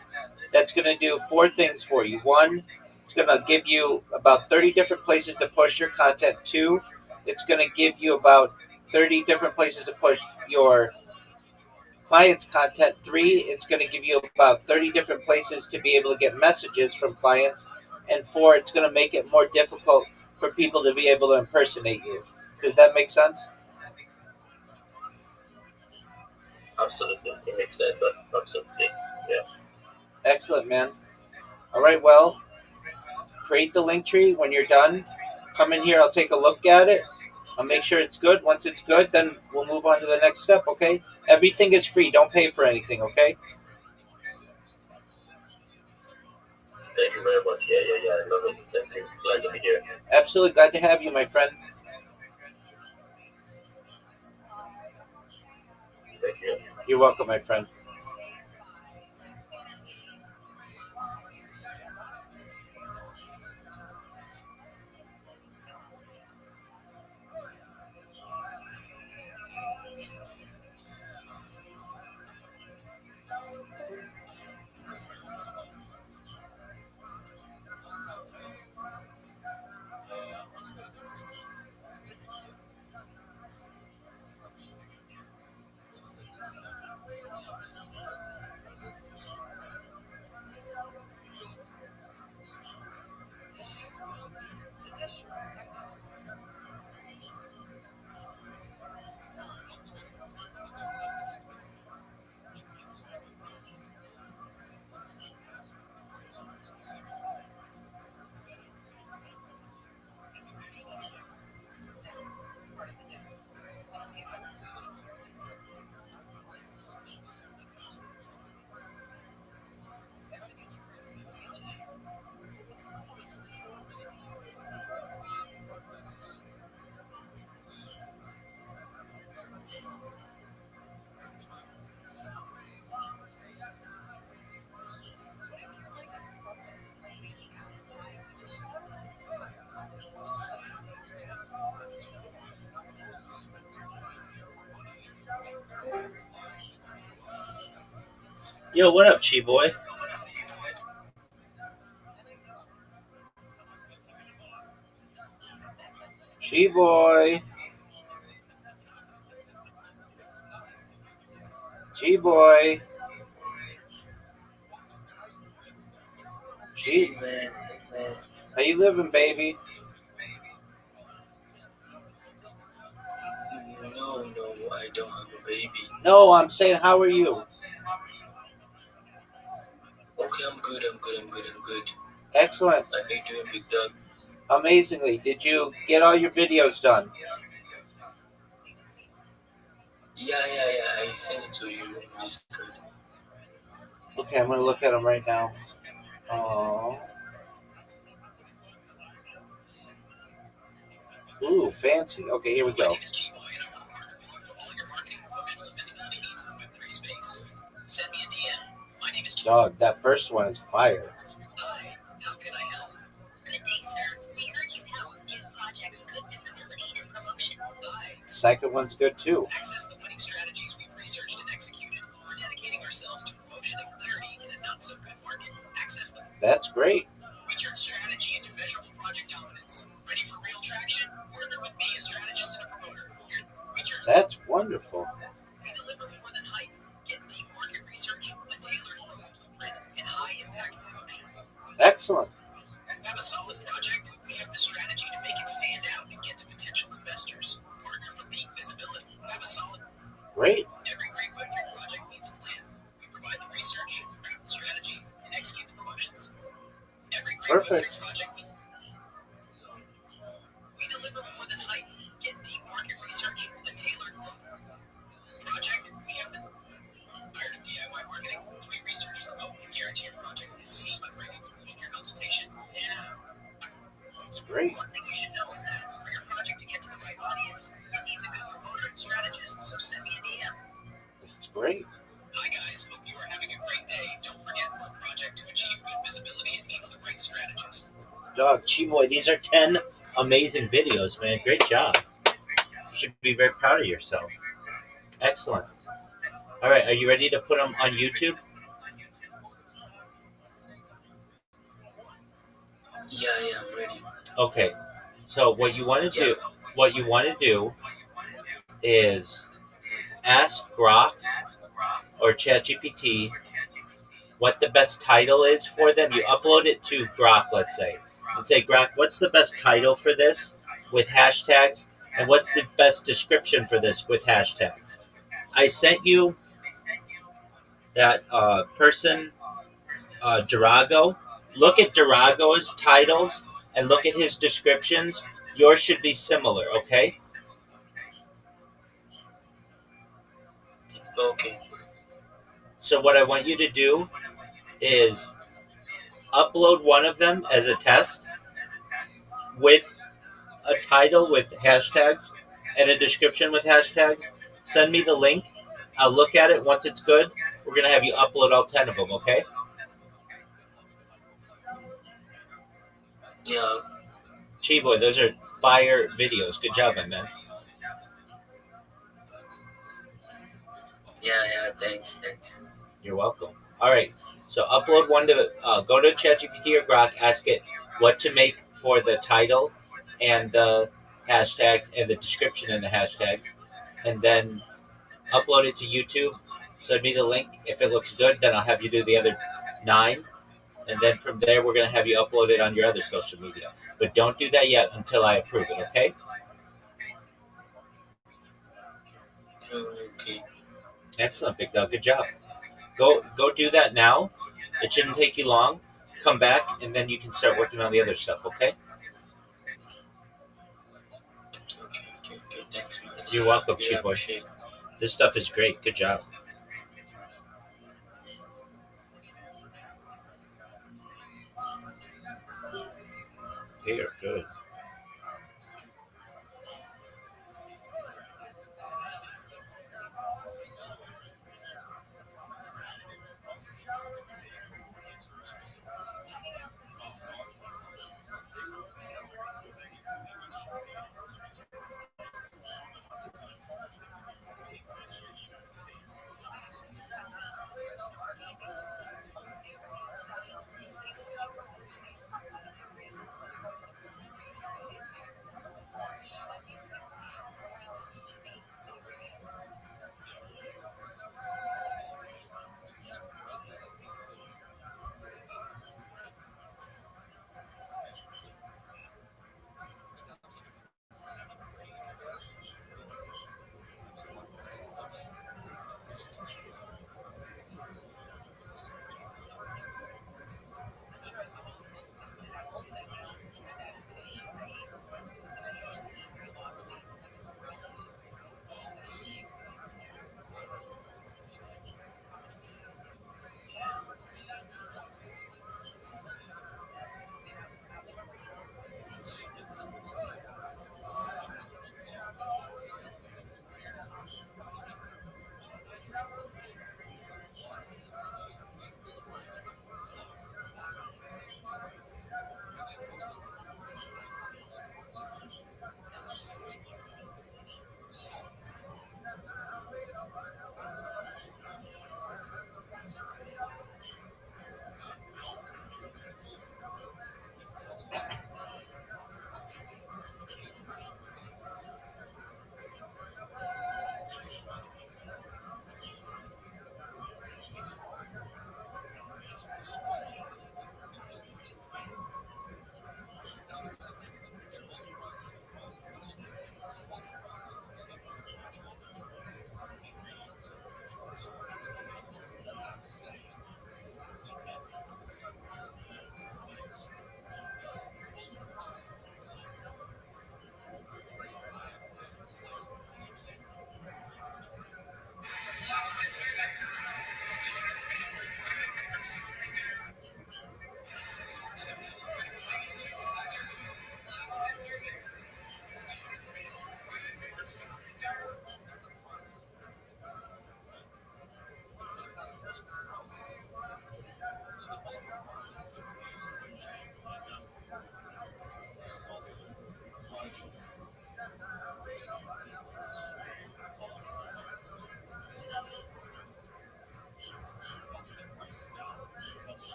That's going to do four things for you. One, it's going to give you about 30 different places to push your content. Two, it's going to give you about 30 different places to push your clients' content. Three, it's going to give you about 30 different places to be able to get messages from clients. And four, it's going to make it more difficult for people to be able to impersonate you. Does that make sense? Absolutely. It makes sense. Absolutely. Yeah. Excellent, man. All right, well, create the link tree. When you're done, come in here. I'll take a look at it. I'll make sure it's good. Once it's good, then we'll move on to the next step, okay? Everything is free. Don't pay for anything, okay? Thank you very much. Yeah. I love it. Thank you. Glad to be here. Absolutely glad to have you, my friend. Thank you. You're welcome, my friend. Yo, what up, Chi boy? Chi boy. Chi boy. Hey Chi. man, hey man. How you living, baby? No, I don't have a baby. No, I'm saying, how are you? Okay, I'm good. Excellent. Like, how you doing, big dog? Amazingly. Did you get all your videos done? Yeah. I sent it to you on Discord. Okay, I'm going to look at them right now. Oh. Ooh, fancy. Okay, here we go. Dog, that first one is fire. Good day, sir. We heard you help give projects good visibility and promotion. Second one's good too. Access the winning strategies we've researched and executed. We're dedicating ourselves to promotion and clarity in a not so good market. Access them. That's great. We turn strategy into measurable project dominance. Ready for real traction? Partner with me, a strategist and a promoter. We turn. That's wonderful. We deliver more than hype. Get deep market research, a tailored growth blueprint, and high impact promotion. Excellent. Have a solid project? We have the strategy to make it stand out and get to potential investors. Partner for peak visibility. Have a solid. Great. Every great Web3 project needs a plan. We provide the research, craft the strategy, and execute the promotions. Every great Perfect. Web3 project. We deliver more than hype. Get deep market research, a tailored growth project. We have the hired DIY marketing. We research, promote, and guarantee your project is seen by rating. Book your consultation now. That's great. One thing you should know is that for your project to get to the right audience, it needs a good promoter and strategist, so send me a DM. That's great. Hi guys, hope you are having a great day. Don't forget, for a project to achieve good visibility, it needs the right strategist. Dog, Chi boy, these are 10 amazing videos, man. Great job. You should be very proud of yourself. Excellent. All right, are you ready to put them on YouTube? Yeah, I'm ready. Okay. So what you want to do is ask Grok or ChatGPT what the best title is for them. You upload it to Grok, let's say, and say, Grok, what's the best title for this with hashtags, and what's the best description for this with hashtags? I sent you that person, Durago. Look at Durago's titles and look at his descriptions. Yours should be similar, okay? Okay. So what I want you to do is upload one of them as a test with a title with hashtags and a description with hashtags. Send me the link. I'll look at it. Once it's good, we're going to have you upload all 10 of them, okay? Yeah. Chi boy, those are fire videos. Good job, my man. Yeah, thanks. You're welcome. All right. So upload one to go to ChatGPT or Grok. Ask it what to make for the title and the hashtags and the description and the hashtags, and then upload it to YouTube. Send me the link. If it looks good, then I'll have you do the other 9, and then from there we're gonna have you upload it on your other social media. But don't do that yet until I approve it. Okay? Okay. Excellent, big dog. Good job. Go do that now. It shouldn't take you long. Come back, and then you can start working on the other stuff. Okay? Okay. Thanks, man. You're welcome, Yeah, Chief Boy. appreciate it. This stuff is great. Good job. They are good.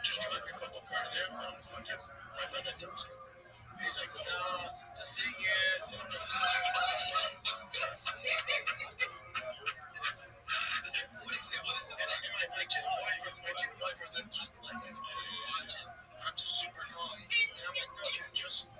Just drop your fucking car there. Fuck you. Right by that dumpster. He's like, no, the thing is, and I'm like, what is it? What is it? And my kid wife, them just like, I can see you watching. I'm just super annoyed. And I'm like, no, dude, just.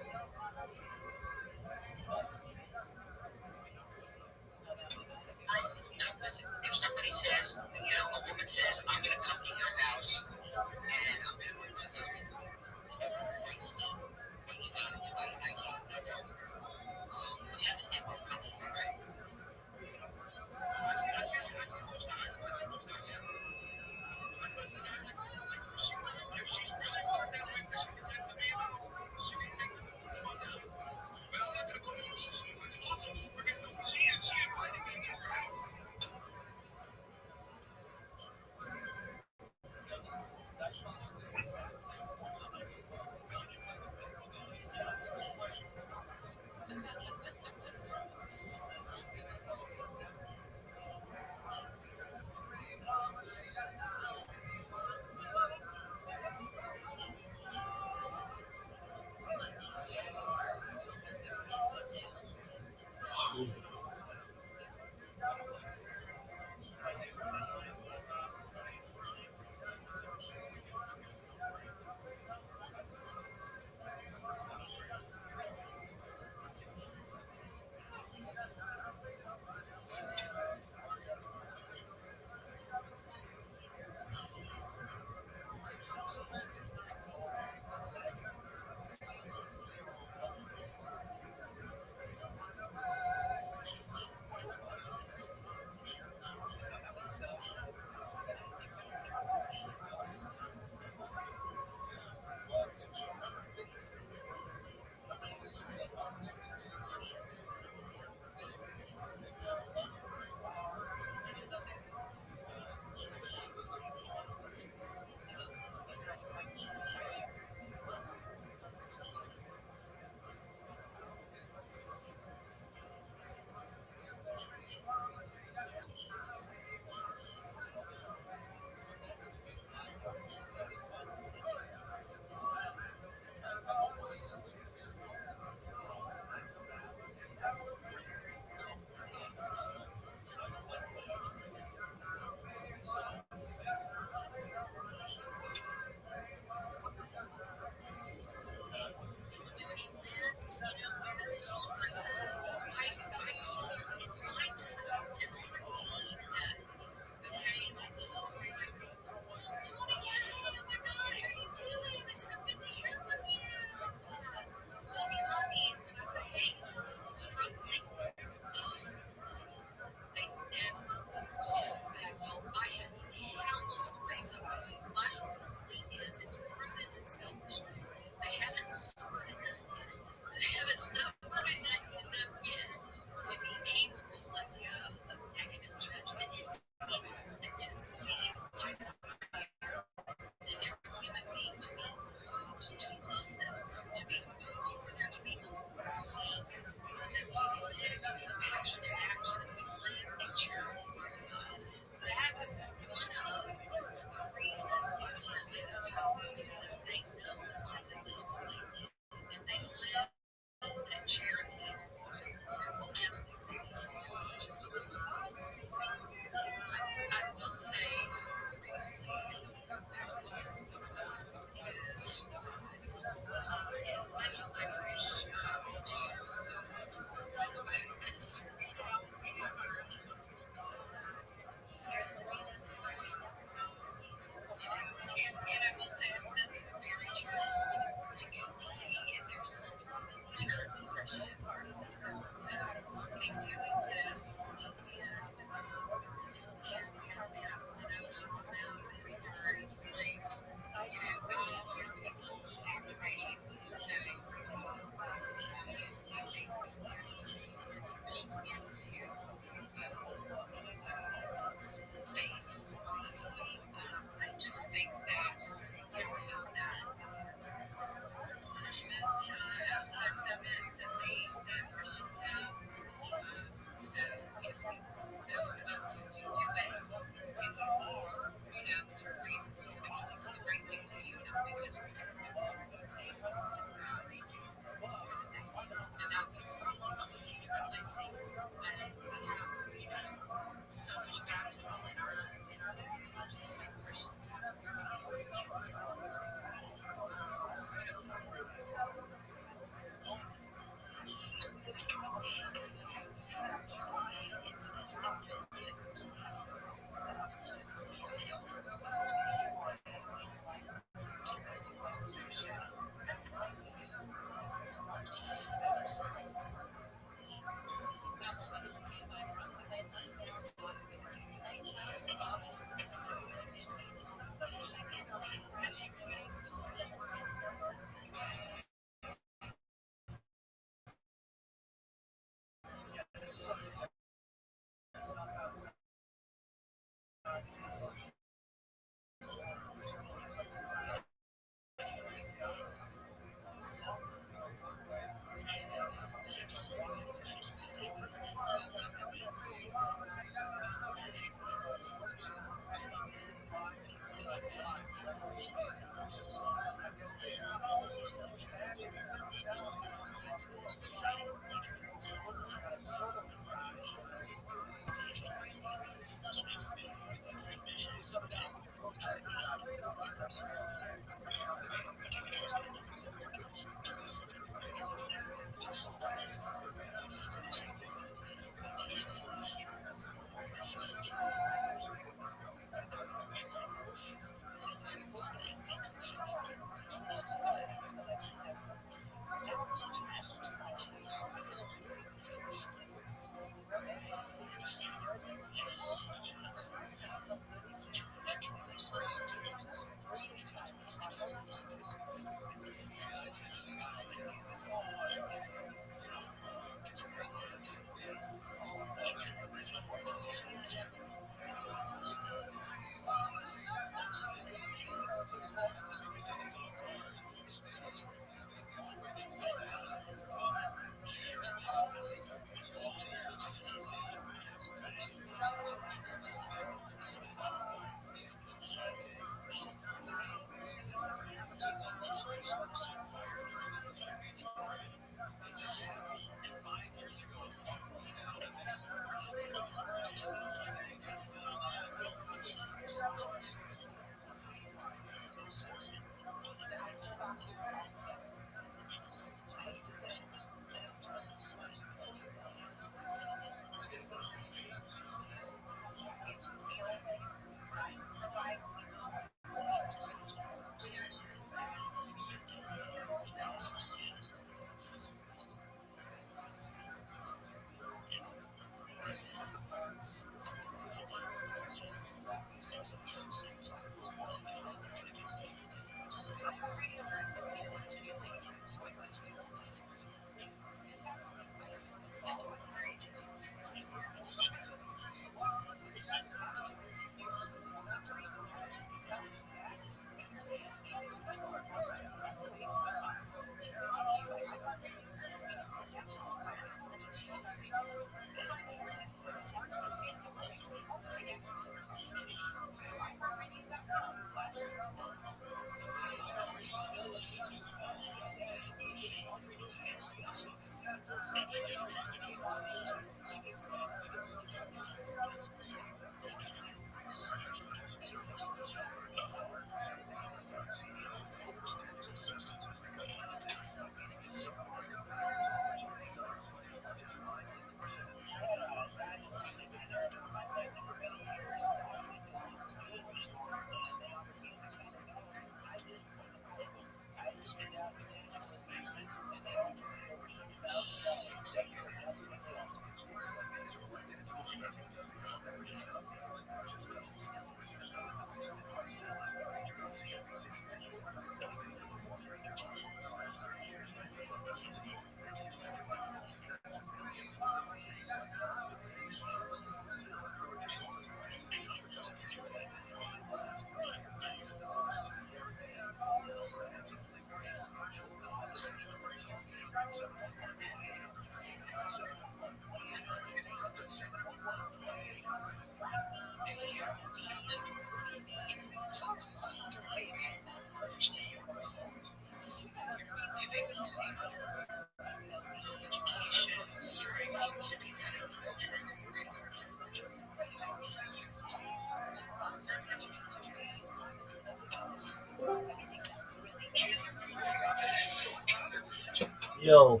Yo,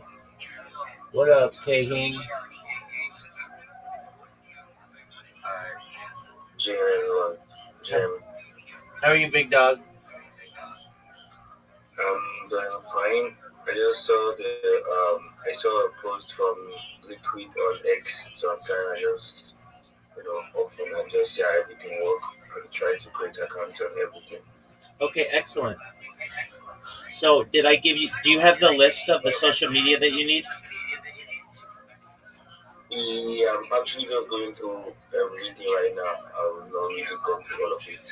what up, K-Hing? Jim, everyone. Jim, How are you, big dog? I'm doing fine. I just saw I saw a post from Liquid on X, so I'm trying to just, open and just see how everything works. I'm trying to create an account and everything. Okay, excellent. So, did I give you? Do you have the list of the social media that you need? Yeah, I'm actually just going through everything right now. I will not really go through all of it.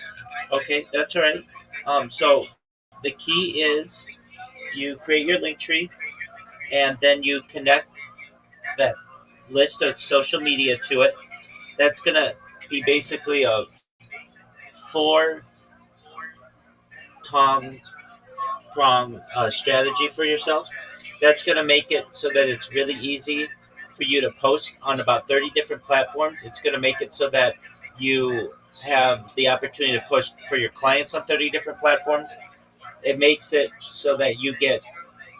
Okay, that's all right. So the key is you create your link tree, and then you connect that list of social media to it. That's gonna be basically a four tong prong strategy for yourself. That's gonna make it so that it's really easy for you to post on about 30 different platforms. It's gonna make it so that you have the opportunity to post for your clients on 30 different platforms. It makes it so that you get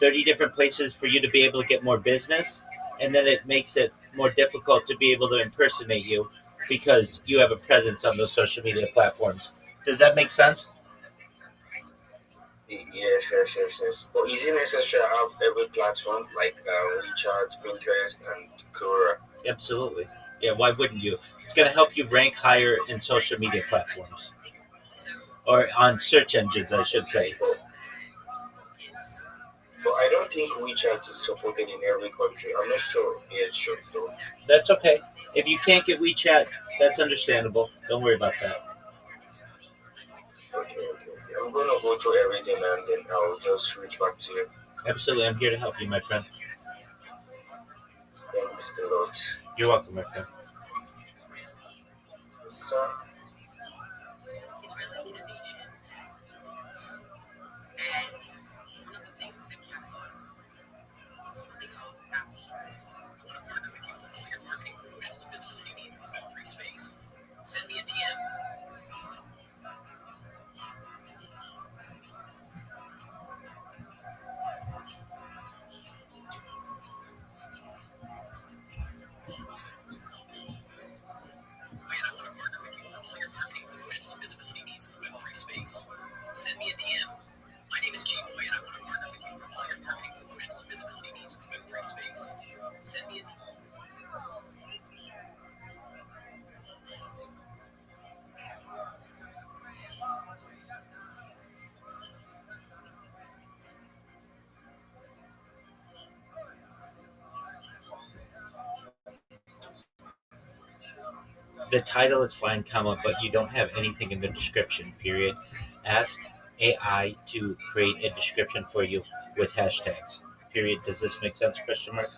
30 different places for you to be able to get more business, and then it makes it more difficult to be able to impersonate you because you have a presence on those social media platforms. Does that make sense? Yes, yes, yes, yes. But is it necessary to have every platform like WeChat, Pinterest, and Quora? Absolutely. Yeah, why wouldn't you? It's going to help you rank higher in social media platforms or on search engines, I should say. But I don't think WeChat is supported in every country. I'm not sure. Yeah, sure. So, That's okay. If you can't get WeChat, that's understandable. Don't worry about that. okay, okay. I'm gonna go through everything and then I'll just reach back to you. Absolutely. I'm here to help you, my friend. Thanks a lot. You're welcome, my friend. So, Send me a DM. I want to partner with you on all your marketing, promotional, and visibility needs in the Web3 space. Send me a DM. My name is G-Boy, and I want to partner with you on all your marketing, promotional, and visibility needs in the Web3 space. Send me a DM. The title is fine, comma, but you don't have anything in the description, period. Ask AI to create a description for you with hashtags, period. Does this make sense, question mark?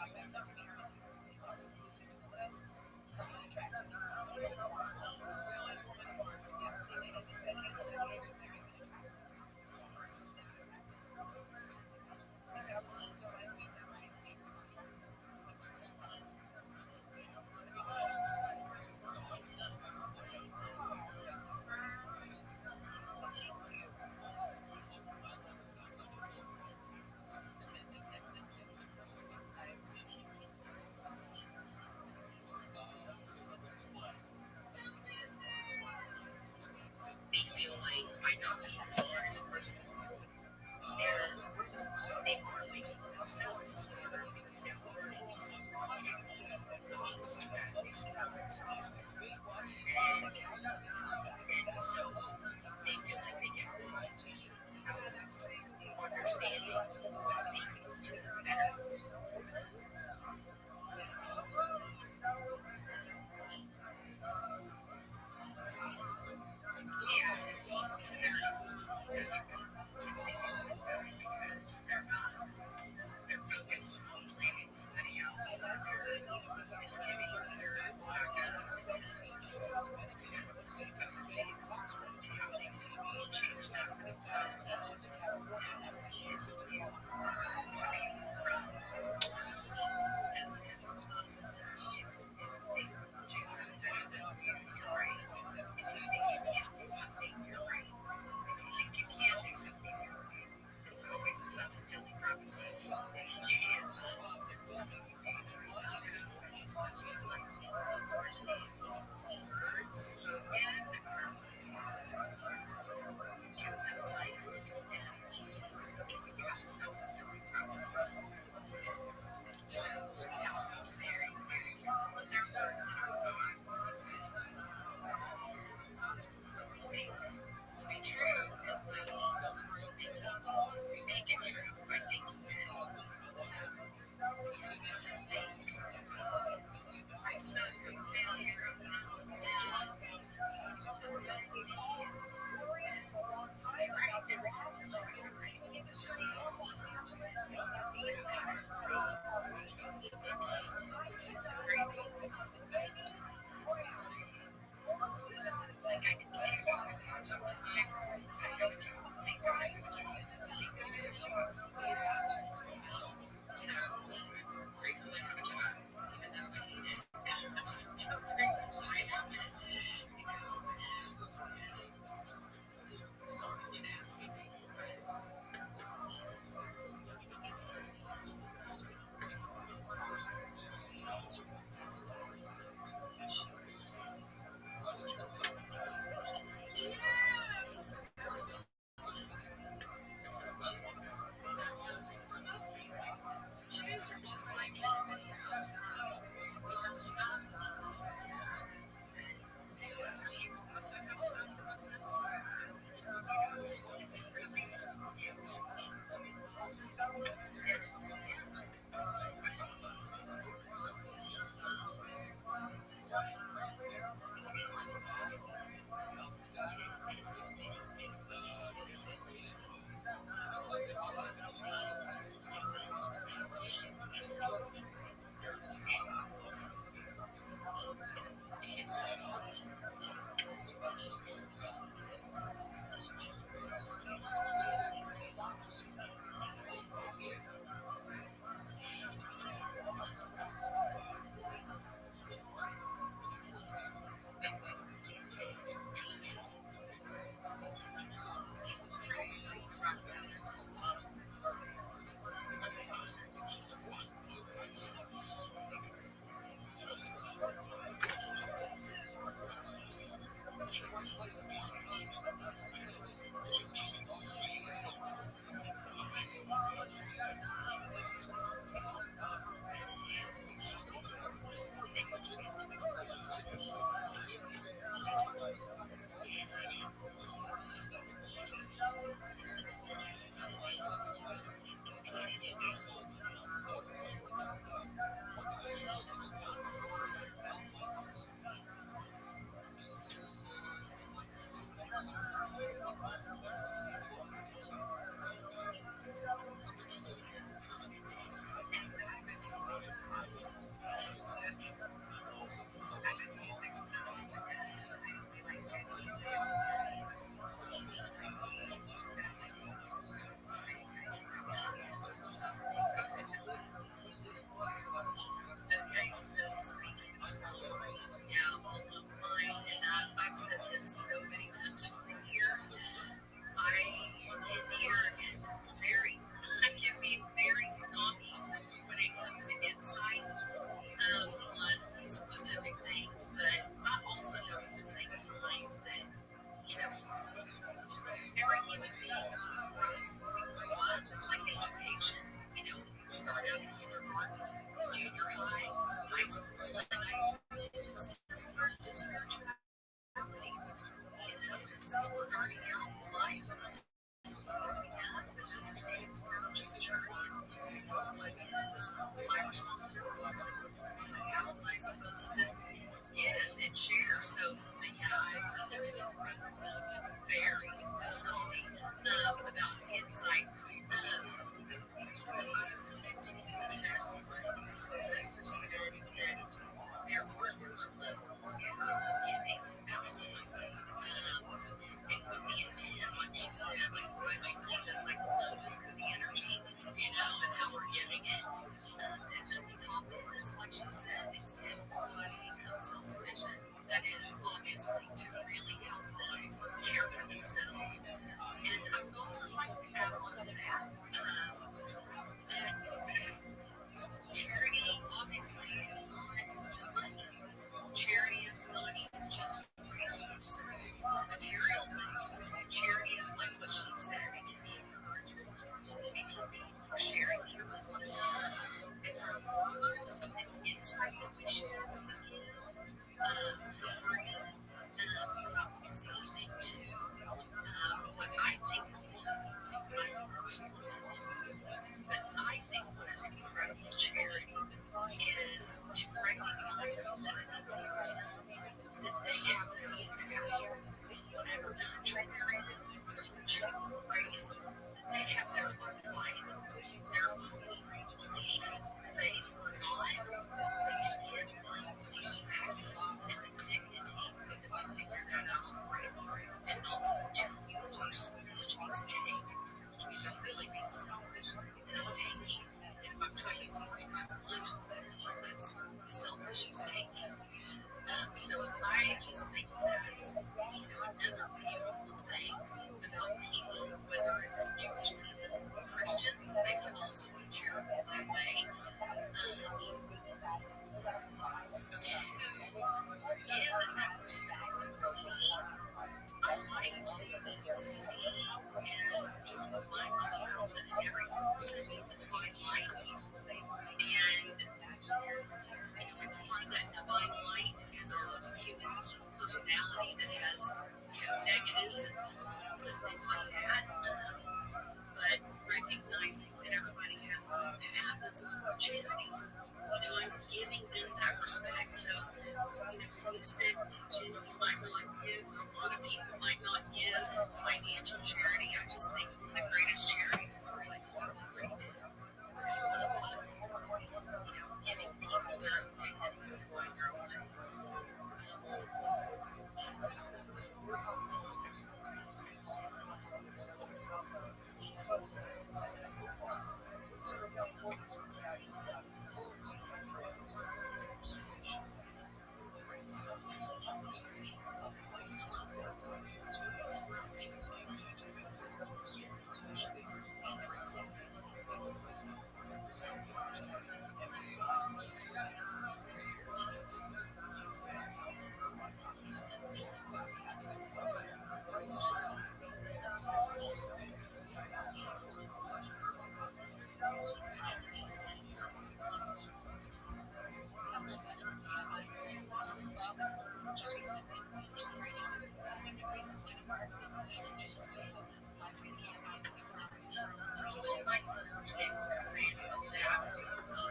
in that respect, for me, I like to see and just remind myself that every person is the divine light. And in front of that divine light is our human personality that has negatives and flaws and things like that. But recognizing that everybody has a path that's a charity. I'm giving them that respect. So, you said you might not give, or a lot of people might not give financial charity. I just think one of the greatest charities is really what we do. It's one of the, giving people their own dignity to find their own way.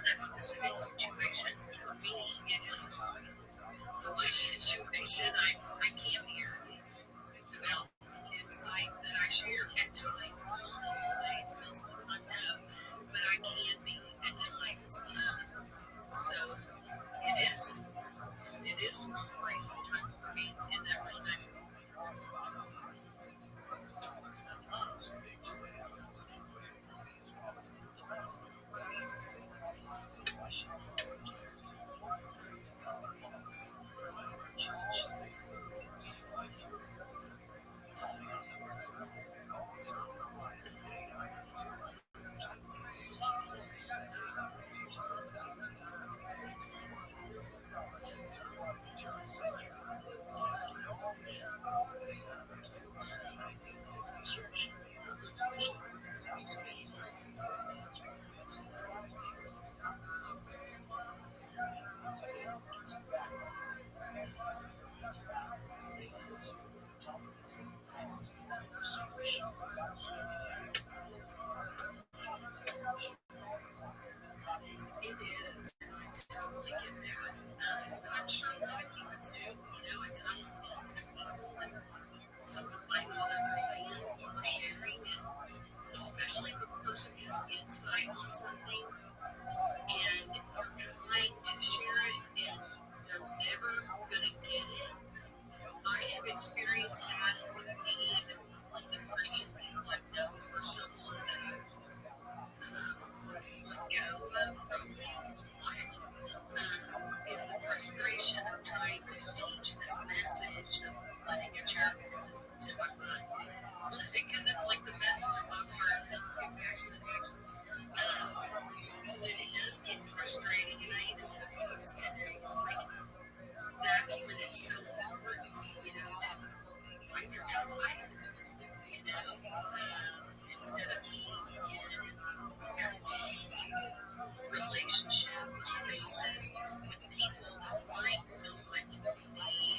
That specific situation for me, it is for my situation. I can't hear about insight that I share at times, not always, most of the time, no, but I can be at times. So it is not right sometimes for me in that respect. It is. I totally get that. I'm sure a lot of humans do. At times someone might not understand what we're sharing, and especially if a person has insight on something and you're trying to share it and they're never going to get it. I have experienced that with me, even like the Christian people I've known for so long that I've let go of probably is the frustration of trying to teach this message of letting a child to my mind. Because it's like the message of my heart doesn't get back to the next. But it does get frustrating, and I even did a post today. It's like that's when it's so important, to find your tribe, instead of being in continued relationship or spaces with people that might know what to be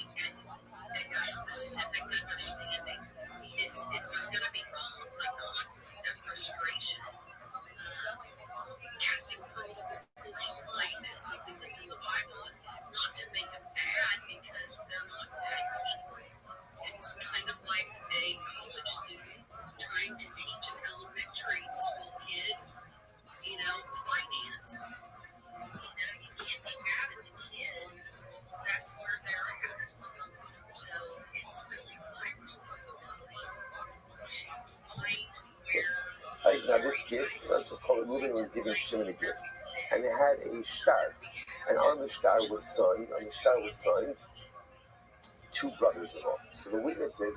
and your specific understanding. It's going to be conflict and frustration. Casting pearls before swine is something that's in the Bible, not to make them bad because they're not bad people. It's kind of like a college student trying to teach an elementary school kid, finance. You can't be mad at the kid. That's where they're at. So it's really my responsibility to find where. Now this gift, let's just call it Reuben, was giving Shimon a gift, and it had a star, and on the star was signed two brothers-in-law. So the witnesses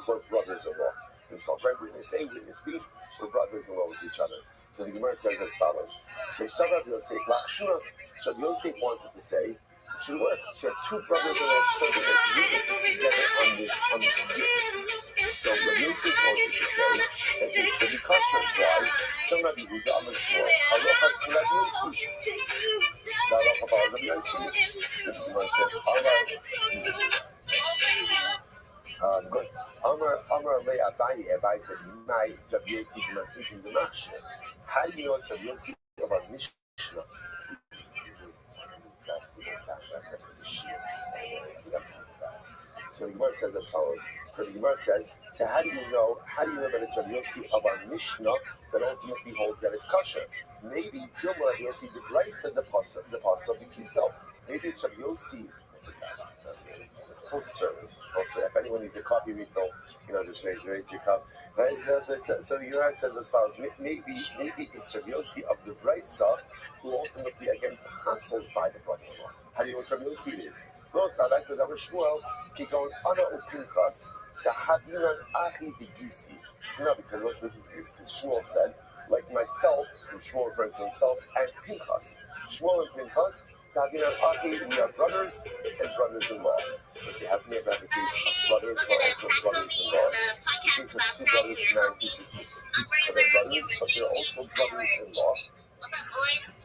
were brothers-in-law themselves, right? Witness A, witness B were brothers-in-law with each other. So the Gemara says as follows. So Rabbi Yosef wanted to say, should work. So you have two brothers that are serving as witnesses together on this gift. So Rabbi Yosef wanted to say that it should be kosher. Why? Don't Rabbi Yehuda Amar Shmuel. Halacha Rabbi Yosef. The halacha about Rabbi Yosef. The Gemara says, good. Amar Le Abaye. Abaye said, "My Rabbi Yosef must listen to Machshir." How do you know it's Rabbi Yosef about Mishnah? That's not because of Shia. So the Gemara says as follows. So the Gemara says, so how do you know that it's Rabbi Yossi of our Mishnah that ultimately holds that it's kosher? Maybe Dilma Rabbi Yossi the Brisa the Pasa Bikiso. Maybe it's Rabbi Yossi. That's a full service. If anyone needs a coffee refill, just raise your cup. Right? So the Gemara says as follows. Maybe it's Rabbi Yossi of the Brisa who ultimately again passes by the brother-in-law. How do you know what Rabbi Yossi is? Lord Sadak with our Shmuel, keep going, Ana o Pinchas, the Habinan Achi Bigisi. So now, because let's listen to this, because Shmuel said, like myself, Shmuel referring to himself, and Pinchas. Shmuel and Pinchas, the Habinan Achi, we are brothers and brothers-in-law. So you have to have the case of brothers who are also brothers-in-law. The case of two brothers married two sisters. So they're brothers, but they're also brothers-in-law.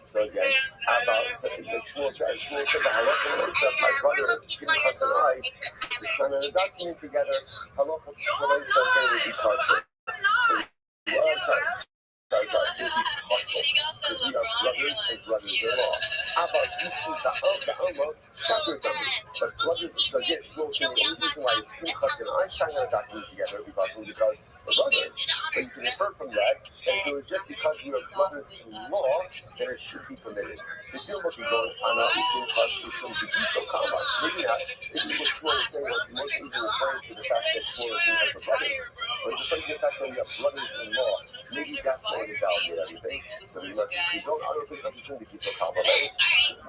So again, about like Shmuel said the halacha l'maisa, my brother Pinchas and I, to sign a document together, halacha l'maisa, they would be kosher. So, I'm sorry, they would be hustle, because we are brothers and brothers-in-law. About Isi Ba'alma, Shakur Dami. But brothers, so again, Shmuel saying the only reason why Pinchas and I sign a document together would be hustle because we're brothers. But you can infer from that if it was just because we are brothers-in-law, then it should be permitted. The deal would be going on a Pinchas Ushum Bigiso Kama. Maybe not. Maybe what Shmuel was saying was he wasn't even referring to the fact that Shmuel and Pinchas were brothers, but he's referring to the fact that we are brothers-in-law. Maybe that's why they validate everything. So the message we don't Pinchas Ushum Bigiso Kama.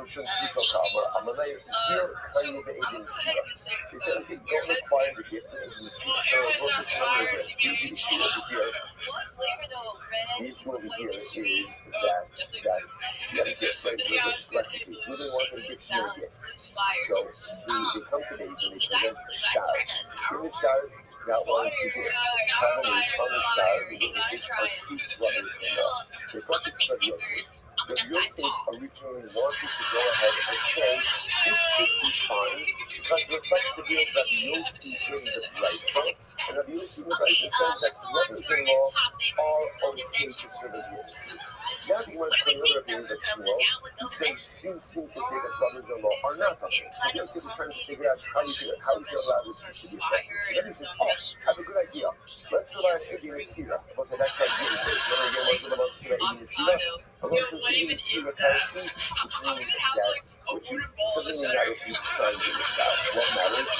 Ushum Bigiso Kama. Amalei Zir Kanye Be'edin Sira. So he said, okay, don't require the gift of Edin Sira. So what's this number again? The issue over here is that you have a gift, right? This is recipes. You didn't want them to give you a gift. So they come to these and they present a star. In the star, that was the gift. Problem is, on the star, the witnesses are two brothers-in-law. They brought this to Rabbi Yosef. Rabbi Yosef originally wanted to go ahead and say, this should be fine, because it reflects the view of Rabbi Yosef in the Brisa. And Rabbi Yosef in the Brisa says that brothers-in-law are okay to serve as witnesses. Now the Gemara is putting another opinions like Shmuel, who seems to say that brothers-in-law are not okay. So Yosef is trying to figure out how we can allow this gift to be effective. So then he says, I have a good idea. Let's rely on Edin Sira. What's that kind of giving page? Remember again what we're about to say about Edin Sira? Allah says Edin Sira Parasi, which means that doesn't mean that if you sign the Mishnah. What matters?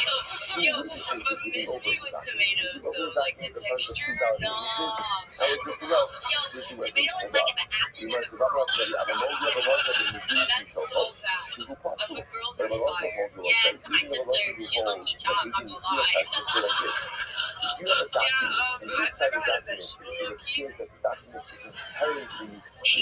Two witnesses were giving over the document. So give over the document in front of 2,000 witnesses, and we're good to go. Here's the West. You might say, I'm not ready. I'm a Moshe, I'm a Moshe, I'm a Mizu, you told she's a possible. But I'm a Moshe, I'm a Moshe. Even though Moshe beholds that Edin Sira Parasi will say like this. If you have a document, and inside the document, it appears that the document is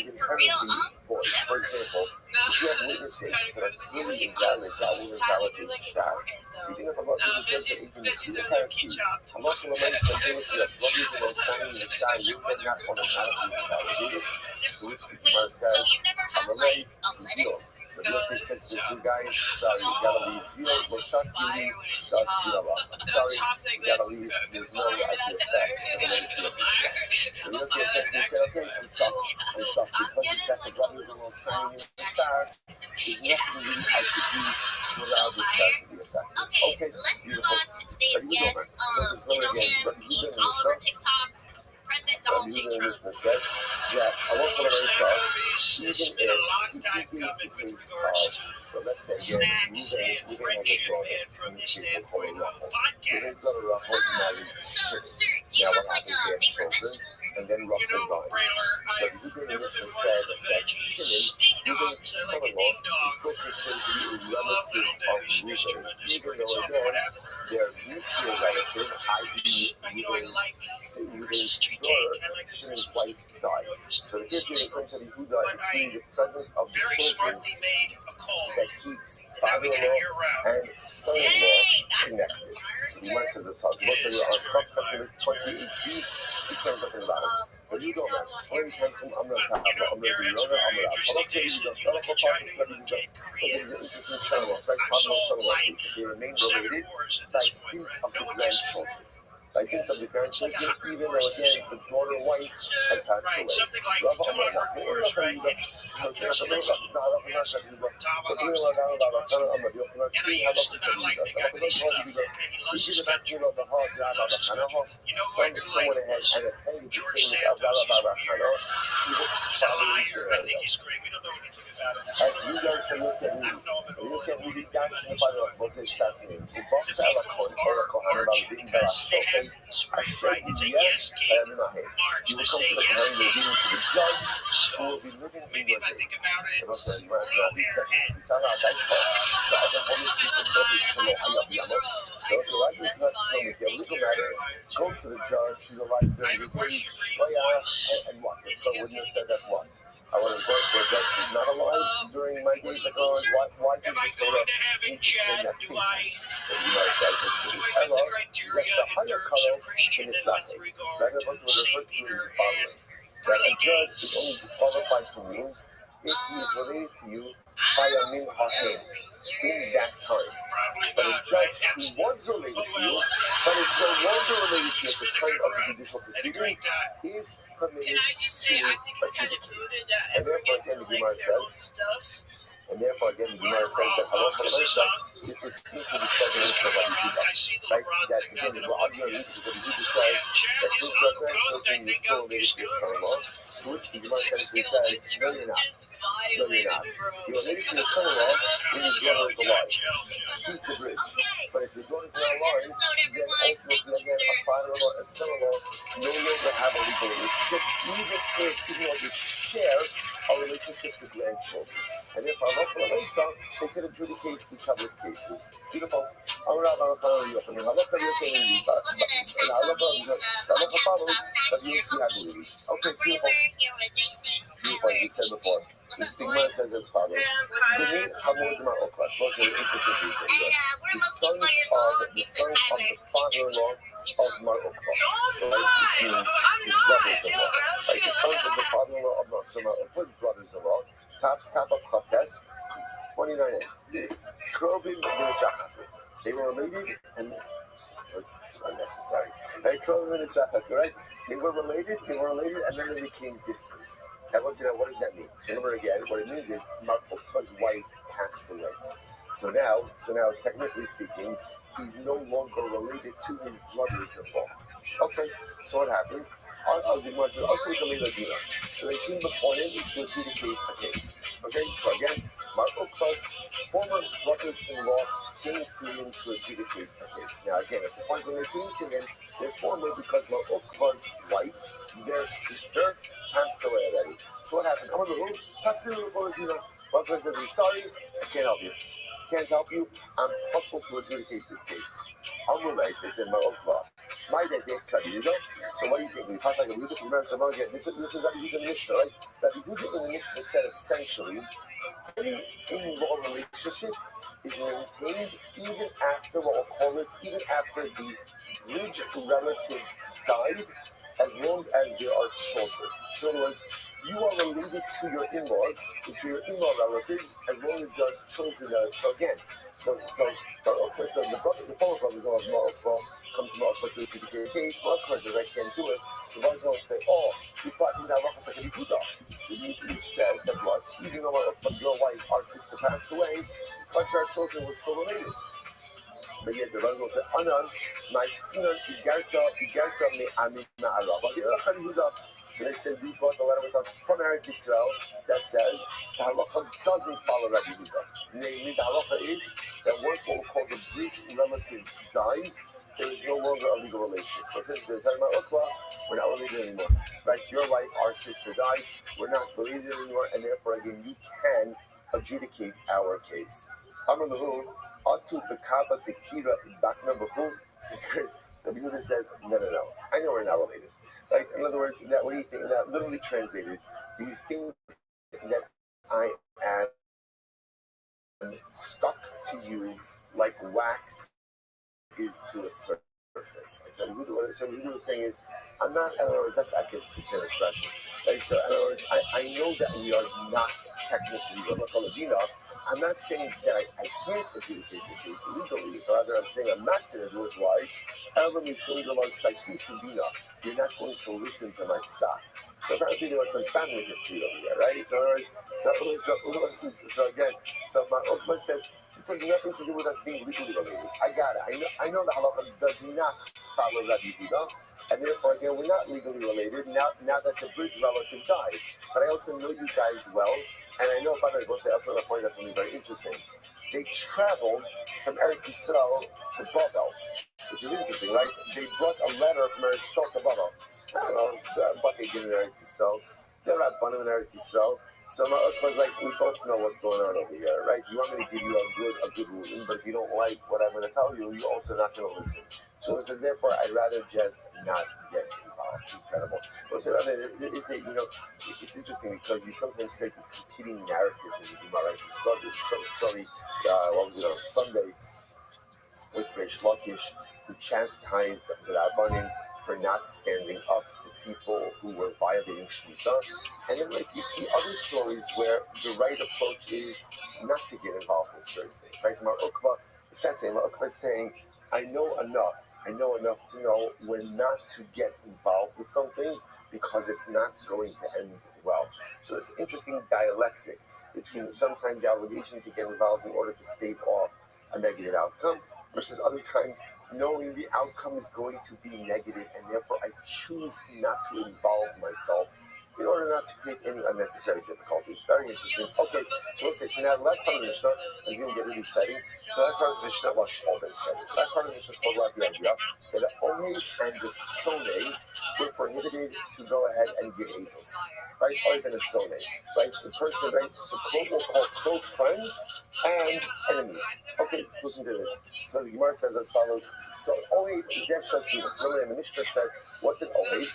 inherently void. For example, if you have witnesses that are clearly invalid, that will invalidate the shtar. So you think of Allah who says that if you see the Pharisee, Allah will make something if you have brothers-in-law signing the shtar, you cannot automatically invalidate it. To which the Gemara says, Amalei Zil. But Yosef says to the two guys, sorry, you gotta leave. Zil, Moshat Yuli, I'm sorry, you gotta leave. There's no idea of that. And Yosef said to him, okay, I'm stuck. Because the fact that brothers-in-law signing the shtar, there's nothing really I could do to allow this shtar to be effective. Okay, let's move beautiful. on to today's guest. You know him, he's all over TikTok. President Donald J. Trump. Mishnah said that Allah even if he gave the case of, well, let's say again, Ruben has a daughter, in this case we'll call her Rachel. Ruben's daughter Rachel marries Shimon. Now what happens, they have children, and then Rachel dies. So the Hebrew Mishnah said that Shimon, Ruben's son-in-law, is still considered to be a relative of Ruben, even though again, their mutual relative, i.e. Ruben's daughter, Shimon's wife, died. So the Hebrew according to the Yehuda, it's in the presence of the children that keeps father father-in-law and son-in-law connected. So the Gemara says this. So most of you are on Chav Chasimus 28b, 6 times up in the bottom. But you don't know. Only times from Amra Tabla, Amra Birona, Amra. Halakha Yudah, Halakha Pasuk, Rabbi Yudah. This is an interesting son-in-law. It's right, father-in-law, son-in-law case. They remain related by dint of the grandchildren. By dint of the grandchildren, even though again the daughter wife has passed away. Rabbi Amar Nachman, Halakha Yudah. Halakha Yudah, Halakha Yudah. But we are now about Halakha Amar Yochanan, Halakha Yudah, Halakha Yudah. This is the best thing about the hard job of the Hanaha. Someone ahead and a thing to stay with Abdallah Hanaha. People following as you guys from Yosef Midi, Yosef Midi dancing the Bible of Moses Tassim, the boss Alakon, or Kohan about the Ding Shofet, Asher Yiyeh, Paraminahe. You will come to the Kohan, you'll be to the judge, who will be living in your days. The boss said, you ask not these questions. The Sarah Daika, Sha'ad Holy Pizza Shofet, Shelo Hayab Yamo. So if you're like this, not tell me if you have a legal matter, go to the judge who's alive during the days, and what? If someone wouldn't have said that once. I want to go to a judge who's not alive during my days ago. Why does the Torah need to claim that statement? So the Gemara says this to this Ella, Zeshahaya Kalo, Kinisrache. That of us would refer to the following. That a judge is only disqualified from you if he is related to you by a min ha'en in that time. But a judge who was related to you, but is no longer related to you at the time of the judicial proceeding, is permitted to adjudicate. And therefore, again, the Gemara says, that halacha this was seen to the speculation of Rabbi Yehuda. Right? That again, we're arguing because Rabbi Yehuda says that since your grandchildren are still related to your son-in-law, to which the Gemara essentially says, no, you're not. No, you're not. You're related to your son-in-law when your daughter is alive. She's the bridge. But if your daughter's not alive, then ultimately, again, a father-in-law and son-in-law no longer have a legal relationship, even though they share a relationship to grandchildren. And if they could adjudicate each other's cases. Beautiful. Halacha follows, but you'll see how to read. Okay, beautiful. Beautiful, as we said before. The stigma says as follows. The interesting piece over there. The sons of the father-in-law of Mar Okva. So, which means his brothers-in-law. Like the sons of the father-in-law of Mar Okva's brothers-in-law. Top of Chaftes, 29. This Krobin Benishachat. They were related and was unnecessary. Right? They were related, and then they became distant. Now, what does that mean? So remember again, what it means is Mar Okva's wife passed away. So now, technically speaking, he's no longer related to his brothers-in-law. Okay, so what happens? So they came before him to adjudicate a case. Okay, so again, Mar Okva's former brothers-in-law came to him to adjudicate a case. Now again, at the point when they came to him, they're former because Mar Okva's wife, their sister, passed away already. So what happened? One person says, I'm sorry, I can't help you. I'm hustled to adjudicate this case. They said, Mar Okva. My day, Rabbi Yehuda. So what do you think? We pass like Rabbi Yehuda. Remember, again, this is Rabbi Yehuda in the Mishnah, right? Rabbi Yehuda in the Mishnah said essentially, any in-law relationship is maintained even after what we'll call it, even after the bridge relative dies, as long as there are children. So in other words, you are related to your in-laws, to your in-law relatives, as long as there's children there. So again, so the former brothers of Mar Okva come to Mar Okva to adjudicate a case. Mar Okva says, I can't do it. The brothers will say, you brought me that Halachas like a Yehuda. Which says that what? Even though Mar Okva, your wife, our sister, passed away, but our children were still related. But yet the Rabbi will say, Anan, my son, Igarta me Amin Na'arava. So they said, we brought the letter with us from Eretz Yisrael that says the halacha doesn't follow Rabbi Yehuda. Namely, the halacha is that once what we call the bridge relative dies, there is no longer a legal relationship. So since they're talking about Okva, we're not related anymore. Right? Your wife, our sister died, we're not related anymore, and therefore, again, you can adjudicate our case. Amar Lahu, Atu Bekaba Bekira Bakna Bahu. This is great. Rabbi Yehuda says, no. I know we're not related. Like, in other words, what do you think? That literally translated, do you think that I am stuck to you like wax is to a surface. Like what he was saying is, I'm not, in other words, that's, I guess, it's an expression. Right? So, in other words, I know that we are not technically Lavina. I'm not saying that I can't adjudicate the case legally, rather, I'm saying I'm not going to do it. Why? However, because I see Subina, you're not going to listen to my psa. So apparently there was some family history over here, right? So again, so my Ukma says, this has nothing to do with us being legally related. I got it. I know the halacha does not follow Rabbi Yehuda, and therefore again we're not legally related. Now that the bridge relative died, but I also know you guys well, and I know, by the way, I also want to point out something very interesting. They traveled from Eretz Yisrael to Babel, which is interesting, right? They brought a letter from Eretz Yisrael to Babel. I don't know, the Bucket in Eretz Yisrael. They're not Banim in Eretz Yisrael. So my was like, we both know what's going on over here, right? You want me to give you a good ruling, but if you don't like what I'm going to tell you, you're also not going to listen. So it says, therefore, I'd rather just not get involved. Incredible. So, I mean, it's interesting because you sometimes take these competing narratives in the Gemara, right? You saw the story, what was it, on Sunday, with Reish Lakish, who chastised the Rabbanim for not standing up to people who were violating Shemitah. And then, like, you see other stories where the right approach is not to get involved in certain things, right? Mar Ukva, it's that same. Mar Ukva is saying, I know enough to know when not to get involved with something because it's not going to end well. So it's interesting dialectic between sometimes the obligation to get involved in order to stave off a negative outcome versus other times knowing the outcome is going to be negative and therefore I choose not to involve myself in order not to create any unnecessary difficulties. Very interesting. Okay, so let's say, so now the last part of the Mishnah is going to get really exciting. So the last part of the Mishnah, well, it's all been exciting. The last part of the Mishnah spoke about the idea that the Ohev and the Soneh were prohibited to go ahead and give Eidos. Right? Ohev and a Soneh. Right? The person, right? So we'll call close friends and enemies. Okay, let's listen to this. So the Gemara says as follows. So Ohev is Yeshashima. So remember the Mishnah said, what's an Ohev?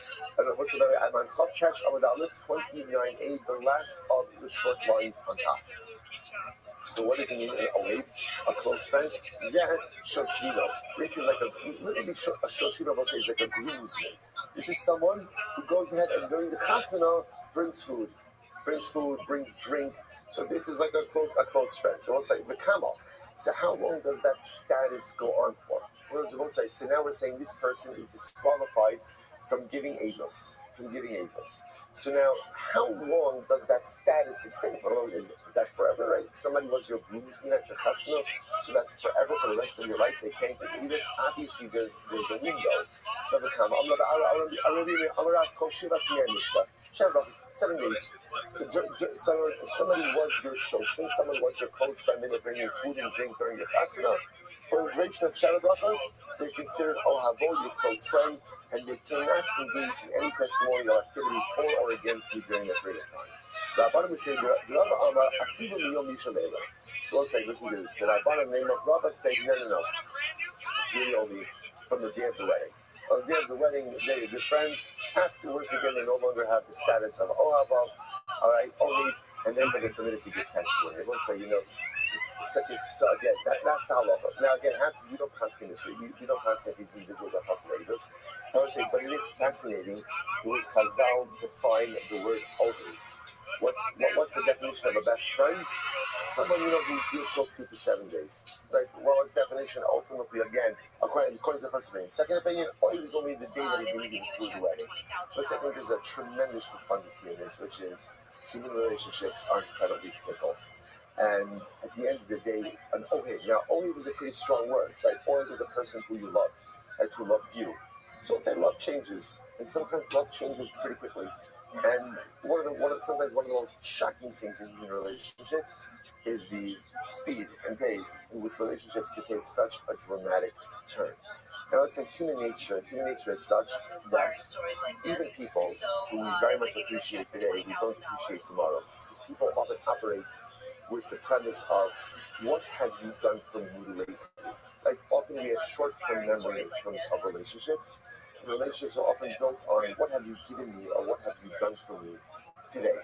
What's the I'm on Chavkesh Amud Aleph 29a, the last of the short lines on top. So what does it mean an Ohev? A close friend? Zeh Shoshvino. This is like literally a Shoshvino, we'll say, is like a groomsman. This is someone who goes ahead and during the Chasana brings food, brings drink. So this is like a close friend. So we'll say the Kamal. So how long does that status go on for? We'll say, so now we're saying this person is disqualified from giving Eidos. So now, how long does that status extend for? Is that forever, right? Somebody was your groomsman at your chasna, so that forever, for the rest of your life, they can't give Eidos? Obviously, there's a window. So the Kama, 7 days. So if somebody was your shoshin, someone was your close friend, and they bring you food and drink during your chasna, for the duration of Shabbos brachos, they're considered Ohavo, your close friend, and they cannot engage in any testimonial activity for or against you during that period of time. Rabbanim would say, so let's say, listen to this. The Rabbanim name of Rabbi say, no. It's really only from the day of the wedding. On the day of the wedding, the day of your friend, afterwards again, they no longer have the status of Ohavo, all right, only, and then they're permitted to give testimony. They will say, it's such a, so again, that's the halacha. Now again, you don't pass in this way. You don't pass in these individuals that pass Eidos. I would say, but it is fascinating the way Chazal define the word Ohev. What's the definition of a best friend? Someone who feels close to for 7 days. Right? Well, its definition ultimately, again, according to the first opinion. Second opinion, Ohev is only the day that he brings you through the wedding. But I think there's a tremendous profundity in this, which is human relationships are incredibly fickle. And at the end of the day, an Ohev. Now, Ohev is a pretty strong word, right? Ohev is a person who you love, right? Who loves you. So let's say love changes, and sometimes love changes pretty quickly. And sometimes one of the most shocking things in human relationships is the speed and pace in which relationships can take such a dramatic turn. Now, let's say human nature is such that even people who we very much appreciate today, we don't appreciate tomorrow. Because people often operate with the premise of, what have you done for me lately? Like, often we have short-term memory in terms of relationships. Relationships are often built on, what have you given me, or what have you done for me today.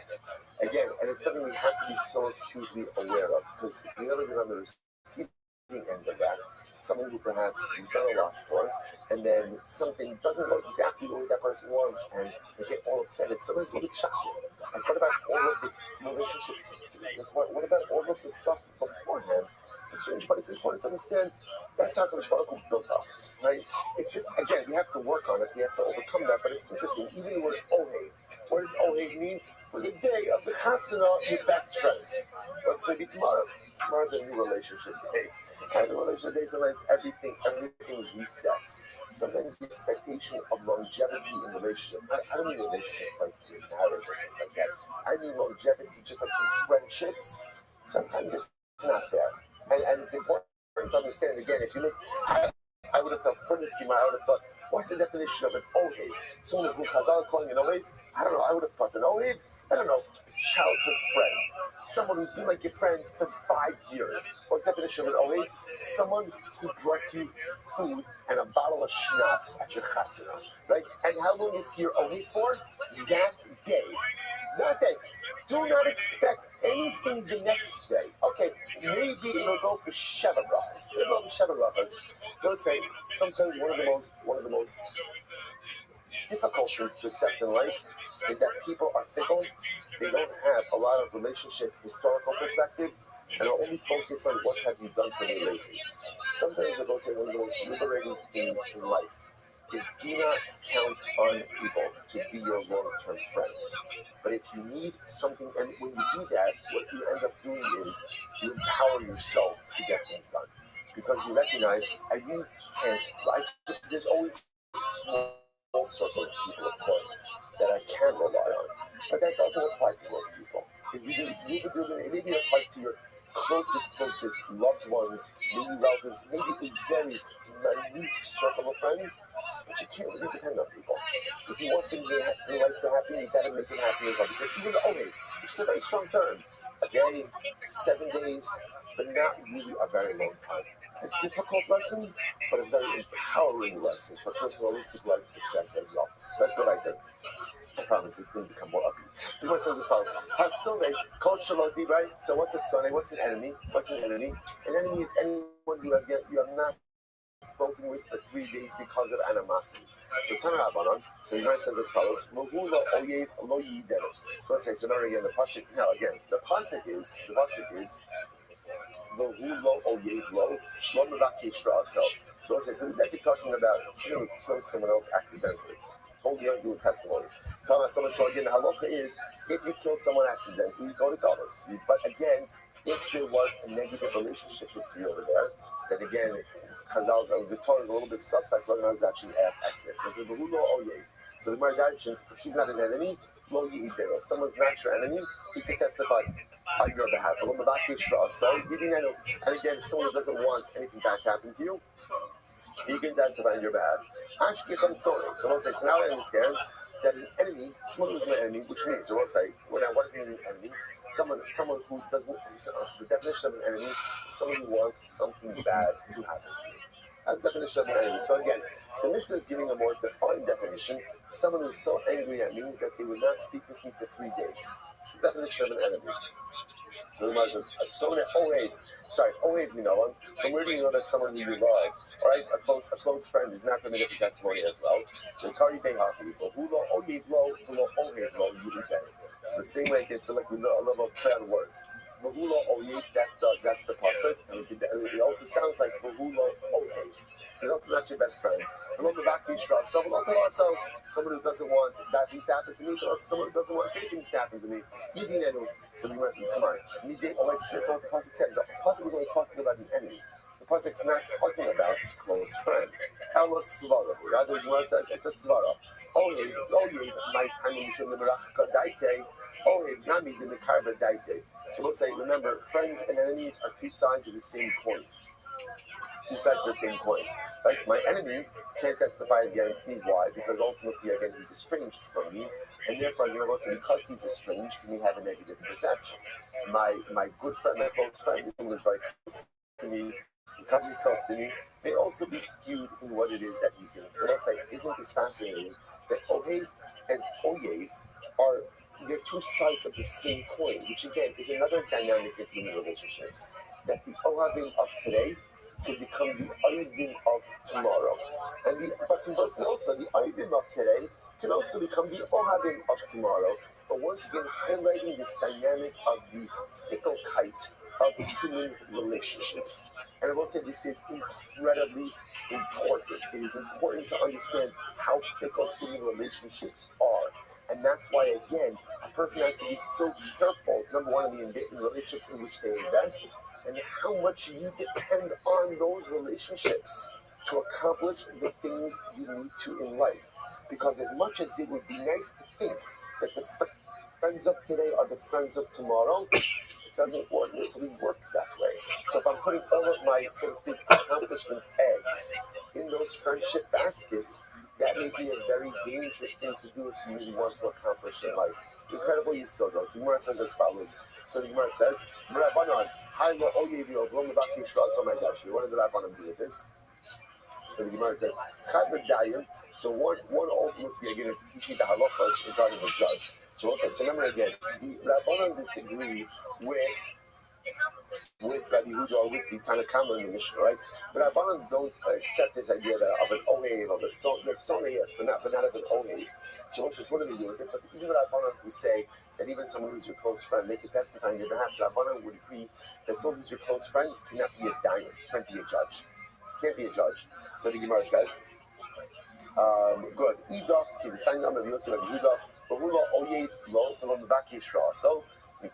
Again, and it's something we have to be so acutely aware of, because if you've never been on the receiving end of that, someone who perhaps you've done a lot for, and then something doesn't go exactly the way that person wants, and they get all upset. It's sometimes a little bit shocking. Like, what about all of the relationship history? Like, what about all of the stuff beforehand? It's strange, but it's important to understand that's how Kadosh Baruch Hu built us, right? It's just, again, we have to work on it. We have to overcome that. But it's interesting. Even the word Ohev. What does Ohev mean? For the day of the Chasana, your best friends. What's going to be tomorrow? Tomorrow's a new relationship day. And the relationship day, sometimes everything resets. Sometimes the expectation of longevity in relationship. I don't mean relationships like marriage or things like that. I mean longevity, just like in friendships. Sometimes it's not there. And it's important to understand, again, if you look, I would have thought, for this schema, I would have thought, what's the definition of an Ohev? Someone who Chazal are calling an Ohev? I don't know, I would have thought an Ohev, I don't know, childhood friend. Someone who's been like your friend for 5 years. What's the definition of an Ohev? Someone who brought you food and a bottle of schnapps at your chasana, right? And how long is your Ohev for? That day. That day. Do not expect anything the next day. Okay, maybe it'll go for Sheva brachas. It'll go for Sheva brachas. They'll say sometimes one of the most difficult things to accept in life is that people are fickle. They don't have a lot of relationship historical perspective and are only focused on what have you done for me lately. Sometimes they'll say one of the most liberating things in life is do not count on people to be your long-term friends. But if you need something, and when you do that, what you end up doing is you empower yourself to get things done. Because you recognize, I really can't, there's always a small circle of people, of course, that I can rely on. But that doesn't apply to most people. If you do, maybe it applies to your closest loved ones, maybe relatives, maybe a very minute circle of friends, but you can't really depend on people. If you want things in your life to happen, you gotta make it happen yourself. Because even the Ohev, which is a very strong term, a day, 7 days, but not really a very long time. A difficult lesson, but a very empowering lesson for personalistic life success as well. So let's go back there. I promise it's going to become more upbeat. So what it says as follows: Hasone, called Shaloti, right? So what's a Sone? What's an enemy? What's an enemy? An enemy is anyone you have not spoken with for 3 days because of animosity. So Tanah Rabbanon, so the says as follows: Mohu lo oyev lo yidenu. So let's say, so remember again, the pasuk. Now again, the pasuk is Mohu lo oyev lo mevakesh ra'asel. So let's say, so this is actually talking about someone who kills someone else accidentally. Told you don't do a testimony. So again, the halacha is if you kill someone accidentally, you go to Goddess. But again, if there was a negative relationship history over there, then again, Chazal, the Torah is a little bit suspect whether or not it was actually accident. So it's the So the Gemara mentions if he's not an enemy, lo yidenu. If someone's not your enemy, he can testify on your behalf. And again, someone who doesn't want anything bad to happen to you, he can testify on your behalf. So we'll say, so now I understand that an enemy, someone who's my enemy, which means, or we'll say, what does it mean an enemy? Someone who doesn't, the definition of an enemy is someone who wants something bad to happen to you. That's the definition of an enemy. So again, the Mishnah is giving a more defined definition. Someone who's so angry at me that they would not speak with me for 3 days. The definition of an enemy. So the Gemara says, Ohev, from where do you know that someone who you love, all right, a close friend is not going to get the testimony as well. So Kari Behafi, Hulo Ohev Lo, Hulo Ohev Lo, you eat that. So the same way I can select a level of play on words. Hulo Ohev, that's the pasuk, and it also sounds like Hulo Ohev. He's also not your best friend. Someone who doesn't want bad things to happen to me, someone who doesn't want good things to happen to me. So the Gemara says, come on. That's not what the pasuk said. The pasuk was only talking about the enemy. The pasuk's not talking about a close friend. Ella svara. Rather, the Gemara says it's a svara. My time in Mishum Leberach Daite. Nami the Mekarba Daite. So we'll say, remember, friends and enemies are two sides of the same coin. Two sides of the same coin. Right? My enemy can't testify against me. Why? Because ultimately, again, he's estranged from me, and therefore, because he's estranged, he may have a negative perception. My good friend, my close friend, who is very close to me, because he's close to me, may also be skewed in what it is that he's saying. So I'll say, isn't this fascinating that Ohev and Oyev are they're two sides of the same coin, which again is another dynamic in human relationships. That the Ohavim of today could become the Ohavim of tomorrow, but conversely also the Ohavim of today can also become the Ohavim of tomorrow. But once again, it's highlighting this dynamic of the ficklekeit of human relationships. And I will say this is incredibly important. It is important to understand how fickle human relationships are. And that's why, again, a person has to be so careful, number one, in relationships in which they invest, and how much you depend on those relationships to accomplish the things you need to in life. Because as much as it would be nice to think that the friends of today are the friends of tomorrow, it doesn't necessarily work that way. So if I'm putting all of my, so to speak, accomplishment eggs in those friendship baskets, that may be a very dangerous thing to do if you really want to accomplish in life. Incredible Yisodos. The Gemara says as follows. So the Gemara says, Rabbanon, hi lo oyevi of lo mevaki Yisrael. So my gosh, what did the Rabbanon do with this? So the Gemara says, Chad v'dayim. So one ultimately again is teaching the halachas regarding the judge. So also, so remember again, the Rabbanon disagree with Rabbi Huda or with the Tanakama in the Mishnah, right? But Rabbanon don't accept this idea that of an ohev, of a son, yes, but not of an ohev. So what do they do with it? But even the Rabbanon who say that even someone who's your close friend, they can testify on your behalf. The Rabbanon would agree that someone who's your close friend cannot be a dayan, can't be a judge. Can't be a judge. So the Gemara says, good. Idach, can sign the Rabbi Yosef Rabbi Huda, but who lo oyev lo mevaki Yisrael. So so I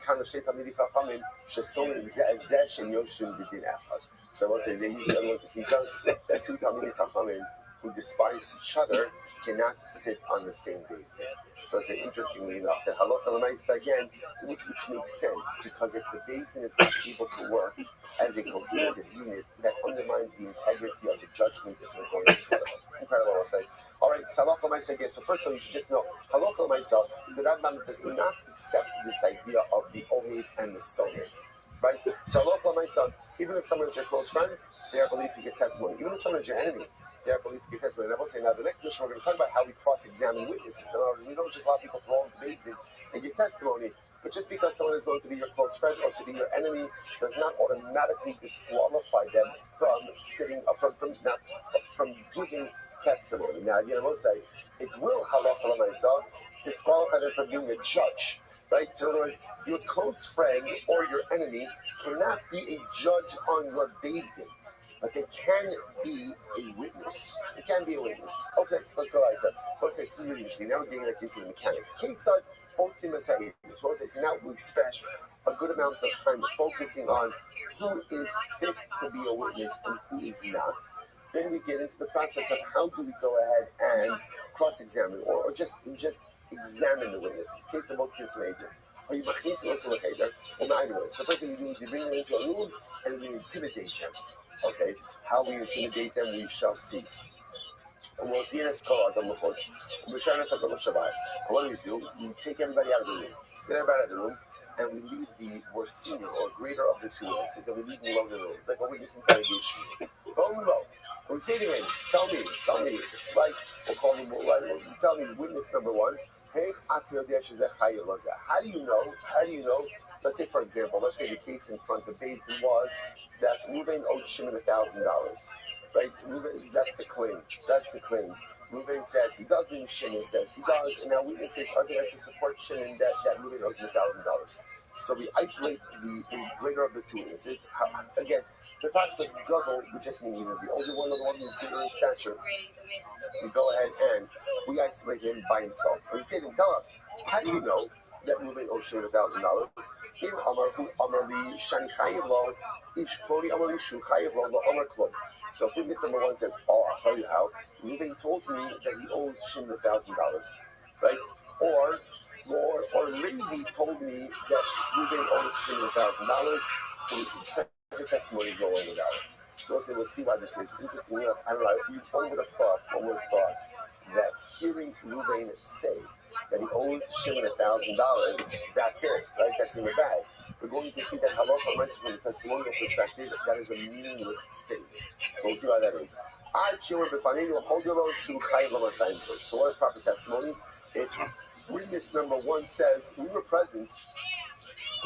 will say they use the other one to teach us that two Talmidei Chachamim who despise each other cannot sit on the same base there. So I say, interestingly enough, that halakha l'maisa again, which makes sense, because if the basin is not able to work as a cohesive unit, that undermines the integrity of the judgment that they're going to do. Incredible, I'll say. All right, so halakha l'maisa again. So first of all, you should just know, halakha l'maisa, the Rambam does not accept this idea of the ohev and the sohev. Right? So halakha l'maisa, even if someone is your close friend, they are believed to give testimony. Even if someone is your enemy, they are believed to give testimony. And I will say now, the next mission we're going to talk about how we cross-examine witnesses. We don't just allow people to roll into Beis Din and give testimony, but just because someone is known to be your close friend or to be your enemy does not automatically disqualify them from from giving testimony. Now, again, I will say it will halakha l'maisa disqualify them from being a judge. Right? So in other words, your close friend or your enemy cannot be a judge on your Beis Din. But they can be a witness. They can be a witness. Okay, let's go like that. Let's say this is really interesting. Now we're getting into the mechanics. Ketzad optimisayim. So let's say now we've spent a good amount of time focusing on who is fit to be a witness and who is not. Then we get into the process of how do we go ahead and cross-examine or just examine the witnesses. Ketzad optimisayim. Are you machnising also a cheder or not? So the first thing you do is you bring them into a room and we intimidate them. Okay, how we intimidate them, we shall see. And we'll see in this call, and what do we do? We take everybody out of the room. Get everybody out of the room, and we leave the more senior or greater of the two witnesses, and we leave them alone in the room. It's like a witness interrogation. Boom. And we say to him, tell me, right? We'll call him, right? Tell me, witness number one. Hey, how do you know? Let's say, for example, the case in front of Beis Din was that Reuven owed Shimon $1,000, right? That's the claim. Reuven says he doesn't, Shimon says he does, and now witnesses are there to support Shimon that Reuven owes him $1,000. So we isolate the greater of the two witnesses. Again, the Pashtas Gadol would just mean either the older one or the one who's bigger in stature. So we go ahead and we isolate him by himself. And we say to him, tell us, how do you know that Reuven owes Shimon $1,000? In Amar hu Amar li Shani Chayiv Lo, Ish Ploni Amar li Shu Chayiv Lo Lo Amar Klon. So if witness number one says, oh, I'll tell you how, Reuven told me that he owes Shimon $1,000, right? Or Levi told me that Reuven owes Shimon $1,000, so such a testimony is no longer valid. So we'll see why this is. Interestingly enough, I don't know, if one would have thought that hearing Reuven say that he owes Shimon $1,000, that's it, right? That's in the bag. We're going to see that halakha l'maisa from the testimonial perspective, that is a meaningless statement. So we'll see why that is. So what is proper testimony? Witness number one says, we were present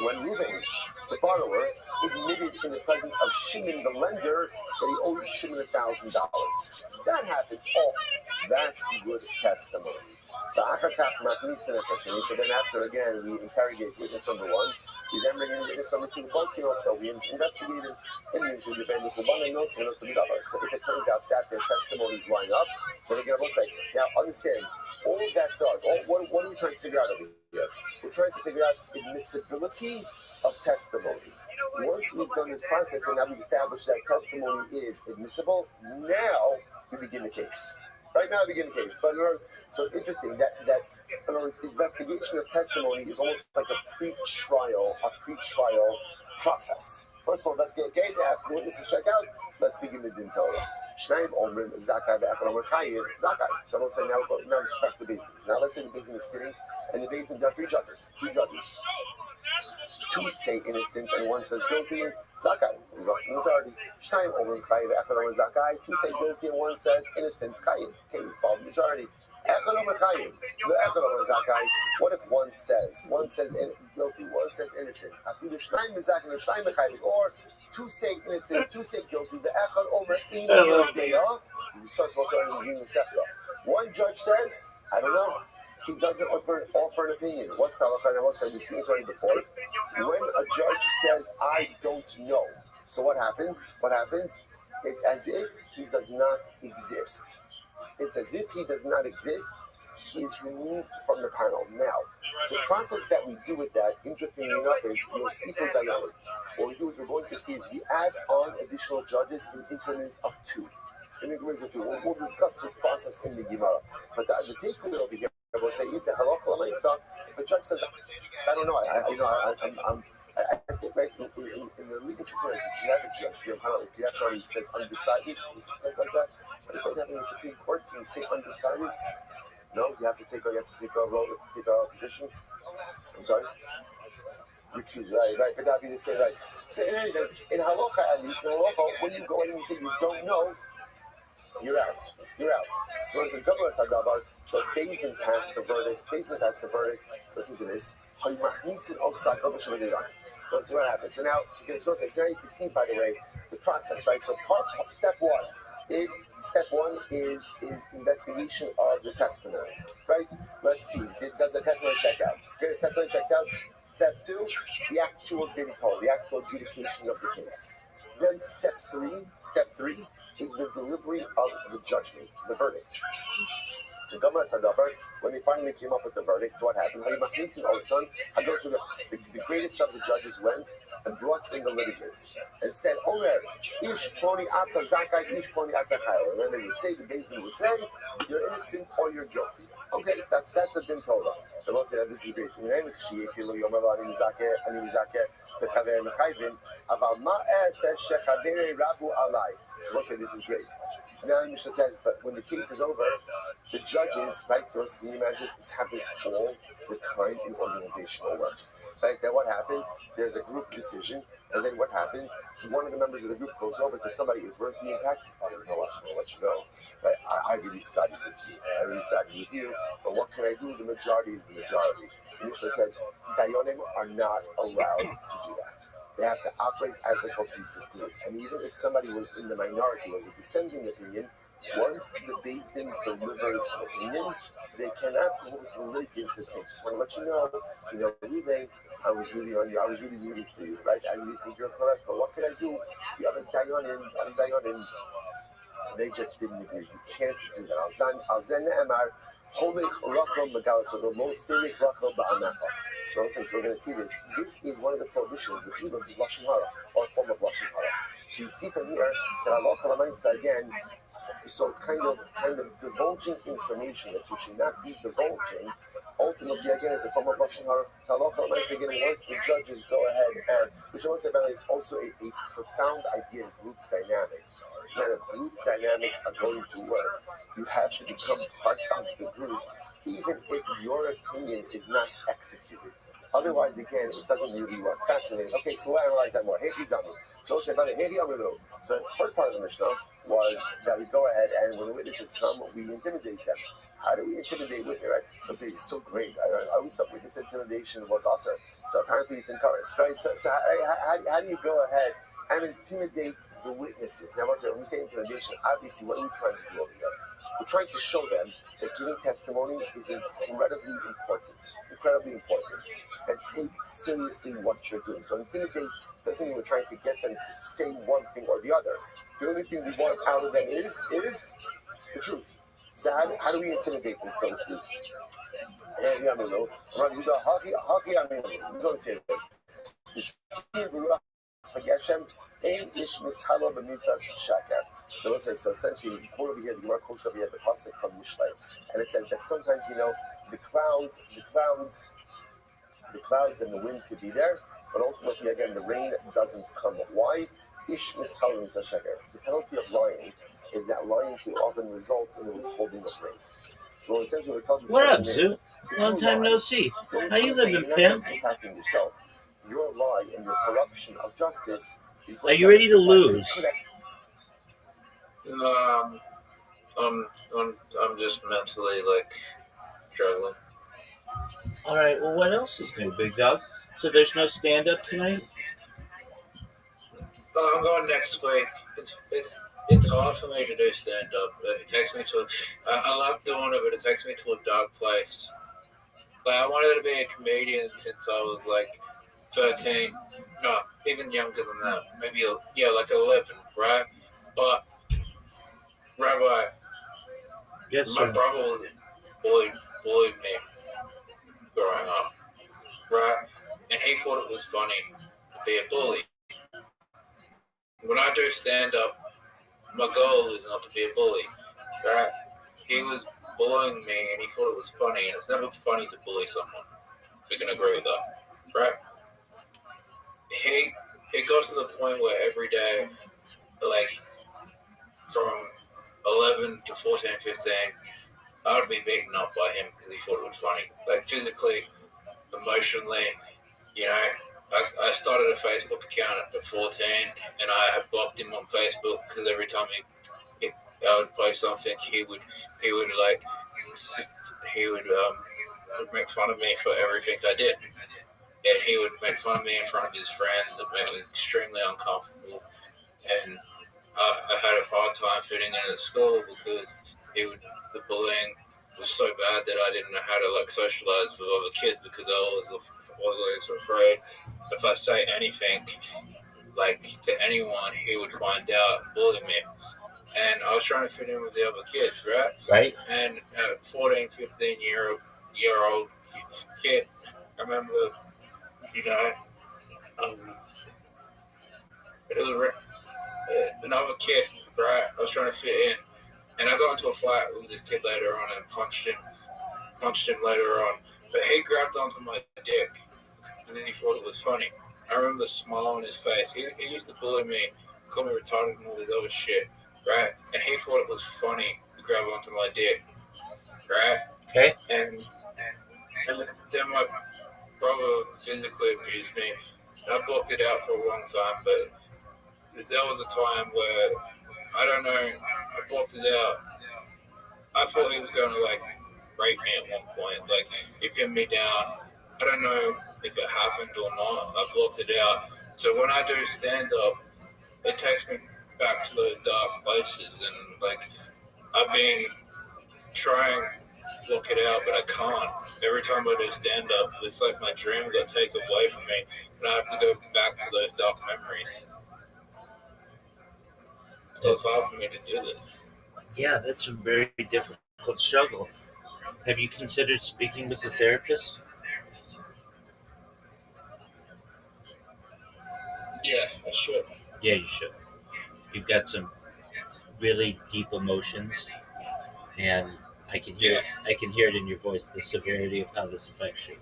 when Reuben, the borrower, admitted in the presence of Shimon, the lender, that he owes Shimon $1,000. That happened. Oh, that's good testimony. So then after, again, we interrogate witness number one. We then bring in witness number two. Both can also, we investigated enemies who defend the Kuban and also the Dabar. So if it turns out that their testimonies line up, then again, we'll say, now understand, all that does, what are we trying to figure out over here? We're trying to figure out admissibility of testimony. Once we've done this process and now we've established that testimony is admissible, now we begin the case. Right now, begin the case. But in other words, so it's interesting that in other words, investigation of testimony is almost like a pre-trial process. First of all, let's get after the witnesses check out. Let's begin the din Torah. Shnaim omrim zakai ve'echad omer chayiv zakai. So I'm saying now let's track the basins. Now let's say the basin is sitting, and the basin there are three judges. Two say innocent and one says guilty. Zakai. We go to the majority. Shnaim omrim chayiv ve'echad omer zakai. Two say guilty and one says innocent. Chayiv. Okay, we follow the majority. Echad omer chayiv. The echad omer zakai. What if one says guilty, one says innocent? Afilu shnaim zakai and shnaim chayiv. Or two say innocent, two say guilty. The echad omer inyadeya. We saw it's also in the sector. One judge says, I don't know. He doesn't offer an opinion. What's the halacha? And I said we've seen this already before. When a judge says, I don't know, so what happens? It's as if he does not exist. It's as if he does not exist. He is removed from the panel. Now, the process that we do with that, interestingly enough, is Yosifo Dayan. What we do is we're going to see is we add on additional judges in increments of two. We'll discuss this process in the Gemara. But the takeaway over here, I will say, is that halacha l'maisa. If a judge says, I don't know, I think right in the legal system, you have a judge, you have somebody who says undecided, things like that. But you don't have in the Supreme Court. Can you say undecided? No, you have to take a position. I'm sorry. Recuse, right. But that be the same, right? So in halacha, at least in halacha, when you go in and you say you don't know, you're out. So when it's a double tzadabar, so Bezdin passed the verdict. Listen to this. So let's see what happens. So now you can see, by the way, the process, right? So step one is investigation of the testimony, right? Let's see. Does the testimony check out? Okay, the testimony checks out. Step two, the actual din Torah, the actual adjudication of the case. Then step three is the delivery of the judgment, the verdict. So when they finally came up with the verdict, so what happened? I go through the greatest of the judges went and brought in the litigants and said, Omer, ish ploni ata zakai, ish ploni ata chayil. And then they would say, the Bezdin would say, you're innocent or you're guilty. Okay, that's the din Torah. They will say that this is great. We'll say this is great. And then Mishnah says, but when the case is over, the judges, right, girls, can you imagine this happens all the time in organizational work? Right, then what happens? There's a group decision, and then what happens? One of the members of the group goes over to somebody adversely impacted. I don't know, I just want to let you know. Right, I really sided with you. But what can I do? The majority is the majority. Mishnah says Dayanim are not allowed to do that. They have to operate as a cohesive group. And even if somebody was in the minority, was a dissenting opinion, once the Bezdin delivers an opinion, they cannot go to the litigants and say, just want to let you know, leaving, I was really on you, I was really rooting for you, right? I really think you're correct, but what can I do? The other Dayanim, they just didn't agree. You can't do that. Al-Zen Emar, so the most serious Rachel Ba'anacha. So since we're going to see this, this is one of the prohibitions with English is Lashon Hara, or a form of Lashon Hara. So you see from here that Allah Kalamaisa again, so kind of divulging information that you should not be divulging, ultimately again is a form of Lashon Hara. So Allah Kalamaisa again, once the judges go ahead and, which I want to say about is also a profound idea in group dynamics. That if group dynamics are going to work, you have to become part of the group, even if your opinion is not executed. Otherwise, again, it doesn't really work. Fascinating. Okay, so we'll analyze that more. So let's say about it. So the first part of the Mishnah was that we go ahead and when the witnesses come, we intimidate them. how do we intimidate women, right? I say it's so great. I always thought witness intimidation was awesome. So apparently it's encouraged, right? So how do you go ahead and intimidate the witnesses? Now, when we say intimidation, obviously what are we trying to do over here? We're trying to show them that giving testimony is incredibly important, and take seriously what you're doing. So intimidate doesn't mean we're trying to get them to say one thing or the other. The only thing we want out of them is the truth. So how do we intimidate them, so to speak? And so let's say, so essentially, the quote over here, the Gemara quotes over here the pasuk from Mishlei, and it says that sometimes, the clouds and the wind could be there, but ultimately, again, the rain doesn't come. Why? Ish mishalim zashaker. The penalty of lying is that lying can often result in the withholding of rain. So essentially, what tells us What up, Zoo? Long time no see. How you living, pimp? Impacting yourself. Your lie and your corruption of justice. Are you ready to lose? I'm just mentally struggling. All right. Well, what else is new, big dog? So there's no stand up tonight? I'm going next week. It's hard for me to do stand up. It takes me to. I love doing it, but it takes me to a dark place. I wanted to be a comedian since I was 13. No, even younger than that. Maybe 11, right? But Rabbi, Yes, my sir. brother bullied me growing up, right? And he thought it was funny to be a bully. When I do stand up, my goal is not to be a bully, right? He was bullying me and he thought it was funny, and it's never funny to bully someone. We can agree with that, right? It got to the point where every day, from 11 to 14, 15, I would be beaten up by him because he thought it was funny. Physically, emotionally, I started a Facebook account at 14, and I have blocked him on Facebook because every time I would post something, he would make fun of me for everything I did, and he would make fun of me in front of his friends. It made me extremely uncomfortable, and I had a hard time fitting in at school because the bullying was so bad that I didn't know how to socialize with other kids because I was always afraid if I say anything to anyone, he would find out and bully me. And I was trying to fit in with the other kids, right? Right. And a 14, 15-year-old kid, I remember, it was another kid, right? I was trying to fit in. And I got into a fight with this kid later on and punched him later on. But he grabbed onto my dick because he thought it was funny. I remember the smile on his face. He used to bully me, call me retarded and all this other shit, right? And he thought it was funny to grab onto my dick, right? Okay. And then my brother physically abused me. I blocked it out for a long time, but there was a time where, I don't know, I blocked it out. I thought he was going to rape me at one point. He pinned me down. I don't know if it happened or not. I blocked it out. So when I do stand up, it takes me back to those dark places, and I've been trying to block it out, but I can't. Every time I do stand up, it's my dream got taken away from me, and I have to go back to those dark memories. So it's hard for me to do that. Yeah, that's a very difficult struggle. Have you considered speaking with a therapist? Yeah, I should. Yeah, you should. You've got some really deep emotions, and I can hear it. I can hear it in your voice, the severity of how this affects you.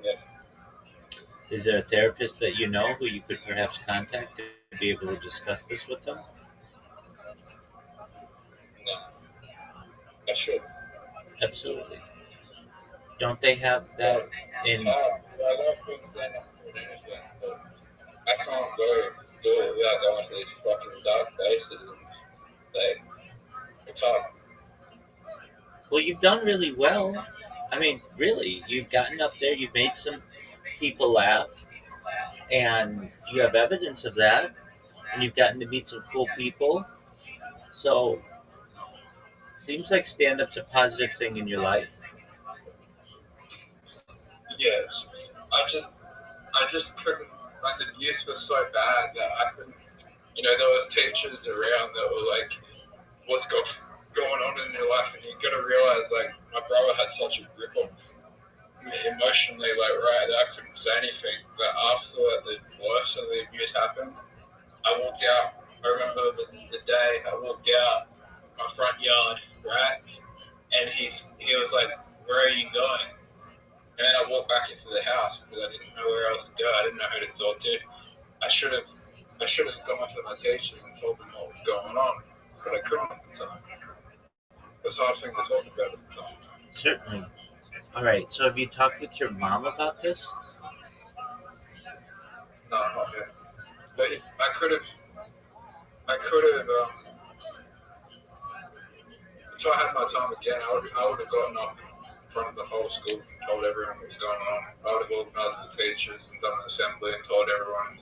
Yeah. Is there a therapist that you know who you could perhaps contact to be able to discuss this with them? No, I should. Absolutely. Don't they have that It's in? hard. I love being stand up and anything, but I can't do it without going to these fucking dark places. It's hard. Well, you've done really well. I mean, really, you've gotten up there, you've made some people laugh, and you have evidence of that, and you've gotten to meet some cool people. So, seems like stand up's a positive thing in your life. Yes. I just couldn't, like, the abuse was so bad that I couldn't, there was teachers around that were like, what's going on in your life? And you gotta realize, like, my brother had such a grip on me emotionally, like, right, that I couldn't say anything. But after the worst of the abuse happened, I walked out. I remember the day I walked out my front yard, right? And he was like, where are you going? And then I walked back into the house because I didn't know where else to go. I didn't know who to talk to. I should have gone to my teachers and told them what was going on, but I couldn't at the time. It's a hard thing to talk about at the time. Certainly. All right. So, have you talked with your mom about this? No, not yet. But I could have. If I had my time again, I would have gotten up in front of the whole school and told everyone what was going on. I would have organised the teachers and done an assembly and told everyone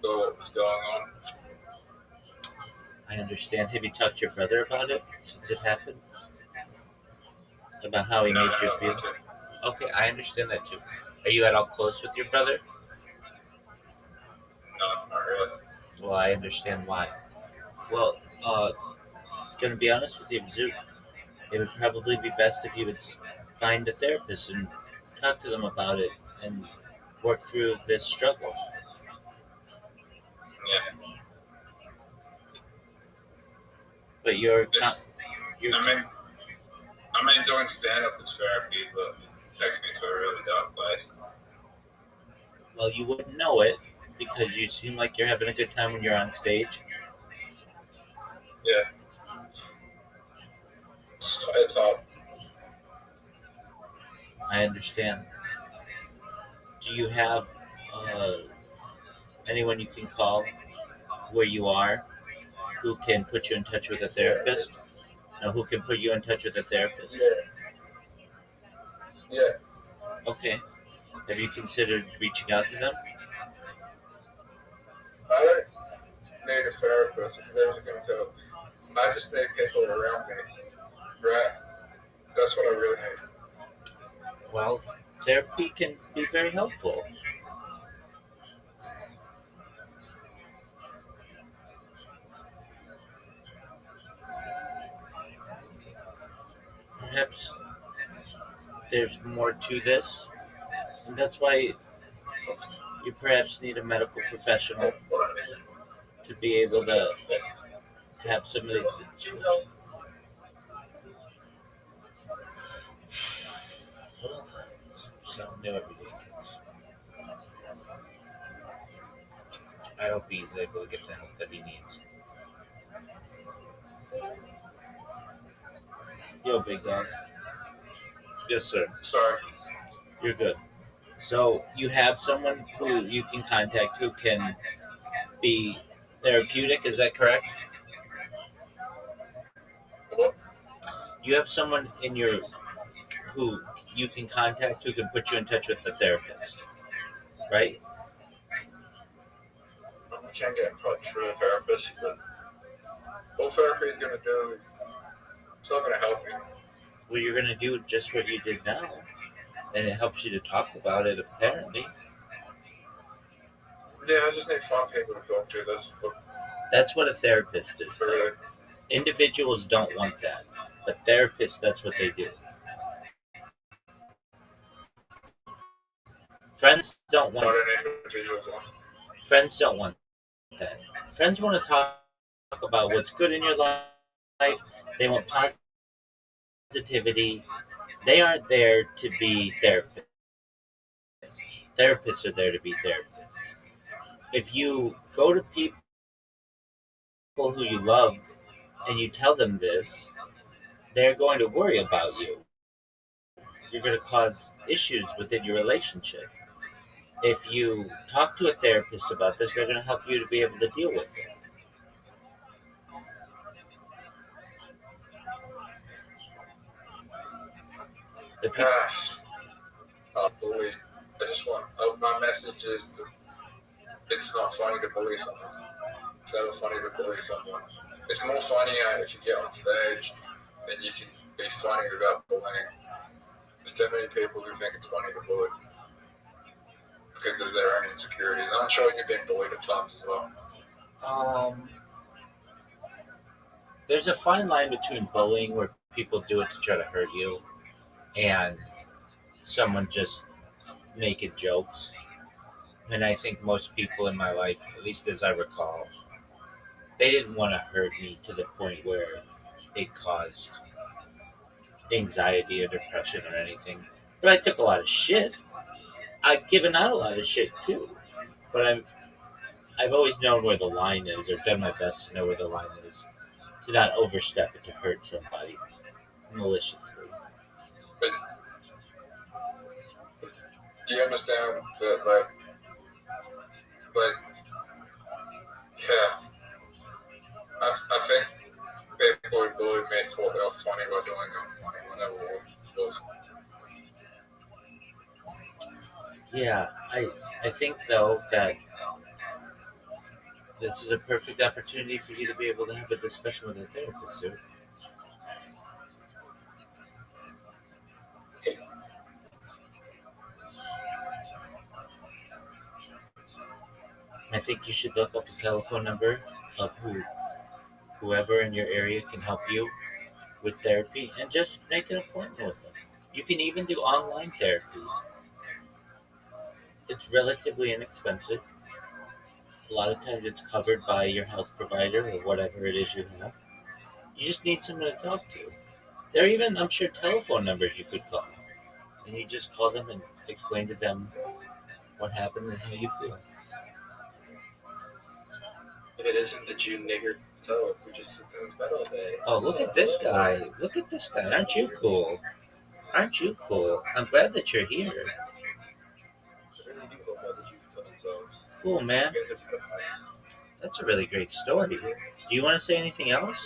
what was going on. I understand. Have you talked to your brother about it since it happened? About how he made you feel? Okay, I understand that too. Are you at all close with your brother? No, not really. Well, I understand why. Well, gonna be honest with you, Mizzou, it would probably be best if you would find a therapist and talk to them about it and work through this struggle. Yeah. But Doing stand-up is therapy, but it takes me to a really dark place. well, you wouldn't know it because you seem like you're having a good time when you're on stage. Yeah. It's hard. I understand. Do you have anyone you can call where you are who can put you in touch with a therapist? No, who can put you in touch with a therapist? Yeah. Okay. Have you considered reaching out to them? I don't need a therapist because everyone's going to tell. I just need people around me. Right? That's what I really need. Well, therapy can be very helpful. Perhaps there's more to this, and that's why you perhaps need a medical professional to be able to have some of these. So new every day, kids. I hope he's able to get the help that he needs. Yo, big dog. Yes, sir. Sorry. You're good. So you have someone who you can contact who can be therapeutic. Is that correct? What? You have someone in your who you can contact who can put you in touch with the therapist, right? I can't get in touch with a therapist, but all therapy is going to do is it's not going to help me. Well, you're going to do just what you did now, and it helps you to talk about it, apparently. Yeah, I just need fun people to talk to. That's what a therapist is. Really. Individuals don't want that, but therapists, that's what they do. Friends don't want. Not an individual one. Friends don't want that. Friends want to talk about what's good in your life. They want positivity. They aren't there to be therapists. Therapists are there to be therapists. If you go to people who you love and you tell them this, they're going to worry about you. You're going to cause issues within your relationship. If you talk to a therapist about this, they're going to help you to be able to deal with it. The people. Bully. I just want my message is that it's not funny to bully someone. It's never funny to bully someone. It's more funnier if you get on stage and you can be funny without bullying. There's too many people who think it's funny to bully because of their own insecurities. I'm sure you've been bullied at times as well. There's a fine line between bullying, where people do it to try to hurt you, and someone just making jokes. And I think most people in my life, at least as I recall, they didn't want to hurt me to the point where it caused anxiety or depression or anything. But I took a lot of shit. I've given out a lot of shit too. But I've always known where the line is, or done my best to know where the line is, to not overstep it to hurt somebody maliciously. But do you understand that, yeah, I think people who bullied me thought they were funny by doing it funny. It never was. Yeah, I think though that this is a perfect opportunity for you to be able to have a discussion with a therapist, sir. I think you should look up the telephone number of whoever in your area can help you with therapy, and just make an appointment with them. You can even do online therapy. It's relatively inexpensive. A lot of times it's covered by your health provider or whatever it is you have. You just need someone to talk to. There are even, I'm sure, telephone numbers you could call. And you just call them and explain to them what happened and how you feel. If it isn't the Jew nigger toe, if we just sit in his bed all day. Oh, look at this guy. Look at this guy. Aren't you cool? Aren't you cool? I'm glad that you're here. Cool, man. That's a really great story. Do you want to say anything else?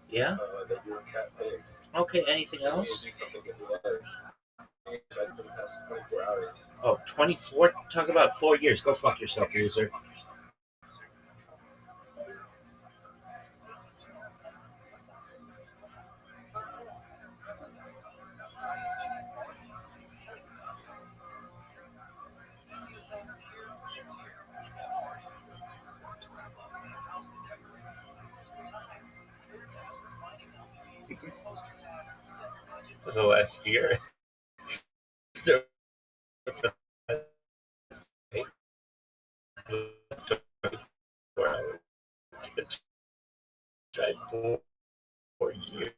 Yeah? Okay, anything else? Oh, 24? Talk about 4 years. Go fuck yourself, loser. For the last year. So, tried 4 years.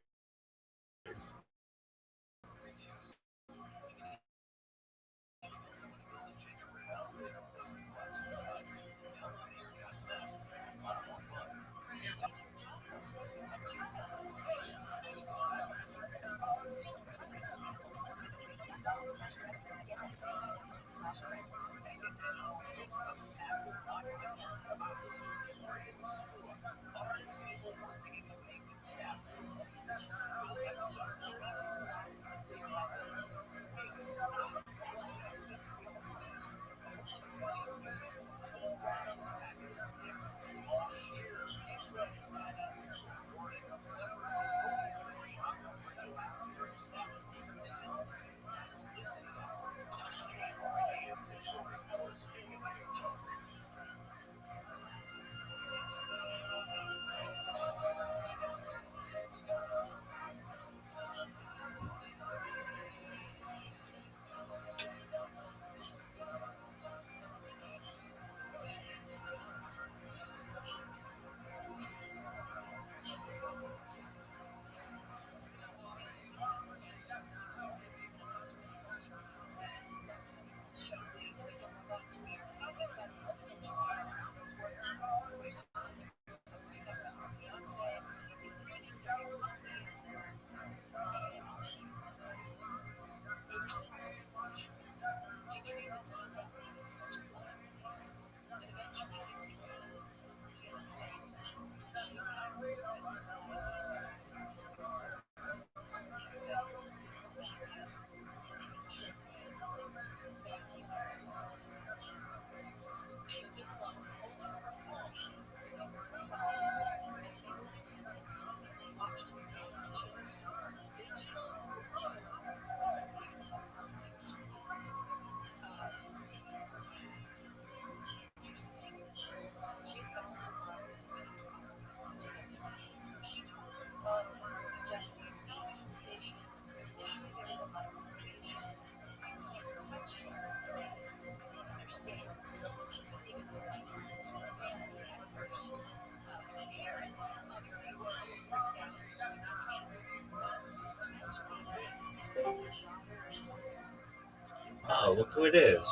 look who it is.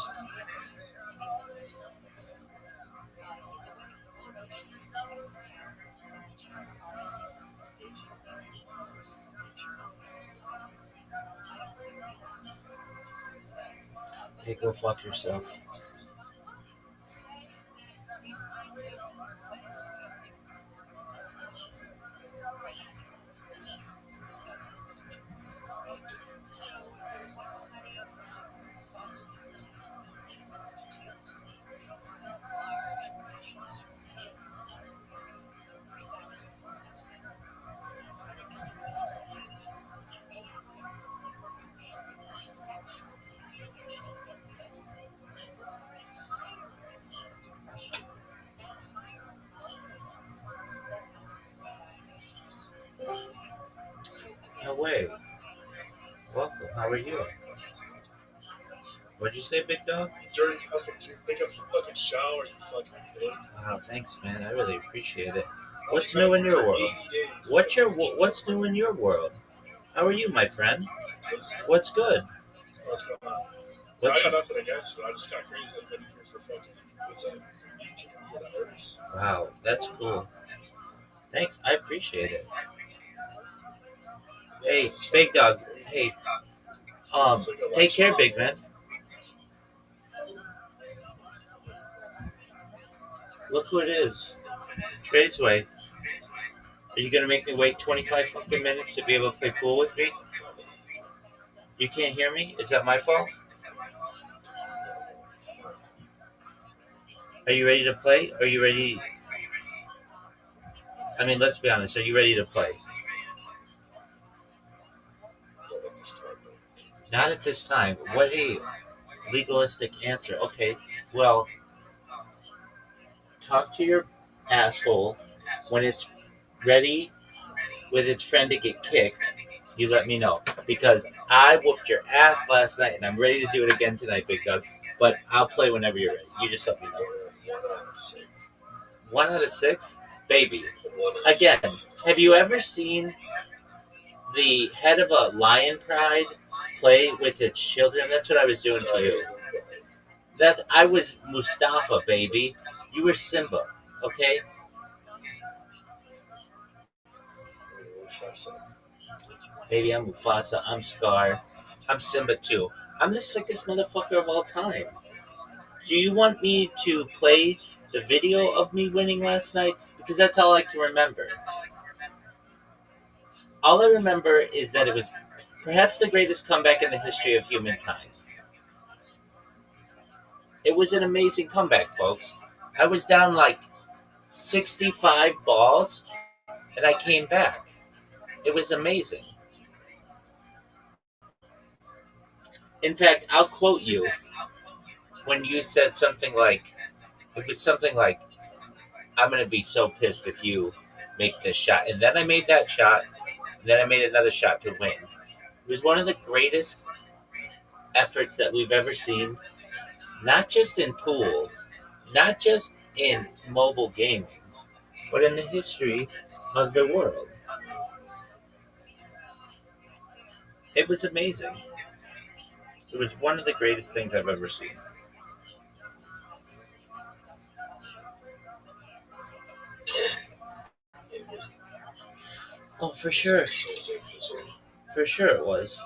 Hey, go fuck yourself. No way. Welcome. How are you? What'd you say, big dog? Dirty fucking pick up your fucking shower, you fucking kid. Wow, thanks, man. I really appreciate it. What's new in your world? What's new in your world? How are you, my friend? What's good? What's going on? What's I got nothing against it. I just got crazy. I've been here for fucking. What's that? Wow, that's cool. Thanks, I appreciate it. Hey, big dog. Hey, take care, big man. Look who it is. Tradesway. Are you gonna make me wait 25 fucking minutes to be able to play pool with me? You can't hear me? Is that my fault? Are you ready to play? Are you ready? I mean, let's be honest. Are you ready to play? Not at this time. What a legalistic answer. Okay, well, talk to your asshole when it's ready with its friend to get kicked. You let me know, because I whooped your ass last night and I'm ready to do it again tonight, big dog. But I'll play whenever you're ready. You just let me know. 1 out of 6, baby. Again, have you ever seen the head of a lion pride play with its children? That's what I was doing to you. I was Mustafa, baby. You were Simba, okay? Baby, I'm Mufasa. I'm Scar. I'm Simba too. I'm the sickest motherfucker of all time. Do you want me to play the video of me winning last night? Because that's all I can remember. All I remember is that it was perhaps the greatest comeback in the history of humankind. It was an amazing comeback, folks. I was down like 65 balls, and I came back. It was amazing. In fact, I'll quote you when you said something like, it was something like, I'm going to be so pissed if you make this shot. And then I made that shot, and then I made another shot to win. It was one of the greatest efforts that we've ever seen, not just in pool, not just in mobile gaming, but in the history of the world. It was amazing. It was one of the greatest things I've ever seen. Oh, for sure. For sure it was.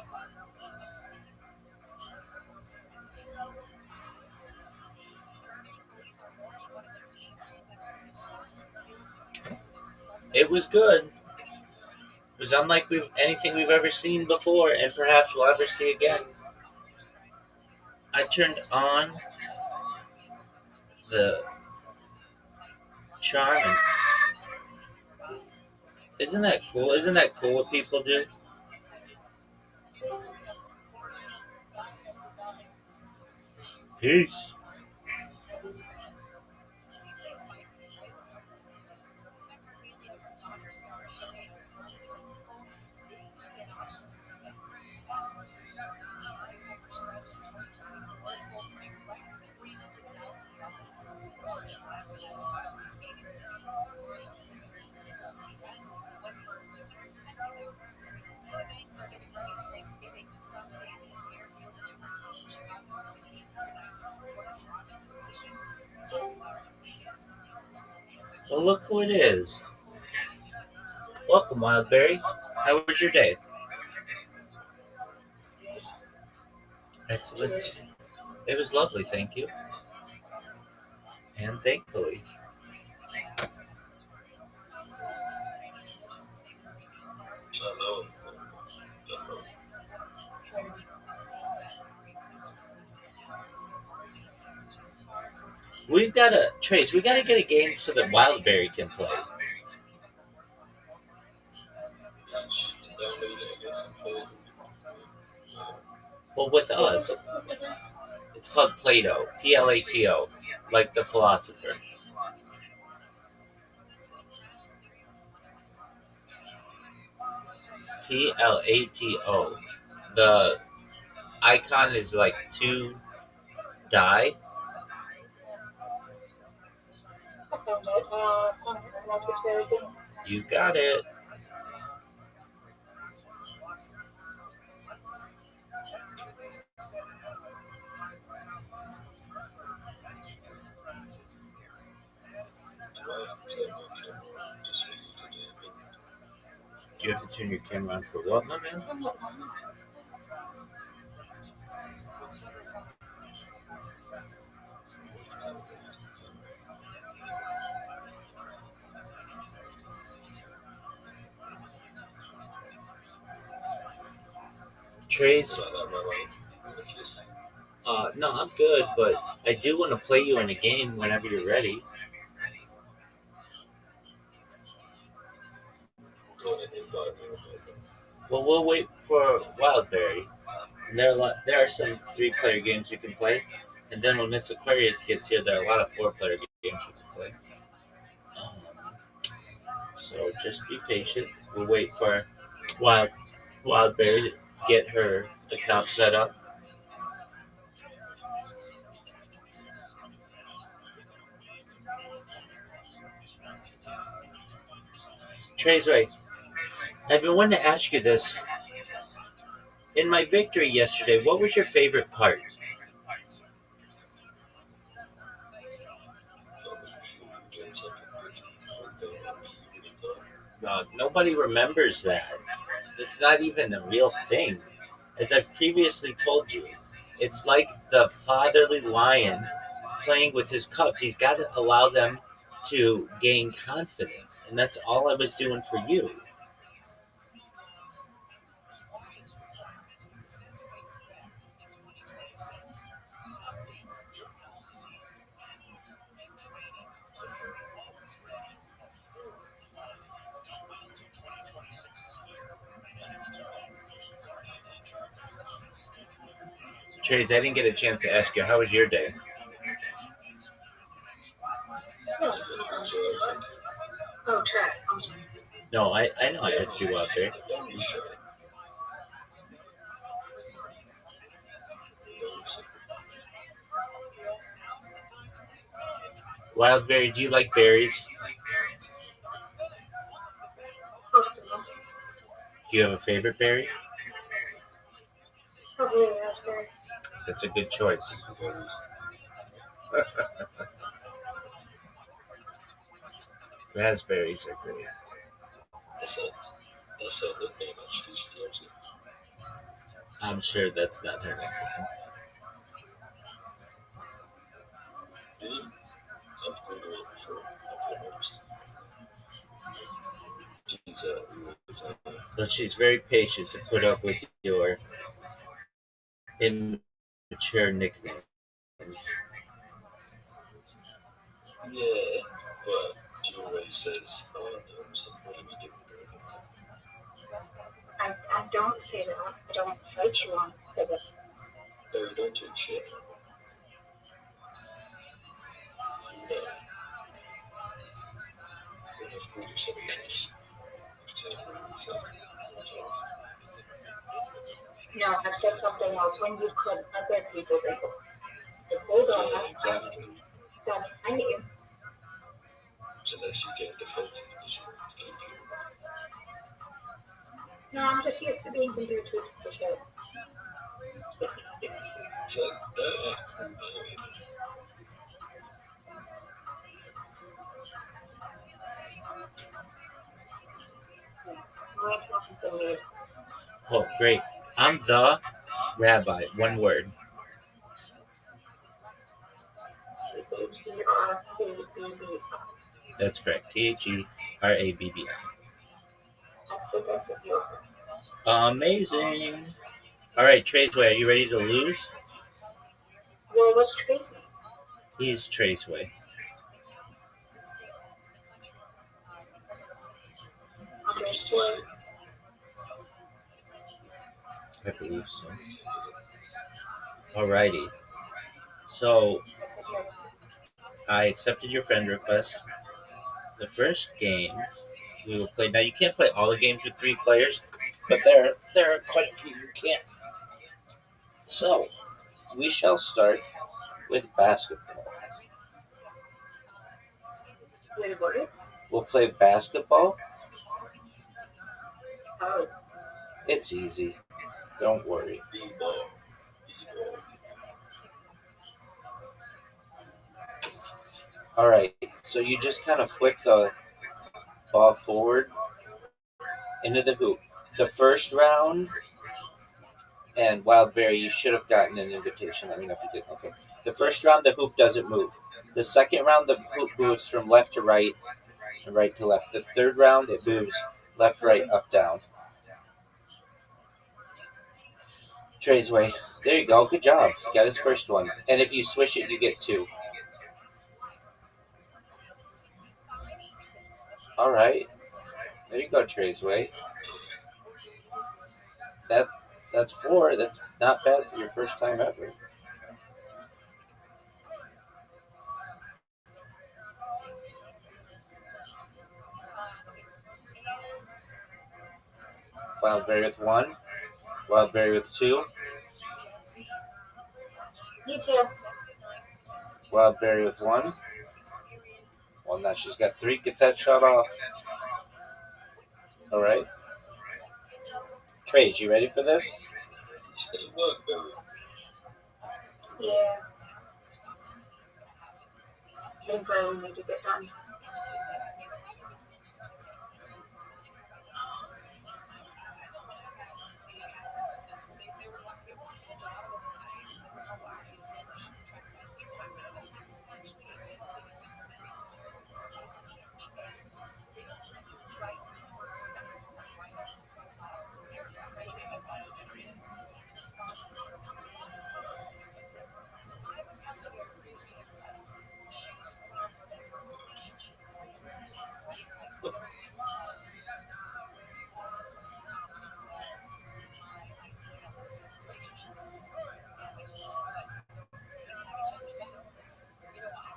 It was good. It was unlike anything we've ever seen before, and perhaps we'll ever see again. I turned on the charm. And isn't that cool? Isn't that cool what people do? Peace. Well, look who it is. Welcome, Wildberry. How was your day? Excellent. Cheers. It was lovely, thank you. And thankfully. Hello. We gotta get a game so that Wildberry can play. Well, with us, it's called Plato. Plato, like the philosopher. Plato. The icon is like two die. You got it. Do you have to turn your camera on for what, my man? Trace, no, I'm good, but I do want to play you in a game whenever you're ready. Well, we'll wait for Wildberry. And there are some 3-player games you can play, and then when Miss Aquarius gets here, there are a lot of 4-player games you can play. Um, so just be patient. We'll wait for Wildberry to get her account set up. Trey's right. I've been wanting to ask you this. In my victory yesterday, what was your favorite part? Nobody remembers that. It's not even a real thing. As I've previously told you, it's like the fatherly lion playing with his cubs. He's got to allow them to gain confidence. And that's all I was doing for you. Trace, I didn't get a chance to ask you, how was your day? Yes. Oh, track. I'm sorry. No, I know I asked you out there. Wildberry, do you like berries? Personal. Do you have a favorite berry? Probably raspberry. That's a good choice. Raspberries are great. I'm sure that's not her. But she's very patient to put up with your immature nickname. Yeah, but she always says, oh, no, something you I don't say that. I don't fight you on it. don't do shit. No, I've said something else. When you've put other people, they go, hold on, that's fine. That's fine. So that she get defensive. No, I'm just used to being compared to the show. Oh, great. I'm the rabbi. One word. T-R-A-B-B. That's correct. THERABBI. Amazing. All right, Traceway, are you ready to lose? Well, what's Tracy? He's Traceway. Understood. I believe so. Alrighty. So I accepted your friend request. The first game we will play. Now you can't play all the games with 3 players, but there are quite a few you can. So we shall start with basketball. Wait, what? We'll play basketball. Oh, It's easy. Don't worry. B-ball. All right. So you just kind of flick the ball forward into the hoop. The first round, and Wildberry, you should have gotten an invitation. Let me know if you did. Okay. The first round, the hoop doesn't move. The second round, the hoop moves from left to right and right to left. The third round, it moves left, right, up, down. Trey's way. There you go. Good job. Got his first one. And if you swish it, you get 2. All right. There you go, Trey's way. That's 4. That's not bad for your first time ever. Wildberry with 1. Wildberry with 2. you too. Wildberry with 1. Well, now she's got 3. Get that shot off. All right. Trey, you ready for this? Say what, baby? Yeah. I think I need to get done.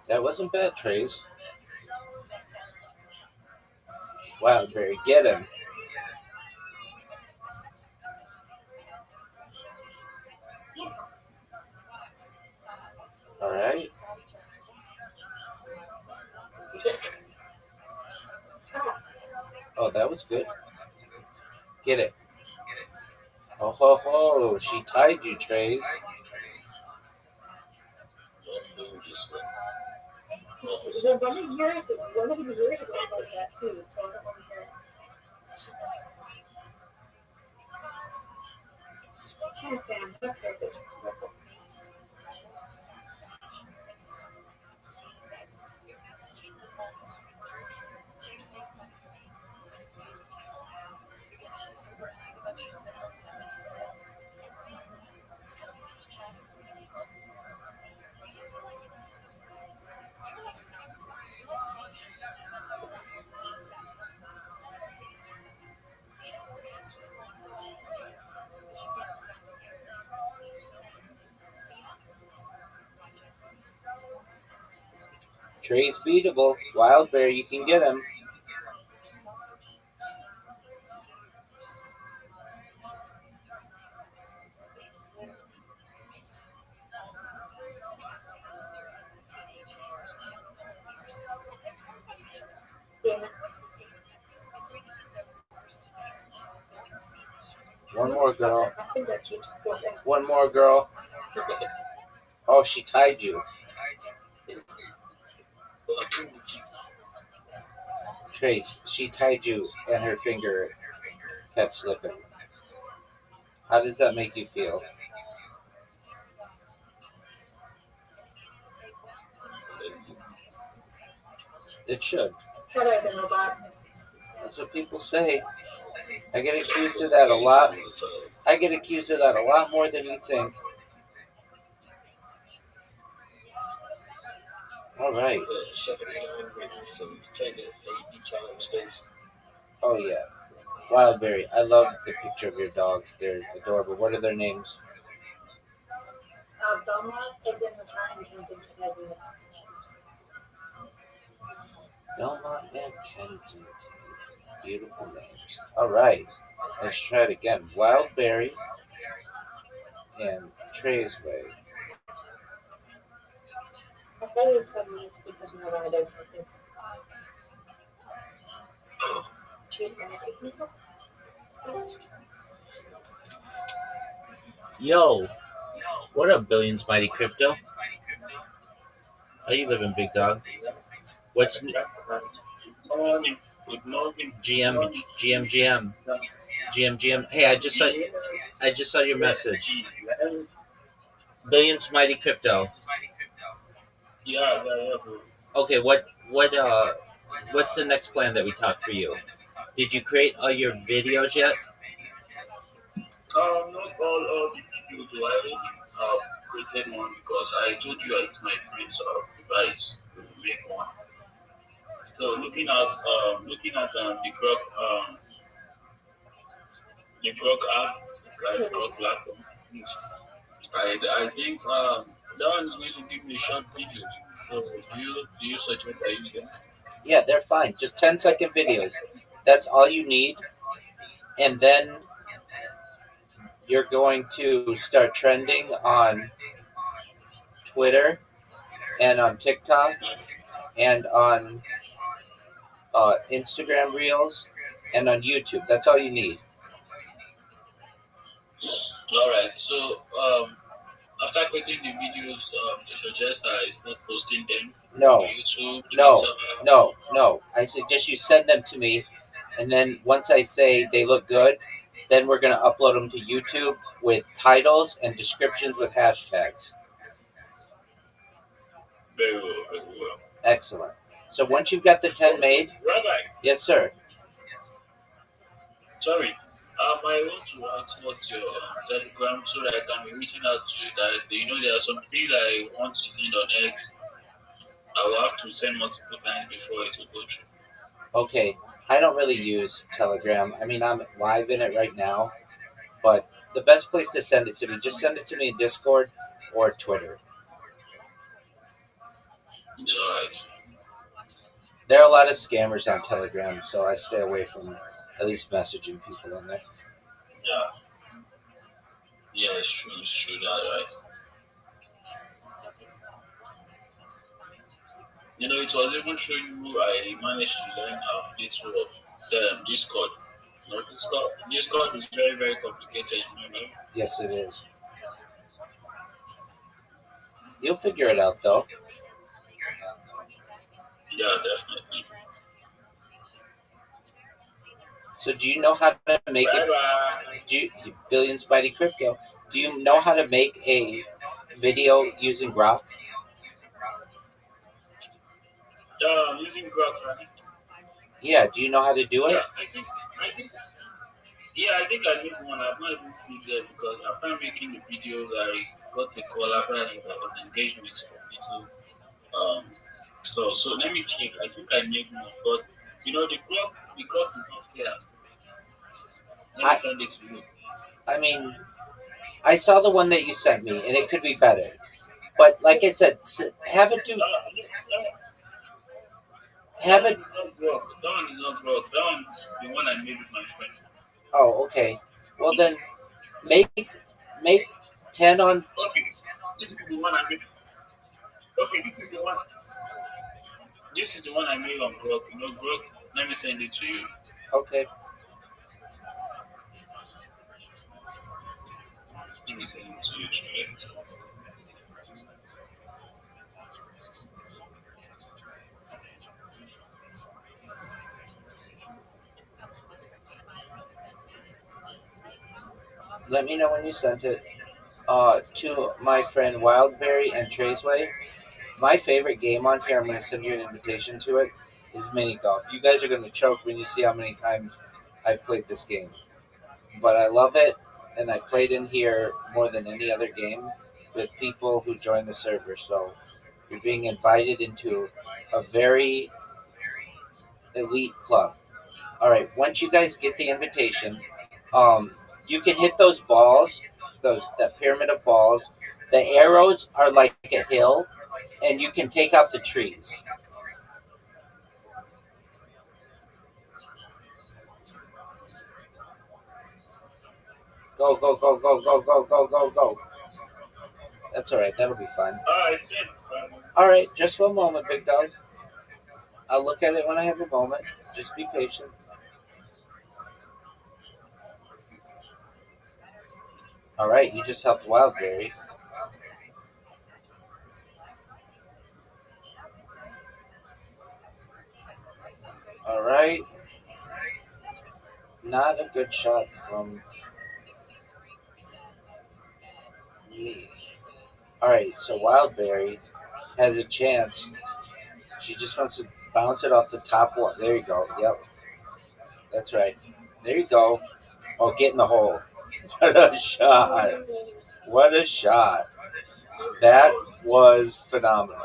That wasn't bad, Trace. Wildberry, get him. All right. Oh, that was good. Get it. Oh, ho, ho. She tied you, Trace. Don't move this thing. One of the years ago about that too, so I don't want to hear it. I understand. Okay, this. Trace beatable. Wildberry, you can get him. Yeah. One more, girl. I think that keeps going. One more, girl. Oh, she tied you. Trace, she tied you, and her finger kept slipping. How does that make you feel? It should. How do I get robot? That's what people say. I get accused of that a lot. I get accused of that a lot more than you think. All right. Oh yeah. Wildberry. I love the picture of your dogs. They're adorable. What are their names? Belmont and then the time because Belmont and Kensington. Beautiful names. All right. Let's try it again. Wildberry and Traysway. I thought it was 7 minutes because my ride is she's gonna pick me up. Yo, what up, Billions Mighty Crypto? How you living, big dog? What's new? Morning. Good morning. GM. Hey, I just saw your message. Billions Mighty Crypto. Yeah. Okay, what's the next plan that we talked for you? Did you create all your videos yet? Not all the videos were already created one because I told you I used my friend's device to make one. So looking at the Grok app, like Grok platform, I think that one is going to give me short videos. So do you suggest I use them? Yeah, they're fine. Just 10-second videos. That's all you need. And then you're going to start trending on Twitter and on TikTok and on Instagram Reels and on YouTube. That's all you need. All right. So after creating the videos, you suggest I start posting them No, on YouTube, no, Twitter. no. I suggest you send them to me, and then once I say they look good, then we're going to upload them to YouTube with titles and descriptions with hashtags. Very well, very well. Excellent. So once you've got the 10 made, Rabbi, yes, sir. sorry. I want to ask what's your Telegram so that I can be reaching out to you directly. You know, there are some things I want to send on X. I will have to send multiple times before it will go through. Okay. I don't really use Telegram. I mean, I'm live in it right now, but the best place to send it to me, just send it to me in Discord or Twitter. It's alright. There are a lot of scammers on Telegram, so I stay away from at least messaging people on there. Yeah, it's true, that's right. You know, it was even through you I managed to learn this of the Discord. You know, Discord is very, very complicated, you know. Yes, it is. You'll figure it out, though. Yeah, definitely. So do you know how to make it? Billions Mighty Crypto. Do you know how to make a video using Grok? Using Grok, right? Yeah, do you know how to do it? Yeah, I think I made one. I've not even seen it because after making the video, I got a call after an engagement. So let me check. I think I made one, but you know the Grok is not clear. Let me send it to you. I mean, I saw the one that you sent me, and it could be better. But like I said, have it do. Have it. That one is not Grok. That one is the one I made with my friend. Oh, okay. Well then, make 10 on. Okay, this is the one I made. Okay, this is the one. This is the one I made on Grok. You know Grok. Let me send it to you. Okay. Let me send it to you. Let me know when you sent it. To my friend Wildberry and Traceway. My favorite game on here, I'm going to send you an invitation to it, is mini golf. You guys are going to choke when you see how many times I've played this game. But I love it, and I played in here more than any other game with people who join the server. So you're being invited into a very elite club. All right, once you guys get the invitation, um, you can hit those balls, that pyramid of balls. The arrows are like a hill, and you can take out the trees. Go, go, go, go, go, go, go, go, go. That's all right. That'll be fun. Alright, see. All right, just one moment, big dog. I'll look at it when I have a moment. Just be patient. All right, you just helped Wildberry. All right, not a good shot from me. All right, so Wildberry has a chance. She just wants to bounce it off the top one. There you go. Yep, that's right. There you go. Oh, get in the hole. What a shot. What a shot. That was phenomenal.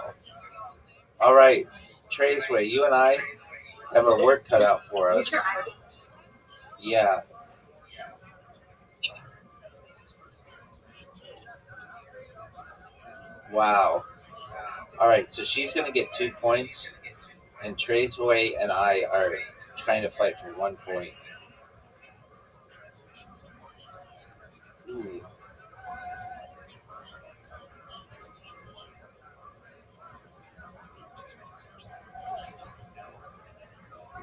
All right, Traceway, you and I have our work cut out for us. Yeah. Wow. All right, so she's going to get 2 points, and Traceway and I are trying to fight for 1 point. Ooh.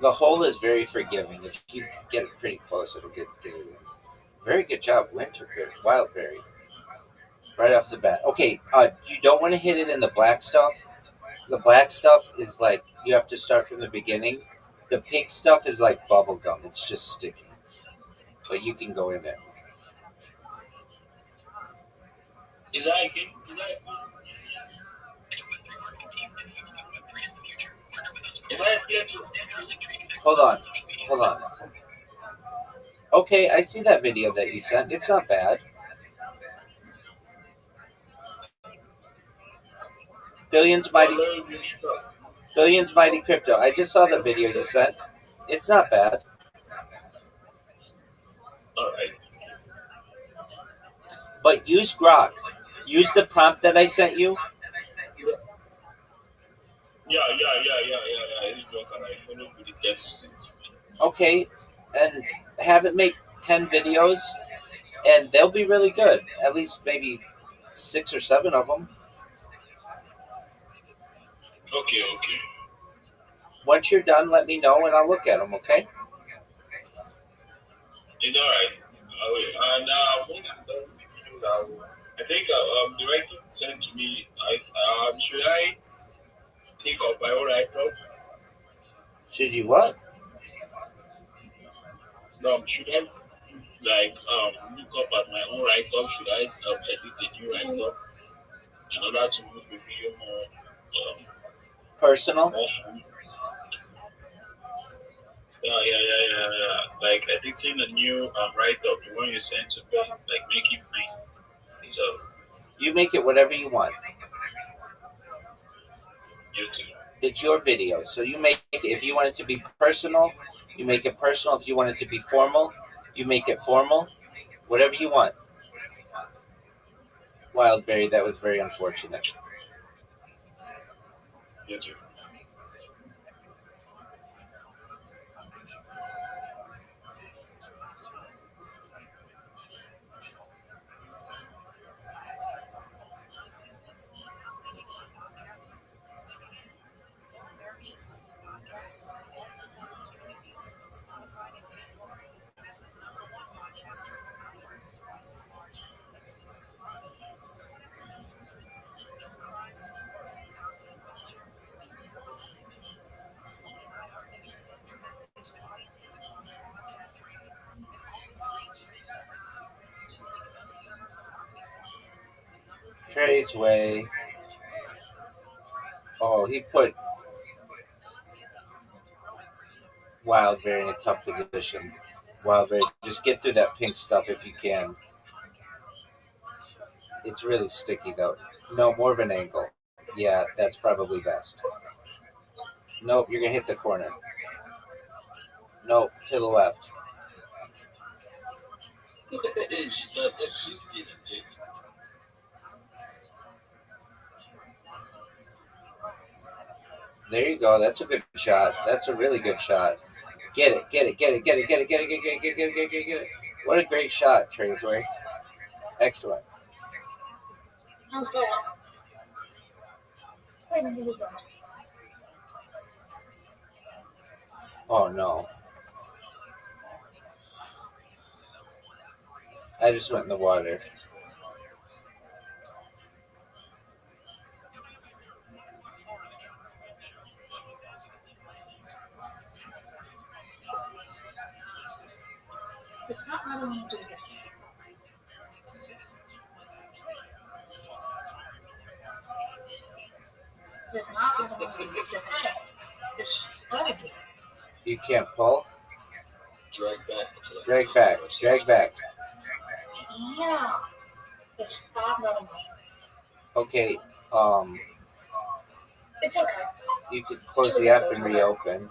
The hole is very forgiving. If you get it pretty close, it'll get it in. Very good job, Wildberry. Right off the bat. Okay, you don't want to hit it in the black stuff. The black stuff is like you have to start from the beginning. The pink stuff is like bubble gum. It's just sticky. But you can go in there. Is that a game? Hold on. Hold on. Okay, I see that video that you sent. It's not bad. Billions Mighty Crypto. I just saw the video you sent. It's not bad. Alright. But use Grok. Use the prompt that I sent you. Yeah. Okay, and have it make 10 videos, and they'll be really good. At least maybe 6 or 7 of them. Okay. Once you're done, let me know, and I'll look at them, okay? It's alright. And when I'm done with the video, I think the writing sent to me, should I think of my own write-up? Should you what? Should I look up at my own write-up? Should I edit a new write-up in order to make the video more personal? More yeah. Like editing a new write-up, the one you sent to me, like make it mine. So you make it whatever you want. YouTube. It's your video, so you make it. If you want it to be personal, you make it personal. If you want it to be formal, you make it formal. Whatever you want. Wildberry, that was very unfortunate. YouTube. Trey's way. Oh, he put Wildberry in a tough position. Wildberry, just get through that pink stuff if you can. It's really sticky though. No, more of an angle. Yeah, that's probably best. Nope, you're gonna hit the corner. Nope, to the left. There you go. That's a good shot. That's a really good shot. Get it, get it, get it, get it, get it, get it, get it, get it, get it, get it, get it, get it. What a great shot, Traceway. Excellent. Oh no. I just went in the water. It's not letting me do this. It's not letting me do this. It's letting me. You can't pull? Drag back. Drag back. Drag back. Yeah. It's not letting me. Okay, It's okay. you could close the app and reopen.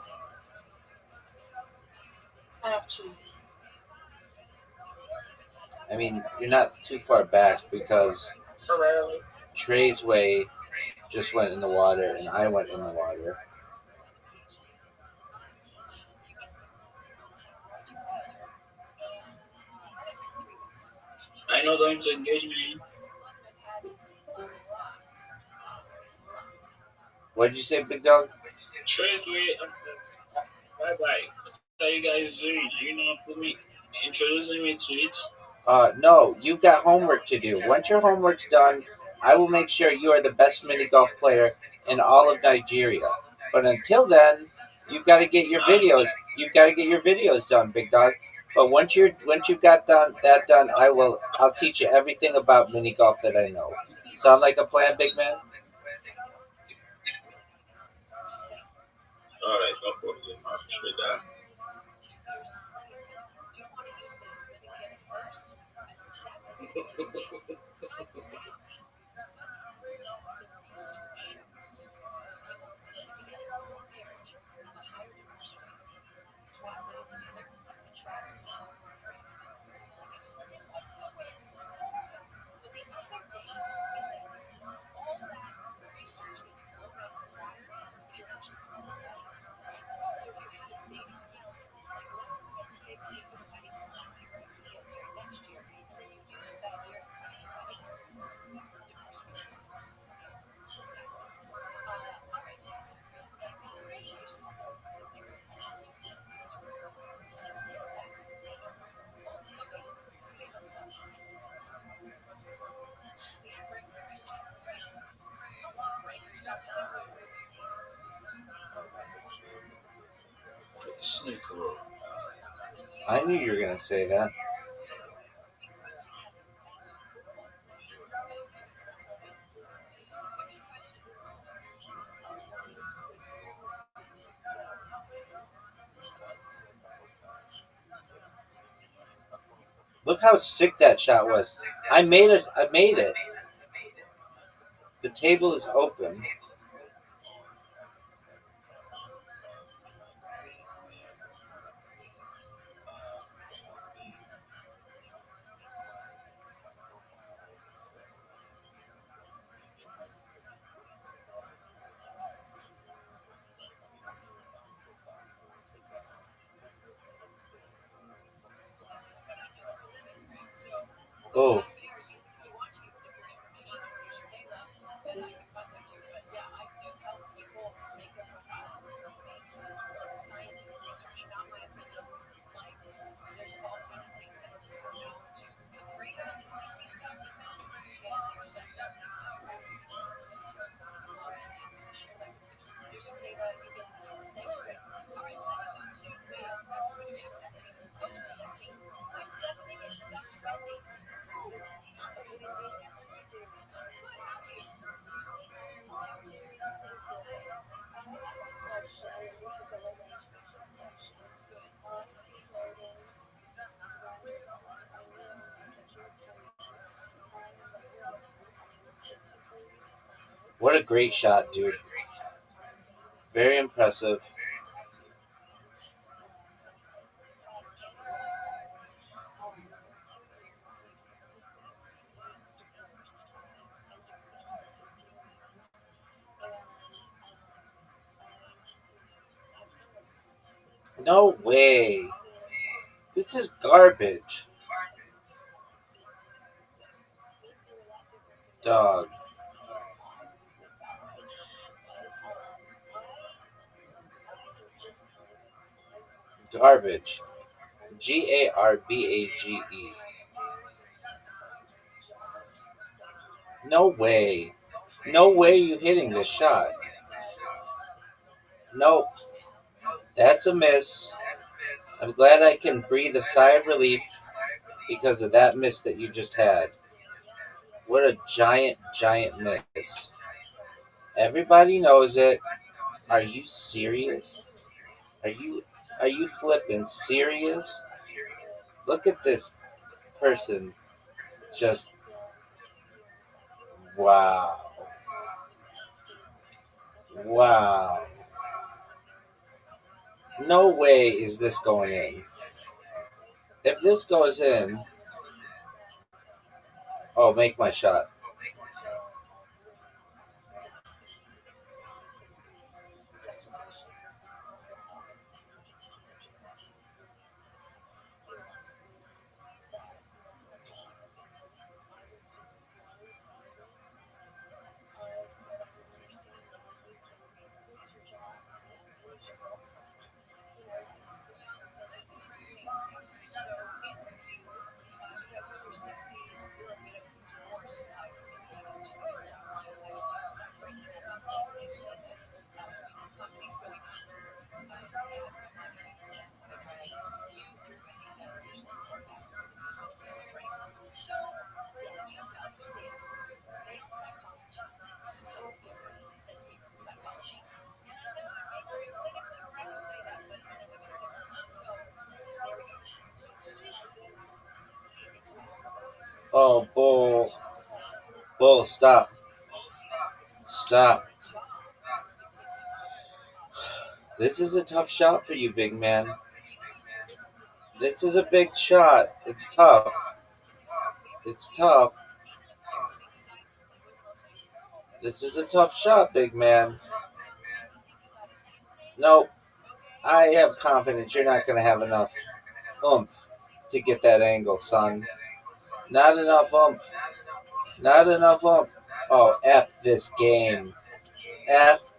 I have to. I mean, you're not too far back because Trey's way just went in the water and I went in the water. I know going to engage me. What did you say, big dog? Trade way. Bye bye. What are you guys doing? Are you not put me introducing me to it? No, you've got homework to do. Once your homework's done, I will make sure you are the best mini golf player in all of Nigeria. But until then, you've got to get your videos. You've got to get your videos done, big dog. But once you've got that done, I'll teach you everything about mini golf that I know. Sound like a plan, big man? All right, no problem. I'll trade that. I knew you were going to say that. Look how sick that shot was. I made it. The table is open. Oh. What a great shot, dude. Very impressive. No way. This is garbage. Dog. Garbage. Garbage. No way. No way you hitting this shot. Nope. That's a miss. I'm glad I can breathe a sigh of relief because of that miss that you just had. What a giant, giant miss. Everybody knows it. Are you serious? Are you flipping serious? Look at this person. Just wow. Wow. No way is this going in. If this goes in, oh, make my shot. Oh, bull. Bull, stop. Stop. This is a tough shot for you, big man. This is a big shot. It's tough. It's tough. This is a tough shot, big man. Nope. I have confidence you're not going to have enough oomph to get that angle, son. Not enough oomph. Not enough oomph. Oh, F this game. F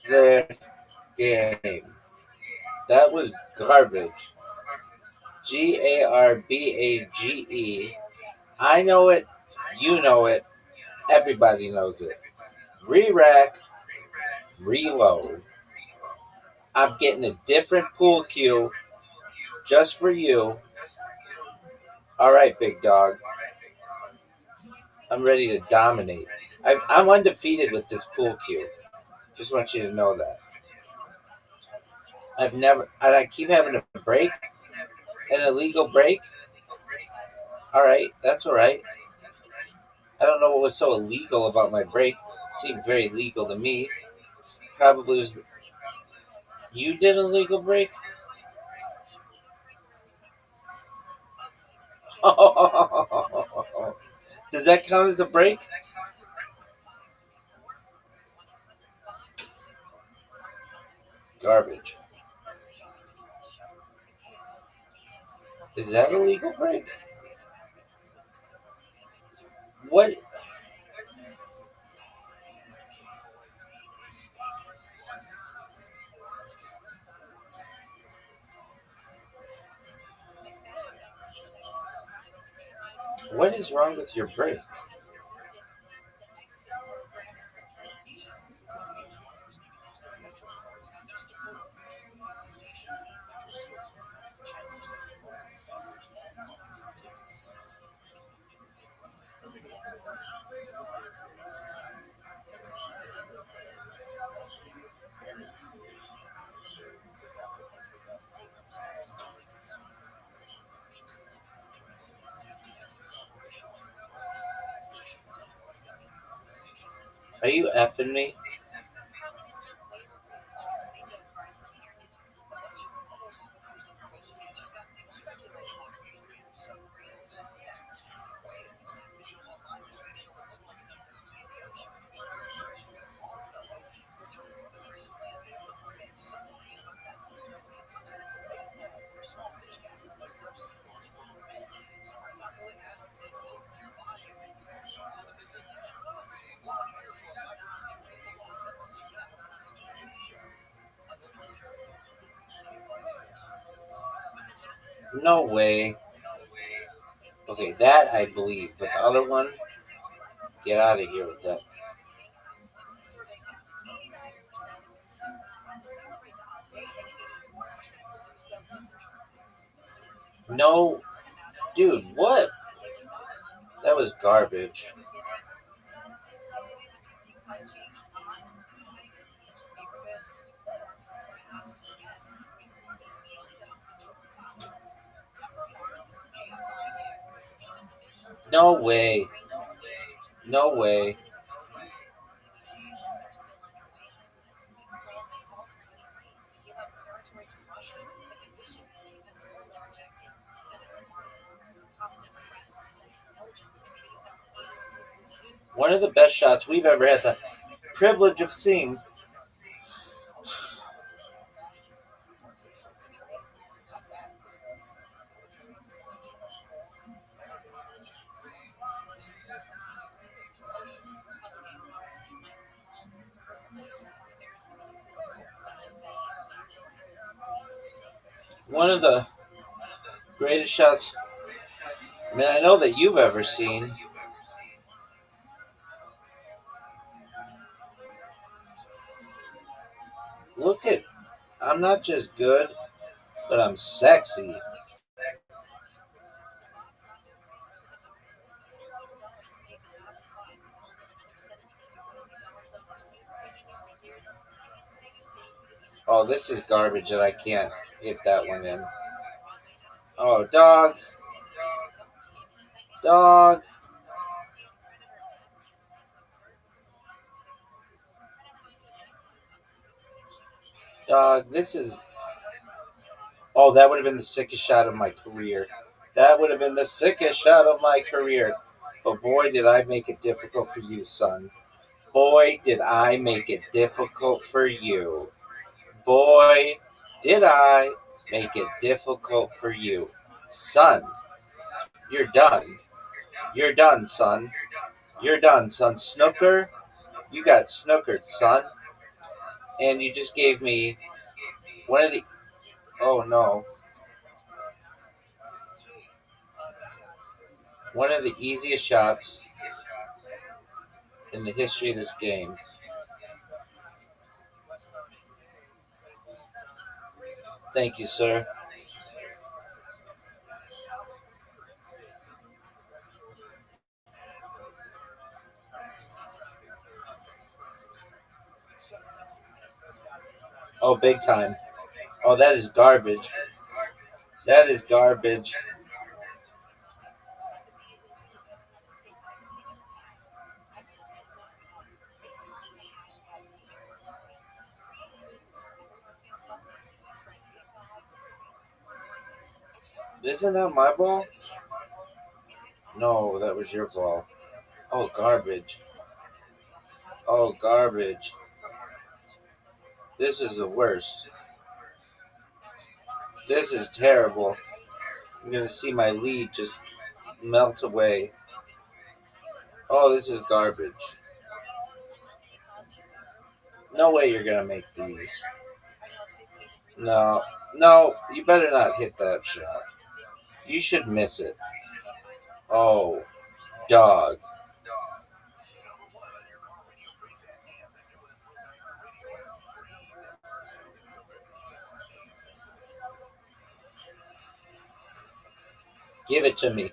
this game. That was garbage. Garbage. I know it. You know it. Everybody knows it. Re-rack. Reload. I'm getting a different pool cue just for you. All right, big dog. I'm ready to dominate. I'm undefeated with this pool cue. Just want you to know that. I keep having a break, an illegal break. All right, that's all right. I don't know what was so illegal about my break. It seemed very legal to me. Probably was. You did an illegal break? Does that count as a break? Garbage. Is that a legal break? What? What is wrong with your break? Are you effing me? No way. Okay, that I believe, but the other one, get out of here with that. No, dude, what? That was garbage. No way. No way. One of the best shots we've ever had the privilege of seeing. One of the greatest shots, I mean, I know that you've ever seen. Look at, I'm not just good, but I'm sexy. Oh, this is garbage and I can't hit that one in. Oh, dog. Dog. Dog, this is... Oh, that would have been the sickest shot of my career. That would have been the sickest shot of my career. But boy, did I make it difficult for you, son. Boy, did I make it difficult for you. Boy, did I make it difficult for you. Son, you're done. You're done, son. You're done, son. Snooker, you got snookered, son. And you just gave me one of the... Oh, no. One of the easiest shots in the history of this game. Thank you, sir. Oh, big time. Oh, that is garbage. That is garbage. Isn't that my ball? No, that was your ball. Oh, garbage. Oh, garbage. This is the worst. This is terrible. I'm going to see my lead just melt away. Oh, this is garbage. No way you're going to make these. No. No, you better not hit that shot. You should miss it. Oh, dog. Give it to me.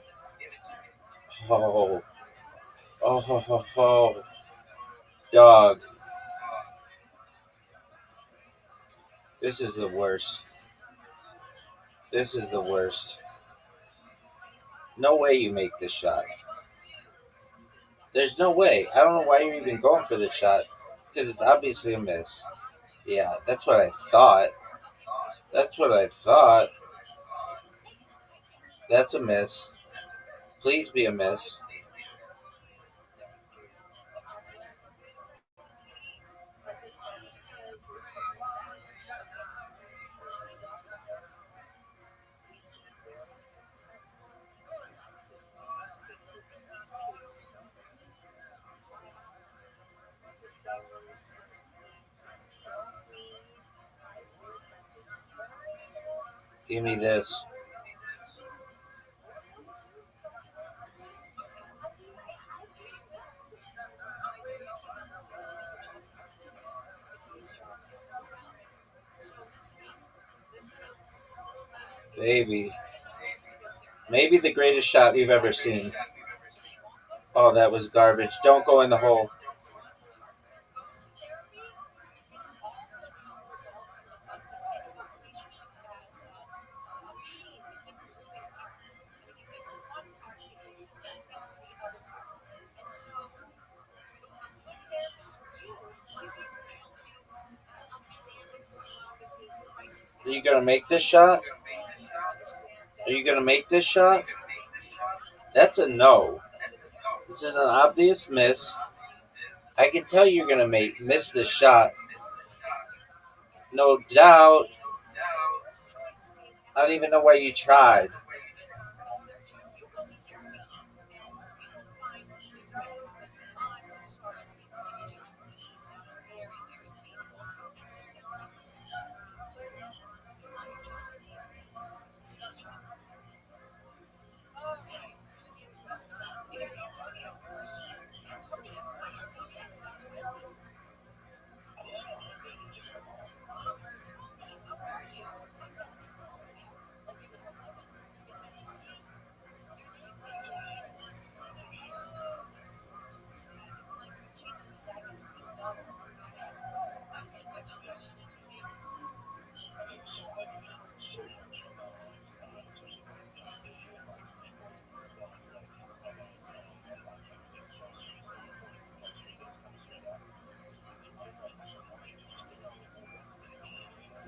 Oh. Oh, ho, ho, ho. Dog. This is the worst. This is the worst. No way you make this shot. There's no way. I don't know why you're even going for this shot. Because it's obviously a miss. Yeah, that's what I thought. That's what I thought. That's a miss. Please be a miss. Give me this. Baby. Maybe the greatest shot we've ever seen. Oh, that was garbage. Don't go in the hole. Are you going to make this shot? Are you going to make this shot? That's a no. This is an obvious miss. I can tell you're going to miss this shot. No doubt. I don't even know why you tried.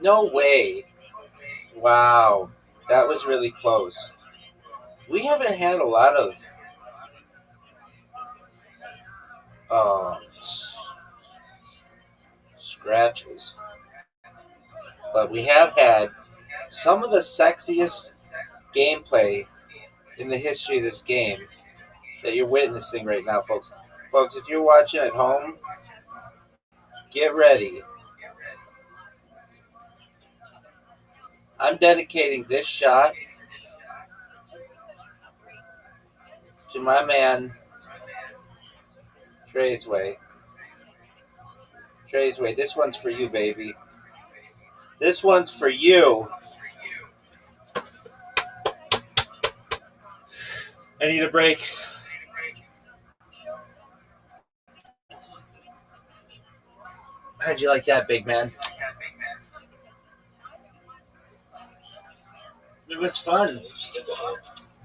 No way. Wow. That was really close. We haven't had a lot of uh, scratches, but we have had some of the sexiest gameplay in the history of this game that you're witnessing right now, folks. Folks, if you're watching at home, get ready. I'm dedicating this shot to my man, Trazeway. Trazeway, this one's for you, baby. This one's for you. I need a break. How'd you like that, big man? It was fun.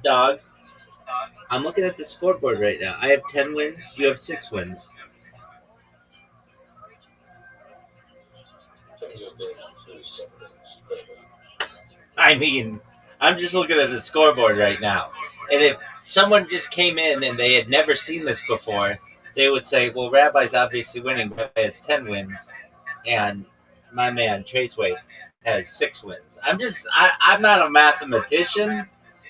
Dog, I'm looking at the scoreboard right now. I have 10 wins. You have 6 wins. I mean, I'm just looking at the scoreboard right now. And if someone just came in and they had never seen this before, they would say, well, Rabbi's obviously winning. Rabbi has 10 wins. And my man, Tradesway, has 6 wins. I'm not a mathematician.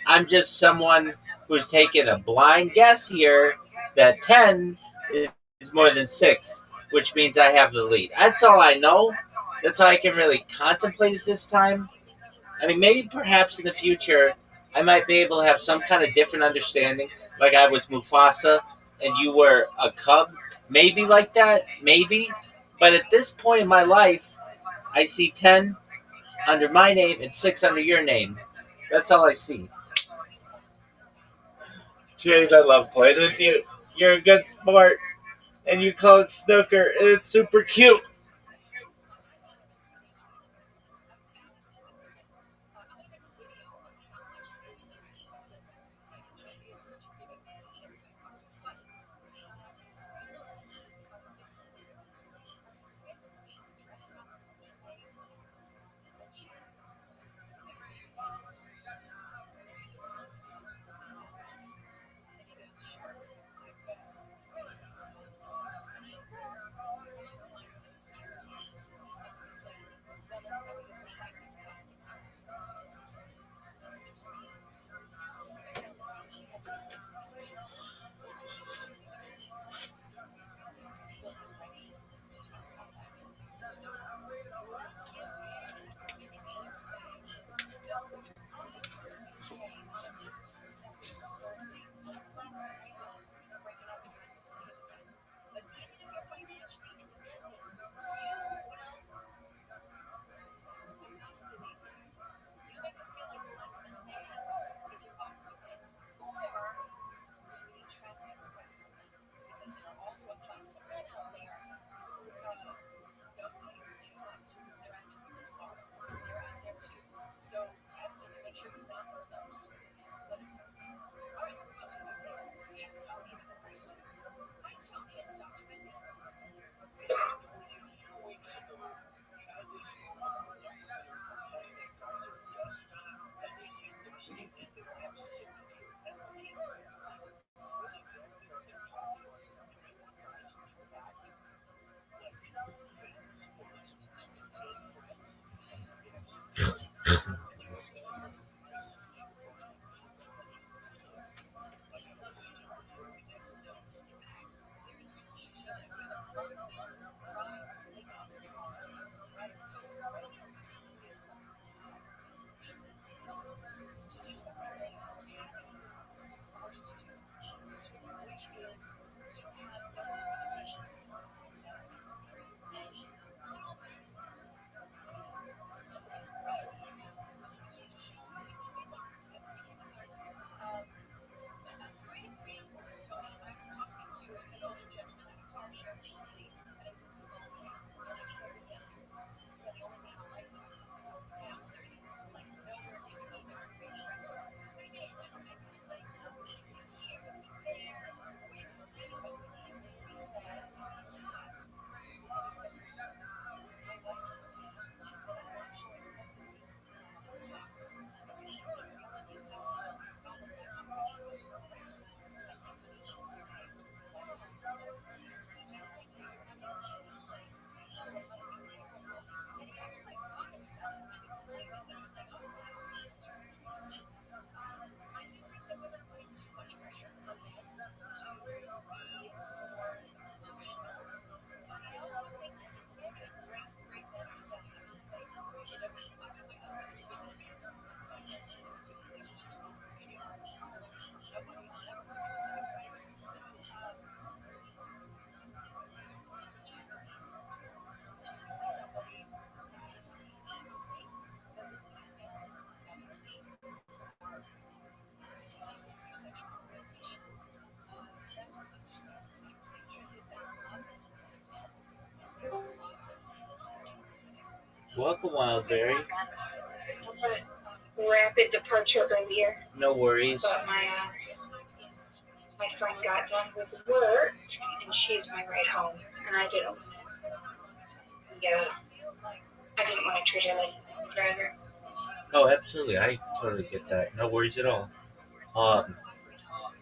I'm just someone who's taking a blind guess here that 10 is more than 6, which means I have the lead. That's all I know. That's all I can really contemplate at this time. I mean, maybe perhaps in the future, I might be able to have some kind of different understanding, like I was Mufasa and you were a cub. Maybe like that, maybe. But at this point in my life, I see 10 under my name and 6 under your name. That's all I see. James, I love playing with you. You're a good sport, and you call it snooker, and it's super cute. Welcome, Wildberry. Rapid departure earlier, No worries. but my friend got done with work, and she's my ride home, and I didn't want to treat her like a driver. Oh, absolutely. I totally get that. No worries at all.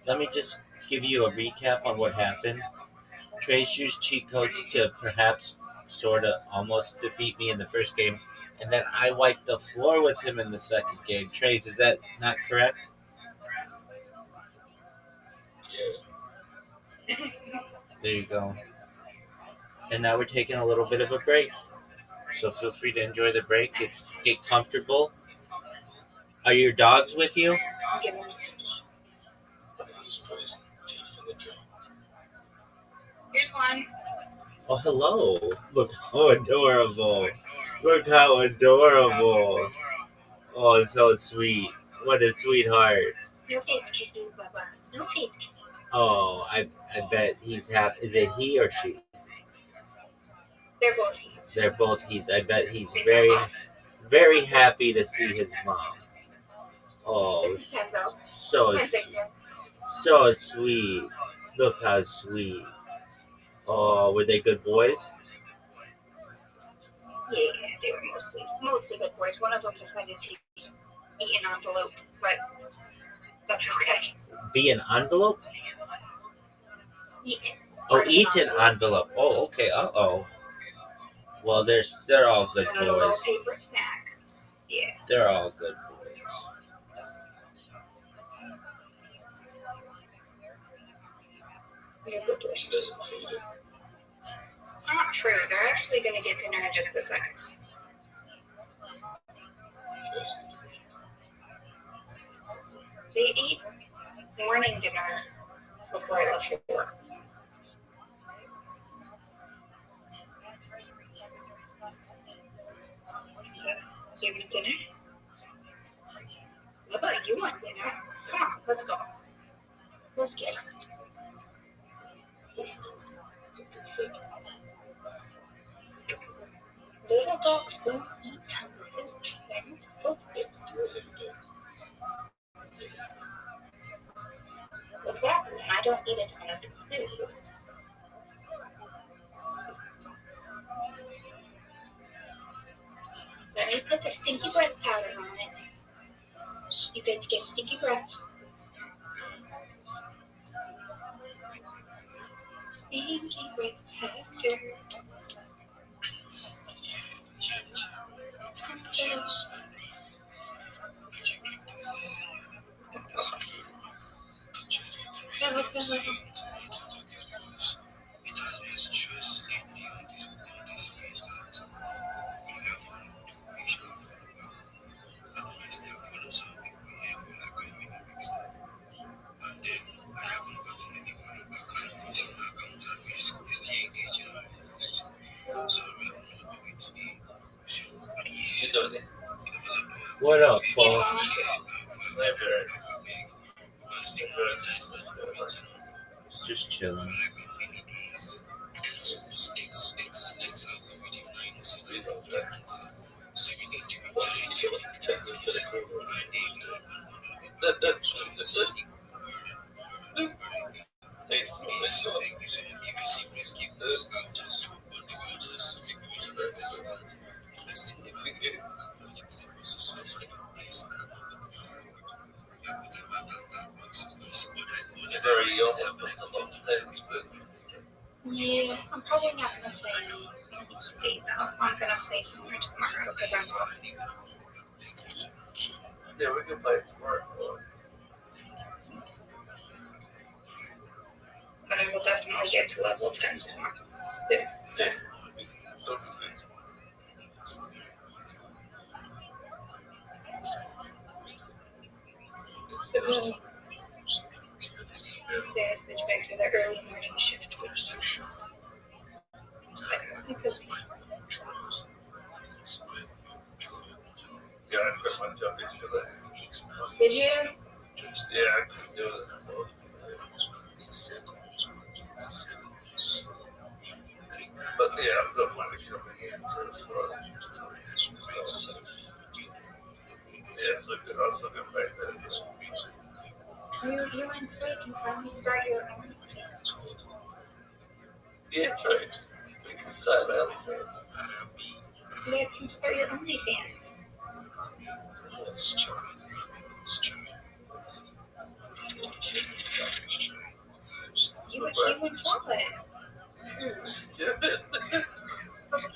Let me just give you a recap on what happened. Trace used cheat codes to perhaps sort of almost defeat me in the first game, and then I wiped the floor with him in the second game. Trace, is that not correct? There you go. And now we're taking a little bit of a break. So feel free to enjoy the break. Get comfortable. Are your dogs with you? Here's one. Oh, hello. Look how adorable. Look how adorable. Oh, it's so sweet. What a sweetheart. No face kisses, Bubba. No face kisses. Oh, I bet he's happy. Is it he or she? They're both he's. They're both he's. I bet he's very, very happy to see his mom. Oh, so sweet. Look how sweet. Oh, were they good boys? Yeah, they were mostly good boys. One of them decided to eat an envelope, but that's okay. Be an envelope? Eat. Oh, eat an envelope. Oh, okay. Uh-oh. Well, they're all good And a little boys. paper snack. Yeah. They're all good boys. They're good boys. Not true. They're actually going to get dinner in just a second. They eat morning dinner before I left for work. Give me dinner? What about you want dinner? Come on, let's go. Let's get it. Little dogs don't eat tons of food. They're not supposed to. Exactly. I don't eat a ton of food. Let me put the stinky breath powder on it. You get to get stinky breath. Stinky breath powder. What up, Paul? Just chilling. Yeah, I'm probably not going to play today, though. I'm going to play somewhere tomorrow because I'm off. Yeah, we can play tomorrow. But I will definitely get to level 10 tomorrow. Yeah. They switch back to the early morning shift, which because Yeah, I quit my job yesterday. did you? Yeah, I couldn't do it. But yeah, I'm not money coming in. also get paid that. You and Clay can finally start your own. Yeah, right. We can start that. You guys can start your OnlyFans. That's true. You and Chocolate.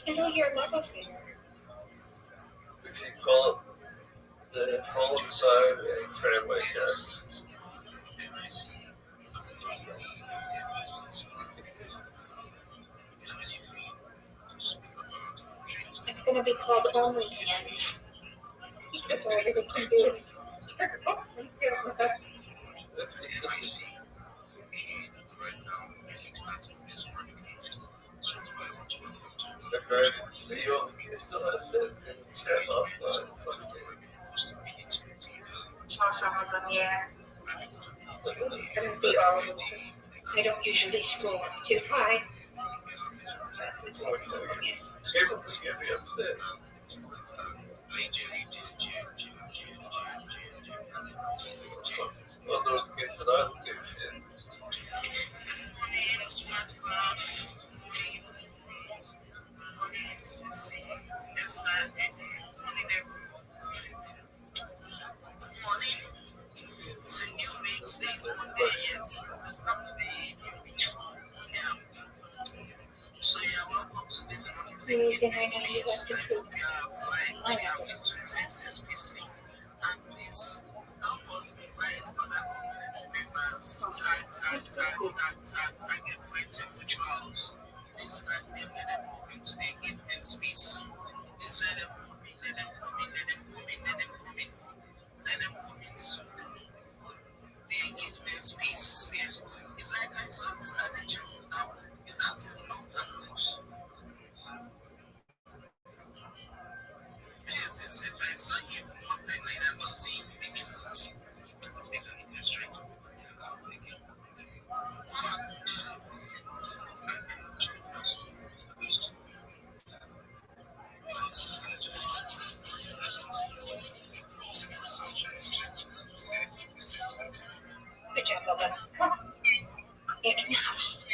Handle your love affair. We can call it the homicide and tramway cat. It's gonna be called OnlyFans. That's all everything can do. Saw some of them, yeah. Couldn't see all of them. I don't usually score too high. Everyone's gonna be upset. Well, those kids that I don't give a shit. You can hang out with us too. Good job, Bubba. It's nice.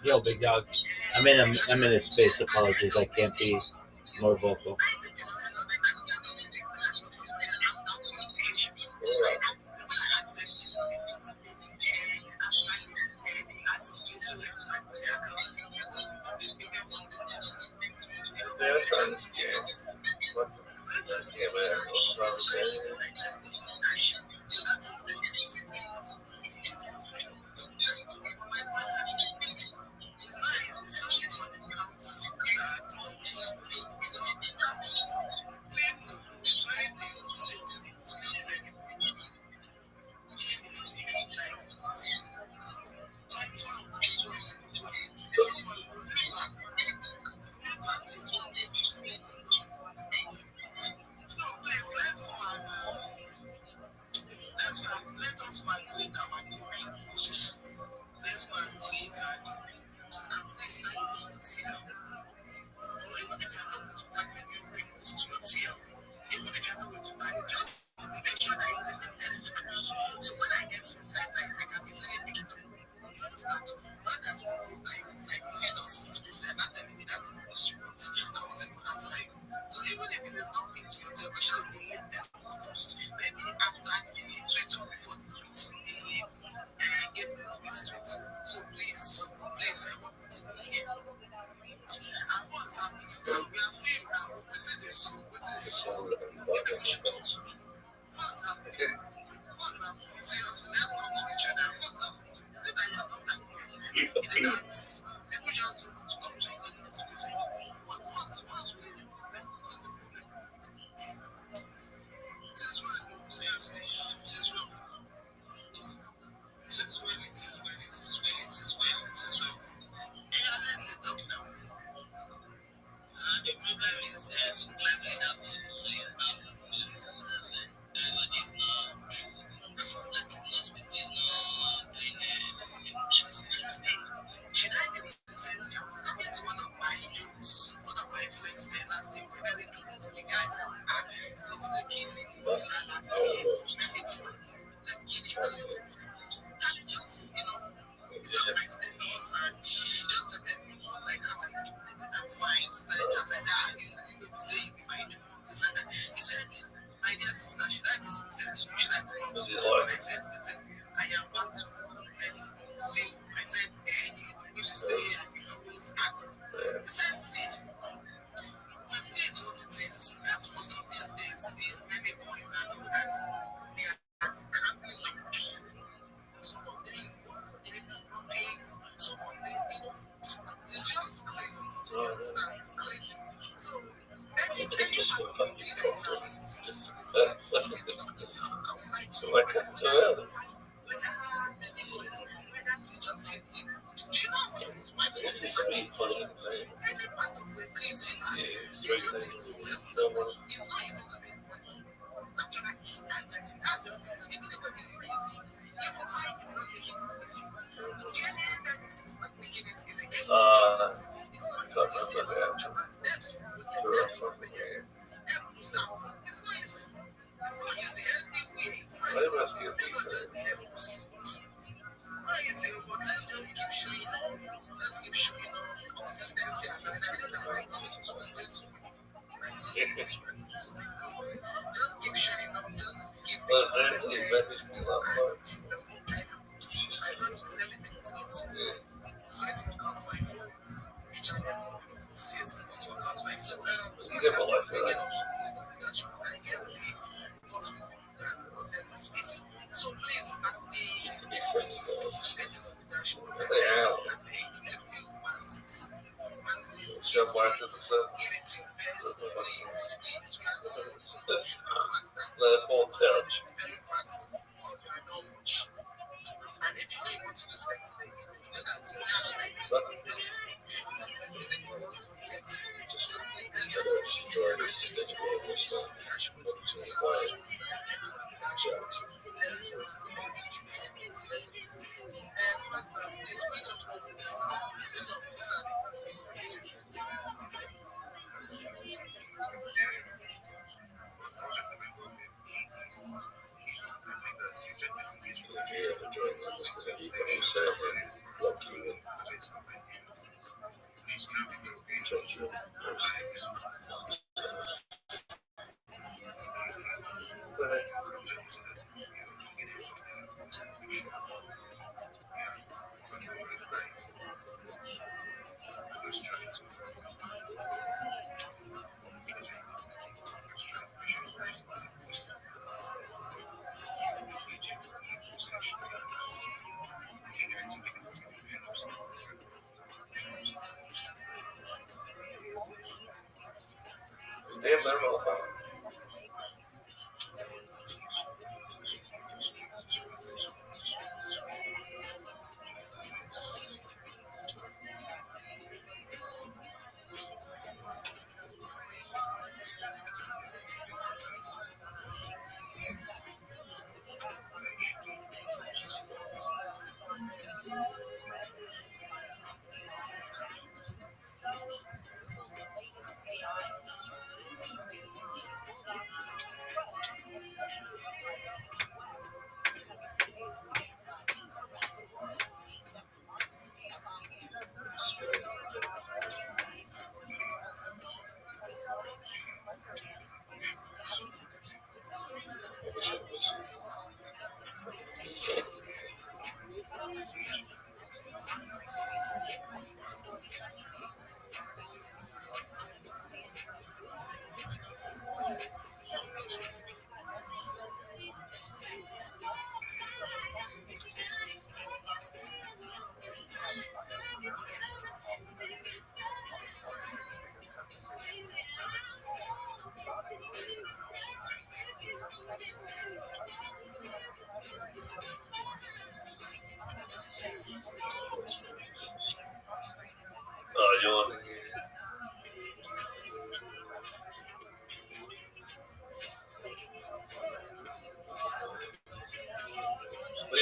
Yo, big dog. I'm in a space. Apologies, I can't be more vocal.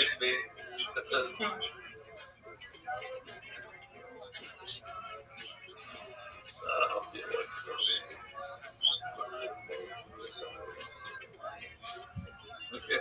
should be. Okay.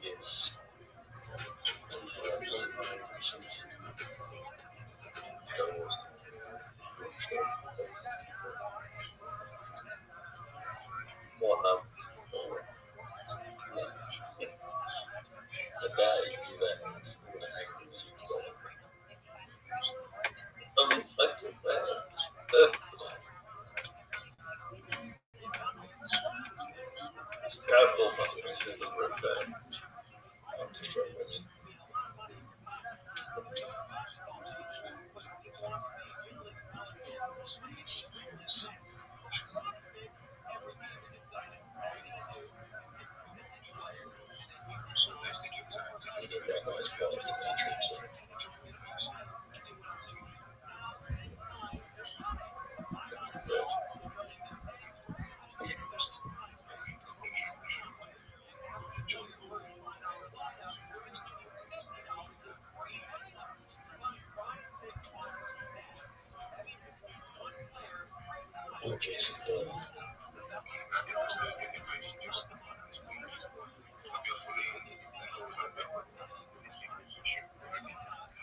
Yes. More love. The guy is that. Like Careful, this is a birthday.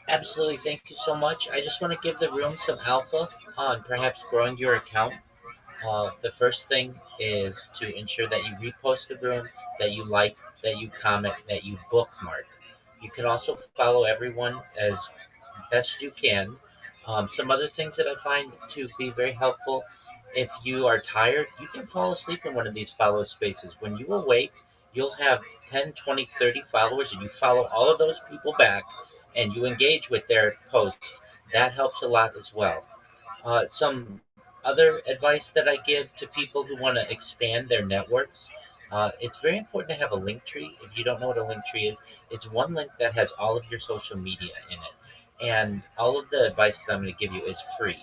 Absolutely, thank you so much. I just want to give the room some alpha on perhaps growing your account. The first thing is to ensure that you repost the room, that you like, that you comment, that you bookmark. You can also follow everyone as best you can. Some other things that I find to be very helpful: if you are tired, you can fall asleep in one of these follow spaces. When you awake, you'll have 10, 20, 30 followers, and you follow all of those people back and you engage with their posts. That helps a lot as well. Some other advice that I give to people who want to expand their networks: it's very important to have a link tree. If you don't know what a link tree is, it's one link that has all of your social media in it. And all of the advice that I'm going to give you is free.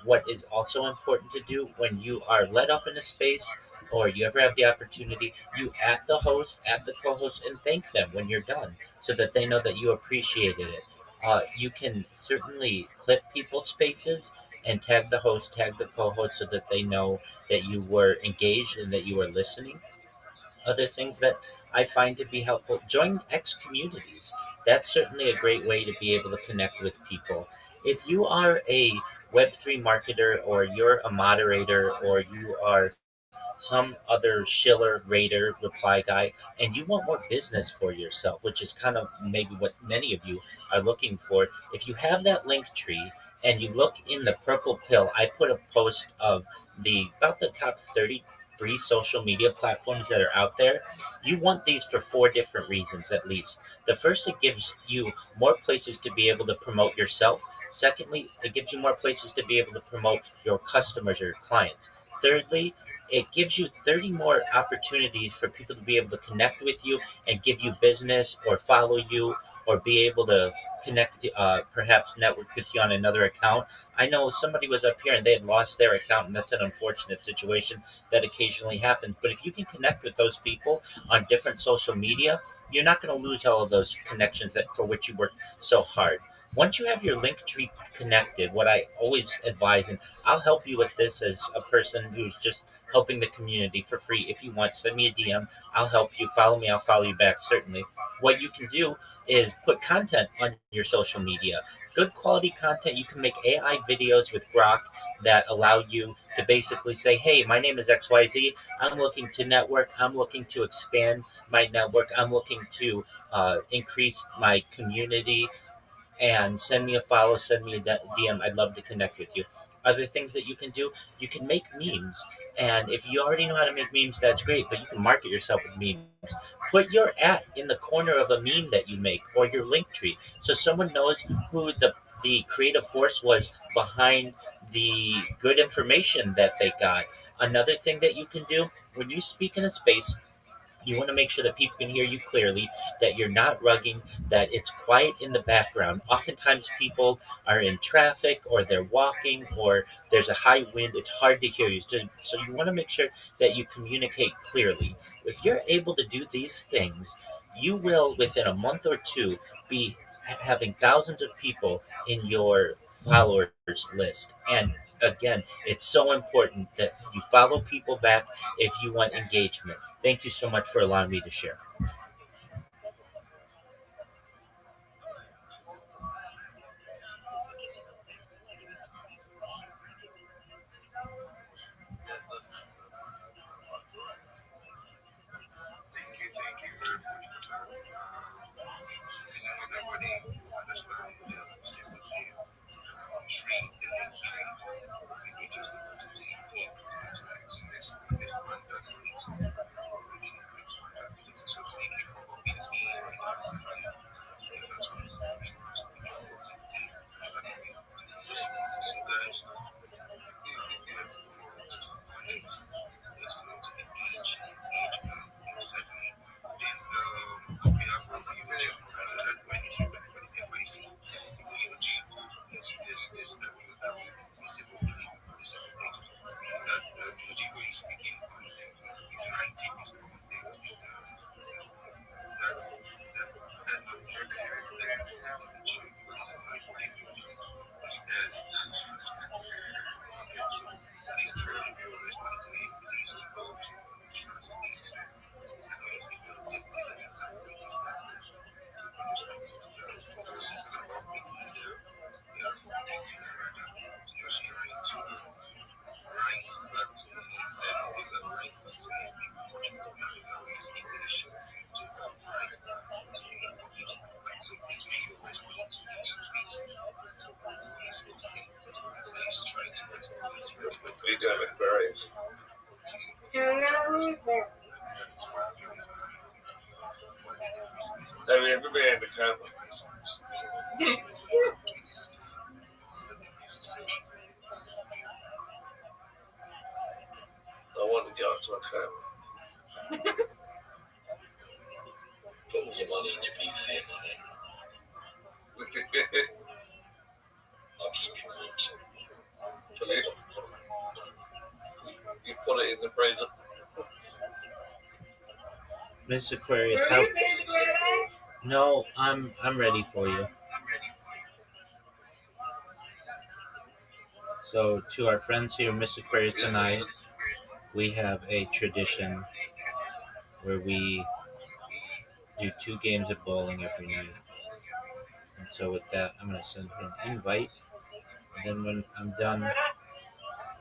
What is also important to do when you are let up in a space or you ever have the opportunity, you at the host, at the co host, and thank them when you're done so that they know that you appreciated it. You can certainly clip people's spaces and tag the host, tag the co-host so that they know that you were engaged and that you were listening. Other things that I find to be helpful: join X communities. That's certainly a great way to be able to connect with people. If you are a Web3 marketer, or you're a moderator, or you are some other shiller, raider, reply guy, and you want more business for yourself, which is kind of maybe what many of you are looking for. If you have that link tree and you look in the purple pill, I put a post of the about the top 30 free social media platforms that are out there. You want these for four different reasons at least. The first, it gives you more places to be able to promote yourself. Secondly, it gives you more places to be able to promote your customers or your clients. Thirdly, it gives you 30 more opportunities for people to be able to connect with you and give you business or follow you or be able to connect, perhaps network with you on another account. I know somebody was up here and they had lost their account, and that's an unfortunate situation that occasionally happens. But if you can connect with those people on different social media, you're not going to lose all of those connections that for which you worked so hard. Once you have your link tree connected, what I always advise, and I'll help you with this as a person who's just helping the community for free. If you want, send me a DM. I'll help you. Follow me. I'll follow you back, certainly. What you can do is put content on your social media. Good quality content. You can make AI videos with Grok that allow you to basically say, hey, my name is XYZ. I'm looking to network. I'm looking to expand my network. I'm looking to increase my community. and send me a follow, send me a DM. I'd love to connect with you. Other things that you can do, you can make memes. And if you already know how to make memes, that's great, but you can market yourself with memes. Put your at in the corner of a meme that you make or your link tree so someone knows who the creative force was behind the good information that they got. Another thing that you can do when you speak in a space, you want to make sure that people can hear you clearly, that you're not rugging, that it's quiet in the background. Oftentimes, people are in traffic or they're walking or there's a high wind. It's hard to hear you. So you want to make sure that you communicate clearly. If you're able to do these things, you will, within a month or two, be having thousands of people in your followers list. And again, it's so important that you follow people back if you want engagement. Thank you so much for allowing me to share. Thank you very much for that. Everybody understand the system here. Tree, the link tree. We just want to see this one does need to so thank you for being here. That's what so guys, let's go on it. Let's go to engage certainly. Then we have one thing that when you with everybody this visible that Jigo is speaking on is 90% of things. That's not very please do review responsibly. Please keep up trust these ways we will take the We do have Aquarius. I mean, everybody had the camera. I want to go to a camera. Put your money in your PC, money. I'll keep you good. You put it in the freezer. Miss Aquarius, how? No, I'm ready for you. So, to our friends here, Miss Aquarius and I, we have a tradition where we do 2 games of bowling every night. And so, with that, I'm going to send her an invite. And then, when I'm done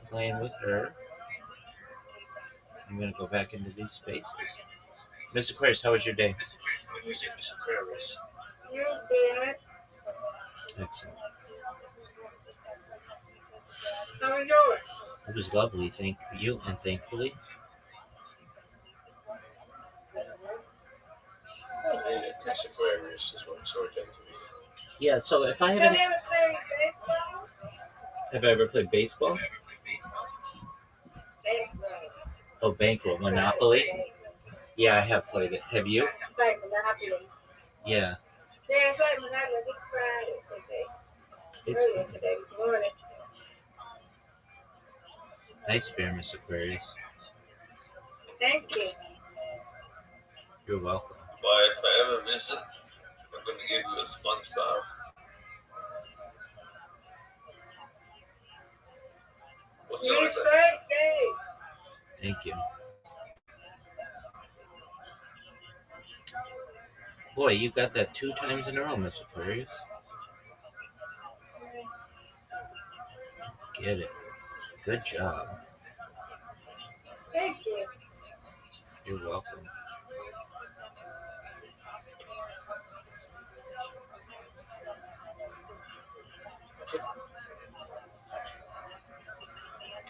playing with her, I'm going to go back into these spaces. Miss Aquarius, how was your day? Miss Aquarius. Excellent. How are you doing? It was lovely, thank you, and thankfully. Miss Aquarius is what I'm sort of Yeah, so if I have I ever played baseball? Oh, bankroll, Monopoly. Yeah, I have played it. Have you? Yeah. It's nice beer, Miss Aquarius. Thank you. You're welcome. Why, if I ever visit, I'm going to give you a sponge bath. What's your birthday? Thank you. Boy, you got that 2 times in a row, Miss Aquarius. Get it. Good job. Thank you. You're welcome.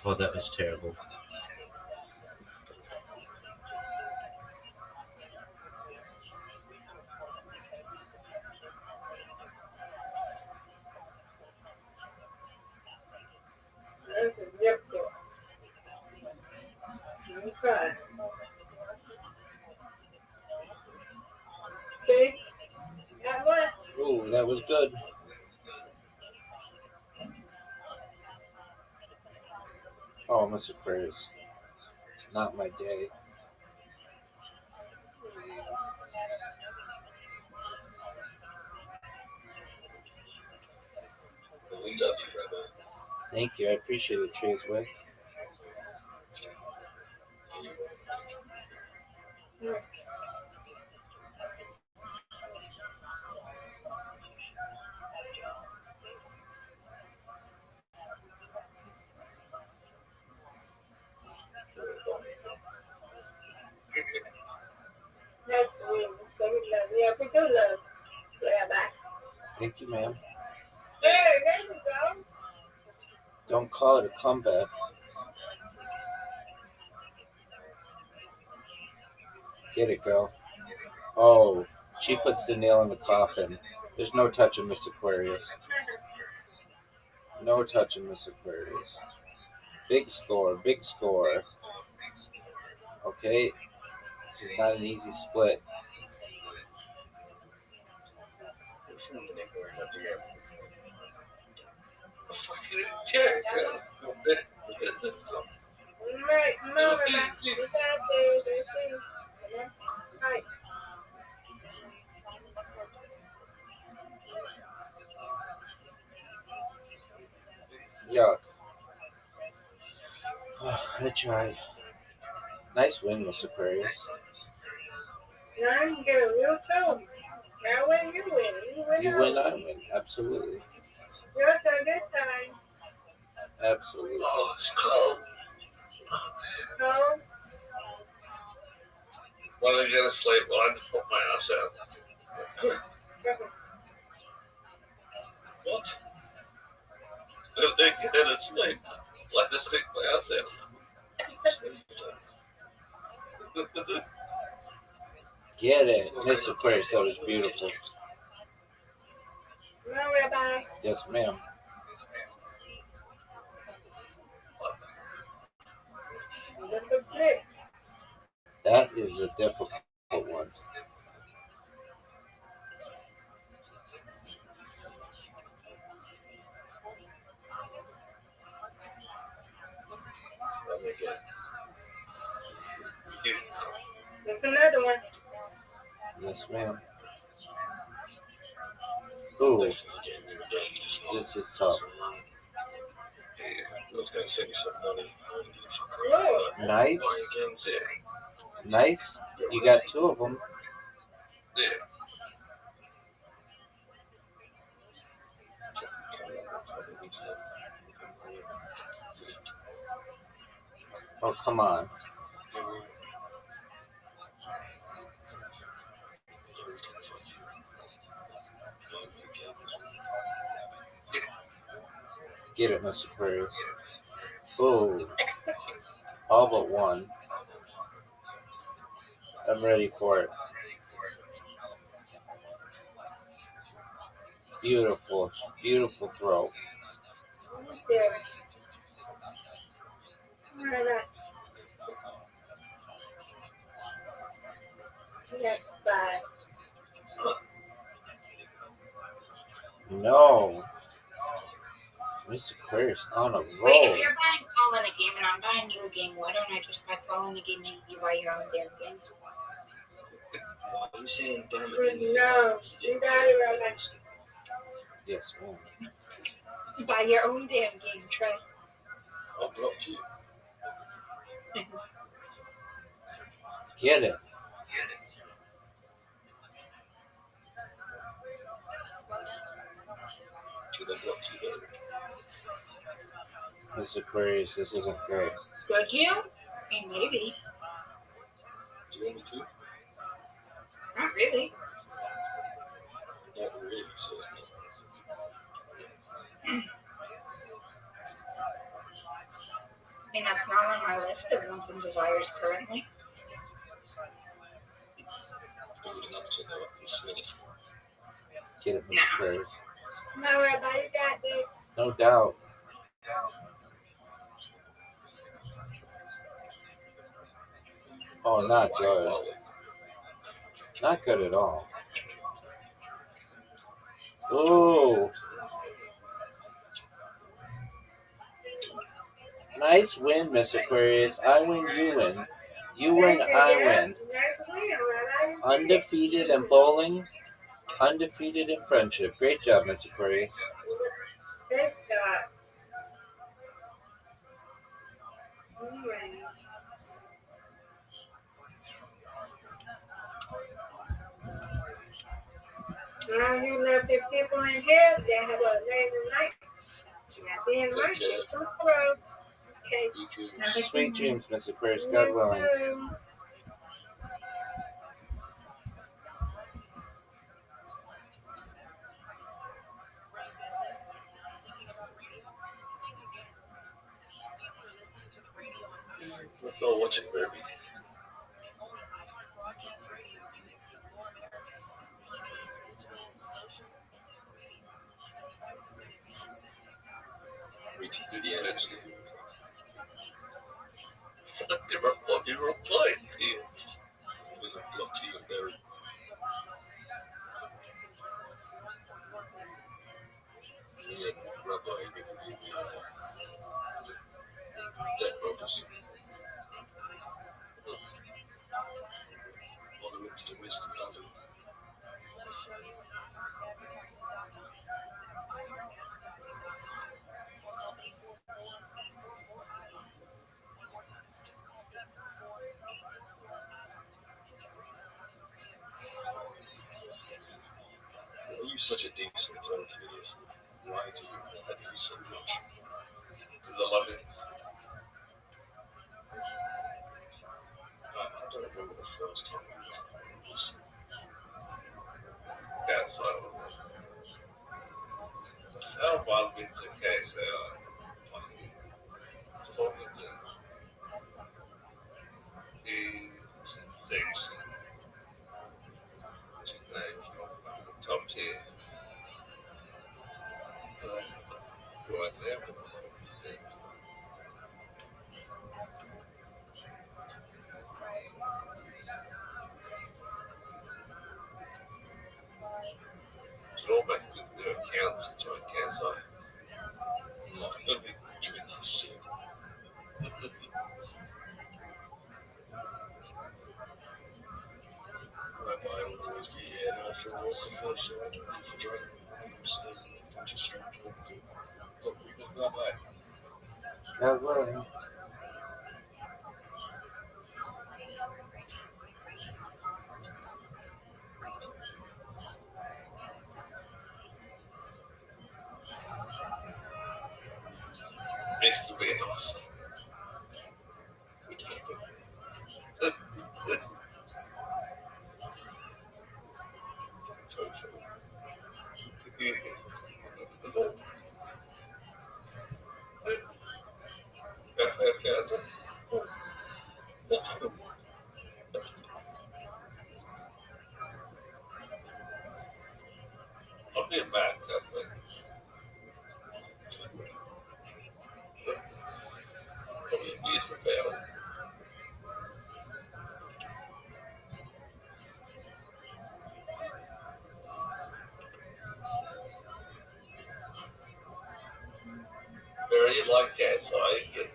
Oh, that was terrible. That's difficult. Okay. See? That one? Ooh, that was good. Oh, Miss Aquarius. It's not my day. We love you, Rabbi. Thank you. I appreciate it, Traceway. That's sweet. So we love you. Yeah, we do love Rabbi. Thank you, ma'am. There you go. Don't call it a comeback. Get it, girl. Oh, she puts the nail in the coffin. There's no touching Miss Aquarius. No touching Miss Aquarius. Big score, big score. Okay, this is not an easy split. Right, come on, Rabbi. You got this. That's right. Yuck. I tried. Nice win, Miss Aquarius. Now you get a real too. Now when you win, You win, I win. Absolutely. Your turn this time. Absolutely. Oh, it's cold. No. While I get asleep, well, I just put my ass out. What? If they get asleep, like to stick my ass out. Get it. Miss Aquarius, that was beautiful. No, Rabbi. Yes, ma'am. That is a difficult one. There's another one. Yes, ma'am. Ooh, this is tough. Nice. Nice. You got two of them. Yeah. Oh, come on. Get it, Mr. Aquarius. Oh, all but one. I'm ready for it. Beautiful, beautiful throw. Yes, bye. No. Mr. Aquarius on a roll. Wait, if you're buying calling a game and I'm buying you a game, why don't I just buy calling a game and you buy your own damn game? I'm saying, damn it. No, you got it, Rabbi. Yes, ma'am. Buy your own damn game, Trey. I'll block you. Get it. Mr. Aquarius, this isn't great. Would you? I mean, maybe. Do you want me to? Not really. Not really, so mean, that's not on my list of wants and desires currently. Get it, Mr. Bird. No, Rabbi, you got this. No doubt. Oh, not good. Not good at all. Ooh. Nice win, Miss Aquarius. I win, you win. You win, I win. Undefeated in bowling, undefeated in friendship. Great job, Miss Aquarius. Good job. Now you left the people in here, they have a later night. Not being mercy, tomorrow. Okay. Sweet dreams, Miss Aquarius. God willing. Let's go watch it, baby. We can do the energy. They replied to you. It was a block you and Barry. Yeah, Rabbi, dead brothers. All the way to the wisdom planet. You're such a decent friend to me. Why do you hate me so much? Because I love it. I don't remember the first time we met. That's how bad we took case. Talking to he thinks top tier. Right there. Go back to the accounts and joint accounts. God willing. Mr. Reynolds. I'll be back. Very like that, so I get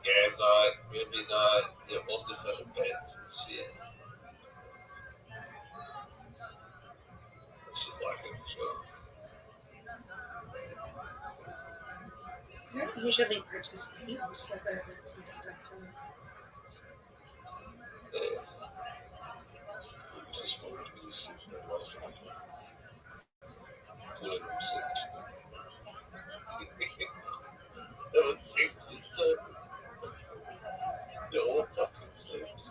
game night, movie night, all different events and shit. She like it, so. I don't usually participate in sugar events and stuff. Yeah. The old fucking things.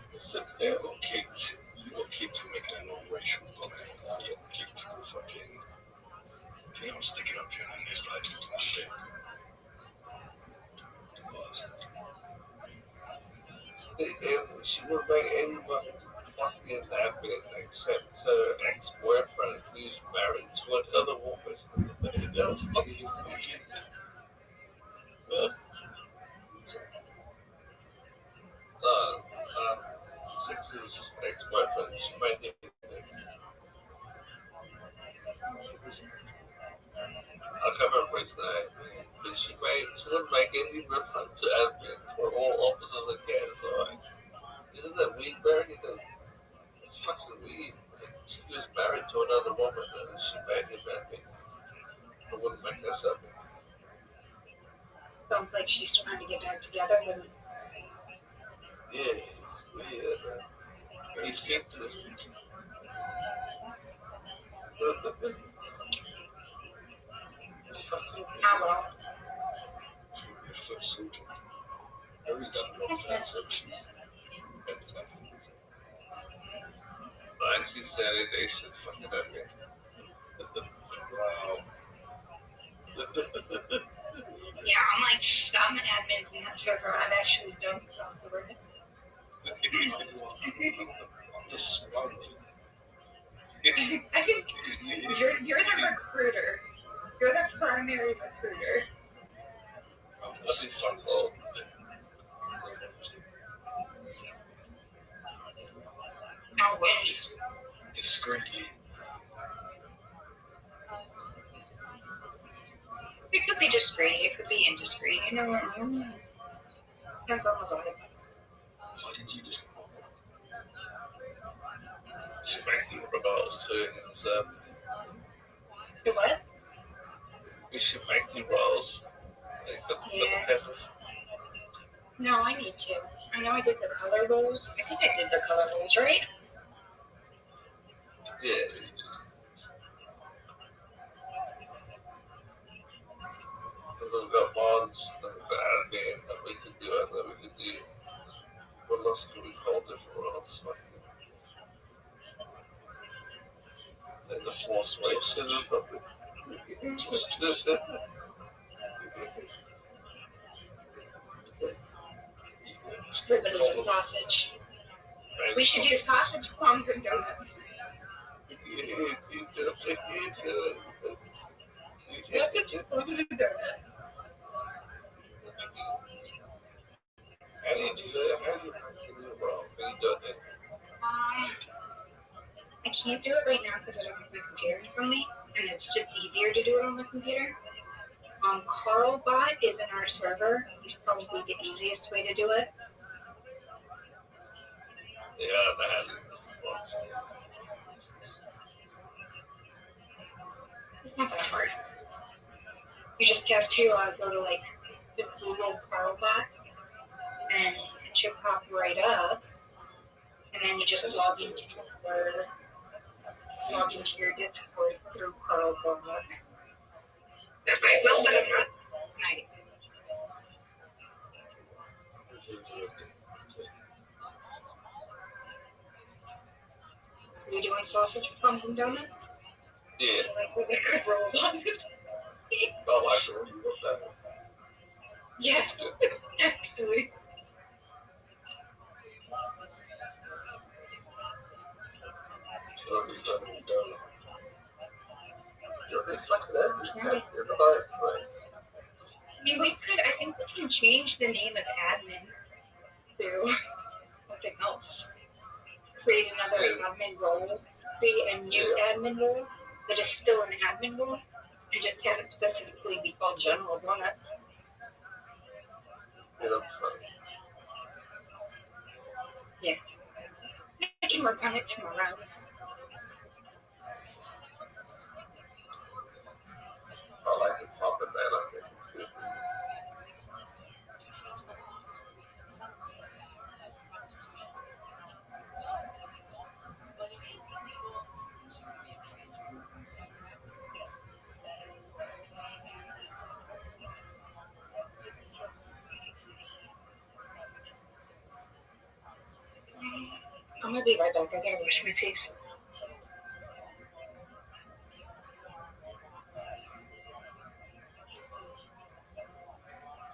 Sit there, little kids making a non-racial comment. Yeah, kids will fucking. I'm sticking up here and there's like shit. except her ex-boyfriend who's married to another woman. That's fucking weird. Six's ex-boyfriend, she might name it. I can't remember his name, but she wouldn't make any reference to admin for all officers again. So like, isn't that weird, Barry? It's fucking weird. Like, she was married to another woman and she made him admin. I wouldn't make that happen. Sounds like she's trying to get back together with him. Yeah, man. He think this. Hello. Every got no transactions. Every time. Like she said, they should fucking admin. Wow. Yeah, I'm like, stop an admin in that server. I've actually done stuff for it. I think you're the recruiter. You're the primary recruiter. Nothing fun though. I wish. Discreetly. It could be discreet, it could be indiscreet, you know what I mean? Depends on the vibe. What did you do? She might be about certain Do what? we should make new rolls. Like for the peasants. No, I need to. I know I did the color rolls. I think I did the color rolls, right? Yeah. We've got mods that we've got admin that we can do and that we can do. What else can we call different roles? And the force race or something. Everybody's a sausage. We should do sausage, plums, and donuts. Sausage, plums, and donuts. How do you do that? How do you do it wrong? How do you do it? I can't do it right now because I don't have my computer in front of me, and it's just easier to do it on my computer. Carlbot is in our server. He's probably the easiest way to do it. Yeah, man. It's not that hard. You just have to go to like the Google Carlbot, and it should pop right up, and then you just log into your Discord through Carlbot. Well, but I'm not tonight. You doing sausage, plums, and donuts? Yeah. Like with the rolls on it? I like it. Yeah, actually. I mean, I think we can change the name of admin to something else. Create another admin role, create a new admin role that is still an admin role, and just have it specifically be called general donut. Yeah. I can work on it tomorrow. I like it popping, man. I think it's good. I'm gonna be right back. I gotta wash my face.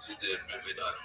You did, maybe not.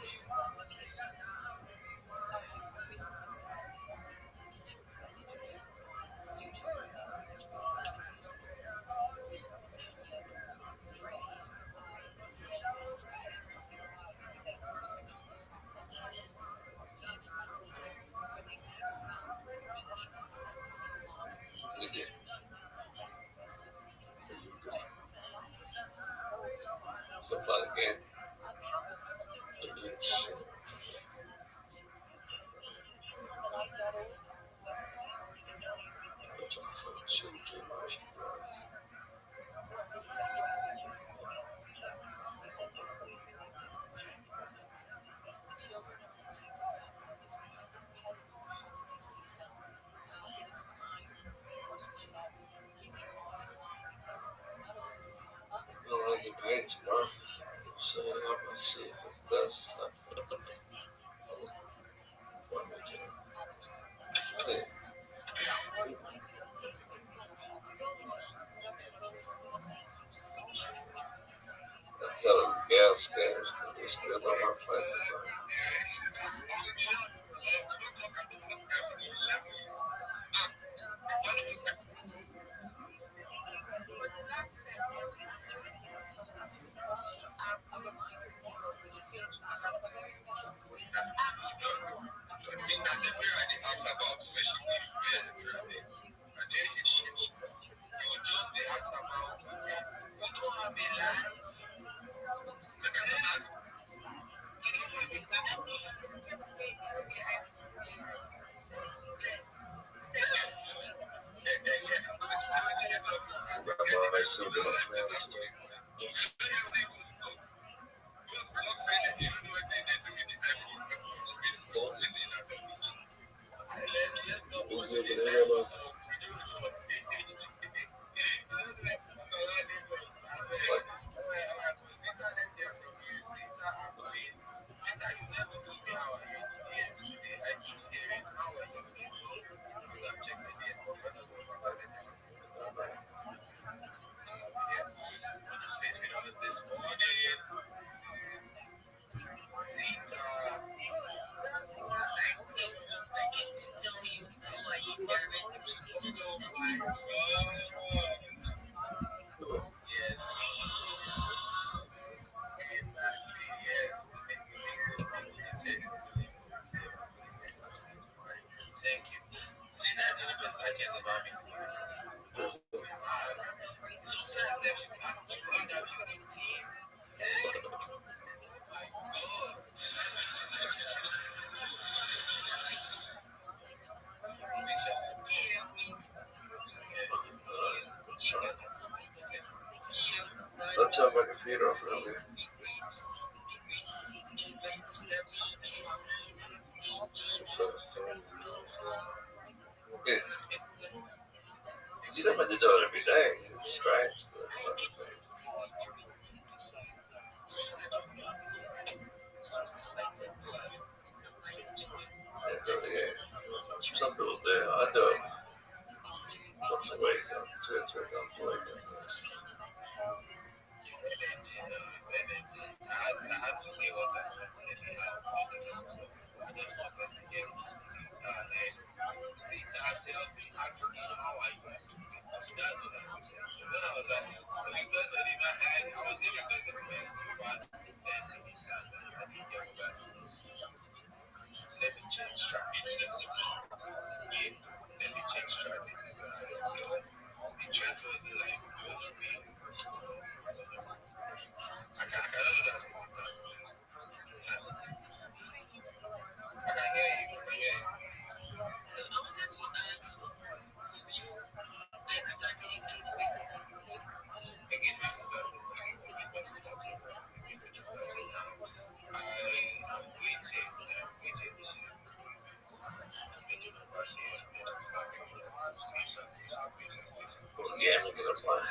not scared. I'm scared about my friends. Don't turn my computer off earlier. Okay. You don't have to do it every day. It's strange. Some people do. I do it once a week, 2 or 3 times a week. Yeah, I'm gonna play.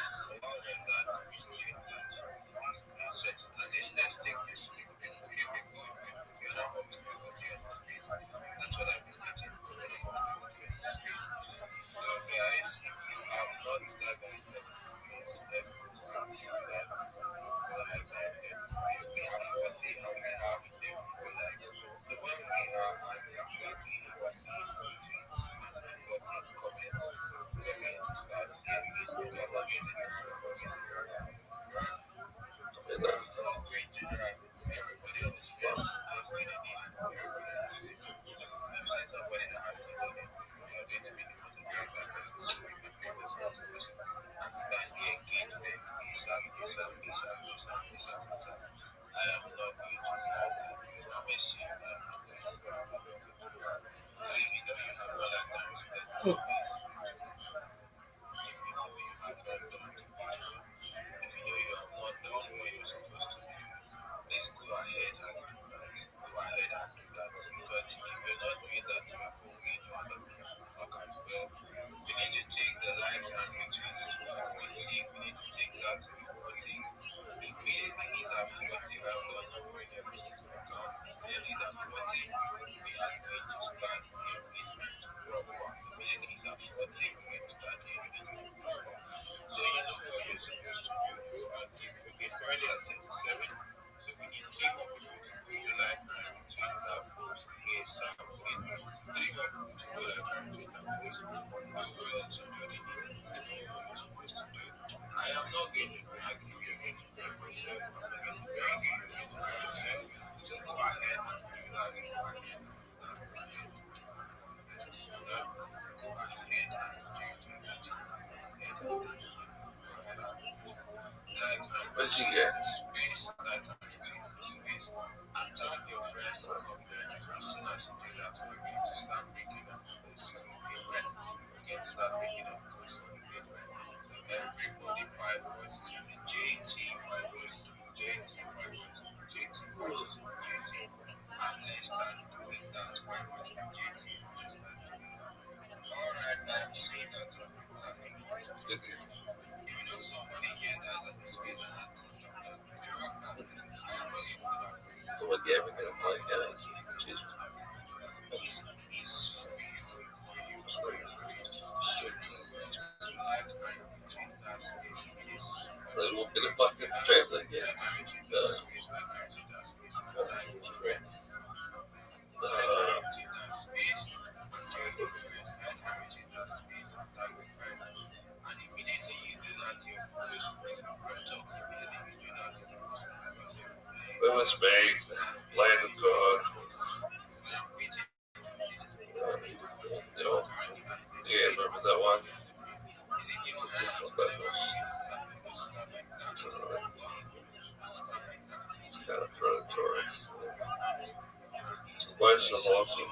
did you get? Everybody prioritize JT prioritize JT prioritize JT prioritize JT unless that doing that prioritize JT unless that doing that. Alright, I'm saying that to people that make it. If you know somebody here that doesn't space and that you're not that I already know that. So what gave me that like that? It's for you lifetime between that space. It is They won't get a fucking family again. And immediately you do that, your foolish talk immediately you do that, It was made, land of God. You know, yeah, remember that one? Kind of predatory. Why is so awesome?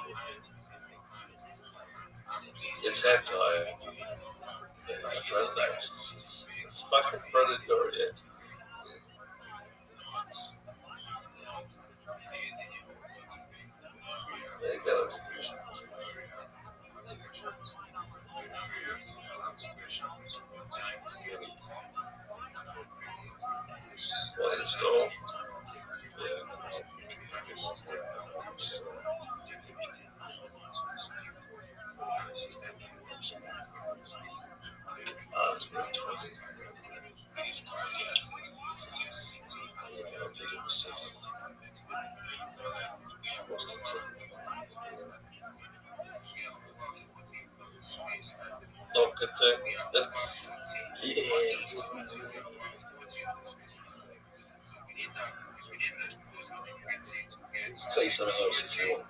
It's hentai. It's fucking predatory, yeah. There you go. What is all? Yeah. No, say something else if you want.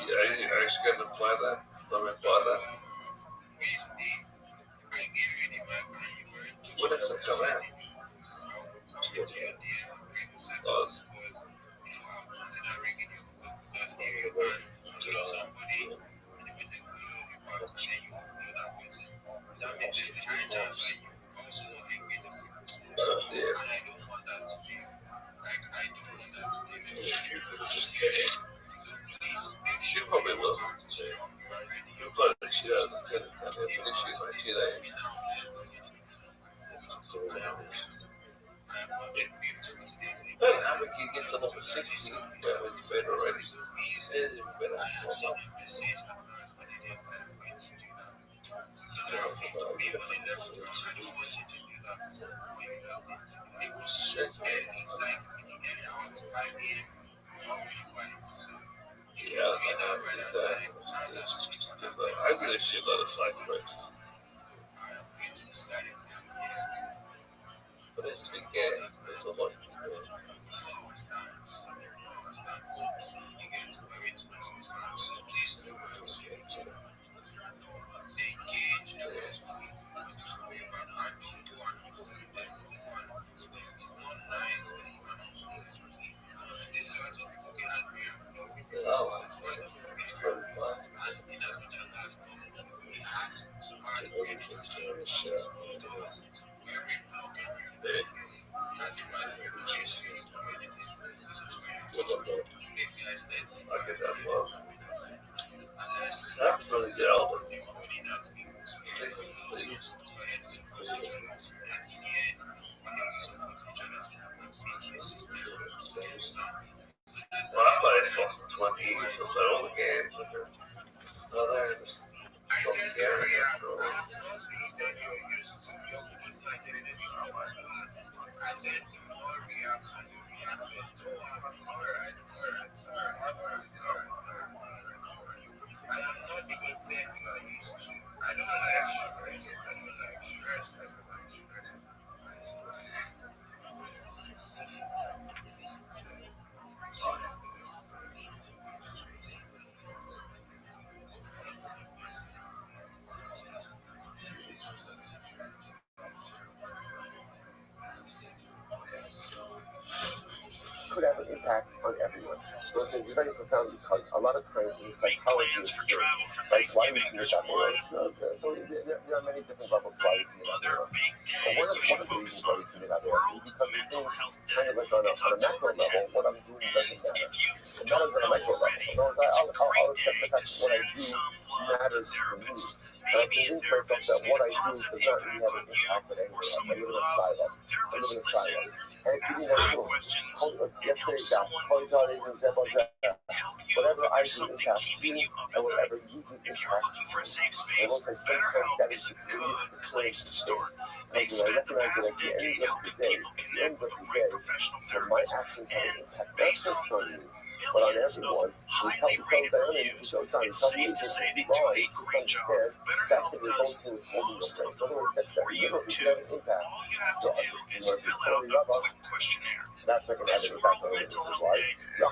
Yeah, I just got to apply that. Let me apply that. When does it come out? She probably will. You'll probably shit out of the shit like shit out. I think you get to number 16, that was better already. It's better. Yeah, I get a shitload of side quests. But it's big gas. There's so much. could have an impact on everyone. Those things are very profound because a lot of times in psychology of sin, like why we commit averos. So there are many different levels why we commit averos. But one of the reasons why we commit averos is because we think kind of like on a macro level, what I'm doing doesn't matter. It matters on a micro level. In other words, I'll accept the fact that what I do matters for me. And I convince myself that what I do does not really have an impact on anyone else. I live in a silo. And if you didn't know, yesterday's that, whatever I do impacts you, and whatever you do impacts me. And once I sometimes that is the greatest place to start. Because I recognize that at the end of the day, so my actions have an impact not just on me, but on everyone. So tell Diana, so sorry, tell me to say they do a great job. That can result in almost a for you to have an impact. So us, is fill out a quick questionnaire. That's like an impact on this is why.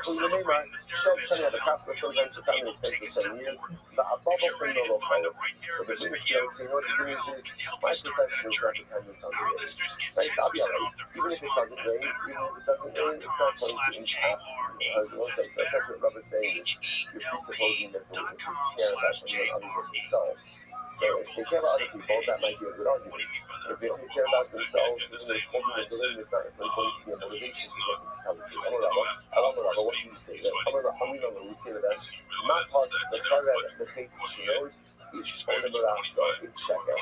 Shell China the capital events of family extends for 7 years. The above thing will follow. So the biggest deal is what the news is my profession is not dependent on the rain. Right, so I'll be alright. Even if it doesn't rain, it's not going to impact because once I said what Rabbi is saying is you're presupposing that the witnesses care about anyone other than themselves. So if they care about other people, that might be a good argument. If they only care about themselves, then they're holding the building is not necessarily going to be a motivation to get them to tell the truth. I want to know what you say that. You say that my thoughts, the Torah, the faith, each one of the so each shekel.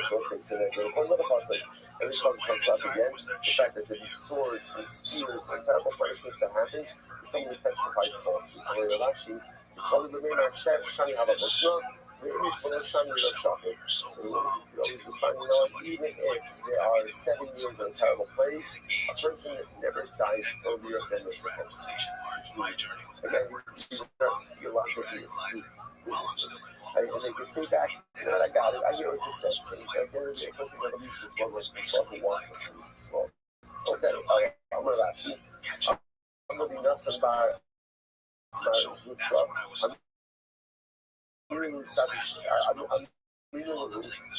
So let's say that the whole other parts, like every time it comes up again, the fact that these swords and spears and terrible punishments that happen, someone testifies falsely. And we're actually, all of the men are shiny have a Muslim. So the witnesses could always respond, even if there are 7 years of a terrible plague, a person never dies earlier than they're supposed to. Again, these are theologically astute witnesses. And they can say back, I got it, I get what you said. At the end of the day, a person never leaves this world with people who wants to leave this world. Okay, I'm going to ask you. I'm going to be nuts about I'm really sorry. I'm really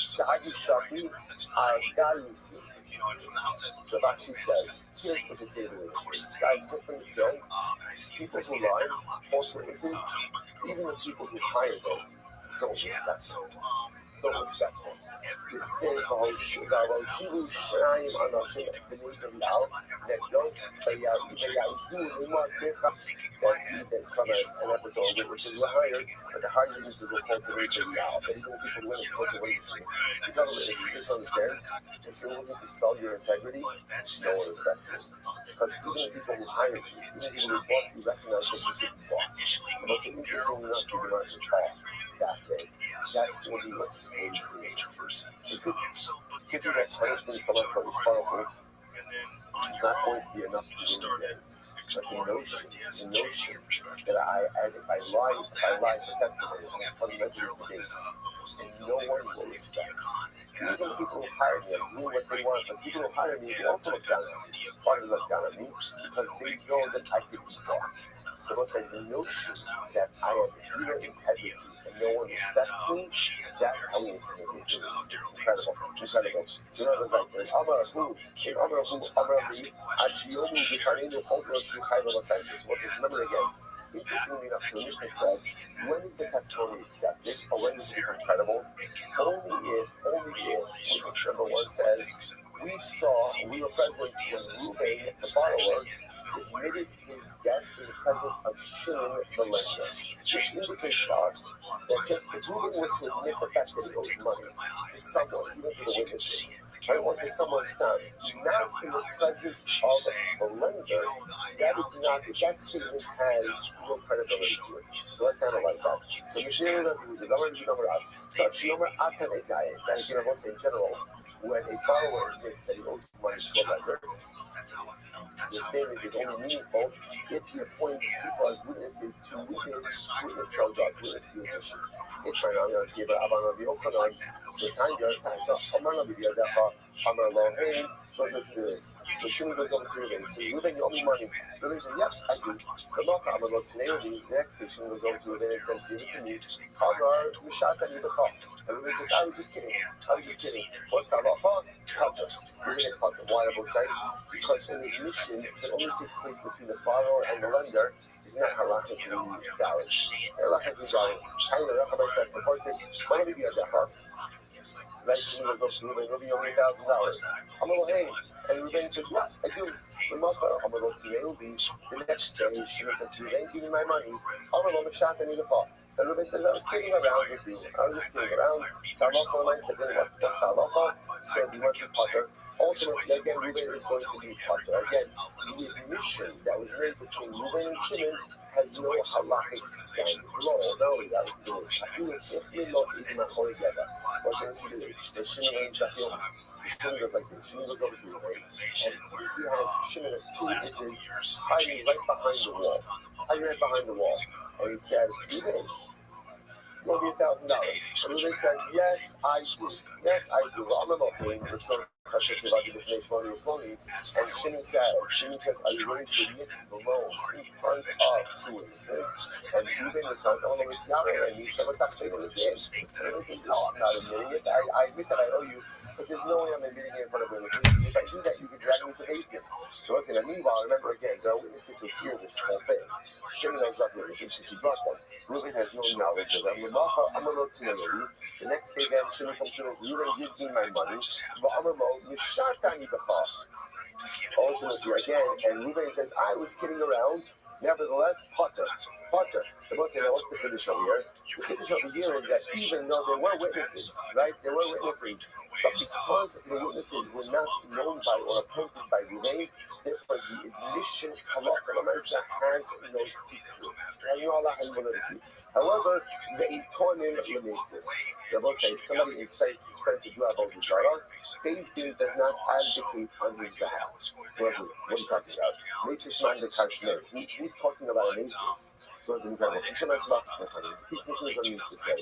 sorry. Guys, so it actually says, here's what you say to witnesses. Guys, just understand, people who lie, false witnesses, even the people who hire them, don't respect them. Don't respect them. It says, an episode which is hired, but the hired is to go cultivate the now. But even people win, of course, away from you. It's not if you just understand, if you're looking to sell your integrity, no one respects you. Because even the people who hired you, even people who bought you, recognize that you didn't bought. The most interesting enough to do is talk. That's it. That's what he was made for nature first. It could be that punishment from a powerful. It's not going to be enough to do it. But the notion that if I lie for testimony, I'm fundamentally based, and no one will respect. Even the people who hire me and do what they want, but people who hire me, they also look down on me. Partly look down on me because they know that I can be bought. So it's like the notion that I have zero integrity and no one respects me, that's how we intimidate me. It's incredible. Incredible. So in other words, remember again, interestingly enough, the Mishnah said, when is the testimony accepted, or when does it become credible? Only if witness number one says, we were present when Reuben, the borrower, admitted his debt in the presence of Shimon, the lender, which indicates to us that just if Reuben were to admit the fact that he owes money to someone, even to the witnesses, or to someone's son, not in the presence of the lender, that statement has no credibility to it. So let's analyze that. So in general, when a borrower admits that he owes money to a lender, the statement is only meaningful if he appoints people as witnesses to witness the admission. Amar lo, hey, so let's do this. So Shimon goes over to Reuben. So Reuben, you owe me money. Reuben says, yes, I do. Amar lo, today next day, Shimon goes over to Reuben and says, give it to me. Amar, Mishaka, Yibachah. And Reuben says, I was just kidding. What's that about? Potter. Reuben is Potter. Why am I excited? Because an admission that only takes place between the borrower and the lender is not halachically valid. Halachically valid. Tyler, Rabbi said, support this. What would it be a defa? Right, Shimon goes up to Reuben, Reuben, you owe me $1,000. I'm a little hey. And Reuben says, yes, I do. I'm a little to Reuben. The next day, Shimon says, Reuben, give me my money. I'm a little shot and the fall. And Reuben says, I was kidding around with you. I was just kidding around. Salacha, I said, what's Salacha? So the word is Potter. Ultimately, again, Reuben is going to be Potter. Again, the admission that was made between Reuben and Shimon has no halachic stand. No, that was this. If not even a whole together. What's going to do this? So Shimon ends up Shimon goes like this. Shimon goes over to Reuben, and he has Shimon has two witnesses hiding right behind the wall. And he says, Reuben, you owe me $1,000. And Reuben says, yes, I do. I'm not paying for some pressure to like this make phony. And Shimon says, are you willing to admit the loan in front of two witnesses? And Reuben responds, oh, no, it's not right. And Reuben says, no, I'm not admitting it. I admit that I owe you. But there's no way I'm admitting it in front of witnesses. If I do that, you can drag me to Beis Din. So let's say that. Meanwhile, remember again, there are witnesses who hear this whole thing. Shimon knows about the witnesses because he brought them. Reuben has no knowledge of them. I'm a little too early. The next day, then, Shimon comes to us, Reuben, give me my money. But I'm a little, ultimately, again, and Reuben says, I was kidding around. Nevertheless, Potter. The most say, now what's the Kiddush over here? The Kiddush over here is that even though there were witnesses, right? But because the witnesses were not known by or appointed by Reuben, therefore the admission halacha has no teeth to it. However, the itonim lemesis. The most say somebody incites his friend to do avodah zarah. Beis Din does not advocate on his behalf. So what are you talking about? Mesis man dekashmer. Who's talking about an asis? So it's incredible. It's a piece missing what it means to say.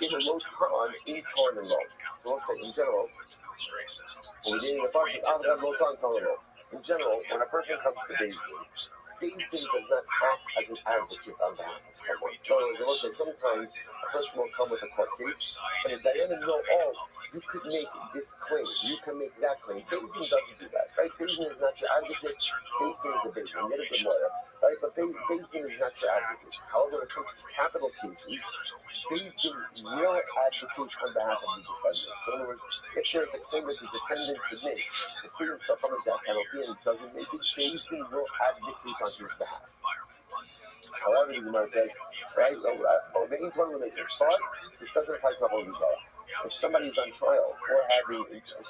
In a low ton, in torn and low. So we'll say in general, in general, when a person comes to Beis Din does not act as an advocate on behalf of someone. No, say sometimes a person will come with a court case, and if Diana know, you could make this claim, you can make that claim. Beis Din doesn't do that, right? Beis Din is not your advocate. Beis Din is a Beis Din. Get a good lawyer, right? But Beis Din is not your advocate. However, when it comes to capital cases, Beis Din will advocate on behalf of the defendant. So in other words, if there is a claim that the defendant could make to free himself from his death penalty and doesn't make it, Beis Din will advocate on his behalf. However, the Gemara says, right, the internal makes a start. This doesn't apply to avodah zarah. If somebody is on trial for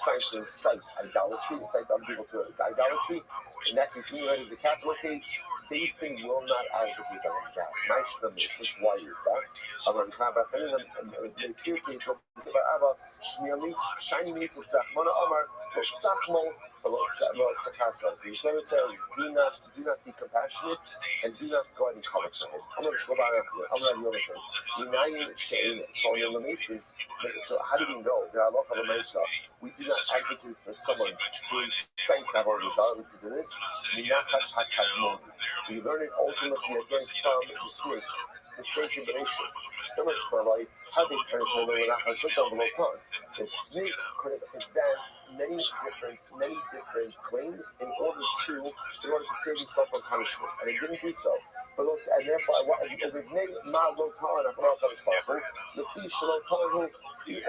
trying to incite idolatry, incite other people to idolatry, in that case, even though it is a capital case, Beis Din will not advocate on his behalf. Why is that? Shiny Mesa Mona Omar, Sachmo, the Shlomo says, do not be compassionate and do not go ahead and cover for him. So how do we know that Allah of Mesa, we do not advocate for someone who incites avodah zarah? Listen to this. We learn it ultimately again from the snake. The snake in Bereshis. The words for life, how they perish when they were not below tongue. The snake could have advanced many different claims in order to save himself from punishment, and he didn't do so. And therefore, and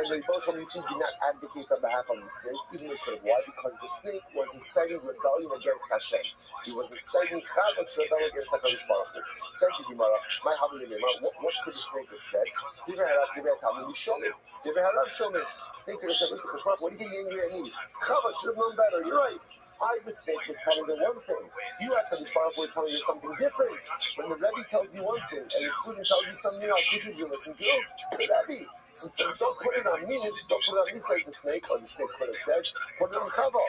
the Bosham you see did not advocate on behalf of the snake, even though he could have. Why? Because the snake was inciting rebellion against Hashem. He was inciting Chavetz rebellion against HaKadosh Baruch Hu. Said the Gemara, what could the snake have said? Snake could have said, listen, what are you getting angry at me? Chava should have known better. You're right. I, the snake, was telling you one thing. You, HaKadosh Baruch Hu, were telling you something different. When the Rabbi tells you one thing and the student tells you something else, which would you listen to? The Rabbi. So don't put it on me. Don't put it on me, says the snake, or the snake could have said. Put it on Chava.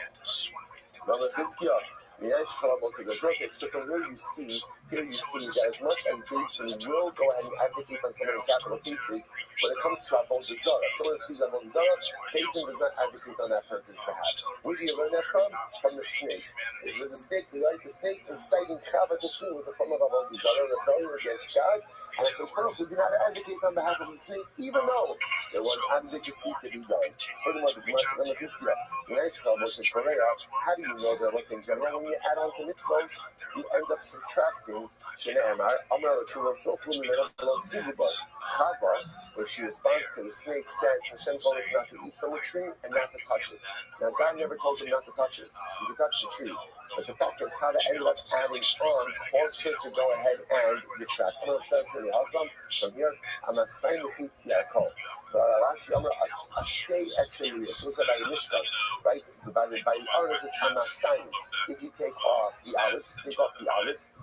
So from here you see that as much as Beis will go ahead and advocate on some of the capital cases, when it comes to Avodah Zarah, if someone speaks Avodah Zarah, Beis does not advocate on that person's behalf. Where do you learn that from? From the snake. If there's a snake, the snake inciting Chava to sin was a form of Avodah Zarah, rebellion against God. And who did not advocate on behalf of the snake, even though there was advocacy to be done. Furthermore, the Gemara says, how do you know that what's in general? When you add on to mitzvot, you end up subtracting Shne'emar, Amar L'Tulov Sofru Mimenot Lo Sigubah. Chava, when she responds to the snake, says Hashem told us not to eat from the tree and not to touch it. Now, God never told him not to touch it. You can touch the tree. But the fact that Chava ended up adding on caused her to go ahead and retract. I'm going to try to from here, I'm a sign of Hitz Yaakov. Rashi Amar Ashtei Esrei. So it's about the Mishkan, right? By the Aron is I'm a sign. If you take off the olive,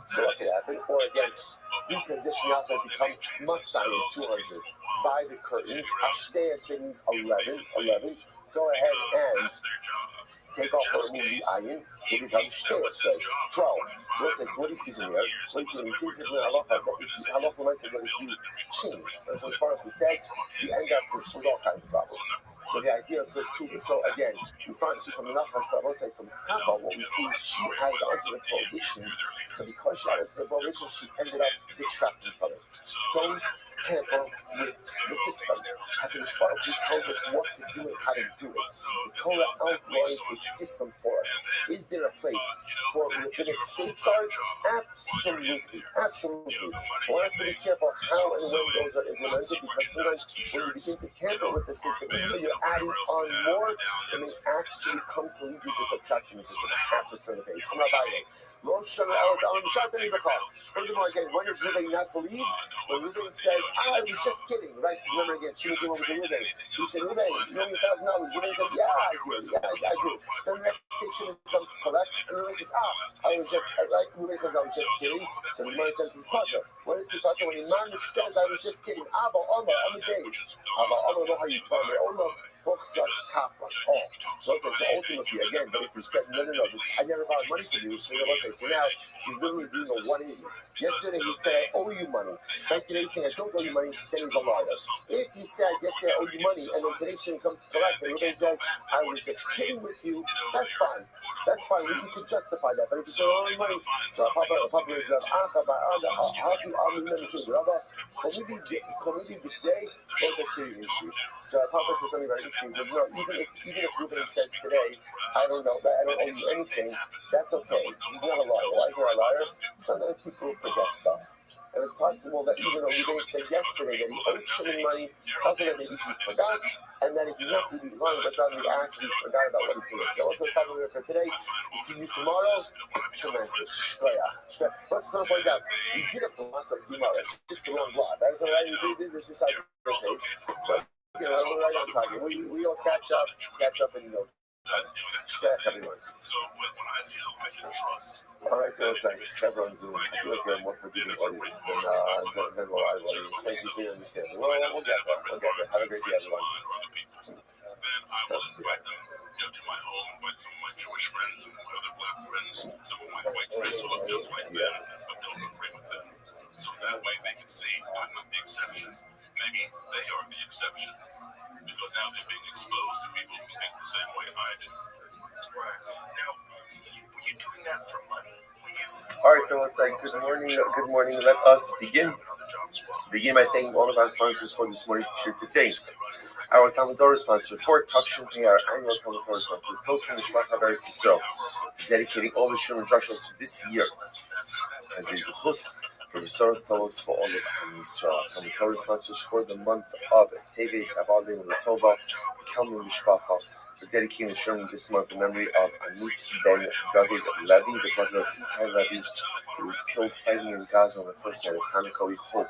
so what could happen? Or again, reposition out to become Masayin 200. By the curtains, Ashtei Esrei means 11. Go ahead and take off or remove the ayin, it becomes shtei esrei, 12. So let's say, so what do you see from here? What do you see? You see from halacha that halacha might say that if you change, or as far as we said, you end up with all kinds of problems. So the idea, so again, you find see from the Nachash, but I won't say from Chava, what we see is she added onto the prohibition. So because she added to the prohibition, she ended up detracting from it. Don't tamper with the system. HaKadosh Baruch Hu tells us what to do and how to do it. The Torah outlines a system for us. Is there a place for rabbinic safeguards? Absolutely. But we have to be careful how and when those are implemented, because sometimes when you begin to tamper with the system, you're adding on more, and they actually come to lead you to subtraction. This is going to have to turn the page. From Rabbi, furthermore, again, when does Reuben not believe? When Reuben says, I was just kidding, right? Because remember again, Shimon came over to Reuben. He said, Reuben, you owe me $1,000. Reuben says, yeah, I do. Then the next day, Shimon comes to collect, and Reuben says, I was just, right? Reuben says, I was just kidding. So the man says, he's Patra. What is he Patra? When Imam says, I was just kidding. Abba, Omar, on the days. Abba, Omar, know how you tell me. Omar, books are kafra. So ultimately, again, but if he said, no, I never borrowed money from you, so you're going to say, so now he's literally doing a 180. Yesterday he said, I owe you money. Then today he's saying, I don't owe you money, then he's a liar. If he said, yesterday I owe you money, and then today Shimon comes to correct, and Reuben says, I was just kidding with you, that's fine. We can justify that. But if you say, I owe you money, so Papa is so Papa says something very interesting. He says, no, even if Reuben says today, I don't owe you anything, that's okay. He's not a liar. Why is he not a liar? Sometimes people forget stuff. And it's possible that even though Reuben said yesterday that he owed Shimon money, it's possible that maybe he forgot, and that if he's not really wrong, but then he actually forgot about what he said. So also it's talking for today, to you tomorrow, tremendous. Let's point out, we did a block of Gemara, just the wrong block. That's all right, we did this just on the page. So, we're right on target. We all catch up and everyone. So when I feel I can trust. All right, so it's like Trevor on Zoom. I feel like you're a more forgiving audience than live audience. Thank you for your understanding. We'll get there. Have a great day, everyone. Then I will invite them to my home, invite some of my Jewish friends, some of my other black friends, some of my white friends who look just like them, but don't agree with them. So that way they can see I'm not the exception. Maybe they are the exception. Because now they're being exposed to people who think the same way I do. Right. Now, were you doing that for money? All right, so it's like good morning. Let us begin by thanking all of our sponsors for this morning. Sure to thank our Talmud Torah sponsor for Takshin Pay, our annual Talmud Torah sponsor, Totzim Mishpacha Beretz Yisrael, dedicating all the Shurim Drushos this year as a zechus for Besoros Tovos for all of Am Yisrael. Talmud Torah sponsors for the month of Teves Avadin Latova, Kelman Mishpacha, for dedicating the Shurim this month in memory of Amit Ben David Levy, the brother of Itai Levy, who was killed fighting in Gaza on the first night of Hanukkah. We hope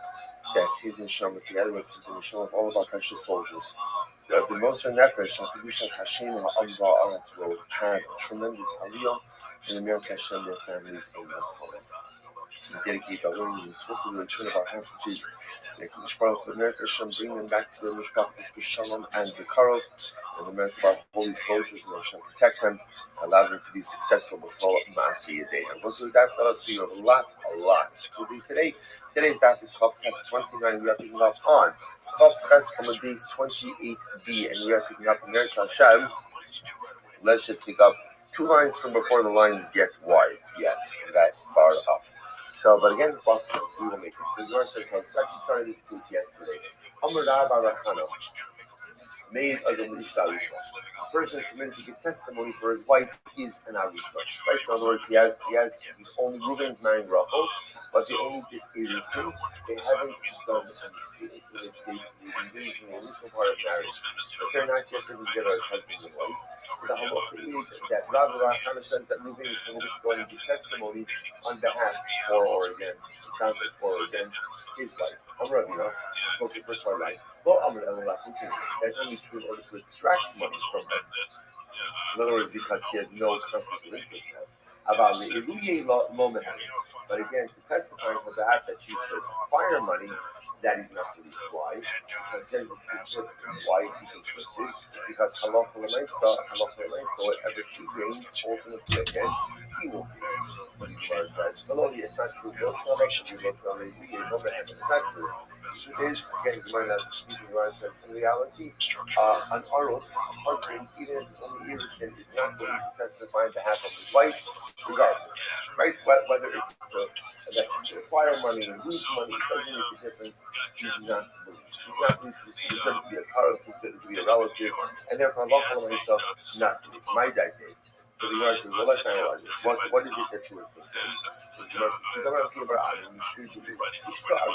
that his neshama, together with the neshama of all of our precious soldiers, the Moser Nefesh and Kedushas Hashem and Ha'am Va'aretz will have tremendous aliyah, and the Merit Hashem, their families, in the Chol. We dedicate our learning to the return of our hostages. Bring them back to their mishpachas b'shalom and b'karov, and the merit of our holy soldiers, and Hashem protect them, allow them to be successful before Maaseh Yadei. And also with that, let us be a lot to do today. Today's daf is Chav Ches 29. We are picking up on Chav Ches on the days 28b, and we are picking up in Eretz Hashem. Let's just pick up 2 lines from before the lines get wide. Yes, that far up. So, but again, we will make it. So, the Lord says, I started this case yesterday. Amr Rabbi Rachana made a the person committed to give testimony for his wife is an arusa. Right? So, in other words, he's only Reuben's marrying Rachel, but they only did Erusin. They haven't done anything. So they engaged in the initial part of marriage, but they're not yet together as husband and wife. So the halacha is that Rabbi Rachana says that Reuben is going to give testimony on behalf for or against. It sounds like for or against his wife. I'm Rabbi, goes to the first part, right? Well, that's only true in order to extract money from her. In other words, because he has no conflict of interest now. But again, to testify for that she should acquire money, that is not believed. Why? Because then he's conflicted. Why is he conflicted? Because halacha l'maisa, whatever she gains, ultimately again, he will be. That's what he says. It's not true. It's not true. It is, again, in reality, an aros, a husband, even if it's only Erusin, is not going to testify on behalf of his wife, regardless. Right? Whether it's to acquire money and lose money, it doesn't make a difference. He's not believed. He's considered to be a current, considered to be a relative, and therefore, Allah himself not believed. My decade. So the Gemara says, well, let's analyze this. What is it that you were thinking? So the Gemara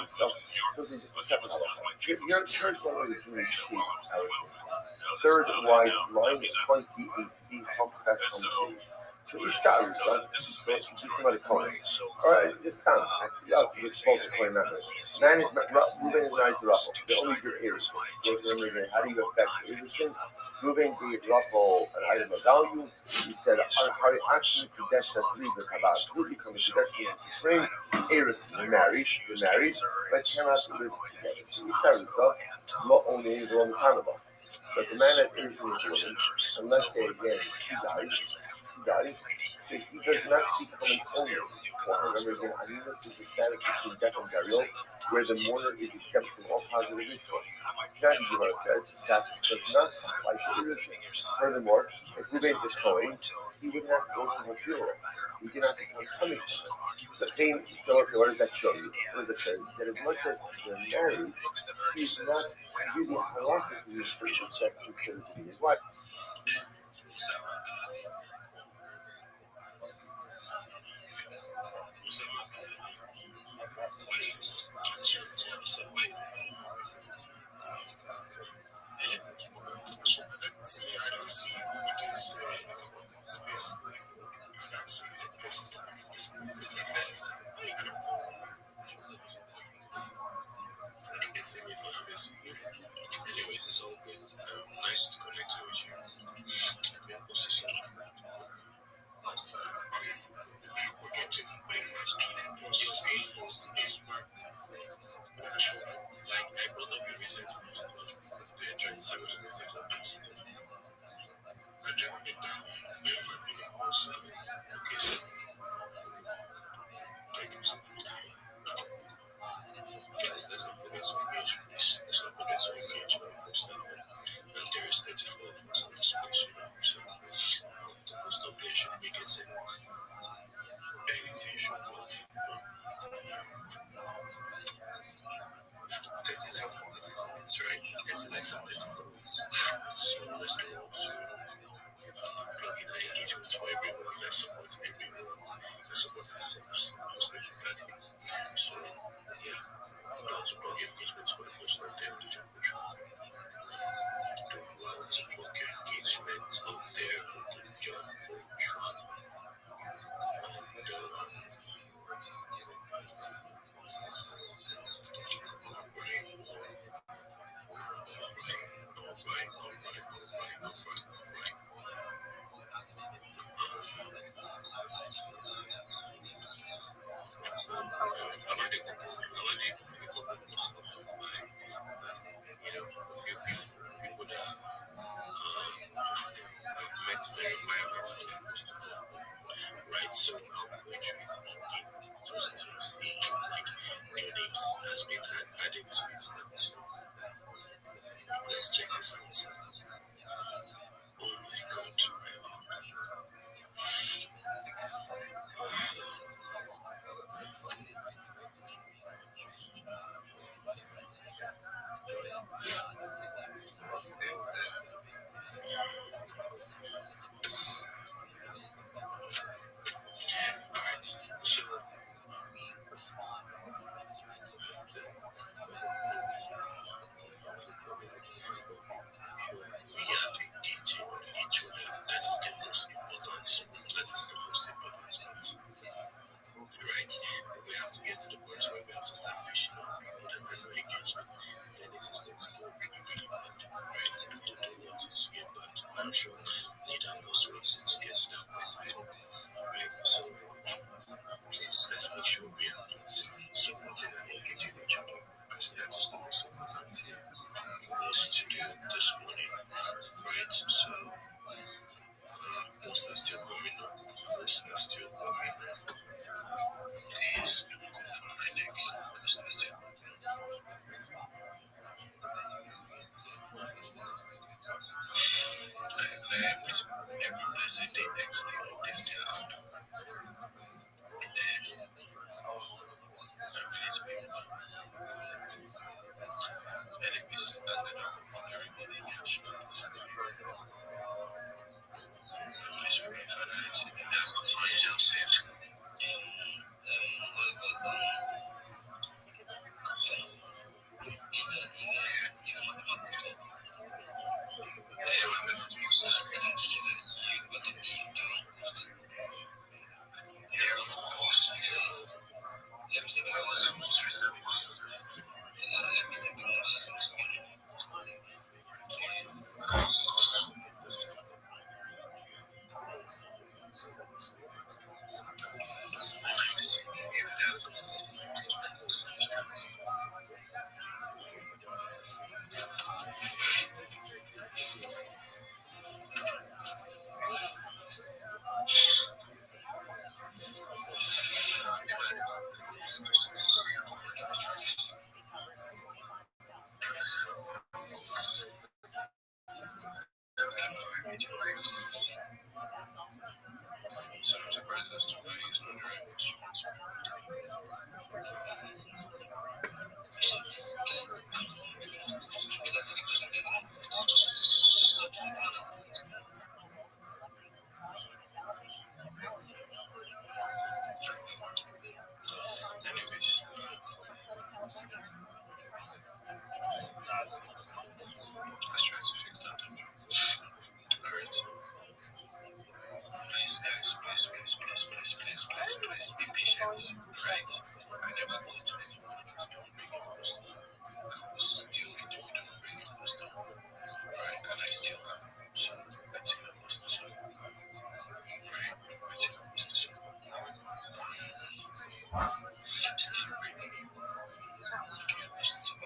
says, so this is just a separate halacha. Here's one of the Jewish state third wide line is 28b Chav Ches on the days. So Ishta Arusa, so just about a coin. Alright, just stand. Actually, it's supposed to coin that way. Man is Reuben is married to Rachel. They only do Erusin. How do you affect Erusin? Reuben gave Rachel an item of value. He said, "Hari actually Kadesh Asli b'Kabbalah. You become a Kadesh bring Erusin. Married, but cannot live together." So Ishta Arusa, not only in the wrong carnival. But the man has Erusin, unless say again she dies. So he does not become an owner for her. Remember again, Aninus is the status between death and burial, where the mourner is exempt from all positive influence. Now the Gemara says that does not apply to Erusin. Furthermore, if Reuben is going, he would not go to her funeral. He did not become punished. The pain, so what does that show you? What does it say? That as much as they're married, she's not using halachically the spiritual sex considered to be his wife. Anyways, it's all good. Nice to connect with you. Please be patient, right? I never go to anyone who's not bringing those down. I was still in the middle of bringing those down, right? And I still am. So, let's see how much this one. Right? Let's see how much this one. Still bringing. Okay, let's see.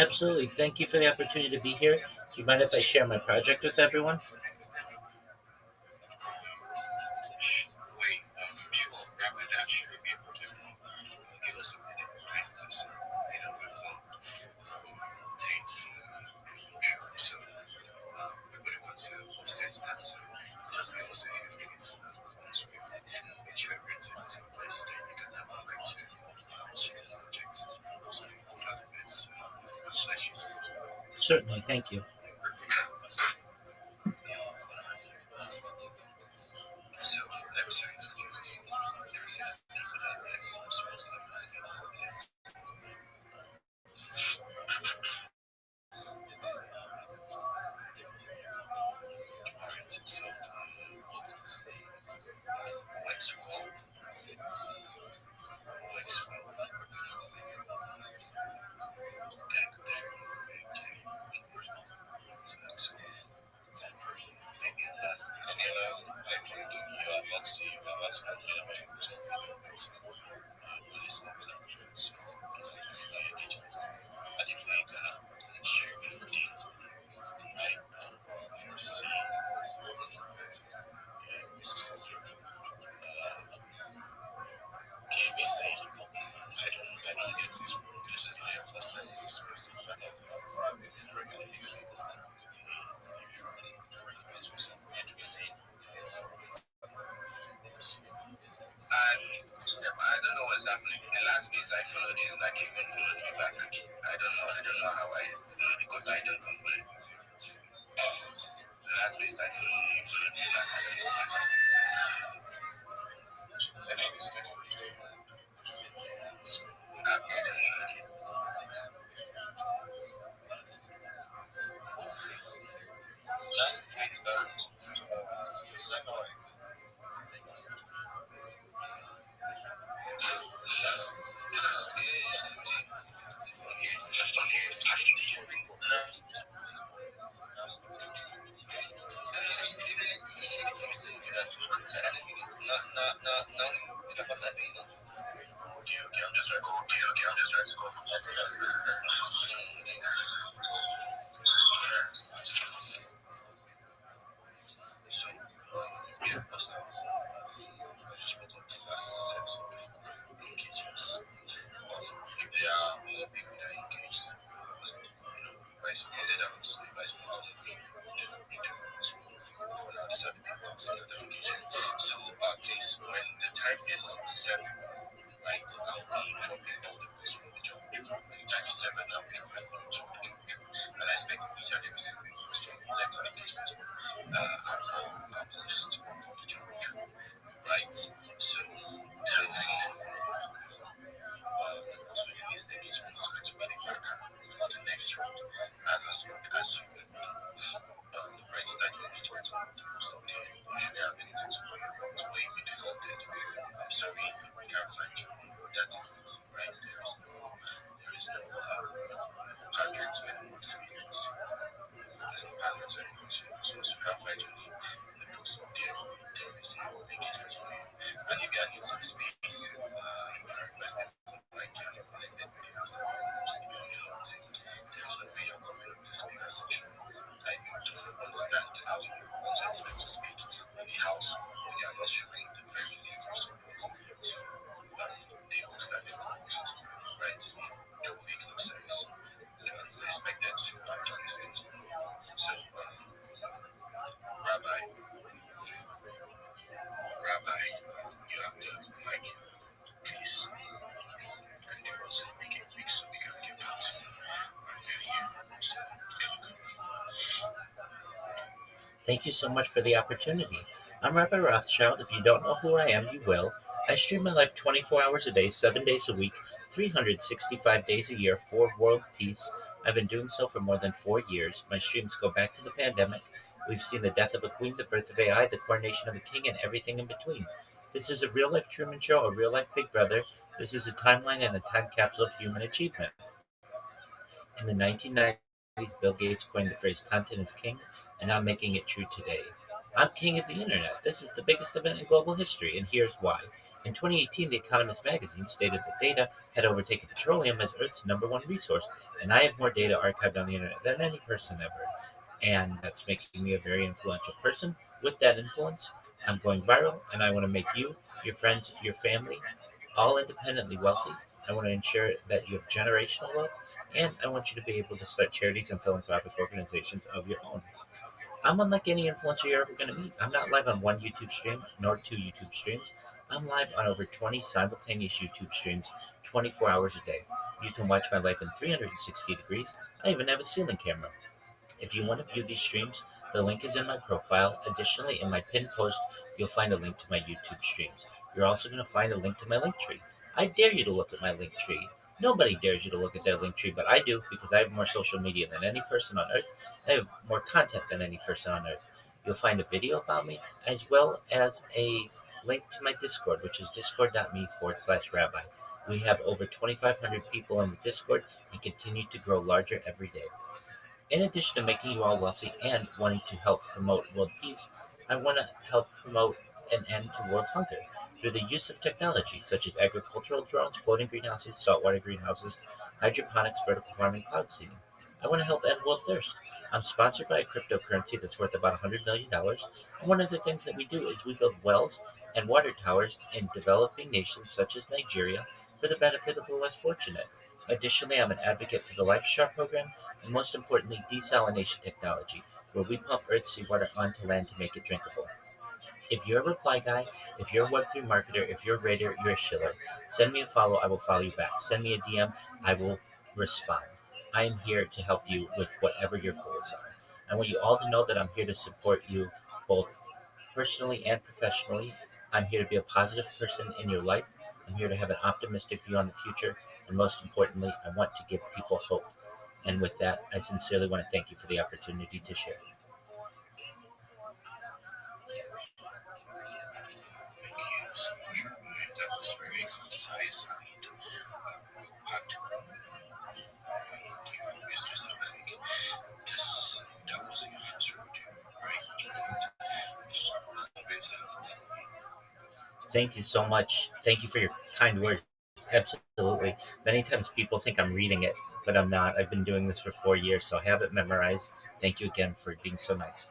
Absolutely. Thank you for the opportunity to be here. Do you mind if I share my project with everyone? Wait, sure, Rabbi, that should be a problem. Give us a minute, right? Because, we've got takes, sure, so everybody wants to offset that, so just give us a few minutes once we've made sure everything is in place, then you can have the right to share the project. So, all the best. Bless you. Certainly. Thank you. So, let me show you some gifts. There is a people that bless some small stuff that's been all this. Alright, so, Lex Wealth. Lex Wealth. Okay, good there. Okay. So, Lex Wealth. Daniela, I think let's see, let's not get away with something. Listen to that. So, let's lay engagement. I didn't like share me for deal. Right? To see. This is KBC. I don't get this. This is my first time in this space. But I think I don't know what's happening. The last piece I followed is like even followed me back. I don't know how I followed because I don't follow it. The last piece I followed me back. The name is just it's second. So, please, when the time is 7, right, I'll be dropping all the posts from the job. When the time is 7, I'll be dropping all the posts from the job. And I expect each and every single post from left and engagement. I'll post from the job. Right? So, also the least engagement is going to be the marker for the next round. And as you the price that you engagement on the post of the usually have anything to worry about or if you defaulted. I'm sorry, we can't find you. That's it, right? There is no hundreds of experience. There's no hundreds of experience. So you can't find you the post of the there is no engagement for you. And if you are using space, you are requesting for like your connected videos and there's no video coming up the speaker section. I don't understand how you want to expect to speak in the house when you are not showing the very least of support. So they host that they post, right? Don't make no sense. They expect them to act on the stage. So, Rabbi, you have to like please and they also make it quick so we can get back to Thank you so much for the opportunity. I'm Rabbi Rothschild. If you don't know who I am, you will. I stream my life 24 hours a day, 7 days a week, 365 days a year for world peace. I've been doing so for more than 4 years. My streams go back to the pandemic. We've seen the death of a queen, the birth of AI, the coronation of a king, and everything in between. This is a real life Truman Show, a real life Big Brother. This is a timeline and a time capsule of human achievement. In the 1990s, Bill Gates coined the phrase content is king, and I'm making it true today. I'm king of the internet. This is the biggest event in global history, and here's why. In 2018, The Economist magazine stated that data had overtaken petroleum as Earth's number one resource, and I have more data archived on the internet than any person ever. And that's making me a very influential person. With that influence, I'm going viral, and I want to make you, your friends, your family, all independently wealthy. I want to ensure that you have generational wealth, and I want you to be able to start charities and philanthropic organizations of your own. I'm unlike any influencer you're ever going to meet. I'm not live on one YouTube stream, nor two YouTube streams. I'm live on over 20 simultaneous YouTube streams, 24 hours a day. You can watch my life in 360 degrees. I even have a ceiling camera. If you want to view these streams, the link is in my profile. Additionally, in my pinned post, you'll find a link to my YouTube streams. You're also going to find a link to my link tree. I dare you to look at my link tree. Nobody dares you to look at their link tree, but I do because I have more social media than any person on earth. I have more content than any person on earth. You'll find a video about me as well as a link to my Discord, which is discord.me/rabbi. We have over 2,500 people in the Discord and continue to grow larger every day. In addition to making you all wealthy and wanting to help promote world peace, I want to help promote an end to world hunger through the use of technology such as agricultural drones, floating greenhouses, saltwater greenhouses, hydroponics, vertical farming, cloud seeding. I want to help end world thirst. I'm sponsored by a cryptocurrency that's worth about $100 million. And one of the things that we do is we build wells and water towers in developing nations such as Nigeria for the benefit of the less fortunate. Additionally, I'm an advocate for the LifeStar program and most importantly, desalination technology, where we pump Earth's seawater onto land to make it drinkable. If you're a reply guy, if you're a Web3 marketer, if you're a raider, you're a shiller, send me a follow, I will follow you back. Send me a DM, I will respond. I am here to help you with whatever your goals are. I want you all to know that I'm here to support you both personally and professionally. I'm here to be a positive person in your life. I'm here to have an optimistic view on the future. And most importantly, I want to give people hope. And with that, I sincerely want to thank you for the opportunity to share. Thank you so much, Rabbi. That was very concise and compact. You obviously sound like this. That was your first rodeo, right? Convincing. Thank you so much. Thank you for your kind words. Absolutely. Many times people think I'm reading it, but I'm not. I've been doing this for 4 years, so I have it memorized. Thank you again for being so nice.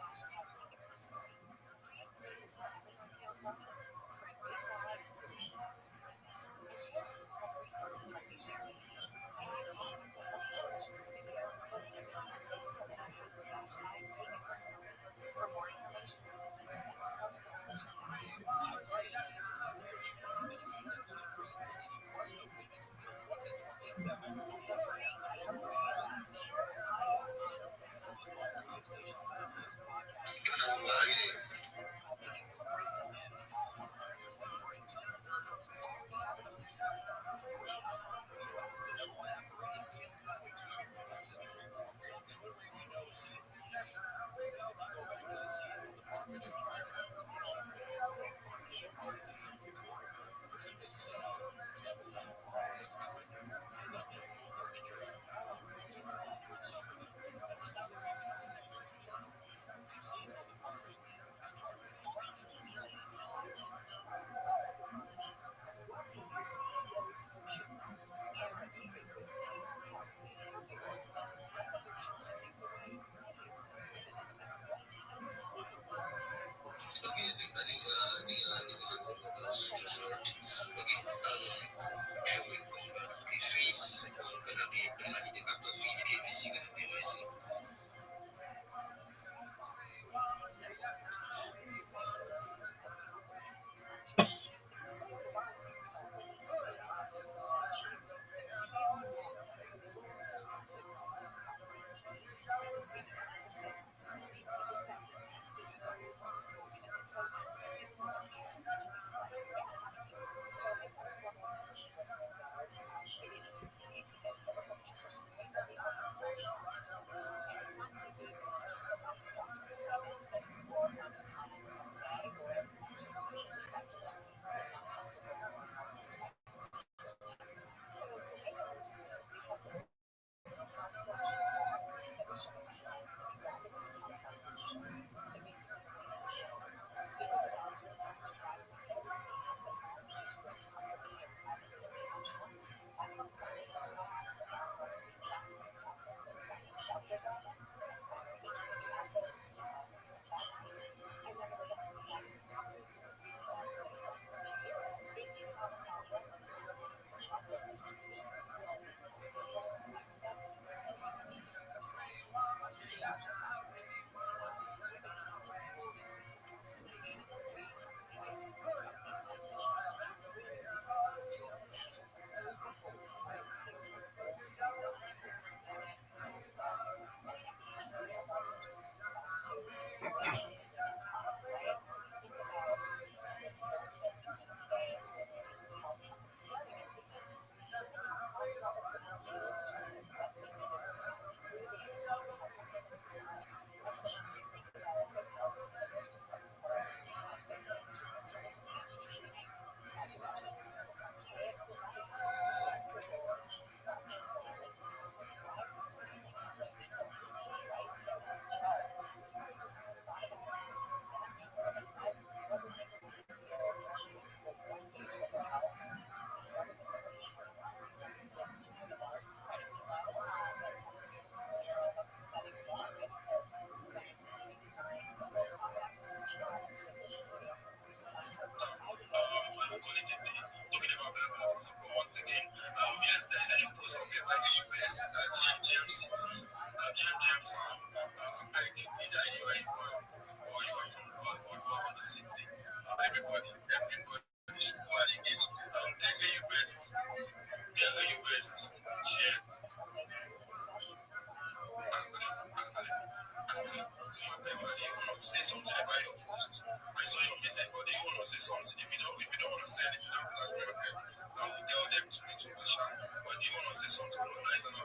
if you don't want to say anything, that's very good. I will tell them to retweet Sha. But you want to say something nice and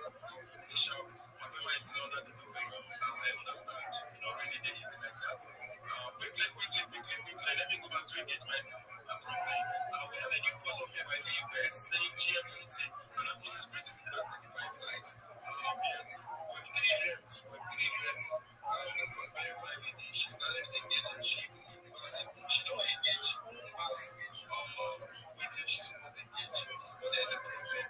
Sha, whatever is still under the thing, I understand. You know, really, they easy like that. Quickly, let me go back to engagement. We have a new post up here by the US saying GMCC and I post is pretty still at 95 likes. Yes, with 3 reps. For verified lady, she started engaging. She don't engage as waiting she's supposed to engage. But there's a problem.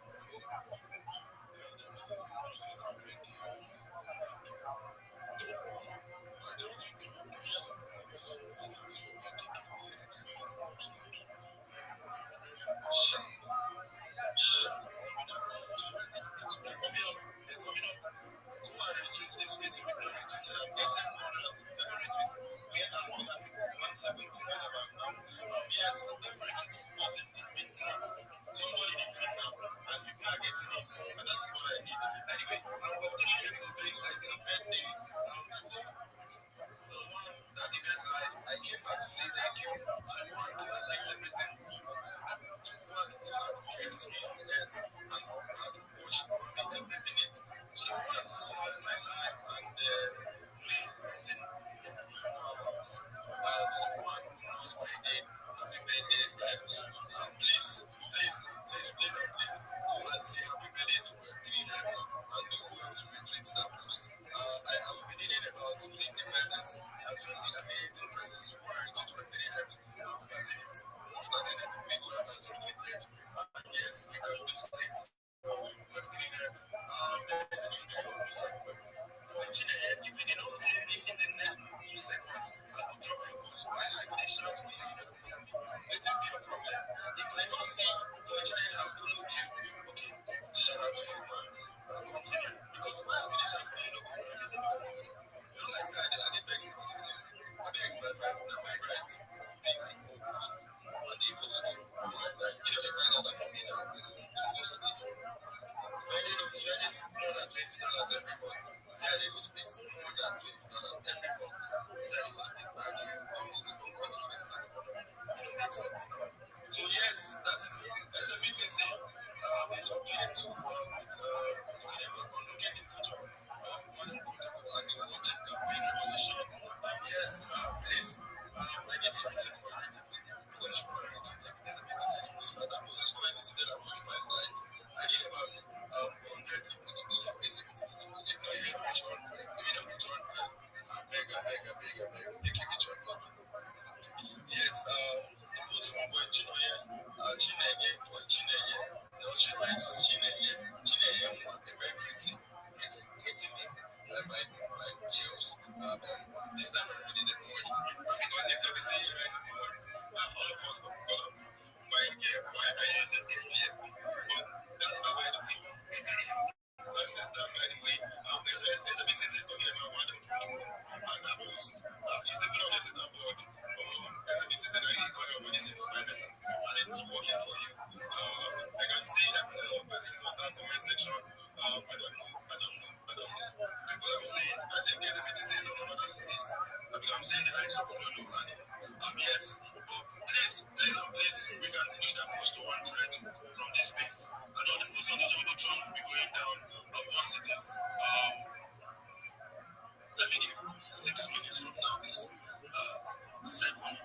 Yes, somebody did tweet out and people are getting it, and that's what I need. Anyway, our opinions is doing like a birthday to the one that did it live. I came back to say thank you to the one that likes everything, to the one that came to me on the earth and has watched me every minute, to the one who was my life and writing in his house, to the one who knows my name. Happy birthday, friends. Please, go and say happy birthday to 3 reps and go to retweet that post. I have been needing about 20 presents and 20 amazing presents to wear to 3 reps. I'm starting it. We go out and retweet it. And yes, we can do things with 3 reps. There is a new guy on board. If you didn't know, in the next 2 seconds, I will drop your post. Why are you going to shout for you? It will be a problem. If I don't see the child have followed you, okay, shout out to you, man. Continue. Because why are you going to shout for you? You know, like I said, I did beg you for this. I beg you, my rights. Being my co-host and the host. I said that, the brother that I'm in to host this. Spending more than $20 every month. Say they go space more than $20 every month. Say they go space and you don't call the space like it don't make sense. So yes, that is as a meeting say it's okay to looking at the future modern protocol and the watching campaign revolution. Yes, please I need something for you. Because you want to take as a meeting say supposed to that was going to sit at 45 lights. I need about 100 people to go for exhibits to if not even return, maybe not return. Beg, make it return. Yes, those from Chinoye, Chineye, or Chineye, no Chineye, a very pretty me, my girls. This time around is a boy, because they've never seen you right before. All of us will call them fine girl. Why are you using KPS? But that's not by the way. That is done by the way. There's a bit is talking about one of them and that post is even on the board. There's a bit is that you got over this in and it's working for you. I can see that persons on that comment section. I don't know. People are saying, I think there's a bit is on another space. I'm saying the likes of Lulu and yes, please, we can push that post to 100 from this space. I know the post on the Jumbotron will be going down, but once it is, let me give 6 minutes from now, this segment.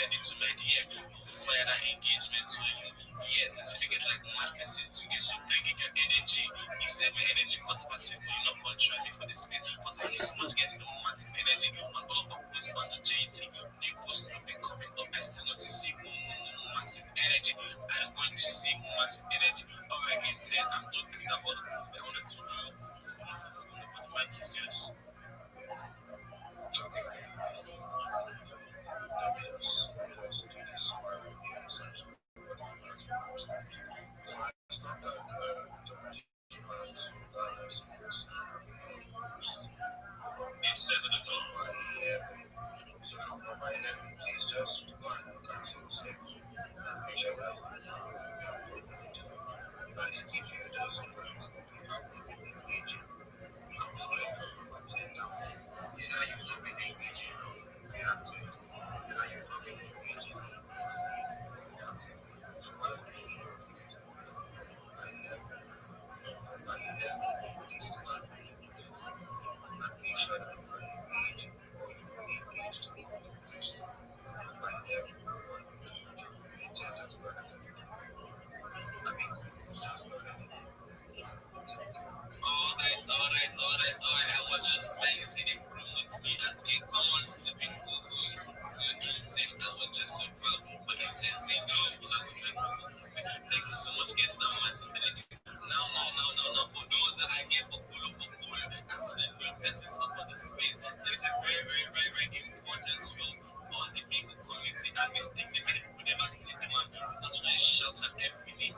send it to my DM. Fire that engagement to you. Yes, this is again like my message to get you bringing your energy. He said my energy cuts passive, you're not contrary for the space. But thank you so much getting the massive energy. My follow up post on the JT. New post will be coming up. I still want to see massive energy. I want to see massive energy. Alright, in 10, I'm not talking about I wanted to do. The mic is yours. Alright. I was just maintaining with me asking common sipping Google saying I was just so proud. But intense saying no, thank you so much, guys. Now massive energy. Now for those that I get for follow. I couldn't do persons up on the space. There is a very important film on the people community and mistake the minute with them as the man. That's why I shout at every day.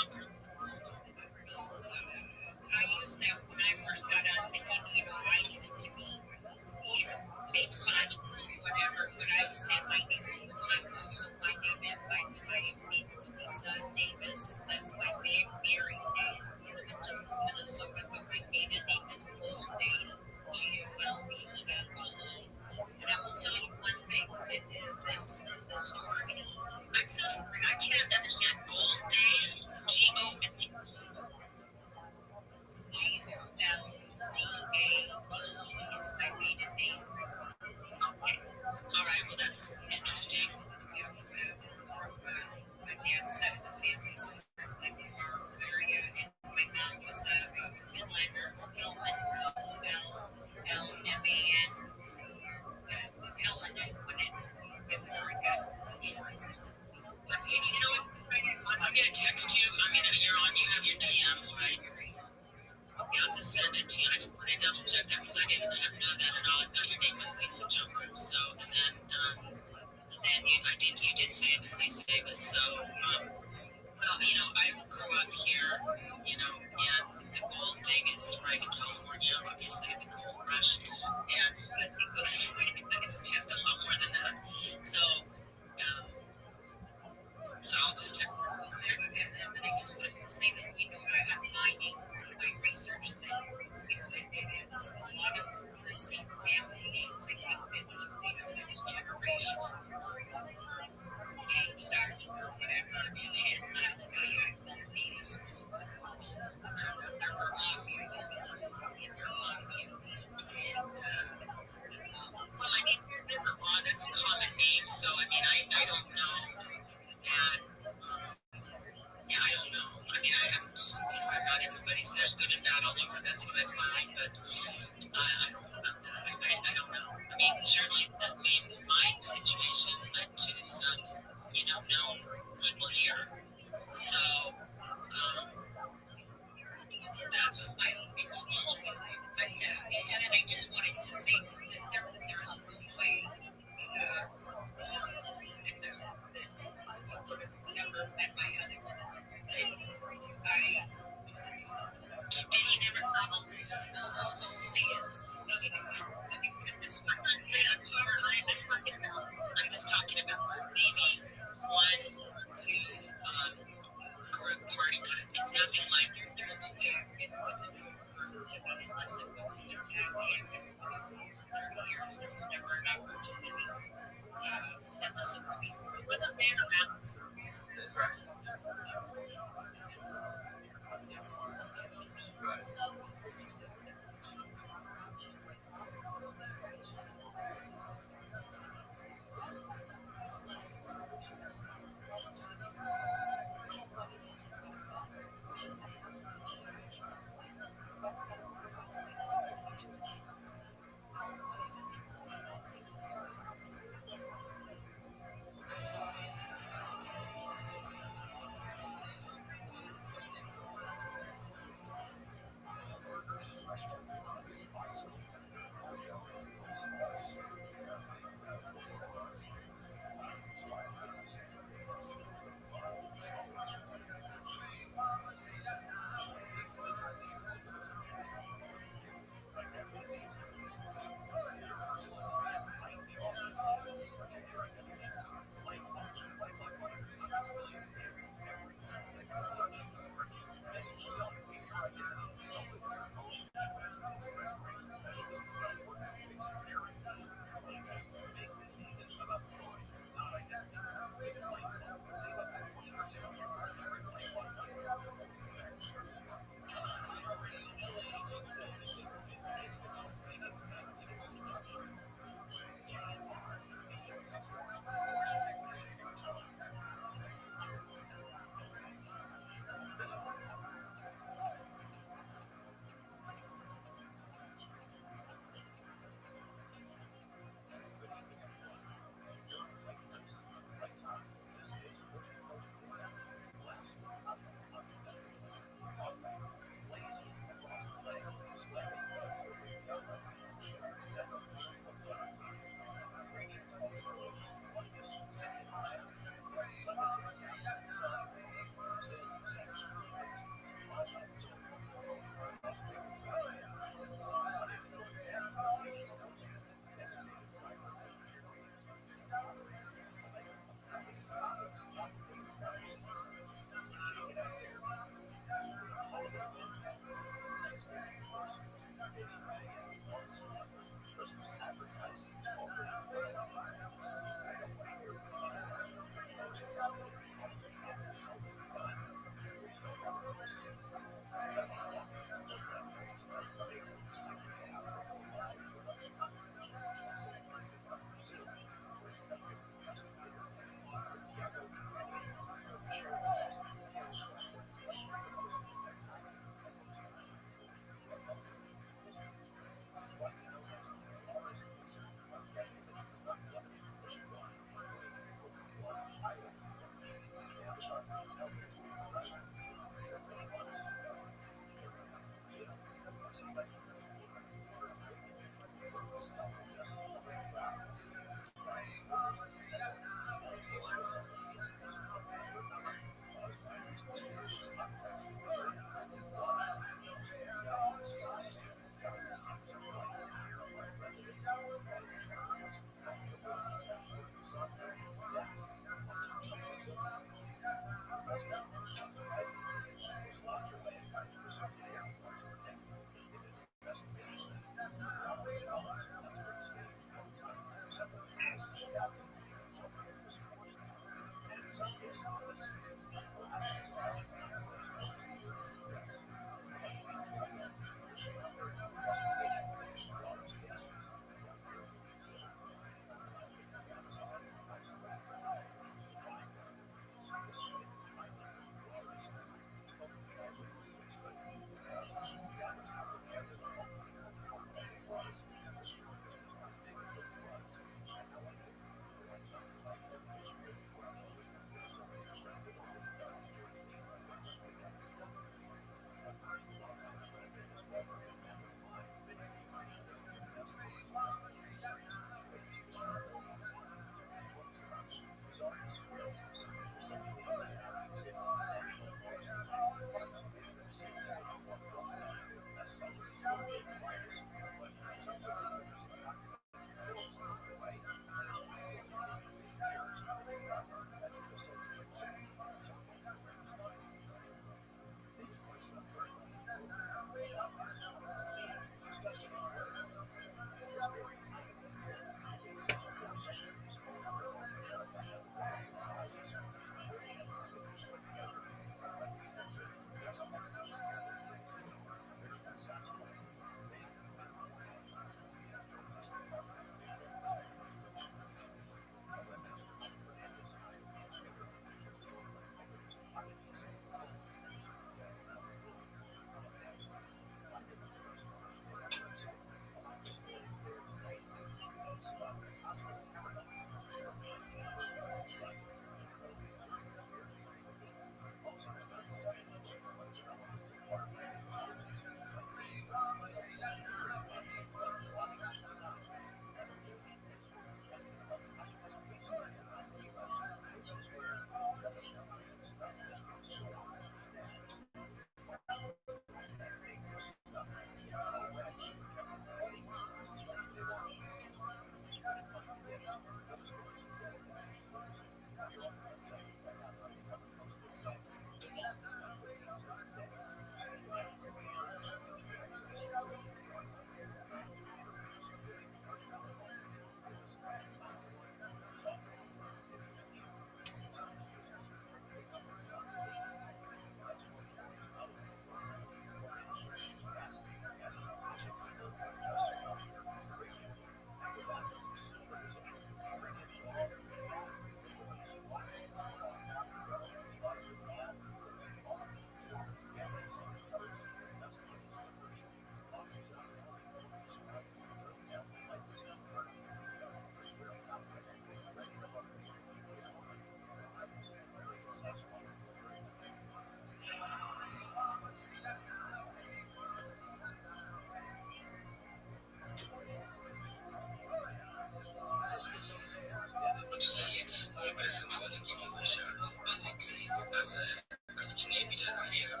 But you see, it's one person for the give you a shot. Basically, it's as a asking maybe that I am.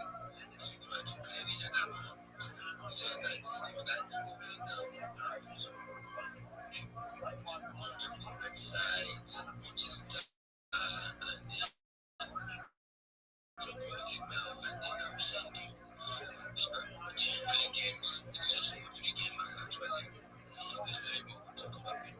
You might not play with that. It's just that, that moving now, you have to go to the website, register, and then drop your email, and then I'll send you. Play games. It's just for the gamers actually. We'll talk about it.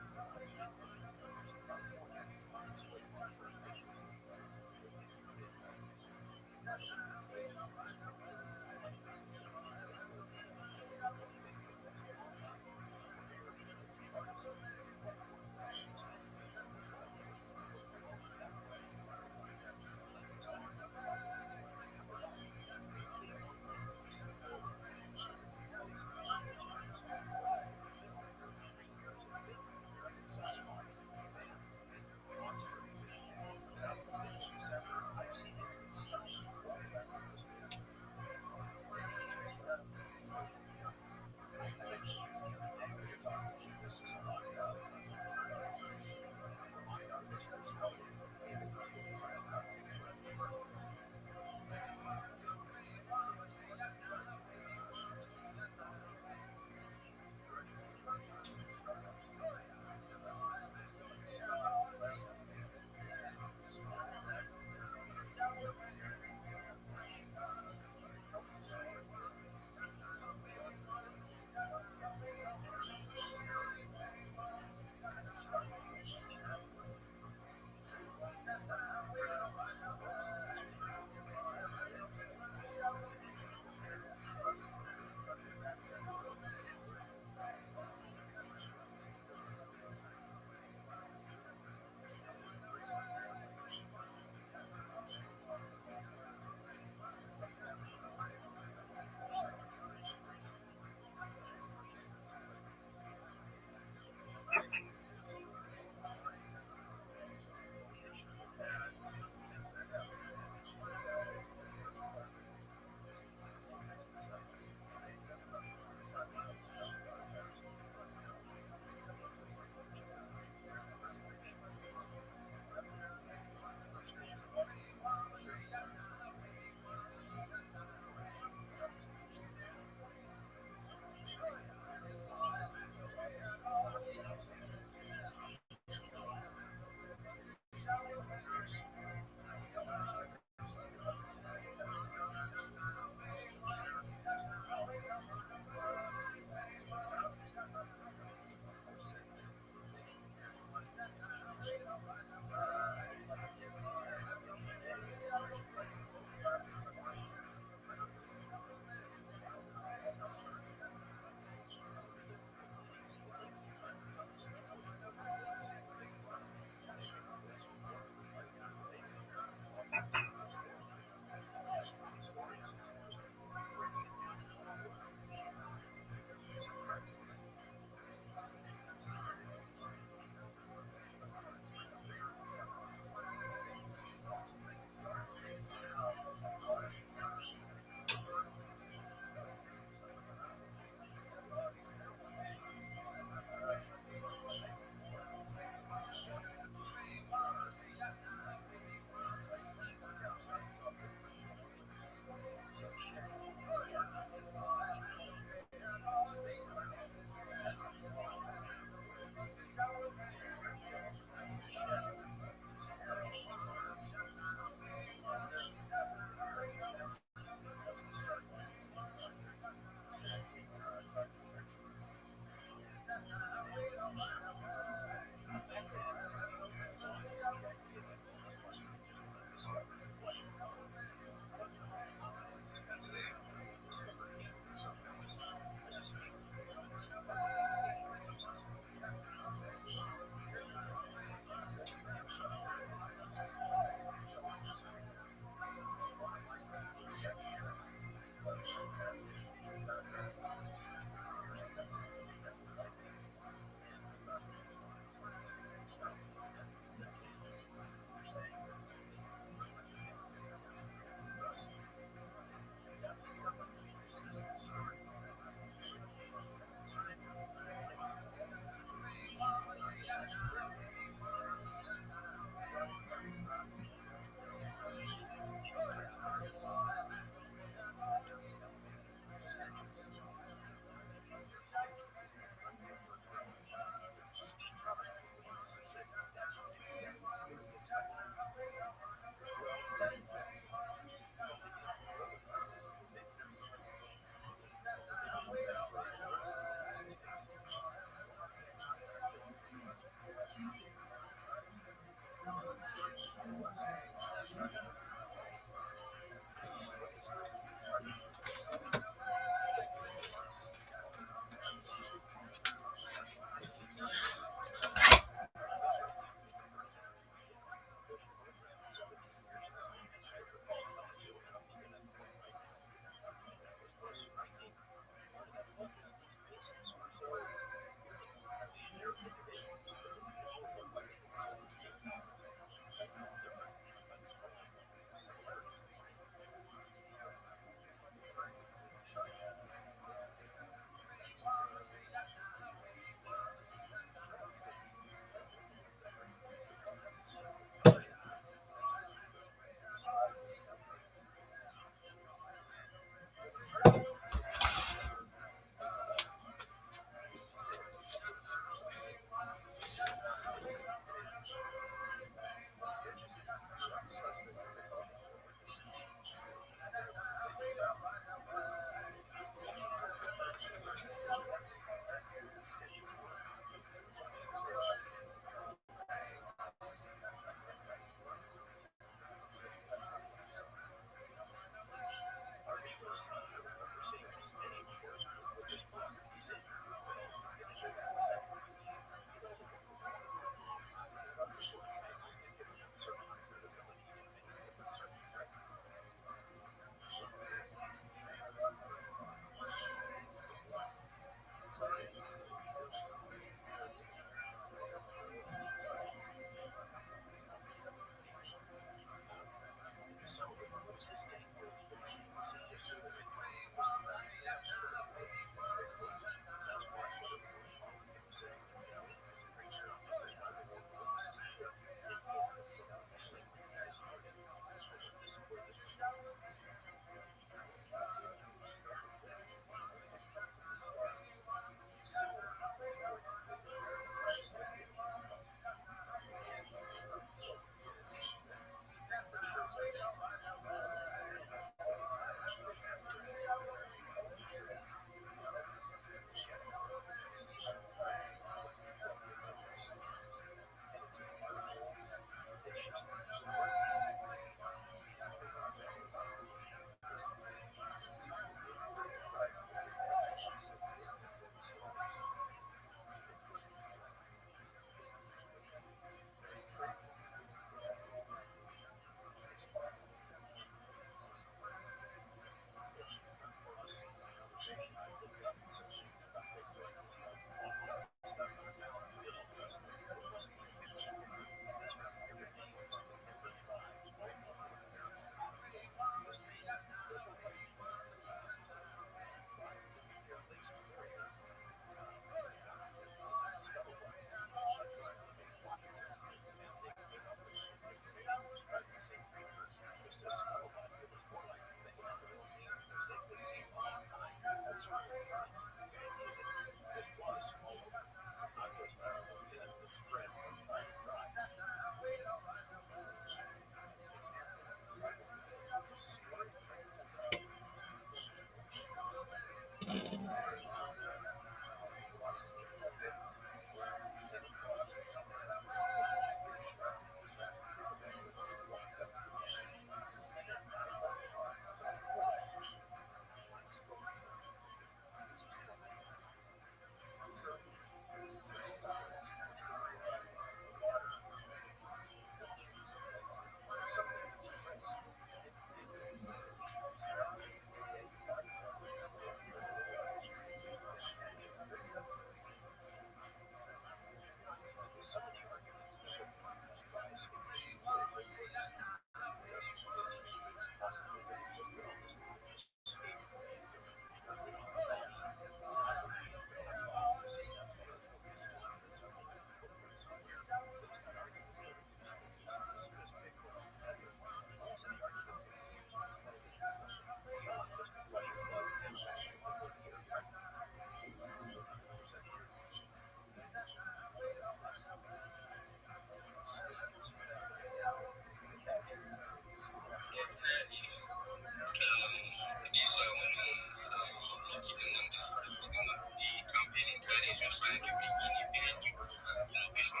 trying to bring in a very new innovation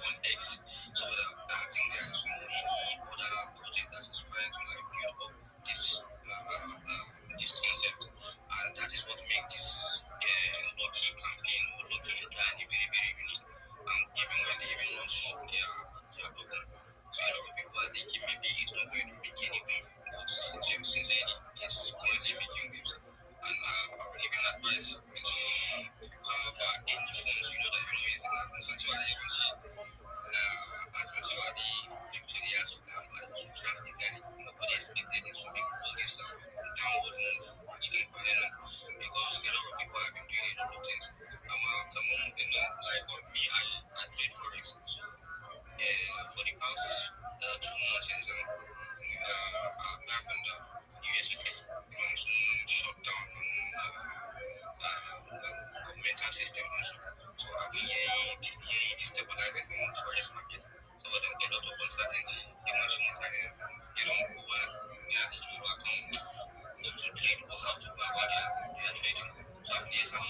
on X. So I think there is no any other project that is trying to like build up this concept, and that is what makes this Lucky campaign or Lucky headline very very unique. Even when they even launch their program, so a lot of people are thinking maybe it's not going to make any wave, but sincerely, it's currently making waves. And giving advice which for any phones, you know that you know is essentially criteria of like drastically nobody expected it to make all this downward move because a lot of people have been doing a lot of things. Come on, like me, I trade forex. So for the past 2 months, happened US shut down governmental system also. So I've been hearing destabilizing the forex market. So a lot of uncertainty. They want to they don't go well. They have to account not to trade or how to go about their trading. So I've been some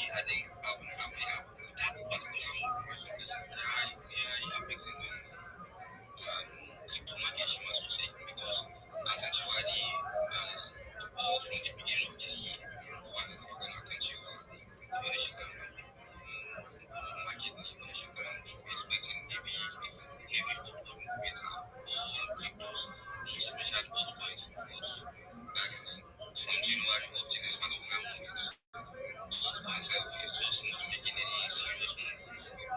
I think that particular crypto market she must say because essentially all from the beginning of this year was going to continue market expecting maybe heavy upward movement on cryptos, especially altcoins from January up to this month of now. Myself is just not making any serious move,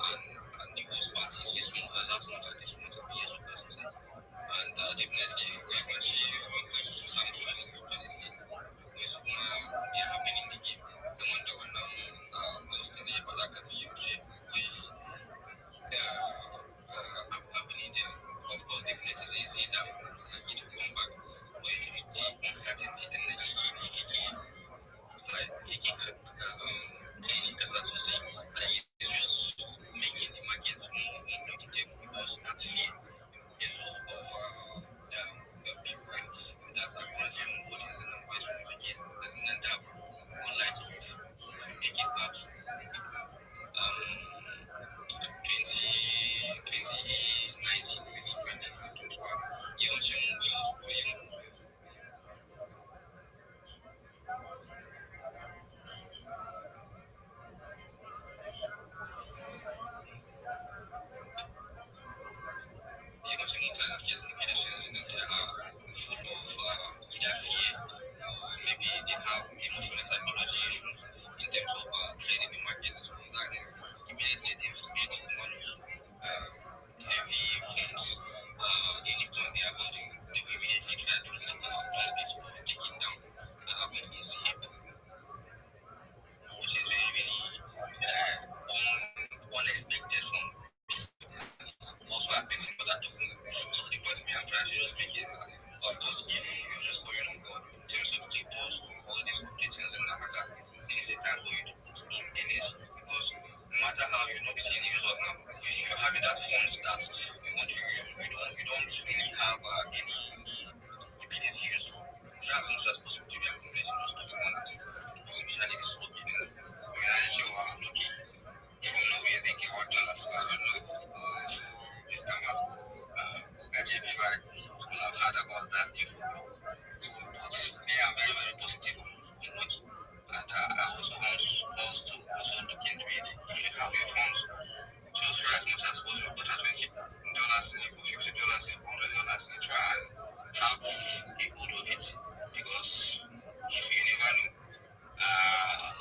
and the worst part is this month, last month, and this month, and years of last month. And definitely, we're going to some social policy, which they are happening in the game. The one that we're now constantly, but that can be used. Happening there. Of course, definitely, they see that it will come back, but the uncertainty and the like because that's what saying that it's just making the markets more unpredictable because that's fear a lot of people that are currently on bodies and questions again and that unlike if you take it back to 2019, 2020, you don't see maybe they have emotional psychology issues in terms of trading the markets. And then immediately they made one of heavy funds, the influence they are holding, they will immediately try to take it down. That happened is hip, which is very, very unexpected from also affecting other tokens. So the point me I'm trying to just make it, of course, if you're just going on board in terms of cryptos, all these competitions and that, this is the time for you to put in energy because no matter how you're not seeing the result now, if you're having that funds that you want to use, you don't really have any immediate use for. You have as much as possible to be accumulating those stuff you want to do, especially this is what you know. Realize you are looking from nowhere thinking what dollars I don't know. So this time as actually right, people have heard about that thing. So but they are very, very positive on money. And I also want us to also look into it. If you have your funds, just try as much as possible, put at $20 in it, $50 in it, $100 in it, try and have a good of it because you never know.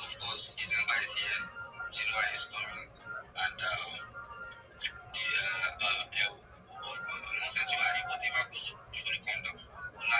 Of course, December is here, January is coming, and essentially whatever goes up should come down. Now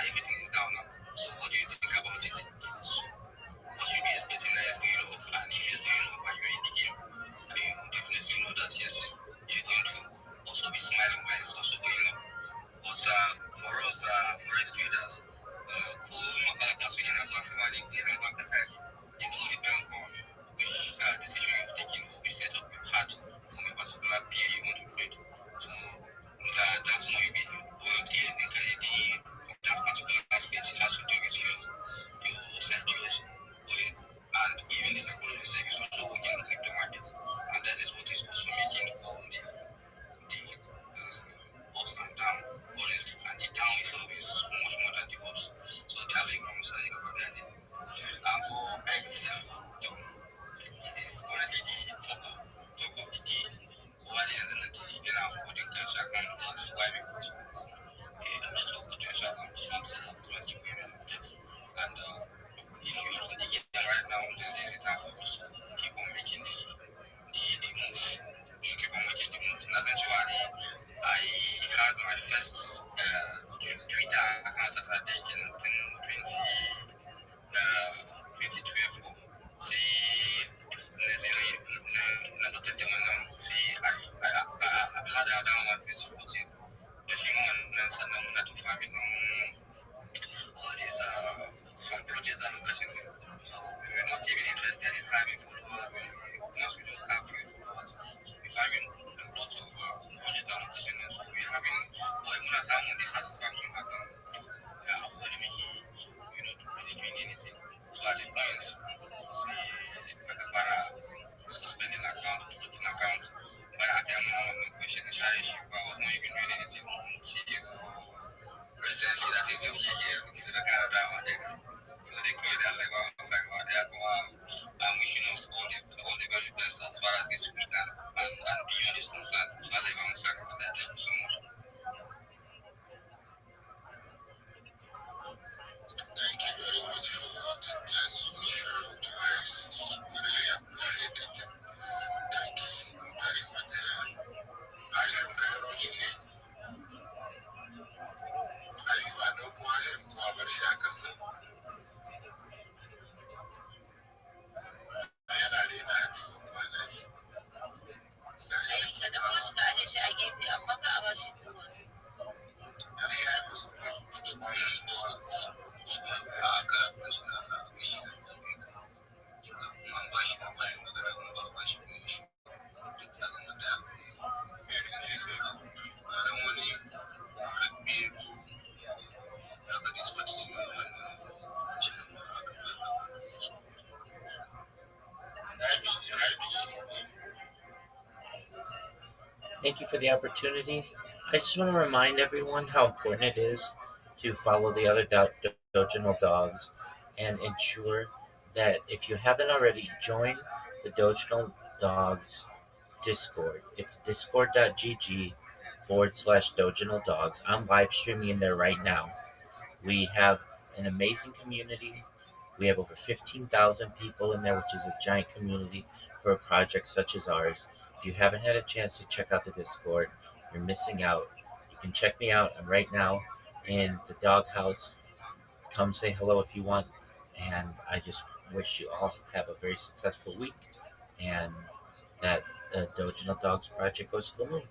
I gave you a manga about you two was. Thank you for the opportunity. I just want to remind everyone how important it is to follow the other Doginal dogs and ensure that if you haven't already, join the Doginal dogs Discord. It's discord.gg/Doginal dogs. I'm live streaming in there right now. We have an amazing community. We have over 15,000 people in there, which is a giant community for a project such as ours. If you haven't had a chance to check out the Discord, you're missing out. You can check me out. I'm right now in the doghouse. Come say hello if you want. And I just wish you all have a very successful week and that the Doginal Dogs project goes to the moon.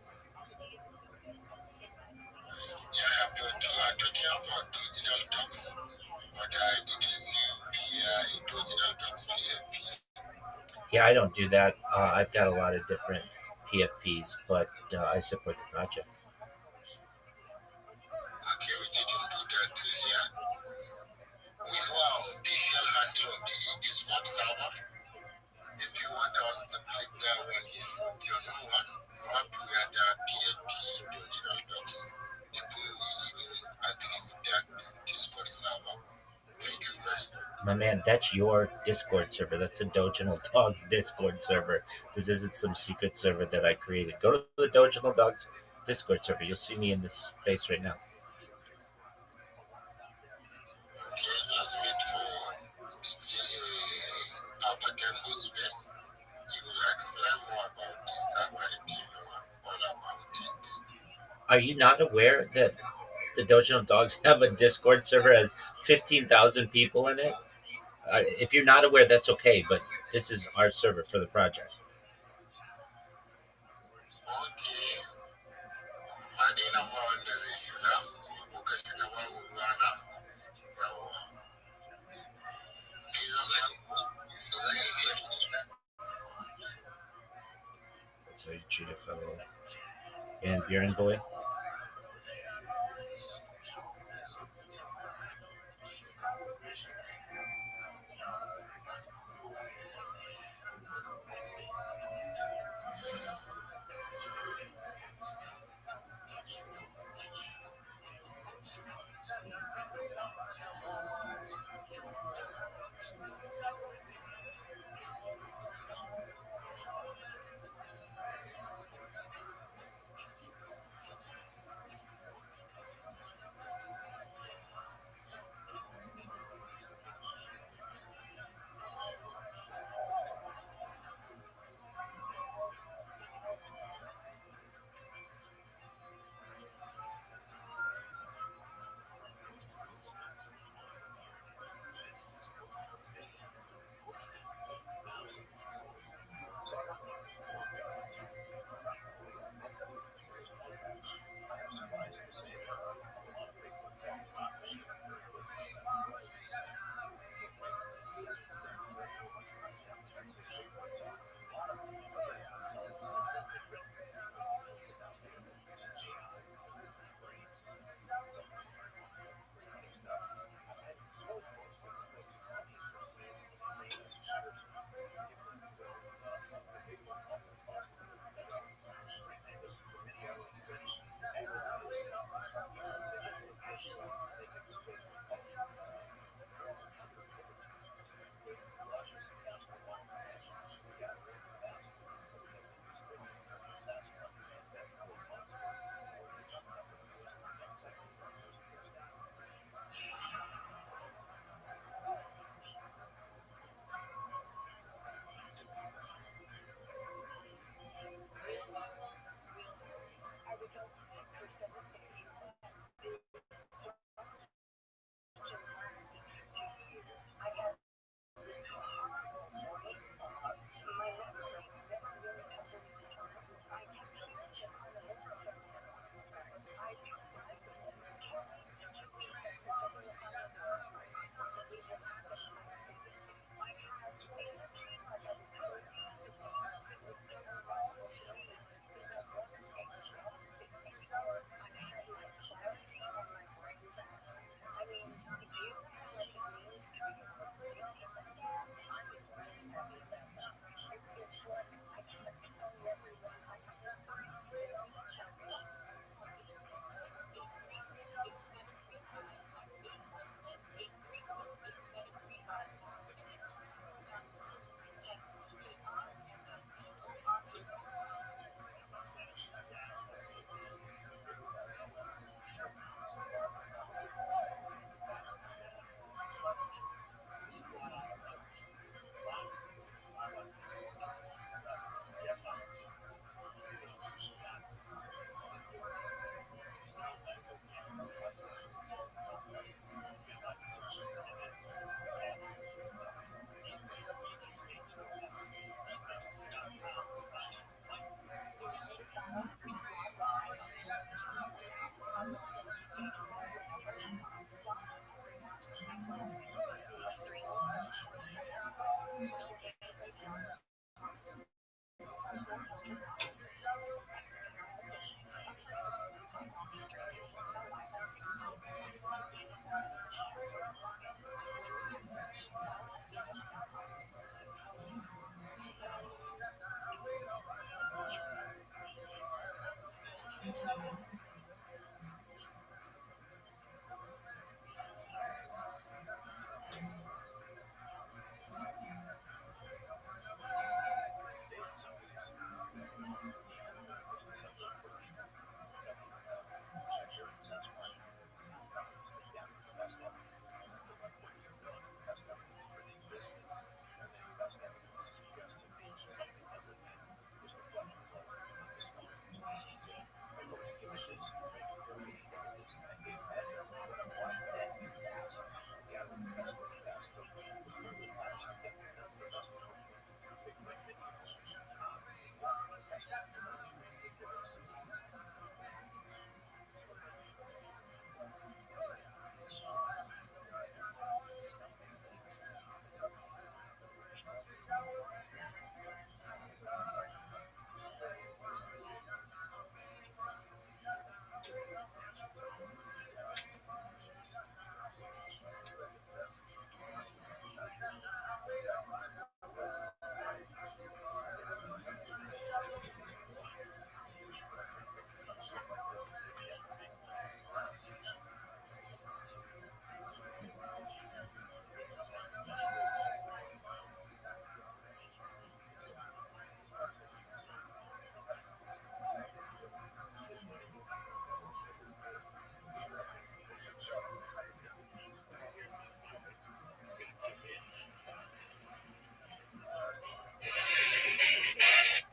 Yeah, I don't do that. I've got a lot of different PFPs, but I support the project. My man, that's your Discord server. That's the Doginal Dogs Discord server. This isn't some secret server that I created. Go to the Doginal Dogs Discord server. You'll see me in this space right now. Are you not aware that the Doginal Dogs have a Discord server has 15,000 people in it? If you're not aware, that's okay, but this is our server for the project. That's how you treat a fellow. And Bjorn Boy?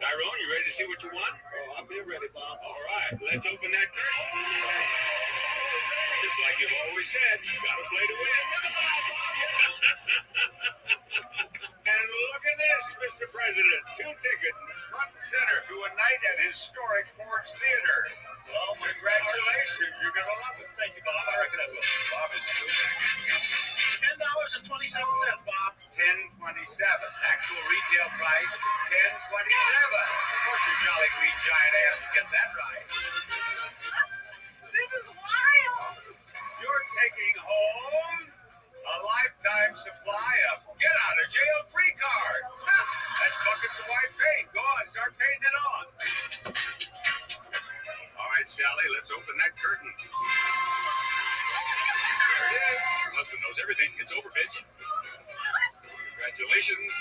Tyrone, you ready to see what you want? Oh, I've been ready, Bob. All right, let's open that curtain. Just like you've always said, you gotta play to win. And look at this, Mr. President. 2 tickets, front and center to a night at historic Ford's Theater. Well, congratulations. You're gonna love it. Thank you, Bob. I reckon I will. Bob is stupid. $10.27, Bob. 10.27. Actual retail price, 10.27. Of course, your jolly green giant ass would get that right. This is wild. You're taking home a lifetime supply of get out of jail free card. That's buckets of white paint. Go on, start painting it on. All right, Sally, let's open that curtain. There it is. Your husband knows everything. It's over, bitch. Congratulations.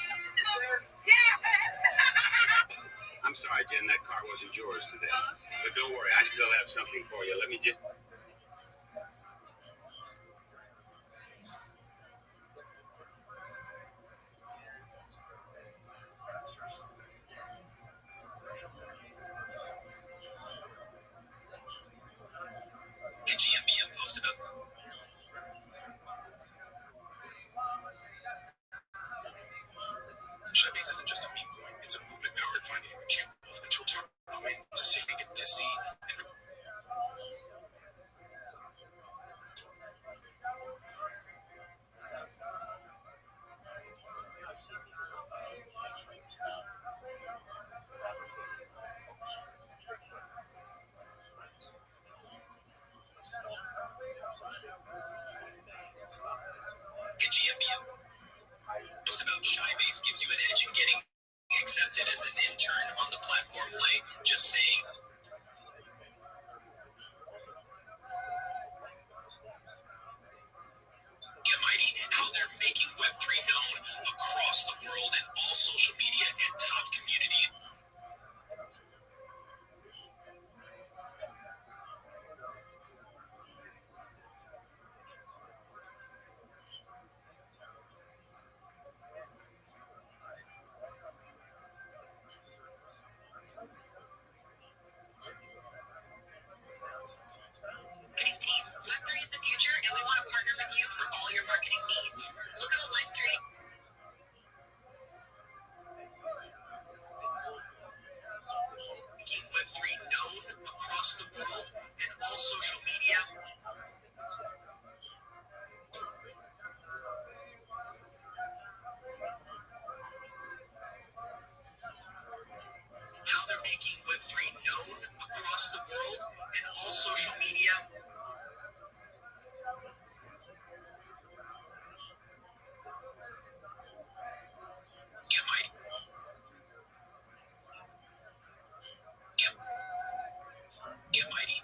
I'm sorry, Jen, that car wasn't yours today. But don't worry, I still have something for you. Let me just... The GMBM posted up. Showcase isn't just a meme coin, it's a movement powered marketing machine of control tower to see. The GMBM post about Shybase gives you an edge in getting accepted as an intern on the platform like just saying. Mighty, how they're making Web3 known across the world and all social media and top community. Team, Web3 is the future, and we want to partner with you for all your marketing needs. Look at Web3. Making Web3 known across the world and all social media. How they're making Web3 known across the world and all social media. Mighty.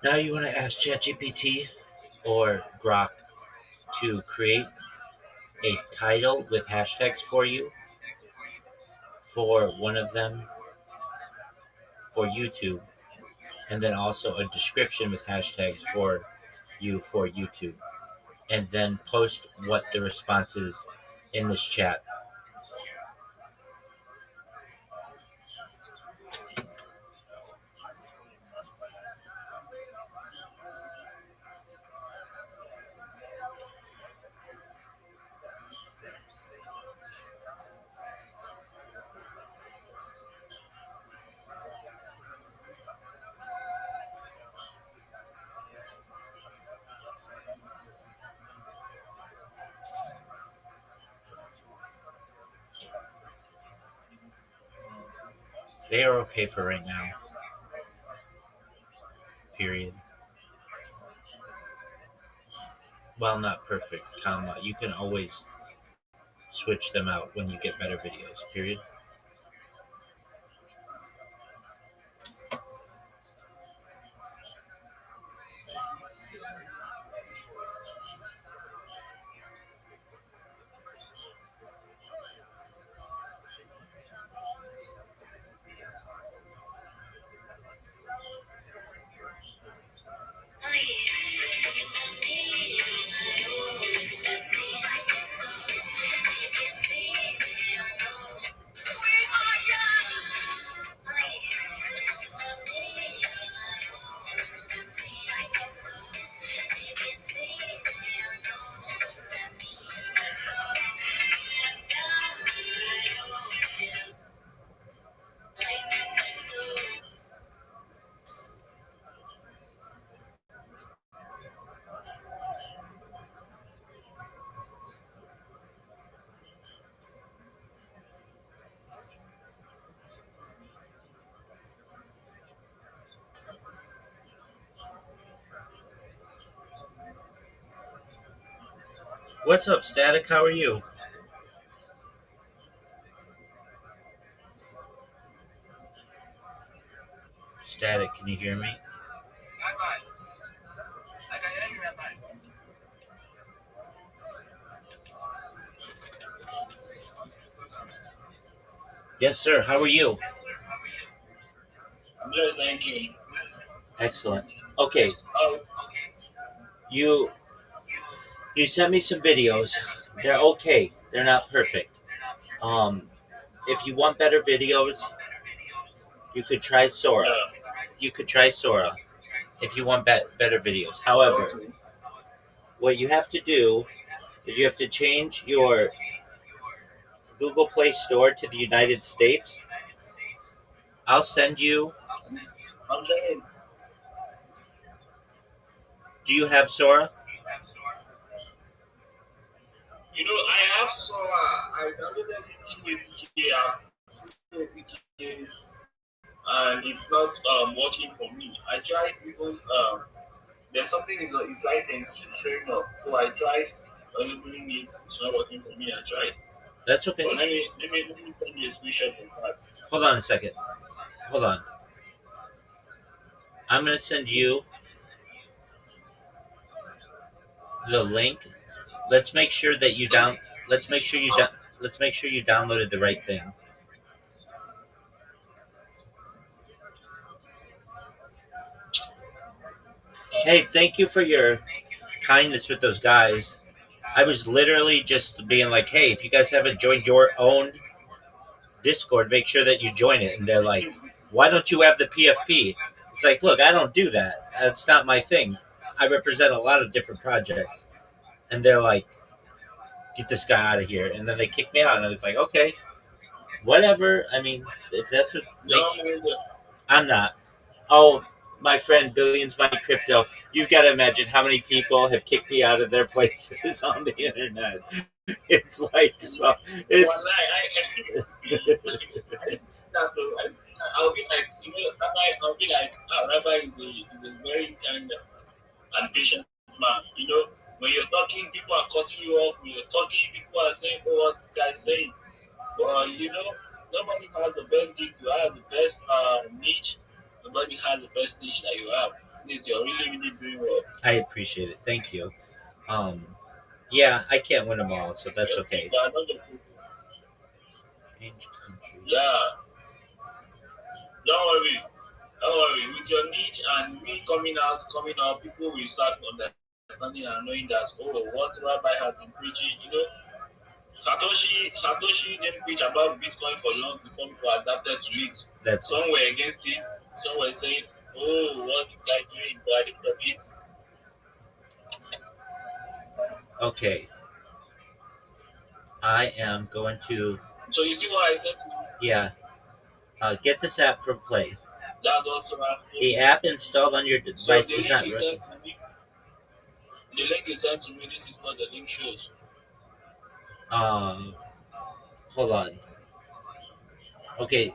Now you want to ask ChatGPT or Grok to create a title with hashtags for you for one of them for YouTube, and then also a description with hashtags for you for YouTube, and then post what the response is in this chat. They are okay for right now. Period. Well, not perfect, comma. You can always switch them out when you get better videos. Period. What's up, Static? How are you? Static, can you hear me? I can hear you, Rabbi. Yes, sir. How are you? Yes, thank you. Excellent. Okay. You you sent me some videos. They're okay. They're not perfect. Um, if you want better videos, you could try Sora. You could try Sora if you want better videos. However, what you have to do is you have to change your Google Play Store to the United States. I'll send you. I'm trying. Do you have Sora? You know, I have Sora. I downloaded it through APK app, and it's not working for me. I tried even there's something is like it's showing up. So I tried enabling it. It's not working for me. I tried. That's okay. But let me send you a screenshot of that. Hold on a second. Hold on. I'm gonna send you the link. Let's make sure that you down. Let's make sure you down. Let's make sure you downloaded the right thing. Hey, thank you for your kindness with those guys. I was literally just being like, hey, if you guys haven't joined your own Discord, make sure that you join it. And they're like, why don't you have the PFP? It's like, look, I don't do that. That's not my thing. I represent a lot of different projects. And they're like, get this guy out of here. And then they kicked me out. And I was like, okay, whatever. I mean, if that's what I'm not. Oh, my friend, Billions Money Crypto, you've got to imagine how many people have kicked me out of their places on the internet. It's like, so, it's... I'll be like, I'll be like, Rabbi is a very kind and patient man, when you're talking, people are cutting you off. When you're talking, people are saying, "Oh, what's this guy saying?" But nobody has the best gig. You have the best niche. Nobody has the best niche that you have. At least you're really, really doing well. I appreciate it. Thank you. Um, yeah, I can't win them all, so that's okay. But another people, Change country. yeah, don't worry. Don't worry. With your niche and me coming up, people will start understanding and knowing that, oh, what Rabbi has been preaching, Satoshi didn't preach about Bitcoin for long before people adapted to it. That's Some were against it. Some were saying, "Oh, what this guy doing? But I of it." okay. I am going to. So you see what I said to you? Yeah. Get this app for play. That's also The app installed on your device so the is link not you working. sent to me. The link you sent to me. This is what the link shows. Hold on. Okay.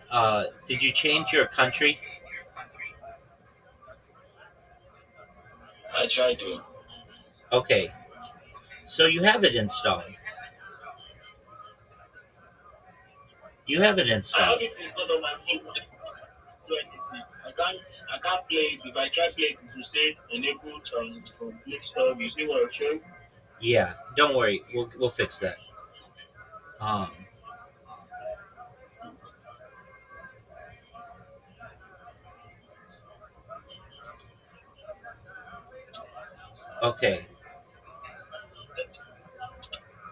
Did you change your country? I tried to. Okay. So you have it installed. You have it I installed. have it installed on my phone. I can't play it. If I try play it, it will say enabled from Play Store. You see what I'm showing? Yeah. Don't worry. We'll fix that. Um. Okay.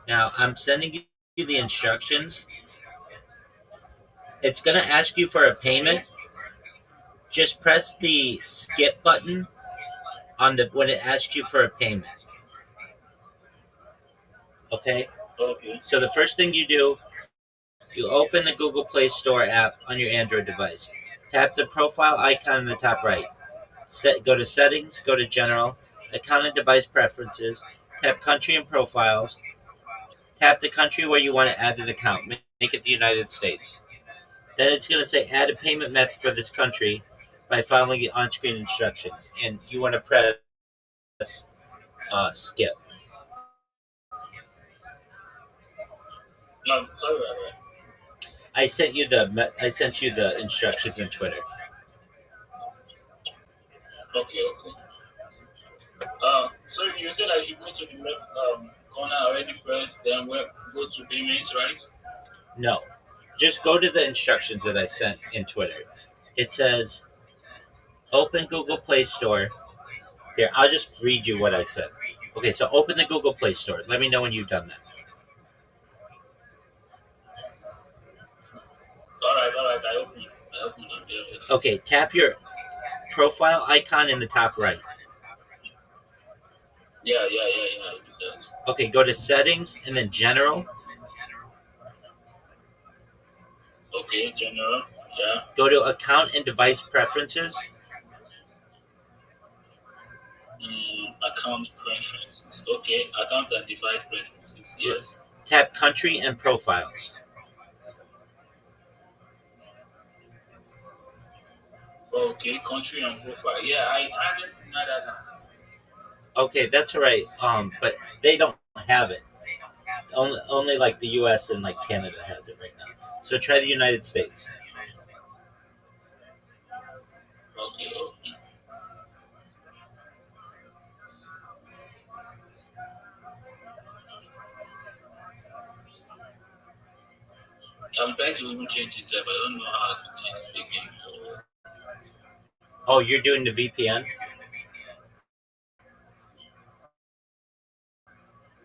Now I'm sending you the instructions. It's gonna ask you for a payment. Just press the skip button on the when it asks you for a payment. Okay. Okay. So the first thing you do, you open the Google Play Store app on your Android device. Tap the profile icon in the top right. Go to Settings, go to General, Account and Device Preferences, tap Country and Profiles, tap the country where you want to add an account. Make it the United States. Then it's going to say Add a payment method for this country by following the on-screen instructions, and you want to press skip. No, sorry about that. I sent you the instructions on Twitter. Okay. So you said I should go to the left corner already first, then go to payments, right? No, just go to the instructions that I sent in Twitter. It says open Google Play Store. Here, I'll just read you what I said. Okay, so open the Google Play Store. Let me know when you've done that. All right. I open it. Okay, tap your profile icon in the top right. Yeah. I do that. Okay, go to Settings and then General. Okay, General. Yeah. Go to Account and Device Preferences. Account preferences. Okay, account and device preferences. Yes. Tap Country and Profiles. Okay, country and profile. Yeah, I added another. Okay, that's all right. But they don't have it. Only like the U.S. and like Canada has it right now. So try the United States. Okay. I'm trying to even change this up. I don't know how to change it again. Oh, you're doing the VPN?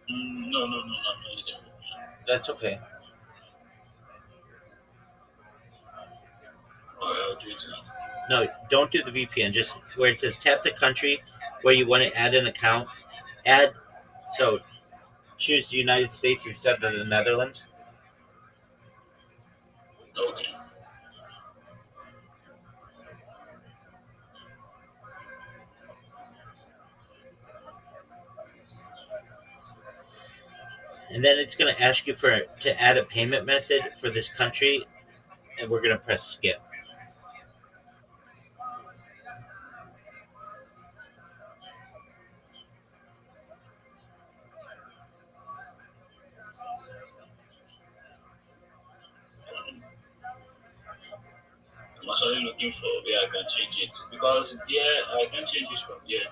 No. That's okay. I'll do it now. No, don't do the VPN. Just where it says tap the country where you want to add an account. So choose the United States instead of the Netherlands. Okay. And then it's going to ask you to add a payment method for this country, and we're going to press skip. I'm actually looking for where I can change it because there I can change it from there.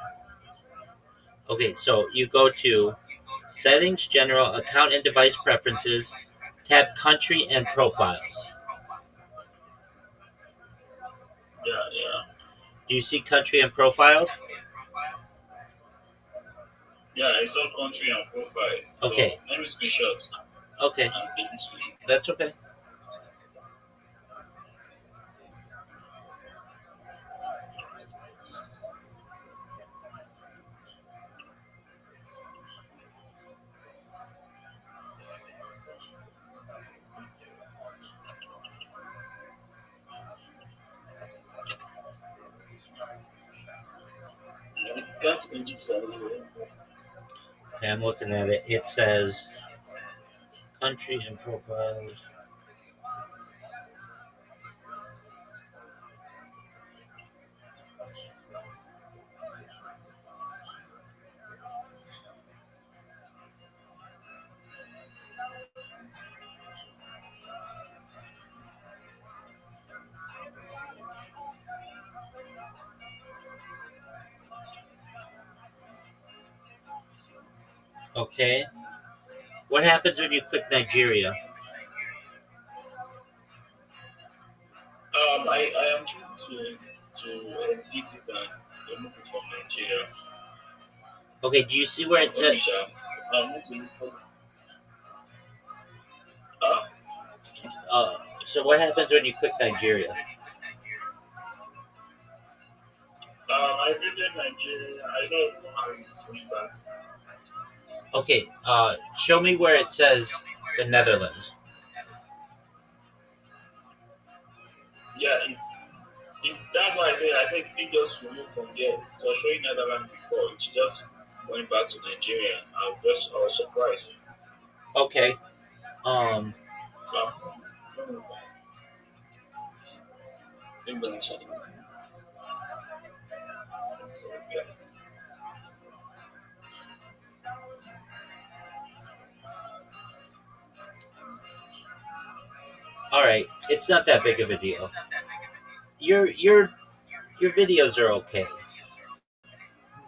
Okay, so you go to Settings, General, Account and Device Preferences, tab Country and Profiles. Yeah. Do you see Country and Profiles? Yeah, I saw country and profiles. Okay. Let me screenshot. Okay, And take this one. that's okay. I can't change it from here. Okay, I'm looking at it. It says Country and Profiles. Okay. What happens when you click Nigeria? I am trying to edit it and remove it from Nigeria. Okay, do you see where it says? I want to look for. So what happens when you click Nigeria? I did Nigeria. I don't know how it's going back. Okay, show me where it says the Netherlands. Yeah, that's why I said see just remove from there. So I was showing Netherlands before. It's just going back to Nigeria. I was surprised. Okay. All right, it's not that big of a deal. Your videos are okay,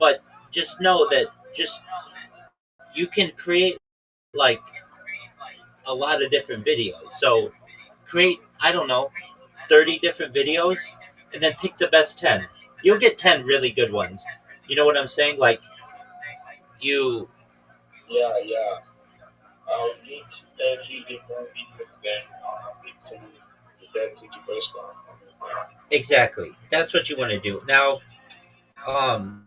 but just know that you can create like a lot of different videos. So create, I don't know, 30 different videos, and then pick the best 10. You'll get 10 really good ones. You know what I'm saying? Like you. Yeah. I'll need every different video then to get to the first one. Exactly. That's what you want to do. Now, an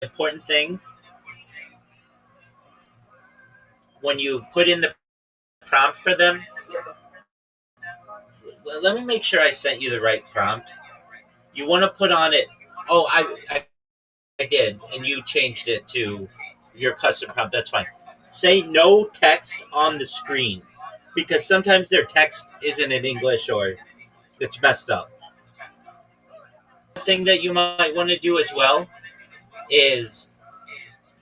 important thing when you put in the prompt for them, let me make sure I sent you the right prompt. You want to put on it. Oh, I did, and you changed it to your custom prompt. That's fine. Say no text on the screen because sometimes their text isn't in English or it's messed up. The thing that you might want to do as well is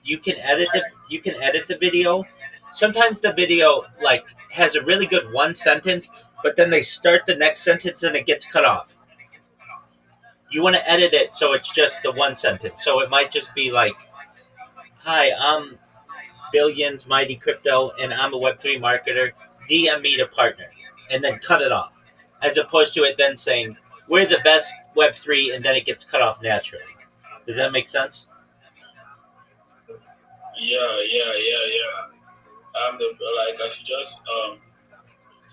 you can edit the video. Sometimes the video like has a really good one sentence, but then they start the next sentence and it gets cut off. You want to edit it so it's just the one sentence. So it might just be like, "Hi, I'm Billions Mighty Crypto, and I'm a Web3 marketer. DM me to partner," and then cut it off, as opposed to it then saying, "We're the best Web3," and then it gets cut off naturally. Does that make sense? Yeah. I should just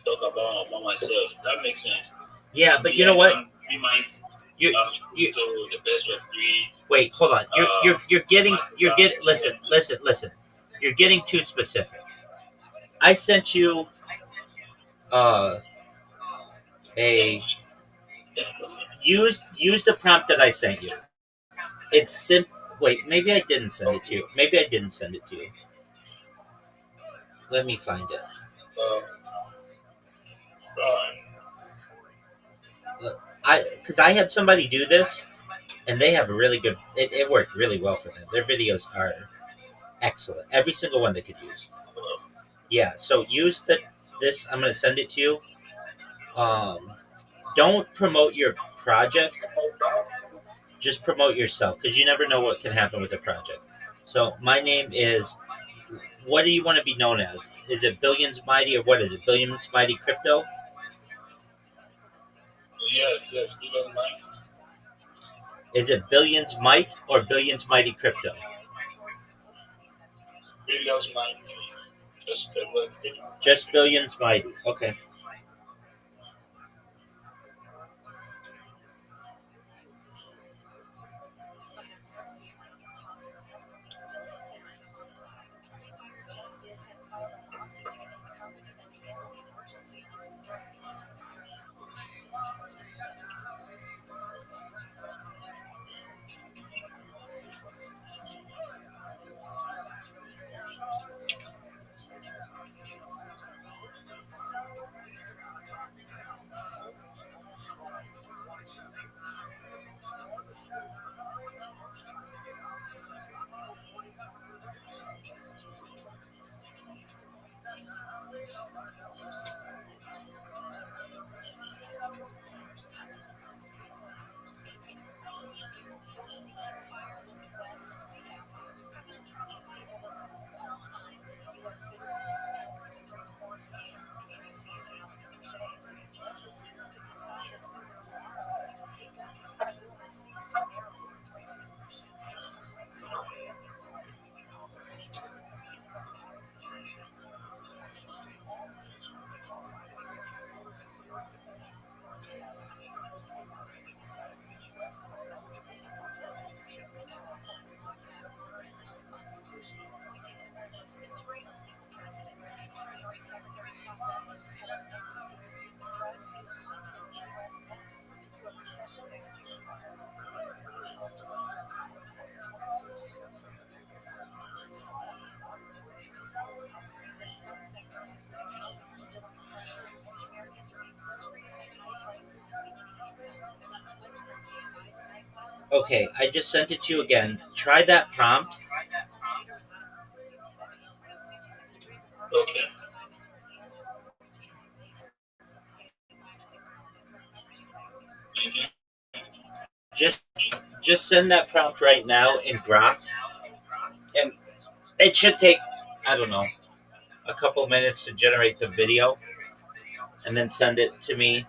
talk about myself. That makes sense. Yeah, but you know what? We might You do the best Web3. wait, hold on. You're getting listen. You're getting too specific. I sent you a use the prompt that I sent you. It's simple. Wait, maybe I didn't send it to you. Maybe I didn't send it to you. Let me find it. Because I had somebody do this, and they have a really good. It worked really well for them. Their videos are excellent. Every single one they could use. Yeah. So use this. I'm going to send it to you. don't promote your project, just promote yourself, because you never know what can happen with a project. So my name is, what do you want to be known as? Is it Billions Mighty, or what is it? Billions Mighty Crypto? Yes, Billion Might. Is it Billions Might or Billions Mighty Crypto? Billions Might. Just Billions Mighty. Okay. Okay, I just sent it to you again. Try that prompt. Okay. Just send that prompt right now in Grok, and it should take, I don't know, a couple minutes to generate the video, and then send it to me,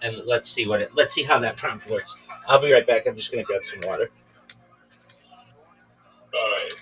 and let's see how that prompt works. I'll be right back. I'm just gonna grab some water. All right.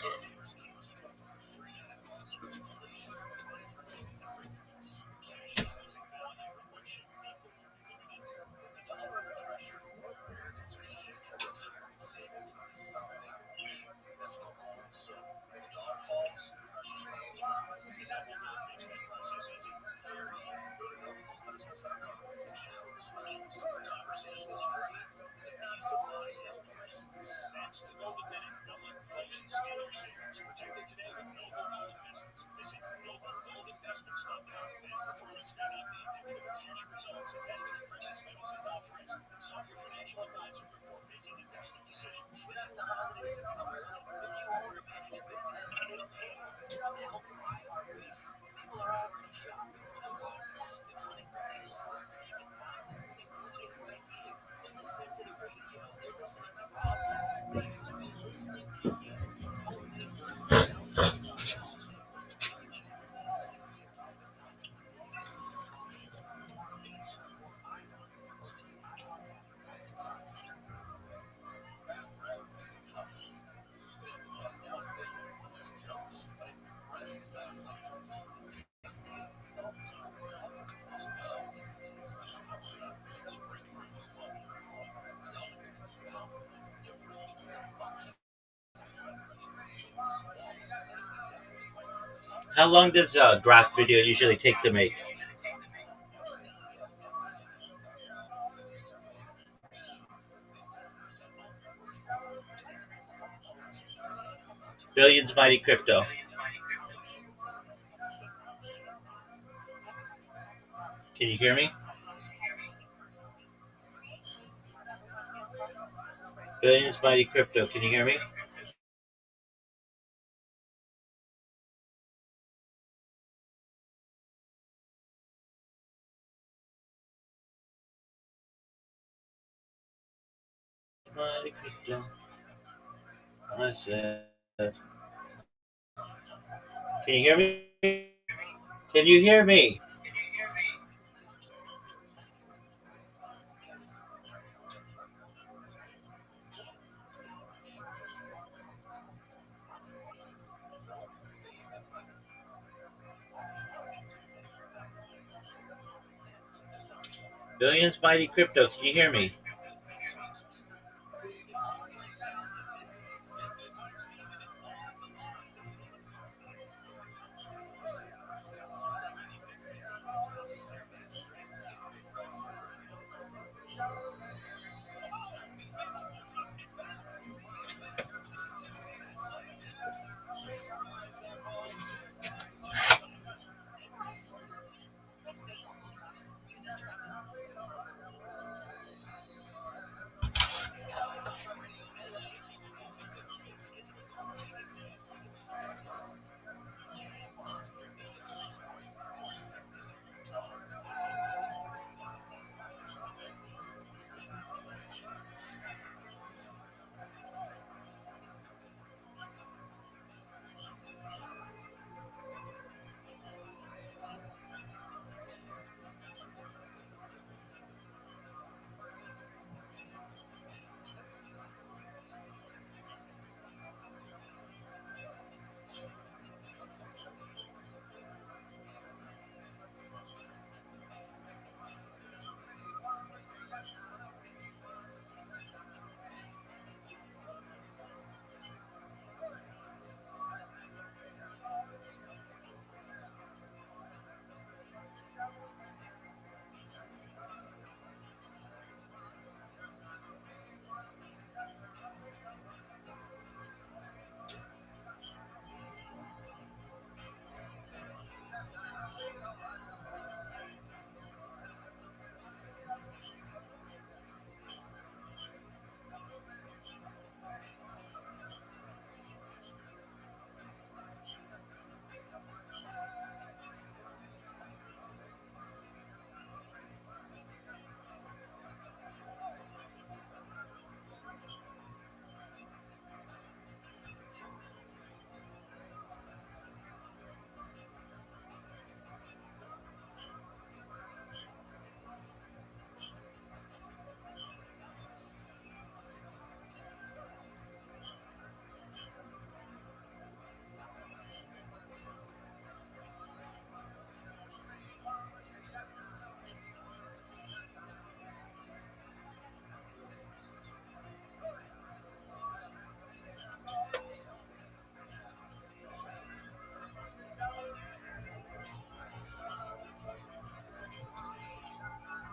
How long does a Grok video usually take to make? Billions Mighty Crypto. Can you hear me? Billions Mighty Crypto. Can you hear me? Mighty crypto. I said. Can you hear me? Can you hear me? Billions Mighty Crypto. Can you hear me?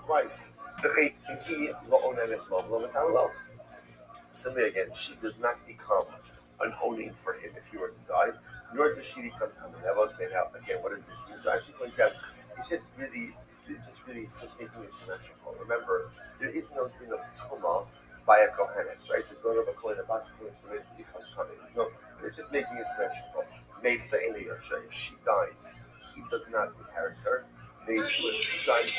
Wife. Similarly, again, she does not become an owning for him if he were to die, nor does she become tamid. I will say now again, what does this mean? So actually points out it's just really making it symmetrical. Remember, there is no thing of tuma by a kohenes, right? The daughter of a kohen, a basically is permitted to become tamid. No, it's just making it symmetrical. Mesa in the Yosha, if she dies, he does not inherit her. Mesa, if she dies,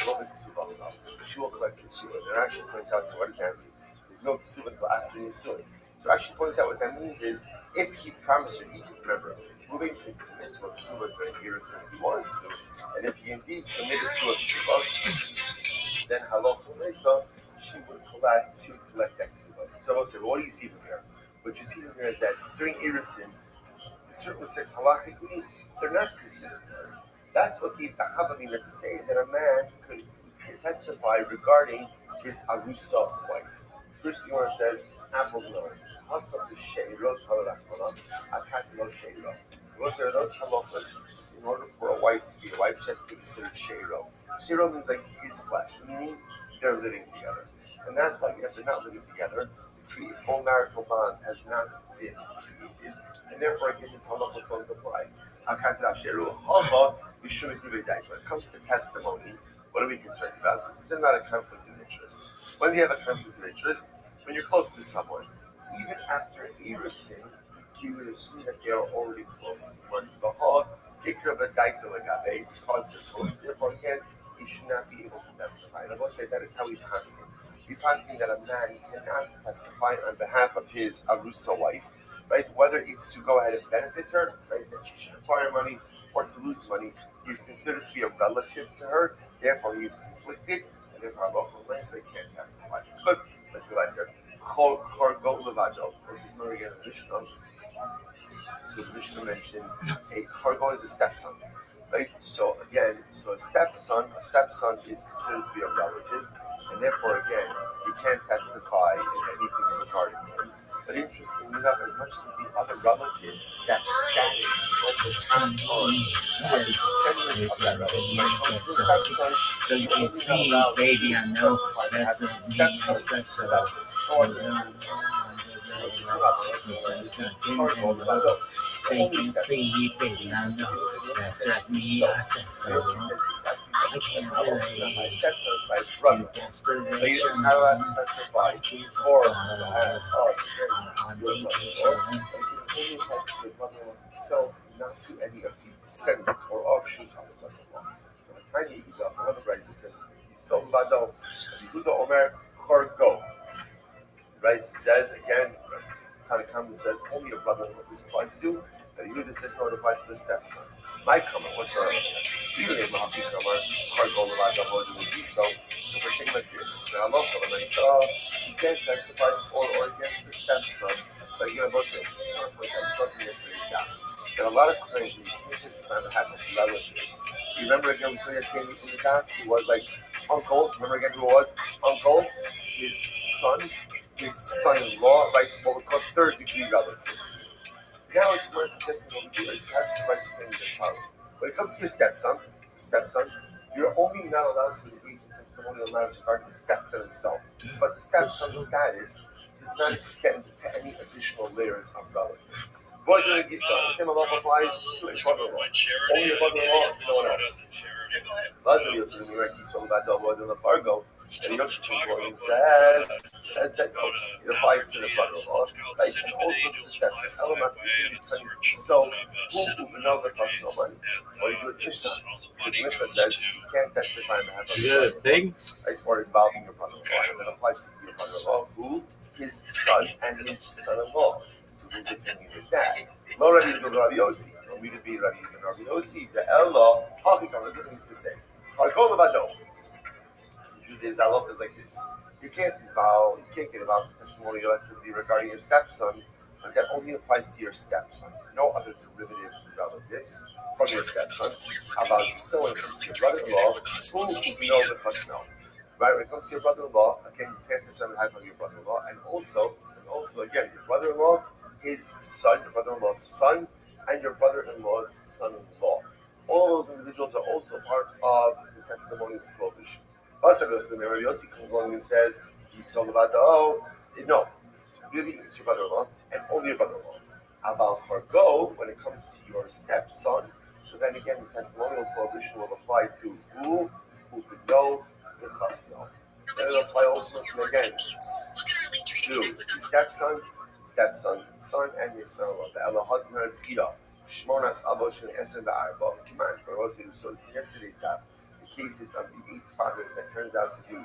she will collect her ksuba. And it actually points out to what does that mean? There's no ksuba until after Nisuin. So actually points out what that means is if he promised her, he could remember. Ruben could commit to a ksuba during years if he wanted to, and if he indeed committed to a ksuba, then halach mesa, she would collect that ksuba. So I will say, well, what do you see from here? What you see from here is that during Irisin, the circumstances halachically, they're not considered married. That's what the Hava meant to say that a man could testify regarding his arusa wife. First, the Gemara says apples and oranges. Hasam b'sheiro talarachmana, akat lo sheiro. Those are those halachas. In order for a wife to be a wife, she has to be considered sheiro. Sheiro means like his flesh, meaning they're living together, and that's why if they're not living together, the full marital bond has not been created, and therefore again this halachas don't apply. Akat lo sheiro. Hava b'shumik ruvedait. When it comes to testimony. What are we concerned about? It's not a conflict of interest. When you have a conflict of interest, when you're close to someone, even after Erusin, we would assume that they are already close. Once the whole picture of a daita because they're close, therefore again, he should not be able to testify. And I will say that is how we pass him. we passing that a man cannot testify on behalf of his arusa wife, right? Whether it's to go ahead and benefit her, right, that she should acquire money, or to lose money, he is considered to be a relative to her. Therefore, he is conflicted, and therefore Allah can't testify. Good. Let's go back there. Chorgo levado. This is more again the Mishnah. So the Mishnah mentioned a chorgo is a stepson, right? So again, a stepson is considered to be a relative, and therefore again, he can't testify in anything regarding him. But interestingly enough, as much as with the other relatives, that status is also passed on to the descendants of that relative. So you can see, baby, I know that's the stepson. So that's so you can sleep, baby, I know that's not me. I can't relate to desperation. Or on vacation. So not to any of the descendants or offshoots of the brother-in-law. So the tiny Yidah, another Raisa says, Yisol Vado, Yehuda Omer Chorgo. Raisa says, again, Tanakh says, only a brother-in-law this applies to, but Yehuda says, no, it applies to a stepson. My comment, what's her feeling of Happy Kamar, Chorgo Levada Hoja would be so for saying like this, now Allah, and I saw, you can't testify or against the stepson, but you have also, it's not like I was in yesterday's stuff. So a lot of times when you can't testify on behalf of relatives, you remember again we saw yesterday in the doc, he was like uncle, remember again who it was? Uncle, his son-in-law, right, what we call third degree relatives. So now it's more different what we do is have to write the same as follows. When it comes to your stepson, you're only not allowed to engage in testimonial matters regarding the stepson himself. But the stepson status does not extend to any additional layers of relatives. The same law applies to a brother-in-law. Only a brother-in-law, no one else. Lazar Yosef in the Iraqi sold about double in the Fargo, and Yosef says that no, it applies to the brother-in-law, right? And also to the stepson. So, who know the first no money? Or you do it Mishnah. Because the Mishnah says you can't testify on behalf of your brother-in-law, right? Or involving your brother-in-law. And that applies to your brother-in-law, who his son and his son-in-law. So who's the king is that? Lo Rabbi Rabbi Yossi. We could be Rabbi Yossi, the Ella, Hachikam, that's what it means to say. Farkol Levado. Usually the halacha is like this. You can't get involved in testimonial activity regarding your stepson, but that only applies to your stepson. No other derivative relatives from your stepson. About so when it comes to your brother-in-law, who know the custom. Right, when it comes to your brother-in-law, again, you can't testify on behalf of your brother-in-law, and also again, your brother-in-law, his son, your brother-in-law's son, and your brother-in-law's son-in-law. All those individuals are also part of the testimonial prohibition. Rabbi Yossi comes along and says, he's sold about no, it's your brother-in-law, and only your brother-in-law. Aval Fargo, when it comes to your stepson, so then again, the testimonial prohibition will apply to who could know the chasno. Then it'll apply ultimately again to stepson's son, and his son-in-law. The Elahad Merkira, Shmonas Abosh and Esen Ba'arba. So it's yesterday's daf. The cases of the 8 fathers that turns out to be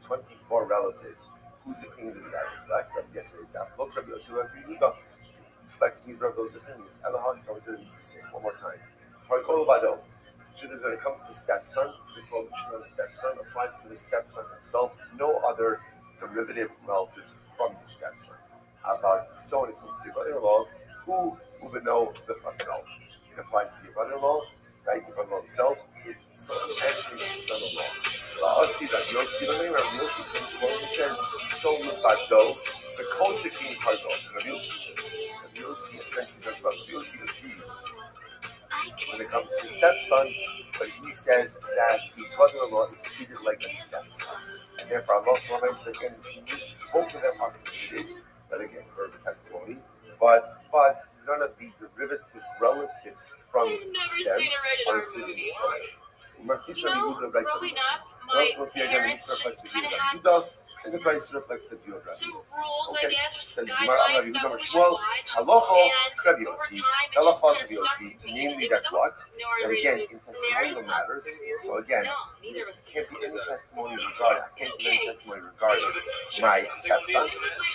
24 relatives. Whose opinion does that reflect? That was yesterday's daf. Look, Rabbi Yosef reflects neither of those opinions. Elahad comes to the same. One more time. Farkol Bado. The truth is, when it comes to stepson, the prohibition on the stepson applies to the stepson himself. No other derivative relatives from the stepson. About so when it comes to your brother-in-law, who would know the first no? It applies to your brother-in-law, right? Your brother-in-law himself, his son, and his son-in-law. Rabbi Yossi comes along and says, so levado, the culture king Hargo. Rabbi Yossi essentially does what Rabbi Yossi agrees when it comes to the stepson, but he says that the brother-in-law is treated like a stepson. And therefore, Allah says again, both of them are treated, but again, for testimony, but none of the derivative relatives from them are included in the punishment. Growing up, my parents just kind of had and the price reflects the view of Rabbi Some Yossi. rules, Okay. I guess, or Says some the Gemara, guidelines Rabbi about Yossi, what we should Shmuel, watch. Halacha, And Rabbi over Yossi, time, it just Halacha, kind of Rabbi stuck Yossi, with me. namely It that was what? almost, And again, in married? testimonial matters, so again, No, neither of us can't be did. any testimony regarding, I can't give any testimony regarding my stepson,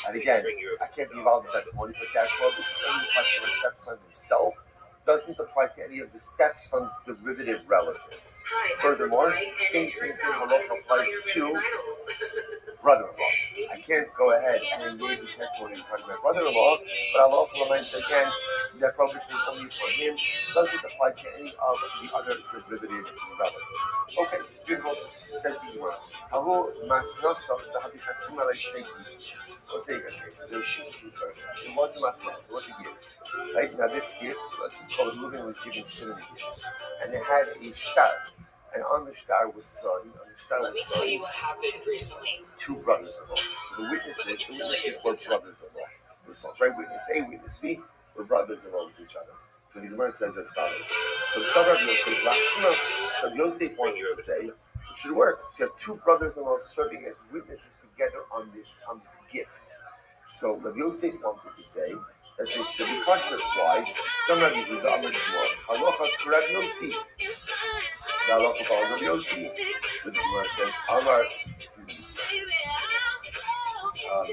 and again, I can't be involved in testimony, but that prohibition only applies to my stepson himself, doesn't apply to any of the stepson's derivative relatives. Furthermore, same thing, same halacha applies to brother-in-law. I can't go ahead and make a testimony regarding my brother-in-law, but Allah says again, that prohibition is only for him, doesn't apply to any of the other derivative relatives. Okay, beautiful. Says the Gemara. Hahu masnasa dahabichasim alei shteikis. Let's say, okay, so there's two things first. It was a matna, it was a gift. Right? Now this gift, let's just call it Reuben was giving Shimon a gift. And it had a star. And on the star was son. Let me tell you what happened recently. Two brothers-in-law. So the witnesses were brothers-in-law. Themselves, right? Witness A, witness B were brothers-in-law with each other. So the Gemara says as follows. So some of Yosef wanted to say it should work. So you have two brothers-in-law serving as witnesses together on this gift. So Rav Yosef wanted to say that they should be kosher. Why? Some Rabbi Yehuda Amar Shmuel. Halacha Rav Yossi. The halacha called Rav Yossi. So the Gemara says Amar.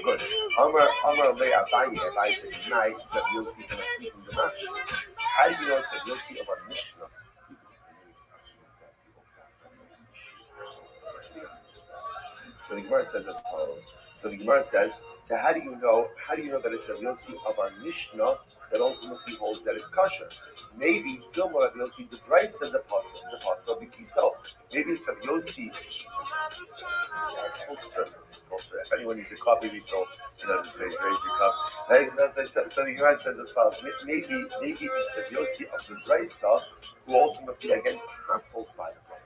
Good. Amar Le Abaye. Abaye said tonight Rav Yossi can speak from the match. How do you know that Yossi of our Mishnah? So the Gemara says as follows. So the Gemara says, so how do you know that it's Rav Yossi of our Mishnah that ultimately holds that it's kosher? Maybe Dilma Rav Yossi the Brisa the Pasal B'Kiso. Maybe it's Rav Yossi. If anyone needs a coffee refill, just raise your cup. So the Gemara says as follows. Maybe it's Rav Yossi of the Brisa who ultimately again hassles by the brother.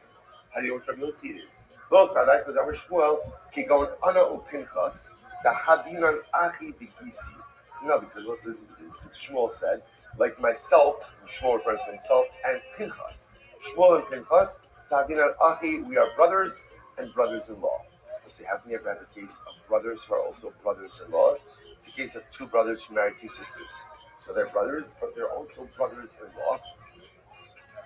How do you know what Rav Yossi is? Well, so I because Amar Shmuel keep going Ana uPinchas the Havinan Achi B'Gisi. So no, because let's listen to this. Because Shmuel said, like myself, Shmuel referring to himself, and Pinchas. Shmuel and Pinchas, Havinan Achi, we are brothers and brothers-in-law. We'll see, how can you ever have a case of brothers who are also brothers-in-law? It's a case of two brothers who married two sisters. So they're brothers, but they're also brothers-in-law.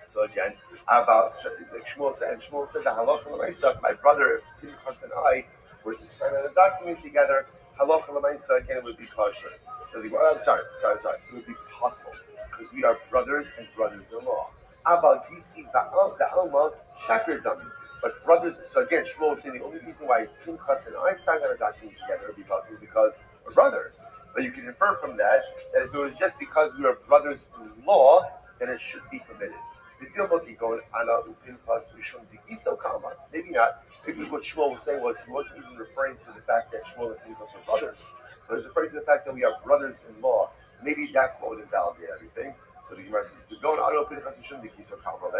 So again, about Shmuel said that halacha l'maisa, my brother Pinchas and I were to sign on a document together. Halacha l'maisa again it would be kosher. So I'm sorry, it would be possible because we are brothers and brothers-in-law. Abal gisi ba'alma shakir dami. But brothers. So again, Shmuel was saying the only reason why Pinchas and I signed on a document together is because we're brothers. But you can infer from that if it was just because we are brothers-in-law, then it should be permitted. The deal might be going Ana uPinchas Mishum Digiso Kama. Maybe not. Maybe what Shmuel was saying was he wasn't even referring to the fact that Shmuel and Pinchas are brothers, but he was referring to the fact that we are brothers-in-law. Maybe that's what would invalidate everything. So the Gemara says, "We're going Ana uPinchas Mishum Digiso Kama.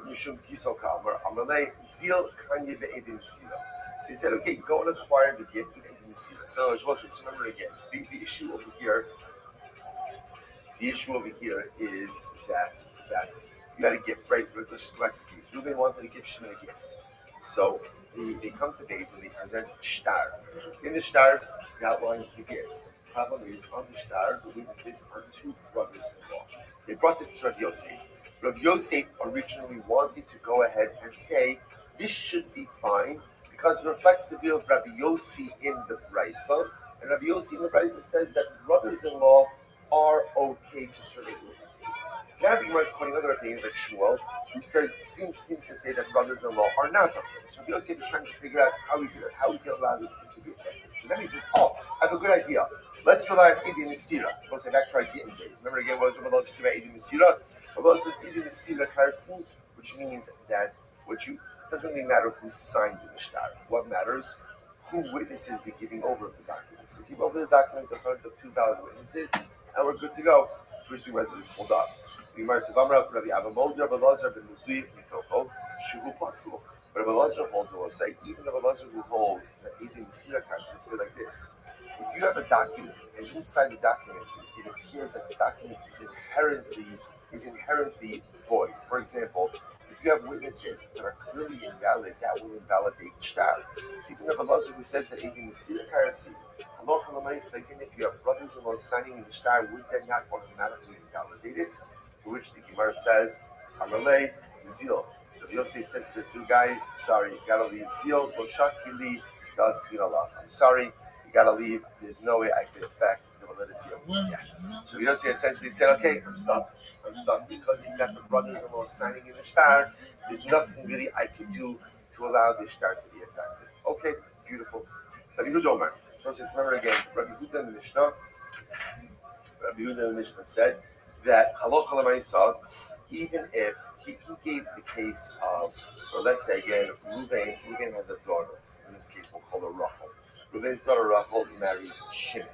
Mishum Giso Kama. Amalei Zil Kanye ve'Edim Sira." So he said, "Okay, go and acquire the gift of Edim Sira." So as well as remember again, the issue over here. The issue over here is that you had a gift, right? Let's just go back to the case. Reuben wanted to give Shimon a gift. So they come to base and they present shtar. In the shtar, he outlines the gift. The problem is, on the shtar, the witnesses are two brothers-in-law. They brought this to Rav Yosef. Rav Yosef originally wanted to go ahead and say, this should be fine because it reflects the view of Rabbi Yossi in the Brisa. And Rabbi Yossi in the Brisa says that brothers-in-law are okay to serve as witnesses. Now the Gemara is quoting other opinions like Shmuel, who seems to say that brothers-in-law are not okay. So Yosef is trying to figure out how we can allow this gift to be effective. So then he says, I have a good idea. Let's rely on Edim Mesira. We'll say back to our Gittin days. Remember again what Rabbi Allah said about Edim Mesira? Rabbi Allah said Edim Mesira Karsin, which means that it doesn't really matter who signed the shtar. What matters? Who witnesses the giving over of the document. So give over the document in front of two valid witnesses, and we're good to go. First thing is pulled up. The Gemara says, Rabbi Avamod, Rabbi Lazar ben Muzuyif Nitofo, Shuhu Pasul. But Rabbi Lazar holds, will say, even Rabbi Lazar who holds that Edim Mesira cards will say like this: if you have a document, and inside the document it appears that the document is inherently is inherently void. For example, if you have witnesses that are clearly invalid, that will invalidate the shtar. So even the Belazar who says that even the Sira Karasi, again, if you have brothers-in-law signing in the shtar, would that not automatically invalidate it? To which the Gemara says, Hamalei, Zil. So Yosef says to the two guys, sorry, you gotta leave. Zil, Loshak Gili, Das Ginalach. I'm sorry, you gotta leave. There's no way I could affect the validity of this guy. So Yosef essentially said, okay, I'm stuck. Because you've got the brothers-in-law signing in the shtar. There's nothing really I could do to allow this shtar to be effective. Okay, beautiful. Rabbi Yehuda Omer. So it says, remember again, Rabbi Yehuda in the Mishnah said that halacha l'maisa, even if he gave the case of, or let's say again, Reuven has a daughter. In this case, we'll call her Rachel. Reuven's daughter Rachel marries Shimon.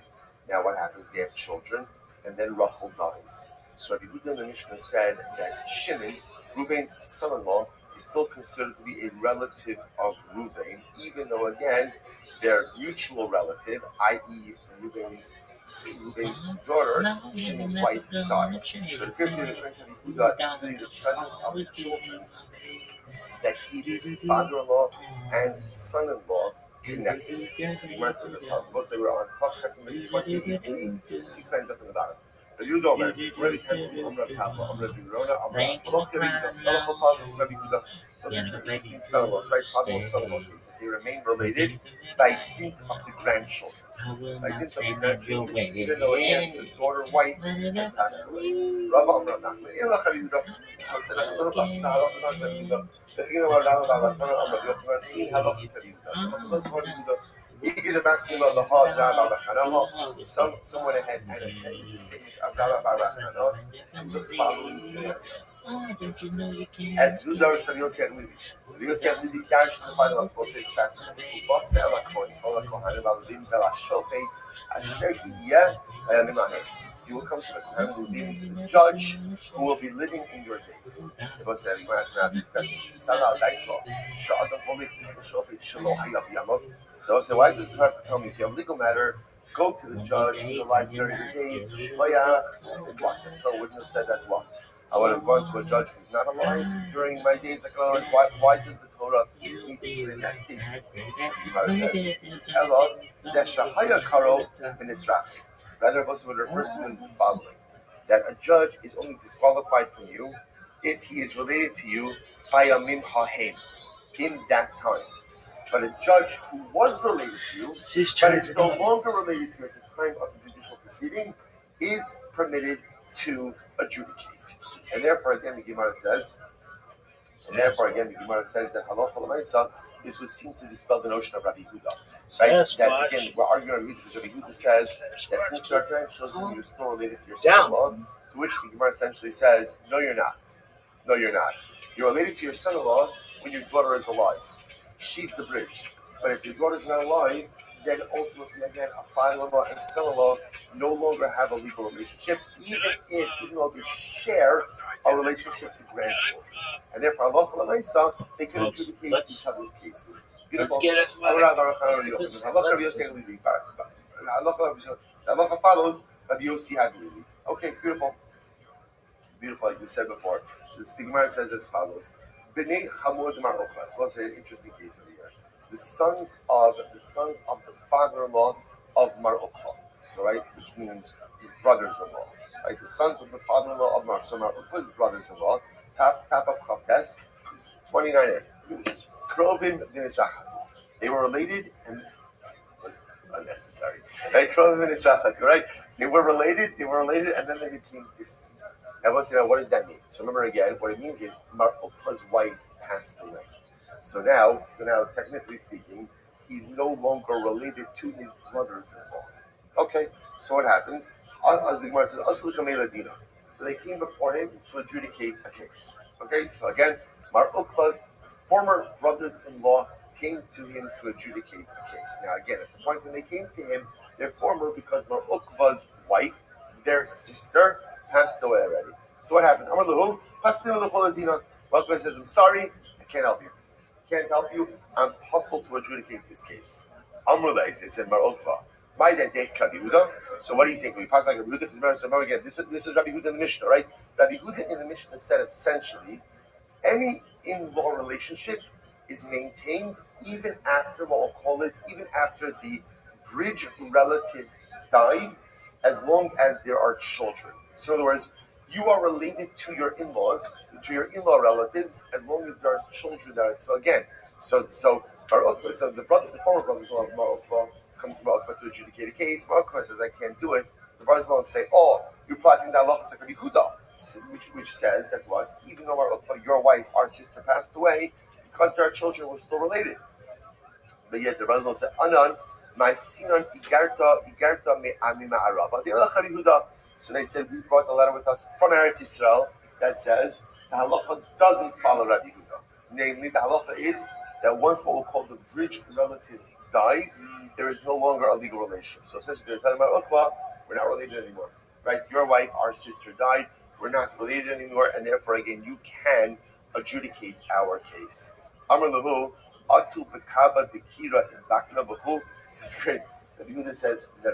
Now what happens? They have children, and then Rachel dies. So Rabbi Yehuda in the Mishnah said that Shimon, Reuven's son-in-law, is still considered to be a relative of Reuven, even though again their mutual relative, i.e. Reuven's daughter, Shimon's wife, died. So it appears to be that actually the presence of the children that keeps father-in-law and son-in-law connected. So the Gemara says this how suppose they were on Chav Chesed Mitzvah 23, 6 lines up in the bottom. The Yudomer, Rabbi Temple, Rabbi Papa, Rabbi Rona, Rabbi Rabbi son-in-laws, right? Father-in-law, son-in-law case. They remain related by dint of the grandchildren. By dint of the grandchildren, even though again the daughter wife has passed away. Rabbi Amra Nachman, Rabbi Yehuda. I said, someone had appended the statement of Rabbi Barachana to the following scenario. As Zudar Shal Yosef Lidi. Yosef Lidi dashed the final of Moses fascinating. You will come to the Kohen Levim, to the judge who will be living in your days. The boss said, "You ask now this question." So I said, why does it have to tell me if you have a legal matter? Go to the judge who's alive during your days. What? The Torah wouldn't have said that. What? I would have gone to a judge who's not alive during my days. Like, why does the Torah need to put in that statement? Rather, what it refers to is the following: that a judge is only disqualified from you if he is related to you by a min hahem in that time. But a judge who was related to you, but is no longer related to you at the time of the judicial proceeding, is permitted to adjudicate. And therefore, again, the Gemara says that halacha l'maisa, this would seem to dispel the notion of Rabbi Yehuda, right? Yes, that again, we're arguing Rabbi Yehuda because Rabbi Yehuda says that since your grandchildren, you're still related to your son-in-law. To which the Gemara essentially says, no, you're not. No, you're not. You're related to your son-in-law when your daughter is alive. She's the bridge. But if your daughter's not alive, then ultimately, again, a father-in-law and son-in-law no longer have a legal relationship, even though they share a relationship to grandchildren. And therefore, Allah they can adjudicate each other's cases. Beautiful. Let's get Allah follows Rabbi Yossi Haglili. Okay, beautiful. Beautiful, like we said before. So the Gemara says as follows. B'nei Hamud Marokah. So let's say an interesting case over here. The sons of the father-in-law of Marokah. So right, which means his brothers-in-law. Right, the sons of the father-in-law of Marokah. So Marokah's brothers-in-law. Top of Kaftes, 29a. Krovim v'nisrachat. They were related, and it's unnecessary. Right, Krovim v'nisrachat. Right, they were related, and then they became distant. Now, what does that mean? So remember again, what it means is Marokah's wife passed away. So now, technically speaking, he's no longer related to his brothers-in-law. Okay, so what happens? As the Gemara says, so they came before him to adjudicate a case. Okay, so again, Marokah's former brothers-in-law came to him to adjudicate a case. Now again, at the point when they came to him, they're former because Marokah's wife, their sister, passed away already. So what happened? Marokah says, I'm sorry, I can't help you. I'm hustled to adjudicate this case. They said, Marokah. My dad, Rabbi Yehuda. So what are you saying? Can we pass like Rabbi Yehuda? Because remember again, this is Rabbi Yehuda in the Mishnah, right? Rabbi Yehuda in the Mishnah said essentially, any in-law relationship is maintained even after what we'll call it, even after the bridge relative died, as long as there are children. So in other words, you are related to your in-laws, to your in-law relatives, as long as there are children that are. So again, so the former brothers-in-law of Ma'okva come to Ma'okva to adjudicate a case. Ma'okva says, I can't do it. The brothers-in-law say, oh, you're plotting the halachas like Rabbi Yehuda, which says that what? Even though your wife, our sister, passed away, because there are children, we're still related. But yet the brothers-in-law said, Anan, my sinon igarta me amima araba. They are like Rabbi Yehuda. So they said, we brought a letter with us from Eretz Yisrael that says the halacha doesn't follow Rabbi Yehuda. Namely, the halacha is that once what we'll call the bridge relative dies, there is no longer a legal relationship. So essentially, they're telling about Ukva, we're not related anymore. Right? Your wife, our sister, died. We're not related anymore, and therefore, again, you can adjudicate our case. Amar lahu, atu bekaba dekira bakna bahu. This is great. The Yehuda says, no.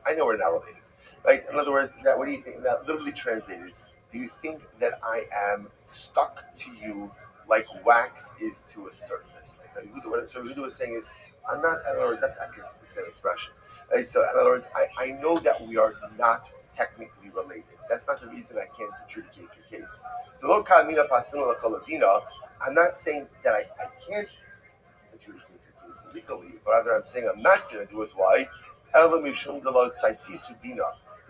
I know we're not related. Right? In other words, what do you think? That literally translated, do you think that I am stuck to you like wax is to a surface? Like what Yehuda was saying is, I'm not. In other words, I guess it's an expression. So in other words, I know that we are not technically related. That's not the reason I can't adjudicate your case. I'm not saying that I can't adjudicate your case legally, but rather I'm saying I'm not going to do it. Why? You're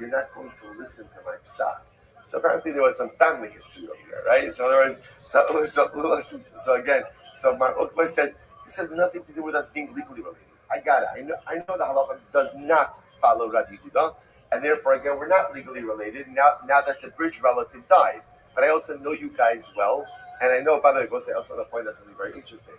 not going to listen to my psak. So apparently there was some family history over here, right? So in other words, so again, so Mar Ukva says, this has nothing to do with us being legally related. I got it. I know the halacha does not follow Rabbi Yehuda, and therefore, again, we're not legally related now that the bridge relative died. But I also know you guys well, and I know, by the way, I also want to point out something very interesting.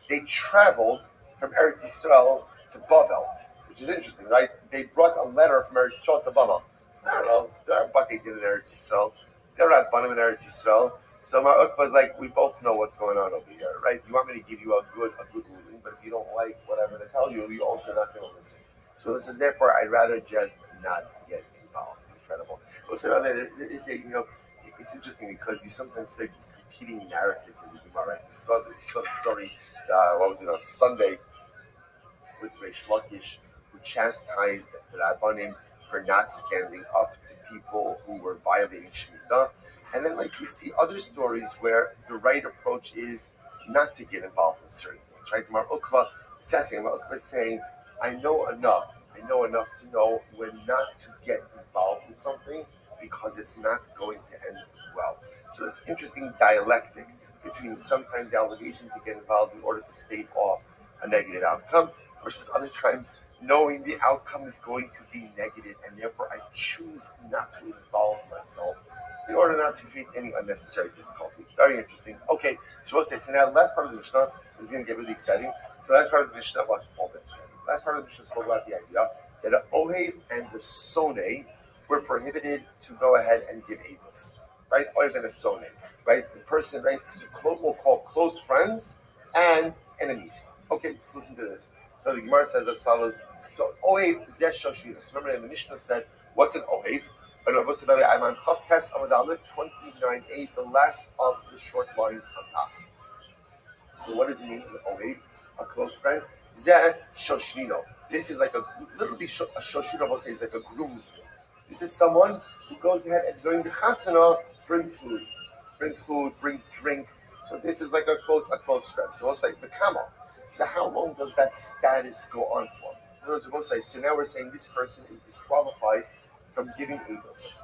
They traveled from Eretz Yisrael to Bavel, which is interesting, right? They brought a letter from Eretz Yisrael to Bavel. I don't know what they did in Eretz Yisrael. They're Rabbanim in Eretz Yisrael. So my Ukva was like, we both know what's going on over here, right? You want me to give you a good ruling, but if you don't like what I'm going to tell you, you're also not going to listen. So this is therefore, I'd rather just not get involved. Incredible. Also, there is it's interesting because you sometimes see these competing narratives in the Gemara, right? We saw the story, on Sunday with Reish Lakish, who chastised the Rabbanim for not standing up to people who were violating Shemitah. And then, you see other stories where the right approach is not to get involved in certain things, right? Mar Ukva is saying, I know enough to know when not to get involved in something because it's not going to end well. So this interesting dialectic between sometimes the obligation to get involved in order to stave off a negative outcome versus other times knowing the outcome is going to be negative and therefore I choose not to involve myself in order not to create any unnecessary difficulty. Very interesting. Okay, so we'll say, so now the last part of the Mishnah is going to get really exciting. So the last part of the Mishnah was all that exciting. The last part of the Mishnah spoke about the idea that the Ohev and the Soneh were prohibited to go ahead and give Eidos. Right? Ohev and the Soneh. Right? The person, right, we'll call close friends and enemies. Okay, let's listen to this. So the Gemara says as follows. So Ohev Zeh Shoshvinos. Remember the Mishnah said, what's an Ohev? I'm on Chav Tes Amud Aleph 29a, the last of the short lines on top. So what does it mean? Ohev, a close friend. Zeh Shoshvino. This is like literally a Shoshvino will say is like a groomsman. This is someone who goes ahead and during the Chasana brings food, brings drink. So this is like a close friend. So it's like the camel. So how long does that status go on for? In other words, we'll say, so now we're saying this person is disqualified from giving Eidos.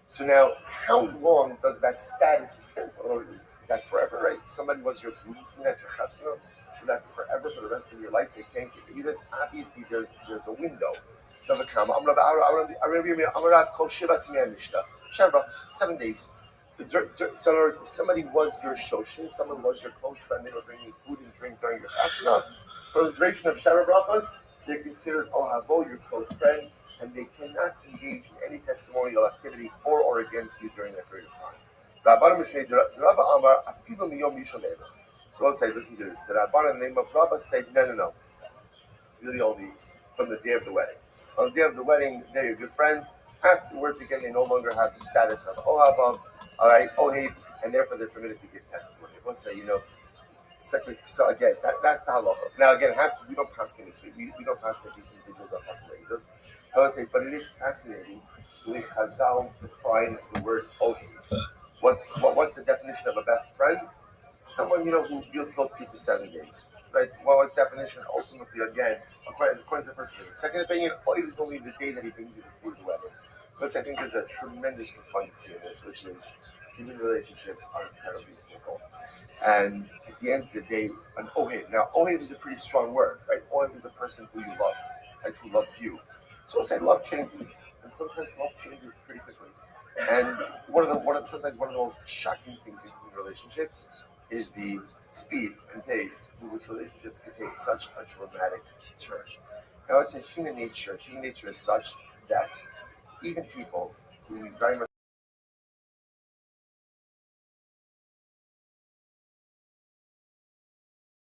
So now, how long does that status extend for? Or is that forever, right? Somebody was your groomsman at your chasna, so that forever, for the rest of your life, they can't give Eidos. Obviously, there's a window. So the Kama, I'm Rav Kol Shiva Simen Mishnah. 7 days. So in other words, if somebody was your shoshin, someone was your close friend, they were bringing you food and drink during your chasna, for the duration of Sheva Brachos, they're considered Ohavo, your close friend, and they cannot engage in any testimonial activity for or against you during that period of time. So I'll say, listen to this. The Rabban in the name of Rabbi said, no. It's really only from the day of the wedding. On the day of the wedding, they're your good friend. Afterwards, again, they no longer have the status of Ohabav, all right, Ohev, and therefore they're permitted to give testimony. We'll say, so again, that's the halacha. Now again, we don't pass in this. We don't pass in these individuals are fascinated. I would say, but it is fascinating the way Chazal define the word Ohev. What's the definition of a best friend? Someone who feels close to you for 7 days. Right? Well, its definition ultimately, again, according to the first opinion. Second opinion, Ohev is only the day that he brings you the food of the wedding. Plus, I think there's a tremendous profundity in this, which is human relationships are incredibly difficult. And at the end of the day, an Ohev. Now, Ohev is a pretty strong word, right? Ohev is a person who you love, right? Who loves you. So I'll say love changes, and sometimes love changes pretty quickly. And sometimes one of the most shocking things in human relationships is the speed and pace in which relationships can take such a dramatic turn. Now, I would say human nature is such that even people who we very much